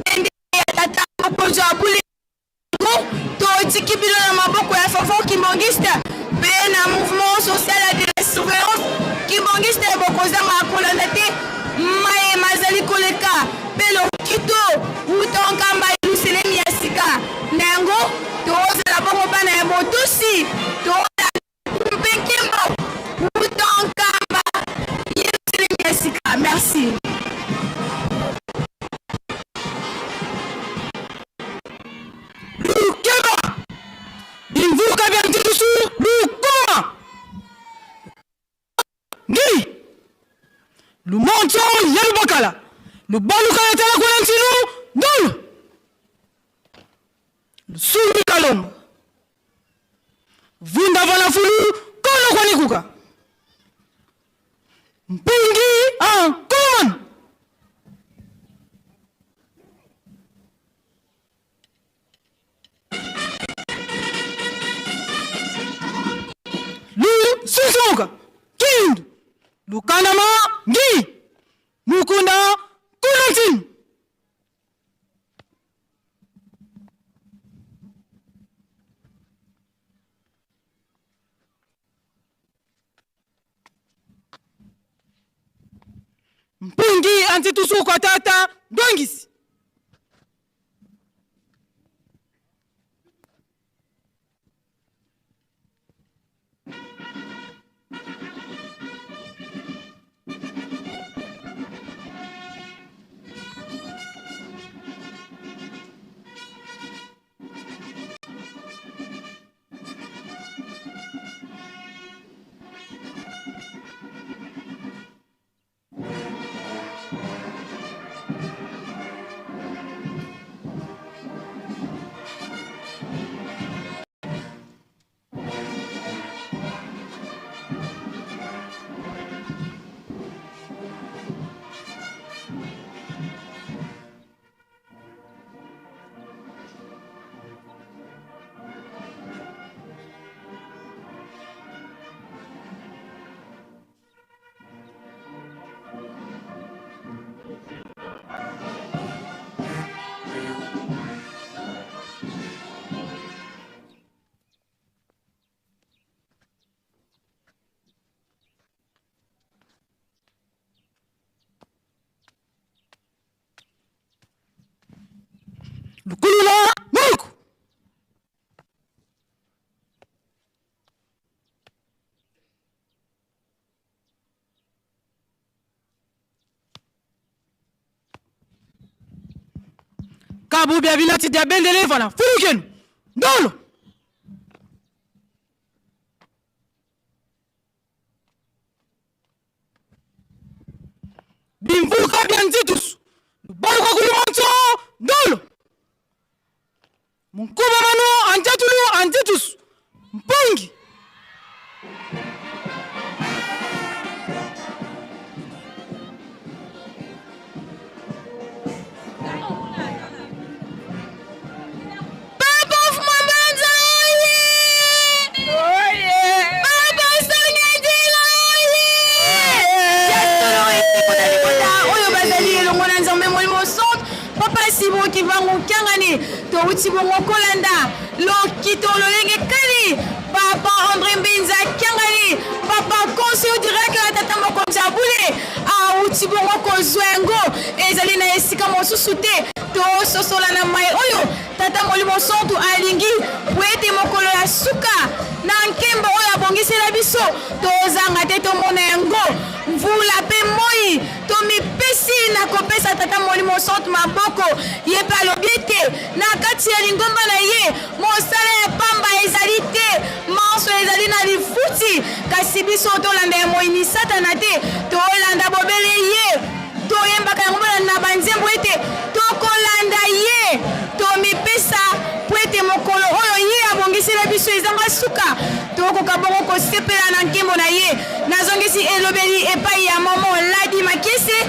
bende ya tata mokonzi abule totiki bino na maboko ya Fofo Kimbongiste pe na mouvement social de la surveillance Kimbongiste bokozanga akolanda te maye mazali koleka pe lokito utonkamba Yerusalemi ya sika nango tozala bongo bana ya botusi toza mpekimbo utonkamba Lumonto yalubakala. Lubaluka yatala kuna ntinu ndolo. Lusuli kalombo. Vunda vala fulu kono kwa nikuka. Mpingi kuman. Lu sisuka kindu. Lukanama ngi. Mukunda kunatin. Mpingi antitusu kwa tata dongisi. Lukulula Mulku. Kabu bia bilati dia bendele fana furukenu ndolo. Bimvuka bia nzitus. Baruka kulumanto ndolo. Munkuba manu anjatulu anjitus mpungi. Papa Fumabanza oye. Papa Sangedila oye. Oyo bazali elongona nzambe molimo centre. Papa Simon Kivangu Kiangani, Touti Bongo Kolanda, Lokito Lolenge Kali, Papa André Mbenza Kiangani, Papa Conseil direct à Tata Mokonza Boule, Outi Bongo Kozwengo, Ezalina Esika Mosusute, To Sosolana Mai Oyo, Tata Molimo Santu Alingi, Wete Mokolo ya Suka, Nankemba Oya Bongisi Labiso, Tozanga Teto Monengo, Mvula Pe Moi, Tomi Pesi na kopesa Tata Molimo Santu Maboko, Yepa Lobiete, Nakati ya Lingomba na ye, Mosala ya Pamba ezalite, Manso ezalina lifuti, Kasibiso Tolanda ya Moini Satanate, Tolanda Bobele ye, Toyemba Kangomba na Banzembo ete, Tokolanda ye, Tomi Pesa, Pwete Mokolo Oyo ye, Abongisi Labiso ezanga suka, Toko Kabongo Kosepela na Nkembo na ye, Nazongisi elobeli epai ya Momo Ladi Makese,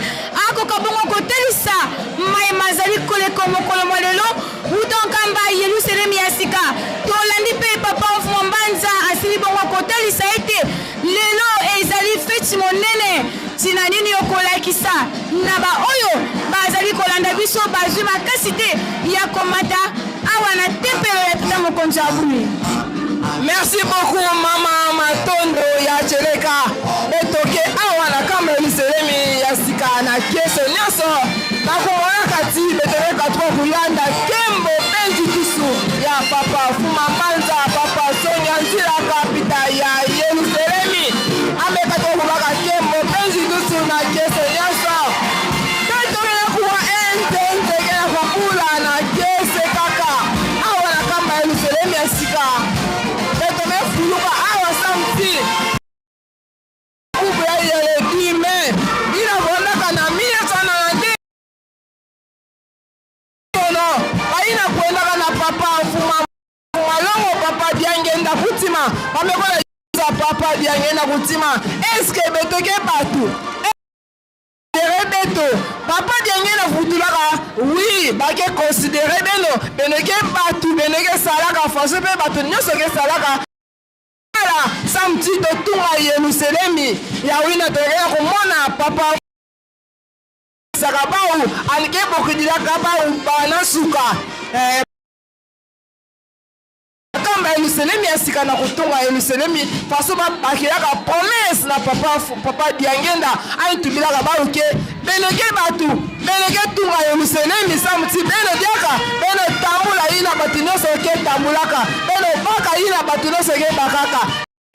Ako Kabongo Kotelisa, Mai Mazali Koleko Mokolo Molelo, Utonkamba Yerusalem Yasika, Tolandi pe Papa Fumabanza, Asili Bongo Kotelisa ete, Lelo ezali feti monene, Tina nini okola kisa, Naba Oyo, Bazali Kolanda Biso, Bazui Makasite, Yakomata, Awana Tempelo ya Tata Mokonza Abuli. Merci beaucoup Mama Matondo ya Cheleka. Etoke awana kama Yerusalemi Yasika na keso nyaso. Bakomona kati beteleka tro kuyanda Kembo Benji Kisu ya Papa Fumabanza, Papa Sonia Nzira kapita ya Yerusalemi. Ameka tro kubaka Kembo Benji Kisu na keso nyaso. Betoke na kuwa ente kena kupula na kese kaka. Awana kama Yerusalemi Yasika. Fuluka kutima bamekola za papa diangenda kutima eske betoke batu beto papa diangenda futulaka oui bake considérer beno beneke batu beneke salaka faso pe batu nyonso ke salaka ala samti to tunga Yerusalemi ya wina toya komona papa sakabau alike bokidila kabau bana suka kamba Yerusalemi asika na kutunga Yerusalemi faso bakilaka promesse na papa diangenda aitubilaka baruke beneke batu beneke tunga Yerusalemi samti beno diaka beno tambula ina batu nyonso ke tambulaka beno baka ina batu nyonso ke bakaka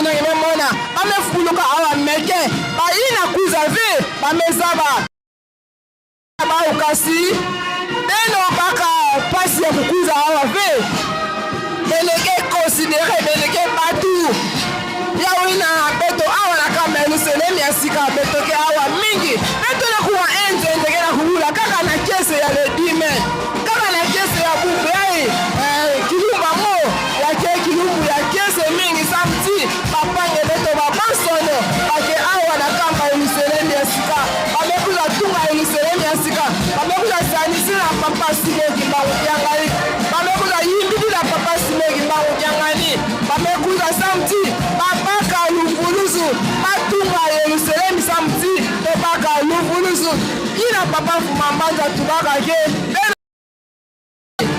na mona amefuluka awa meke ba ina kuzave ba mezaba ba ukasi beno baka pasi ya kukuza awa ve beleke considérer beleke batu ya wina beto awa na kama Yerusalemi asika beto ke awa mingi beto na kuwa enje ndege na kuhula kaka na kese ya ledime kaka na kese ya bubai kilumba mo ya ke kilumbu ya kese mingi samti papa ngebeto babasono ake awa na kama Yerusalemi asika amekuza tunga Yerusalemi asika amekuza sanisi na papa simoki bangu yangali amekuza yimbi na papa simoki bangu yangali amekuza samti papa kaluvuluzu matunga Yerusalemi samti papa kaluvuluzu ina papa fumambanza tubaka ke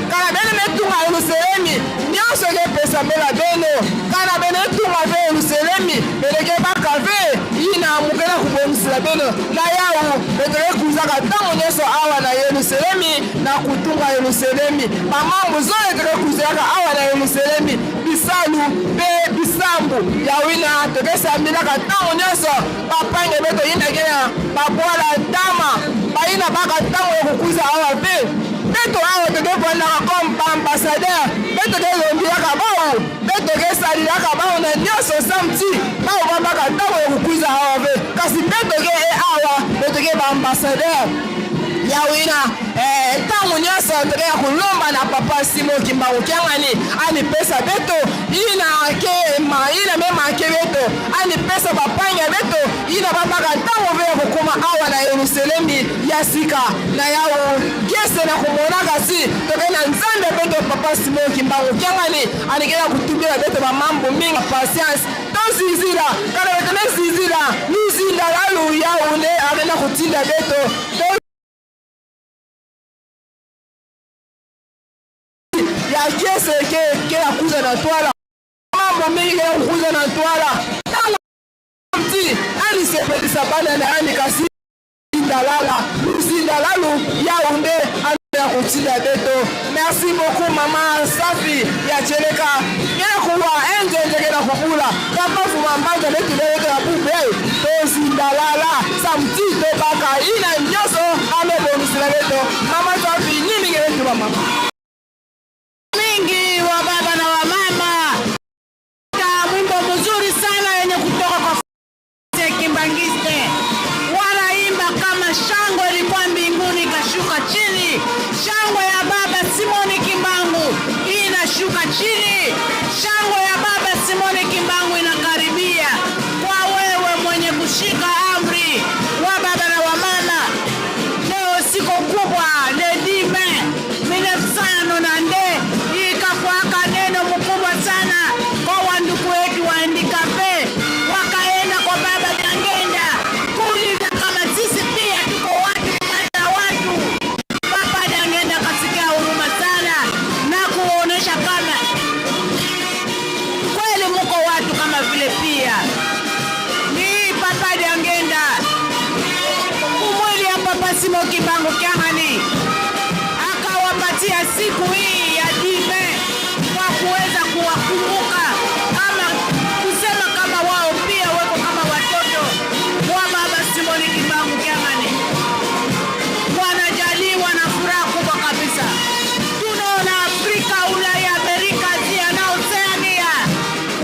kana bene metunga Yerusalemi nyonso ke pesa mela beno kana bene tunga ve Yerusalemi beleke baka ve ina mukena kubonisila beno na yawu betele kuzaka tango nyonso awa na Yerusalemi na kutunga Yerusalemi mamambo zoe tele kuzaka awa na Yerusalemi bisalu be bisambu ya wina tokesa milaka tango nyonso papange beto yinakena babwala dama baina baka tango yokukuza awa ve beto awa toke bwandaka comme ambassadeur beto ke lombilaka bao beto ke salilaka bao na nyonso samti bao babaka tango yokukuza awa ve kasi beto ke awa beto ke baambassadeur ya wina tango nyonso toke ya kulomba na papa simoki mbangu kiangani anipesa beto ina mema ke beto anipesa bapanya beto ina babaka tango ve ya kukuma awa na Yerusalemi ya sika na yawo kese na kumonaka si toke na nzambe beto papa simoki mbangu kiangani anikela kutubila beto bamambo mingi patience tozizila kana beto nezizila nizinda lalu yawo ne agenda kutinda beto ya kese ke ya kuza na twala mambo mingi ya kuza na twala tango mti ani sepelisa bana na ani kasi Zindalalu yaunde ya kutinda beto. Merci beaucoup mama Safi ya Cheleka yena kuwa enje njegena kukula kama fumambaza betu leweke ya bube to zindalala samtito baka ina nyoso ame bonisila beto mama Safi nini ngeretu mama mingi wa baba na wa mama mwimbo mzuri sana yenye kutoka kwa Kimbangiste wanaimba kama shangwe ilikuwa mbinguni ikashuka chini. Shangwe ya baba Simoni Kimbangu inashuka chini. Shangwe ya baba Simoni Kimbangu inakaribia kwa wewe mwenye kushika amri wa baba na wa mama. Leo siku kubwa le dime 1990 ikakwaka neno mkubwa sana kwa wandugu wetu waandika pe wakaenda kwa baba Nyangenda kuuliza kama sisi pia tuko watu kama watu. Baba Nyangenda katika huruma sana na kuonesha kama kweli mko watu kama vile pia ni Papa Nyangenda kumwili ya Papa Simoni Kimbangu Kiangani akawapatia siku hii ya dime kwa kuweza kuwakumbuka kama kusema kama wao pia wako kama watoto wa baba Simoni Kimbangu Kiangani. Wanajaliwa na furaha kubwa kabisa. Tunaona Afrika, Ulaya, Amerika, Asia na Oceania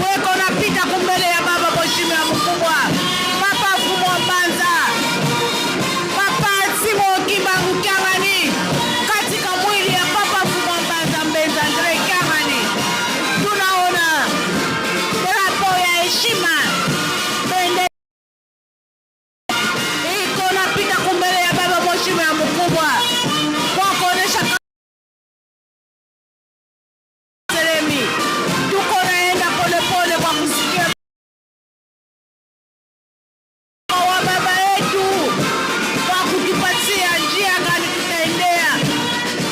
weko napita kumbele ya baba mheshimiwa mkubwa Papa Fumo Banza Papa Simoni Kimbangu Kiangani katika mwili ya Papa Fumo Banza Mbenza Andre Kiangani. Tunaona heshima. Bendera iko napita kumbele ya baba mheshimiwa mkubwa kwa kuonesha Selemi. Tuko naenda polepole kwa kusikia wa baba yetu kwa kutupatia njia gani tutaendea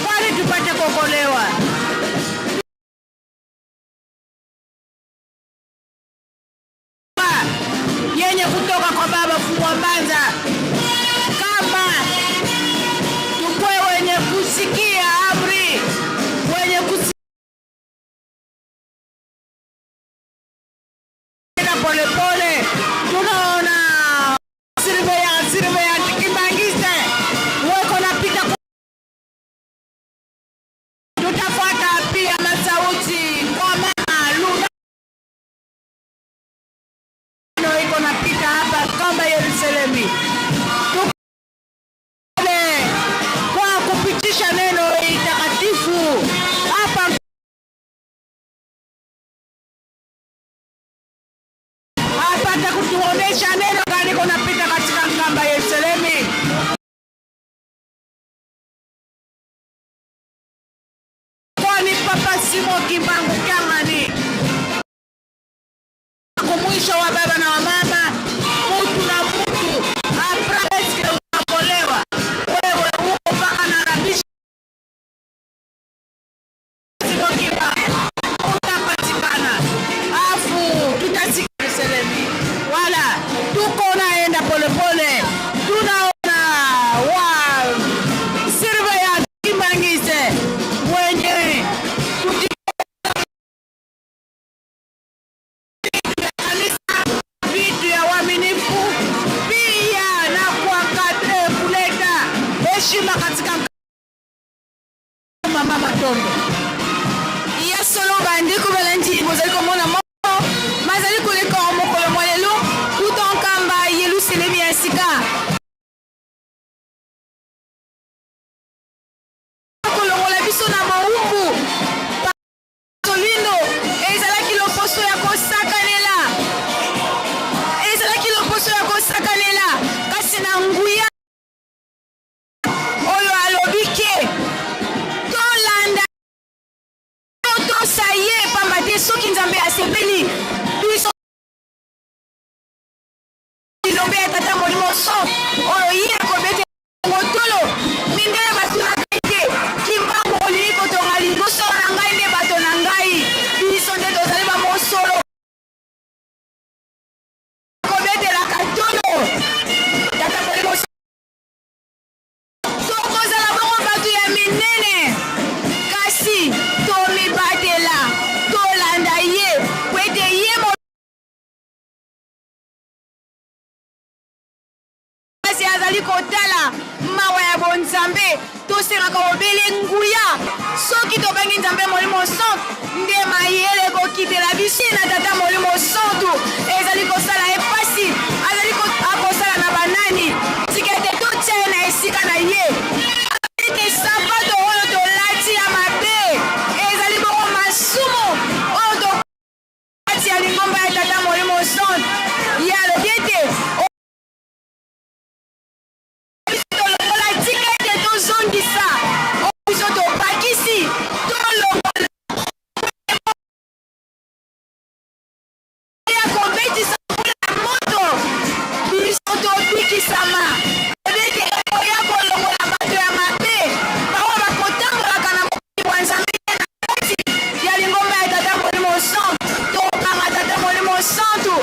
kwani tupate kuokolewa. Yenye kutoka kwa baba Fumwa Mbanza, kama tukwe wenye kusikia amri, wenye kusikia polepole. Tunaona Silvia Tikibangiste weko napita, tutafuata pia masauti kwa mama Luna iko napita hapa kama Yerusalemu kwa kupitisha neno takatifu hapa apata kutuonesha neno gani kunapita katika kamba Yerusalemu. Kwani Papa Simon Kimbangu Kyang'ani kumwisho wa baba na wa mama, mtu na mtu apreske unakolewa wewe uko mpaka na rabisha Simon Kimbangu utapatikana, afu tutasikia Yerusalemu. Wala tuko naenda polepole, tunaona wa Silvia Kimbangise wenye vitu ya uaminifu pia na kuangate kuleta heshima katika mama Matondo. Iya solo bandi kubelanji bozali komona mo mazali kuleka mokolo molelo tout en kamba Yerusalemu ya sika. Kolongola biso na maumbu Tolindo ezalaki loposo ya kosakanela. Ezalaki loposo ya kosakanela kasi na nguya oyo alobike tolanda tosaye pamba te soki Nzambe asepeli biso lilobe ya tata Molimo Santo oyo ye akobete motolo mindele bato na te Kimbangu olingi kotonga liboso na ngai nde bato na ngai biso nde tozali bamosolo kobetelaka tolo tata Molimo Santo tokozala bango bato ya minene kasi tomibatela tolanda ye kwete ye kasi azali kotala mawa ya bonzambe tosengaka obele nguya soki tobengi Nzambe Molimo Santo nde mayele kokitela biso na tata Molimo Santo ezali kosala epasi azali akosala na banani tikete totia na esika na ye ete sapato oyo tolati ya mabe ezali bongo masumu oyo tolati ya lingomba ya tata Molimo Santo ya alobi ete tolokola tikete tozongisa biso topakisi tolongola ya kobetisa moto biso tobikisama ebeke oya kolongola bato ya mabe baoyo bakotambolaka na mokili wa Nzambe na kati ya lingomba ya tata Molimo Santo topanga tata Molimo Santo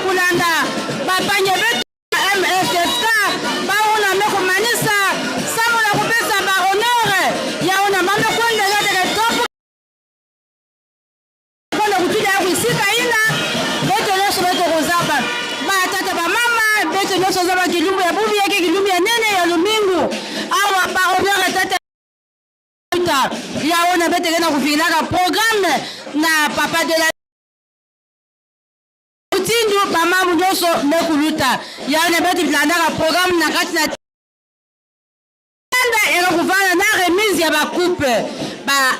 kulanda bapanye betu MFFK baona meko manisa samu na kupesa ba honore yaona mame kwendela teke topu kwenda kutuja ya kuisika ina beto nyosho beto kuzaba batata ba mama beto nyosho zaba kilumbu ya bubi yake kilumbu ya nene ya lumingu awa ba honore tata yaona bete kena kufinaka programme na papa de la Tindu mama munyoso mekuluta yaona bete blandaka programme na kati na tanda ero kuvana na remise ya bakupe ba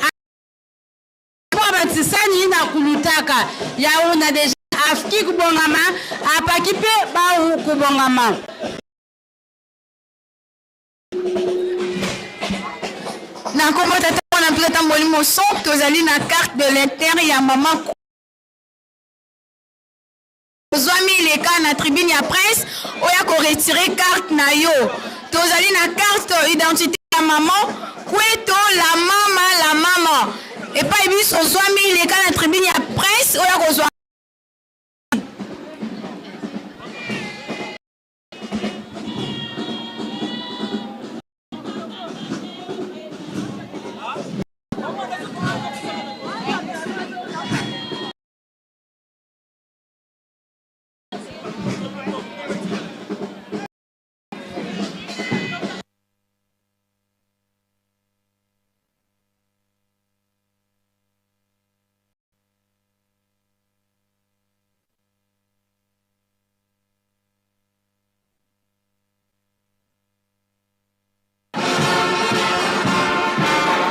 batisani ina kulutaka yaona deja afiki kubongama apaki pe ba kubongama na kombo tata mwana mpeta molimo son tozali na carte de l'inter ya mama ozwami leka na tribune ya presse oya koretire carte na yo tozali na carte identité ya maman kweto la mama epai biso ozwami leka na tribune ya presse oya kozwa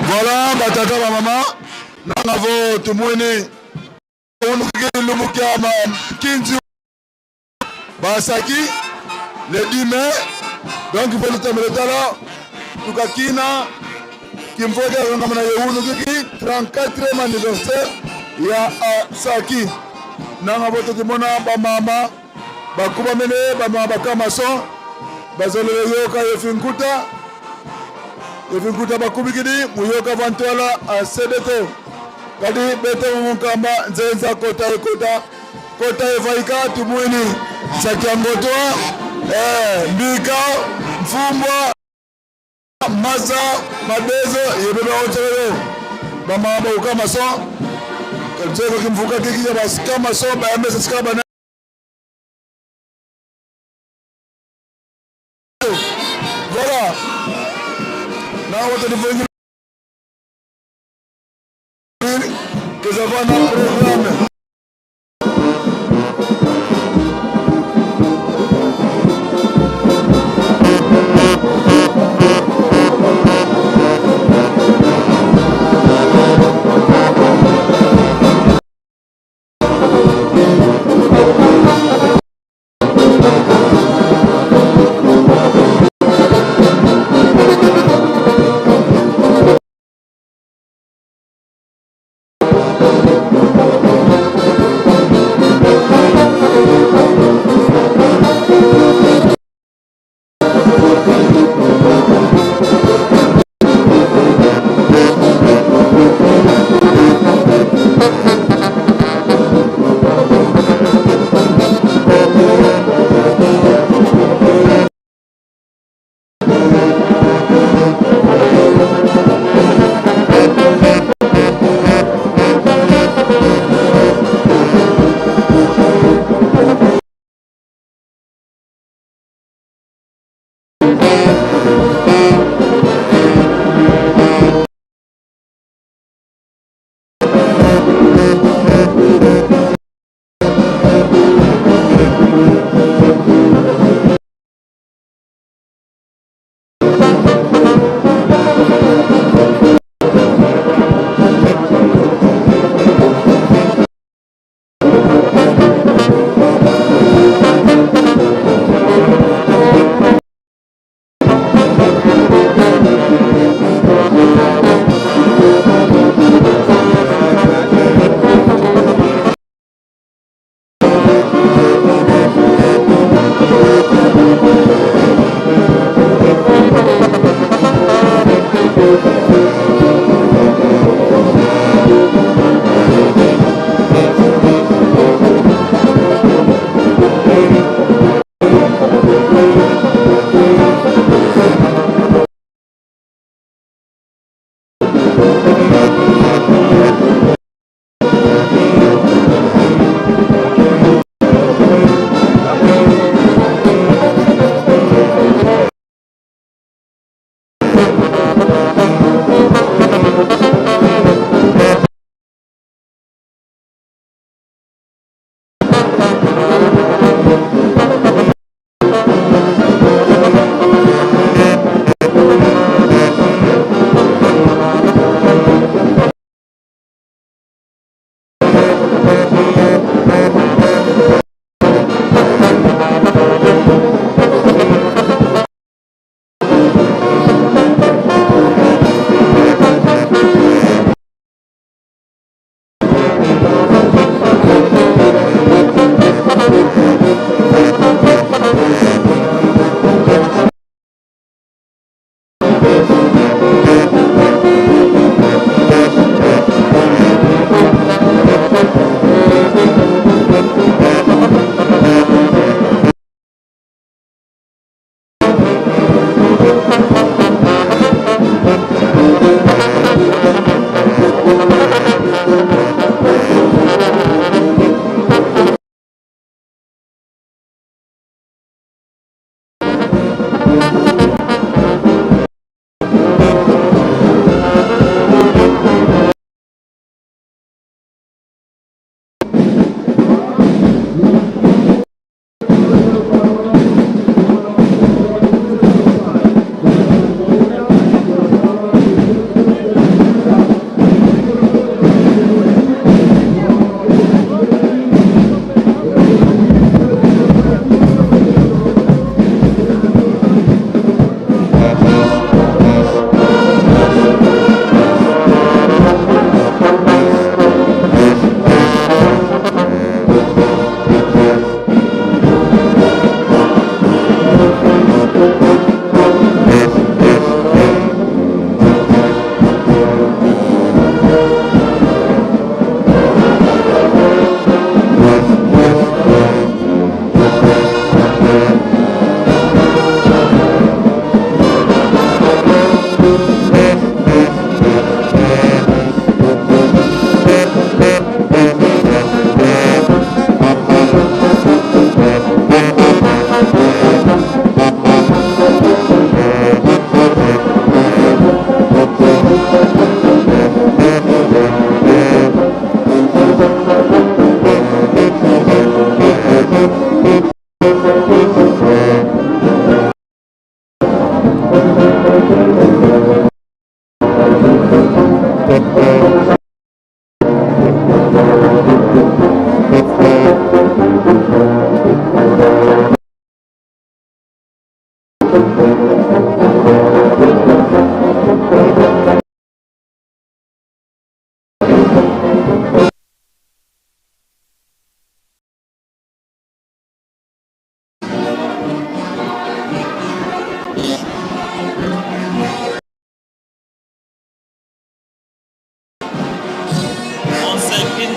Voilà, batata ba mama, nangavo tumwene, unukike lumukia ma kinzi, basaki, le 10 mai, donc il faut le terminer là, tukakina, kimfoka yangamana unukiki, 34e anniversaire, ya Saki, nangavo tutimona ba mama, bakuba mene, ba mama bakamason, bazolele yoka yefinkuta, Evinkuta bakubikidi muyoka vantola a sedeto kadi bete mukamba nzenza kota evaika tumwini sakiangotwa mbika mfumbwa masa mabezo yebeba otero bama ba ukama so kalzeko kimfuka kikija basikama so ba mesa sikaba na voilà. Now what are the things que ça va dans le programme?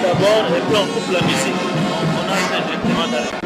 d'abord et puis on coupe la musique. On a directement dans les...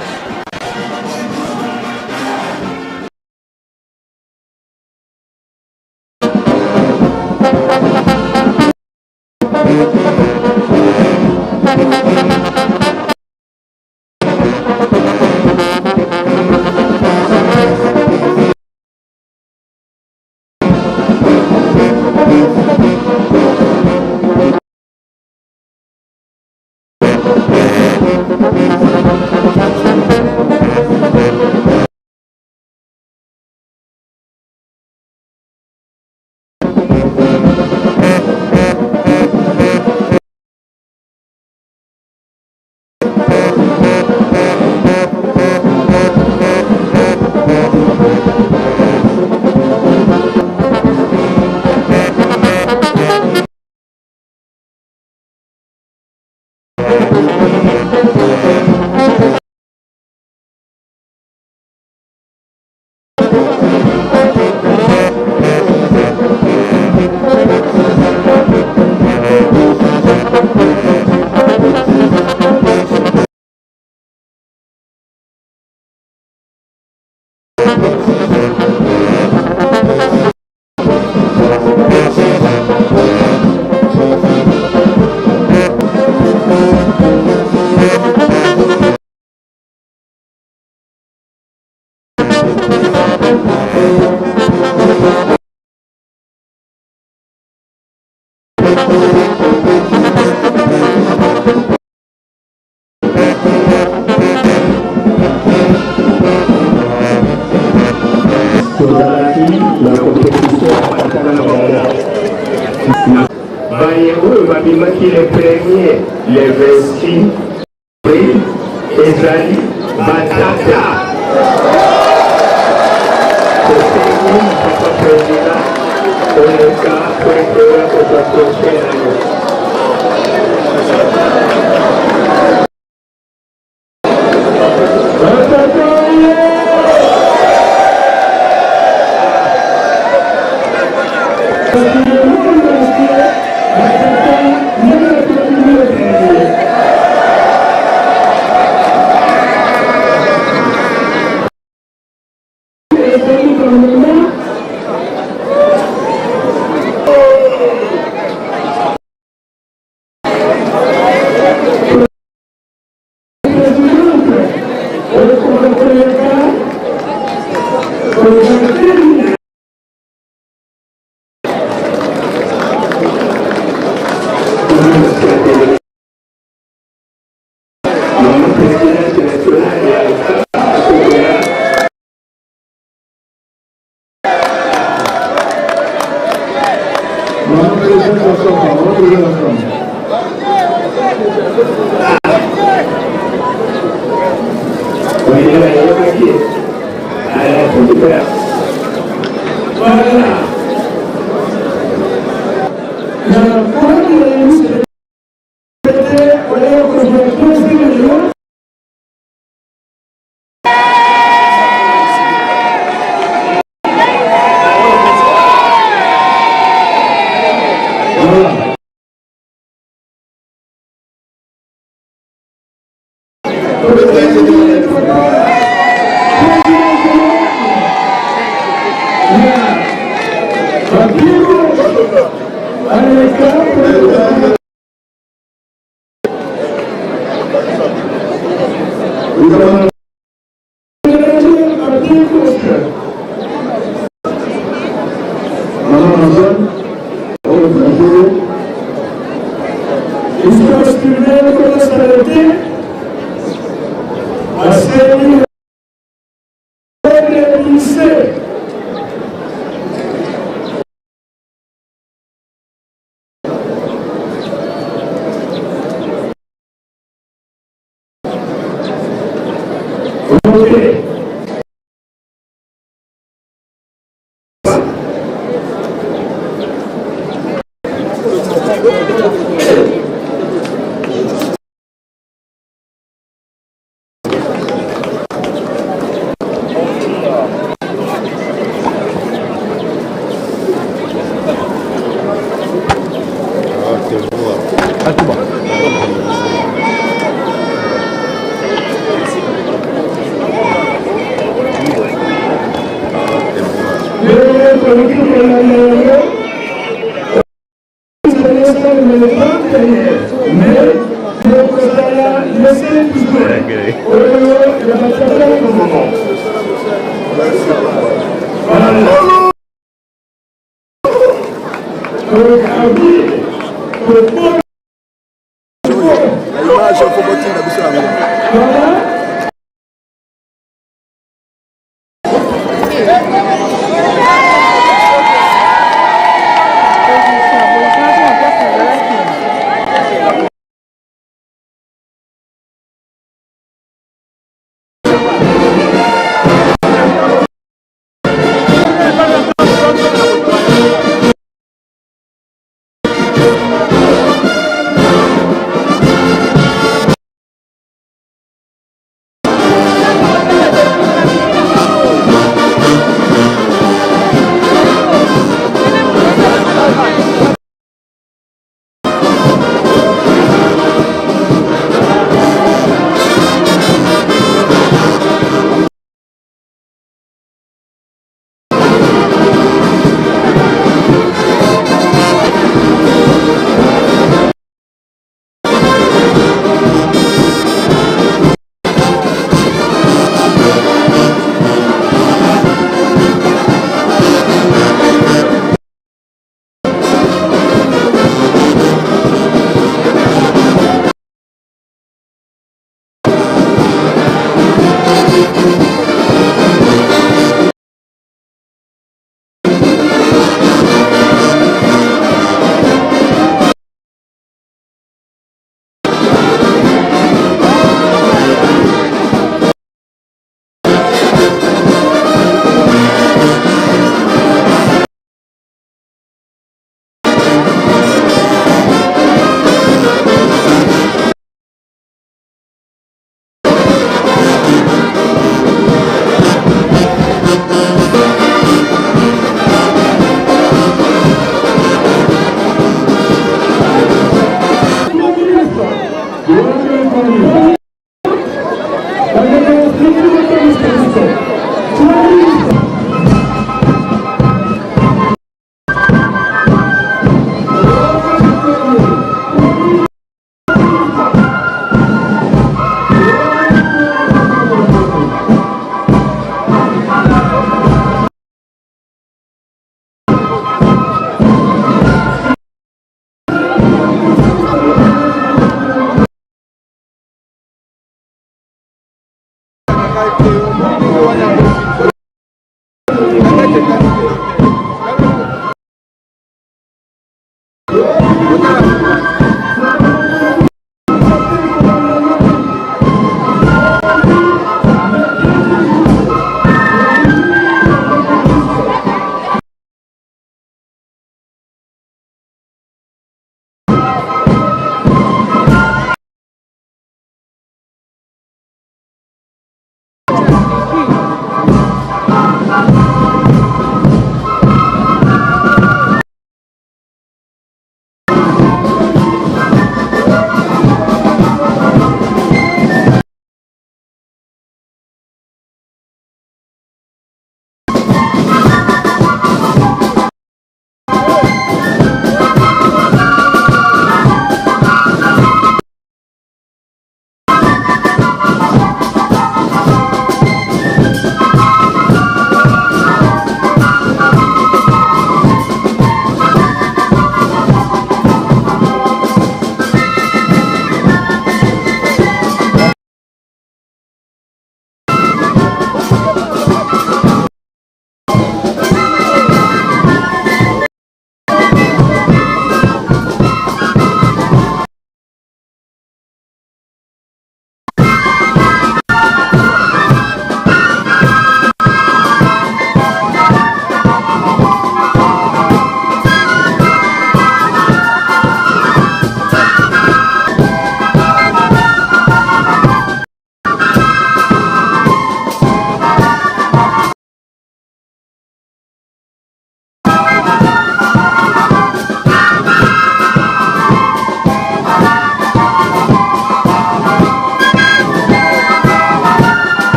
soki le premier, le 26 avril, ezali batata. Topeni papa président, koleka kwekela kozakosela yo.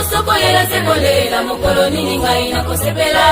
Soko yela sekolela mokolo nini ngai nakosepela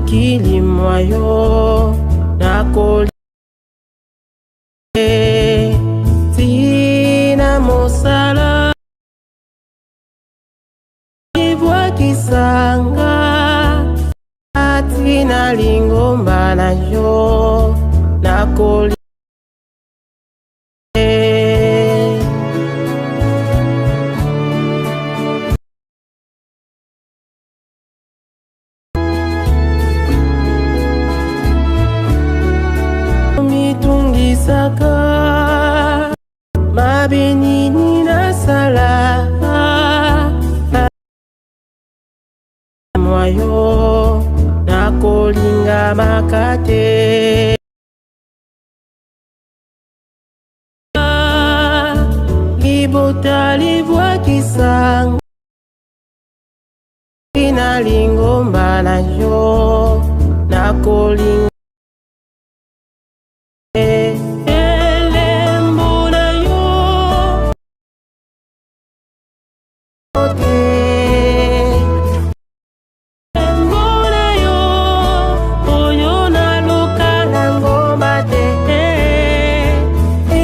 mokili mwayo nakoli tina mosala ibwakisanga tina lingomba na yo nakoli mitungisaka mabenini na sala mwayo nakolinga makate libota libwakisanga ina lingomba na yo nakolinga elembo na yo elembo na yo oyo naluka na ngomba te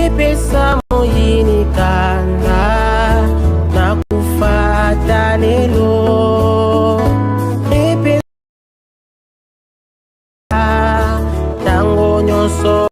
epesa moyini kanda nakufata lelo epesa tango nyonso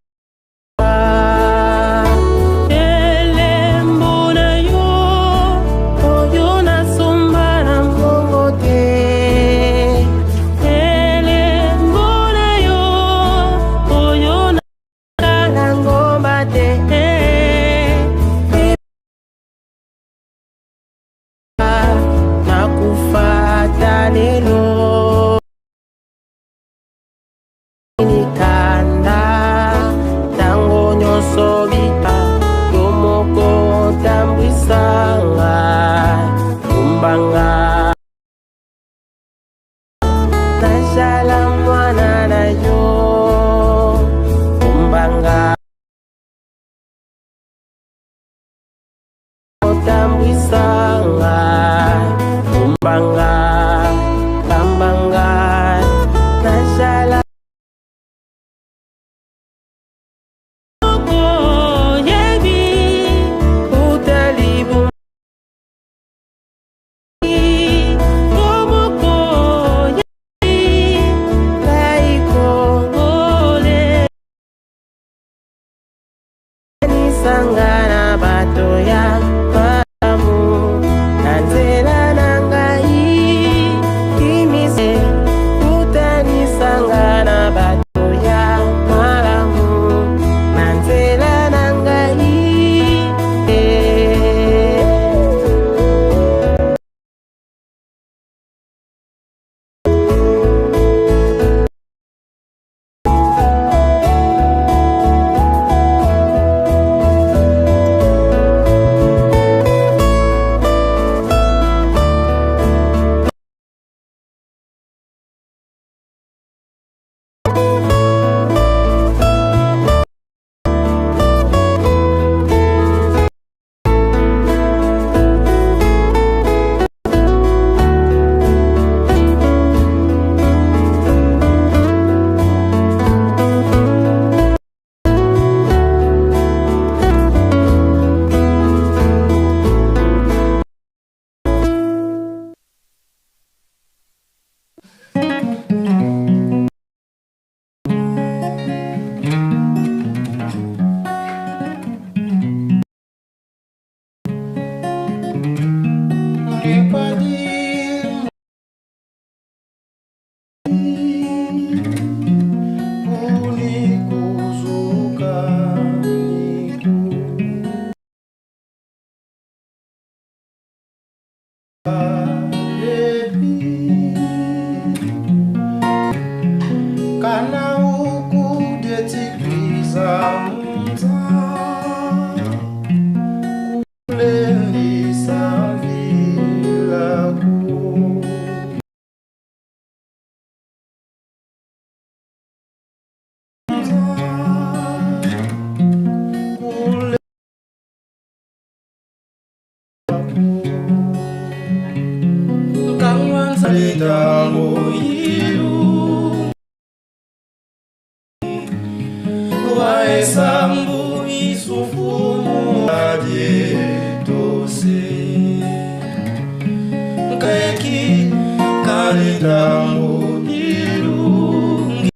dango ilungi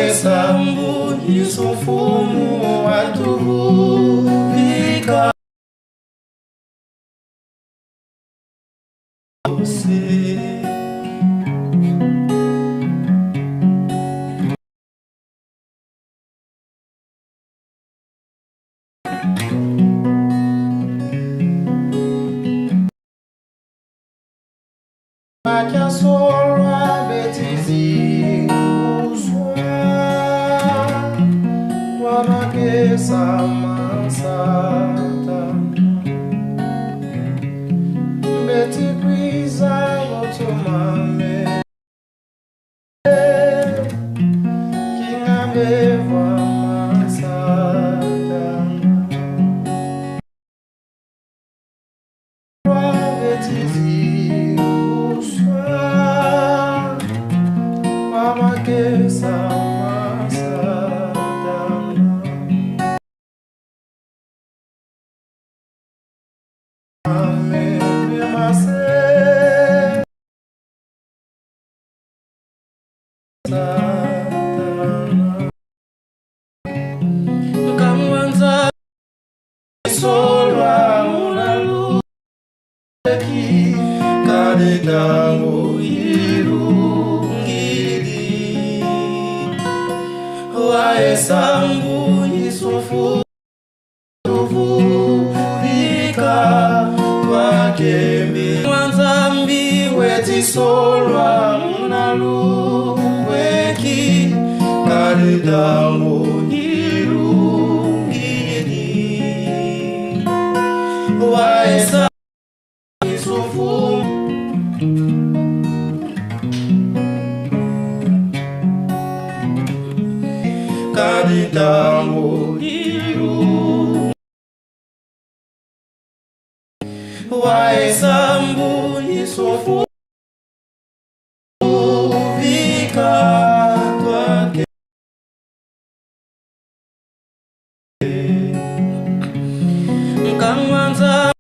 esambu isufumu watuvika Makia sola betizi uswa Wanake sama sata Beti kwiza yotumame Kingambeva masata Betizi Kamwanza solwa unalu kade dango irungili waesambu isufu vika wakembe mwanzambi weti solwa unalu weki kade dango irungili waesambu isufu kade dango irungili waesambu isufu vika kwake Kamwanza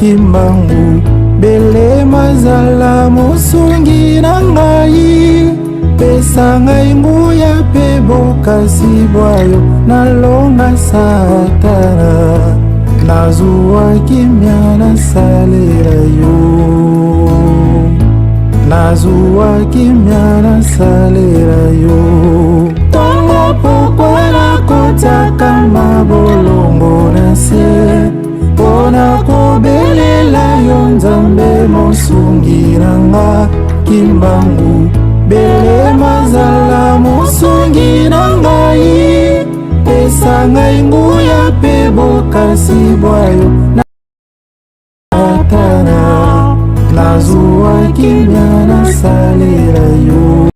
Kimbangu bele mazala musungi na ngai pesa ngai nguya pe bokasi bwayo nalonga satana nazuwa kimya nasalera yo nazuwa kimya nasalera yo tongo pokwa nakotaka mabolongo na se pona kobelela yo nzambe mosungi nanga kimbangu bele mazala mosungi na ngai pesa ngai nguya pe bokasi bwayo natana nazuwa kimya nasalera yo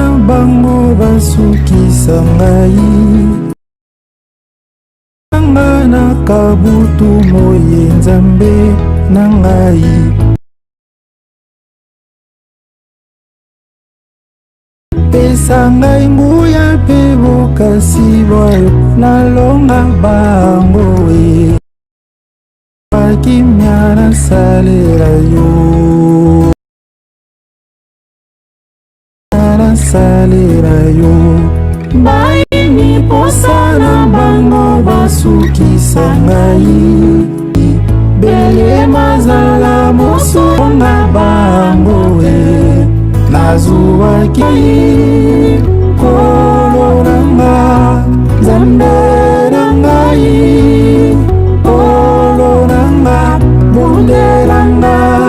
na bango basukisa ngai nga na kabutu moye Nzambe na ngai pesa ngai nguya pe bokasi boyo nalonga bango kimia nasalela yo nasalela yo baini posa na bango basukisa ngai bele mazala mosonga bango nazuwaki kolonanga Nzambe na ngai kolonanga bundela ngai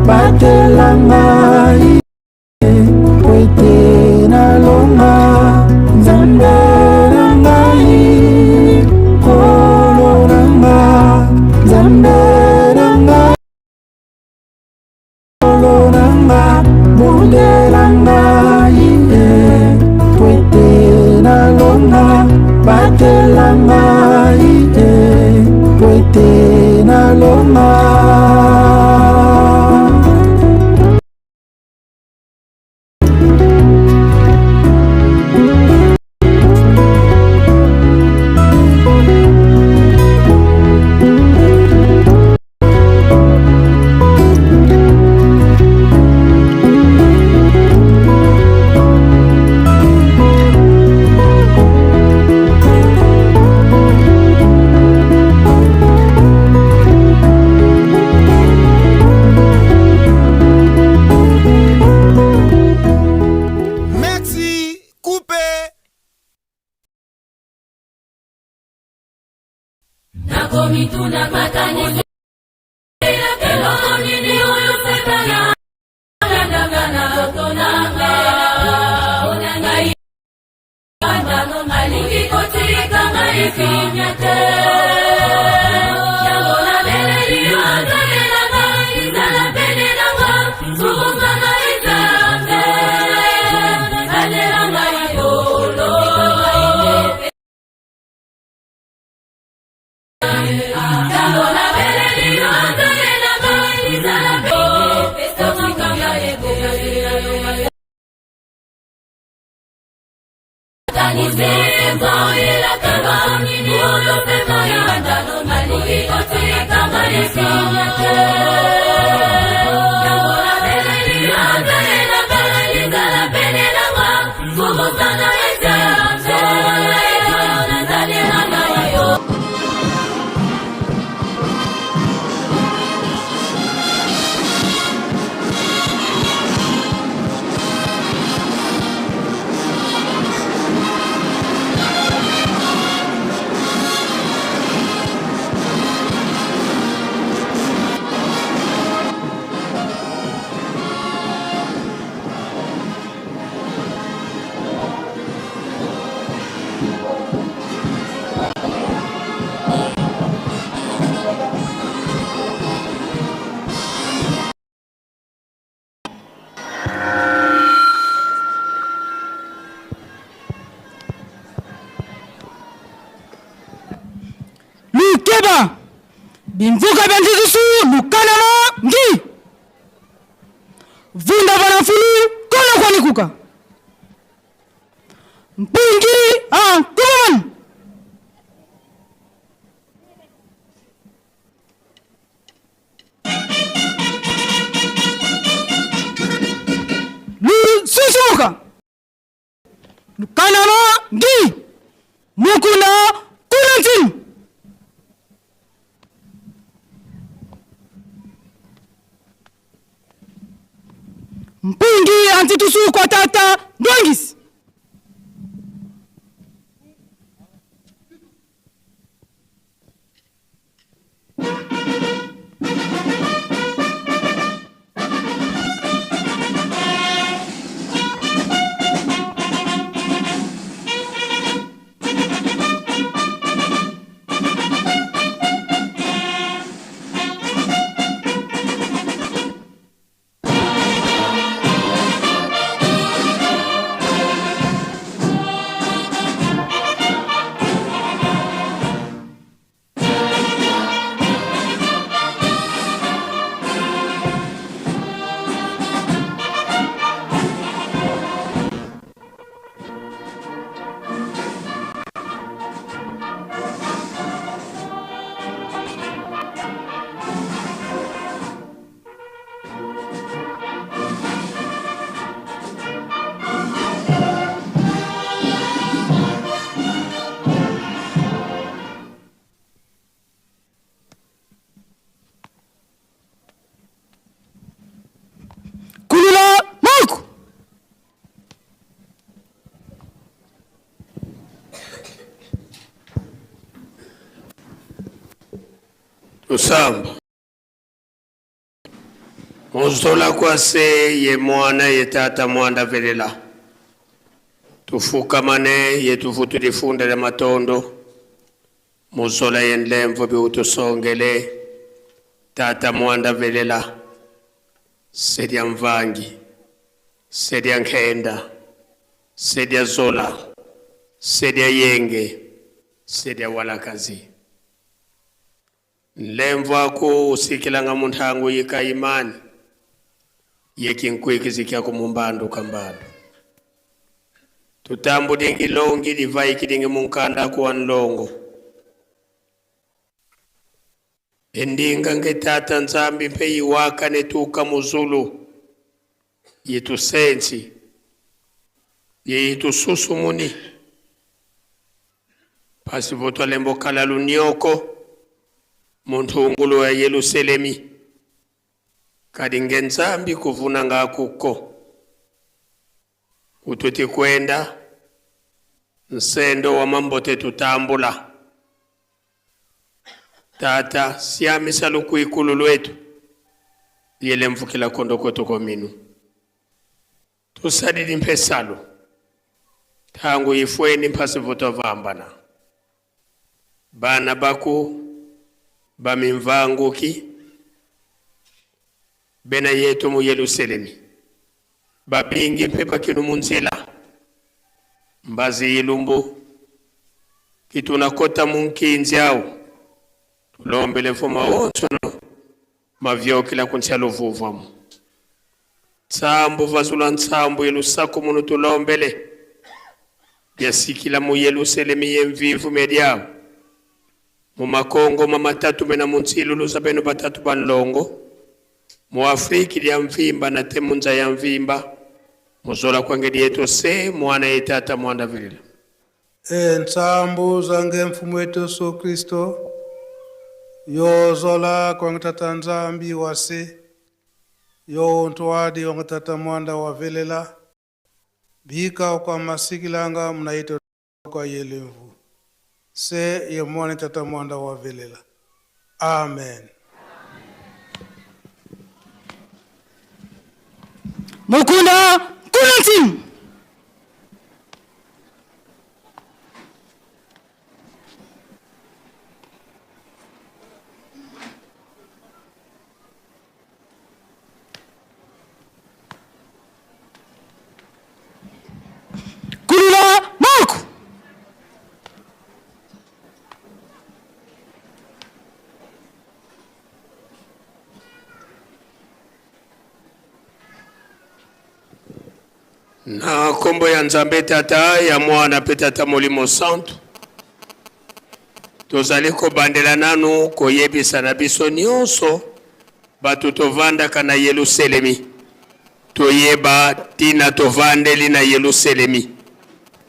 batela ngai kwete nalonga Nzambe na ngai kolonanga Nzambe na ngai kolonanga bundela ngai kwete nalonga batela ngai kwete nalonga Bimvuka benzizusu lukanama ngi vunda banafulu kono kwani kuka mpingi kumaman lu susumuka lukanama ngi mukuna kulantin mpungi antitusu kwa tata ndongis Tusamba. Muzola kwa se ye mwana ye tata mwanda velela. Tufuka mane ye tufutu difunde le matondo. Muzola ye nlemvo bi utusongele. Tata mwanda velela. Sedia mvangi. Sedia nkenda. Sedia zola. Sedia yenge. Sedia walakazi. Nlemvo ako usikilanga muntangu yika imani. Yekinkwiki zikia kumumbando kambando. Tutambu dingi longi divai kidingi munkanda kuwa nlongo. Endinga ngetata nzambi mpe iwaka netuka muzulu. Yitu sensi. Yitu susumuni. Pasi voto lembo kala lunyoko. Muntu ungulu ya Yerusalemi. Kadinge nzambi kuvuna nga kuko. Ututi kwenda. Nsendo wa mambote tutambula. Tata siamisa luku ikulu lwetu. Yele mfukila kondo kwetu kominu. Tusadidi mpesalo. Tangu ifweni mpasi voto vambana. Bana baku. Bamimvanguki. Bena yetu mu Yerusalemi. Babingi pepa kinu munzila. Mbazi ilumbu. Kituna kota munkinzi au. Tulombele fuma onsono. Mavyo kila kunsialo vuvamu. Tsambu vazula ntsambu Yerusaku munu tulombele. Yasikila mu Yerusalemi yemvivu mediao. Mu makongo mamatatu mena munsilulu zabenu batatu banlongo. Mu Afriki ya mvimba na temunza ya mvimba. Muzola kwangedi yetu se mwana yetata mwanda vilila. Nsambu zange mfumu wetu Yesu Kristo. Yo zola kwangtata nzambi wase. Yo ntuwadi wangtata mwanda wa vilela. Bika kwa masikilanga mnaito kwa yelimvu. Se ye mwana tata mwanda wa vilela. Amen. Mukunda Kunantin. Kulula Moku. Na kombo ya nzambe tata ya mwana pe tata molimo santo. Tozali kobandela nanu koyebisa na biso nyonso batu tovanda kana Yerusalemi. Toyeba tina tovandeli na Yerusalemi.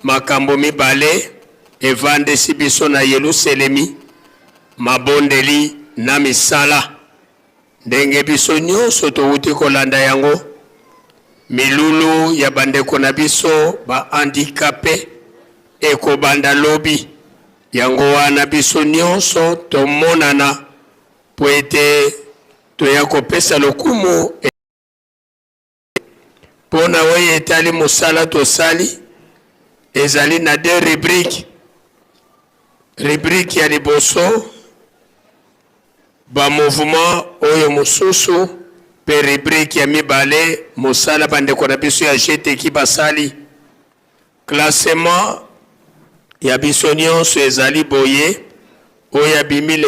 Makambo mibale evandesi biso na Yerusalemi. Mabondeli na misala. Ndenge biso nyonso towuti kolanda yango. Milulu ya bandeko na biso ba handicapé eko banda lobi yango wana biso nyonso tomonana po ete toya kopesa lokumu pona oyo etali mosala tosali ezali na deux rubrique ya liboso ba mouvement oyo mosusu pe rubrique ya mibale mosala bandeko na biso ya GTK basali classement ya biso nyonso ezali boye oyo abimi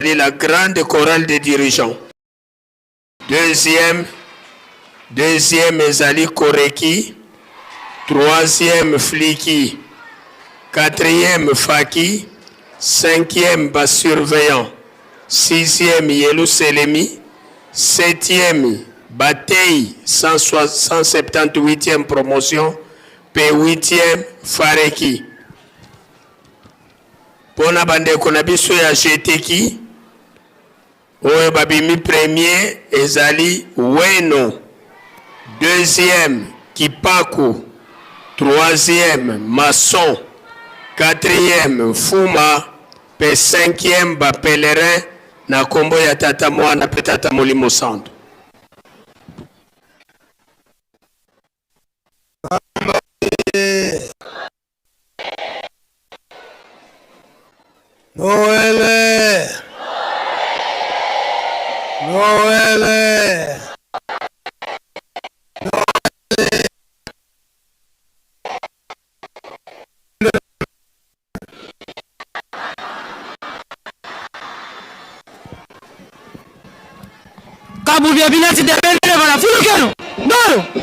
la grande chorale des dirigeants. Deuxième ezali Koreki. Troisième Fliki. Quatrième Faki. Cinquième bas surveillant. Sixième Yerusalemi. Septième Batei 178e promotion. P 8e Fareki. Pona bandeko na biso ya GTK. Oyo babimi premier ezali Weno. Deuxième Kipaku. Troisième Masson. Quatrième Fuma. pe 5e ba pèlerin na kombo ya tata mwana pe tata Molimo Santo. Noele. Noele. Kabu vya binati de bendele bana fulukeno. Ndoro.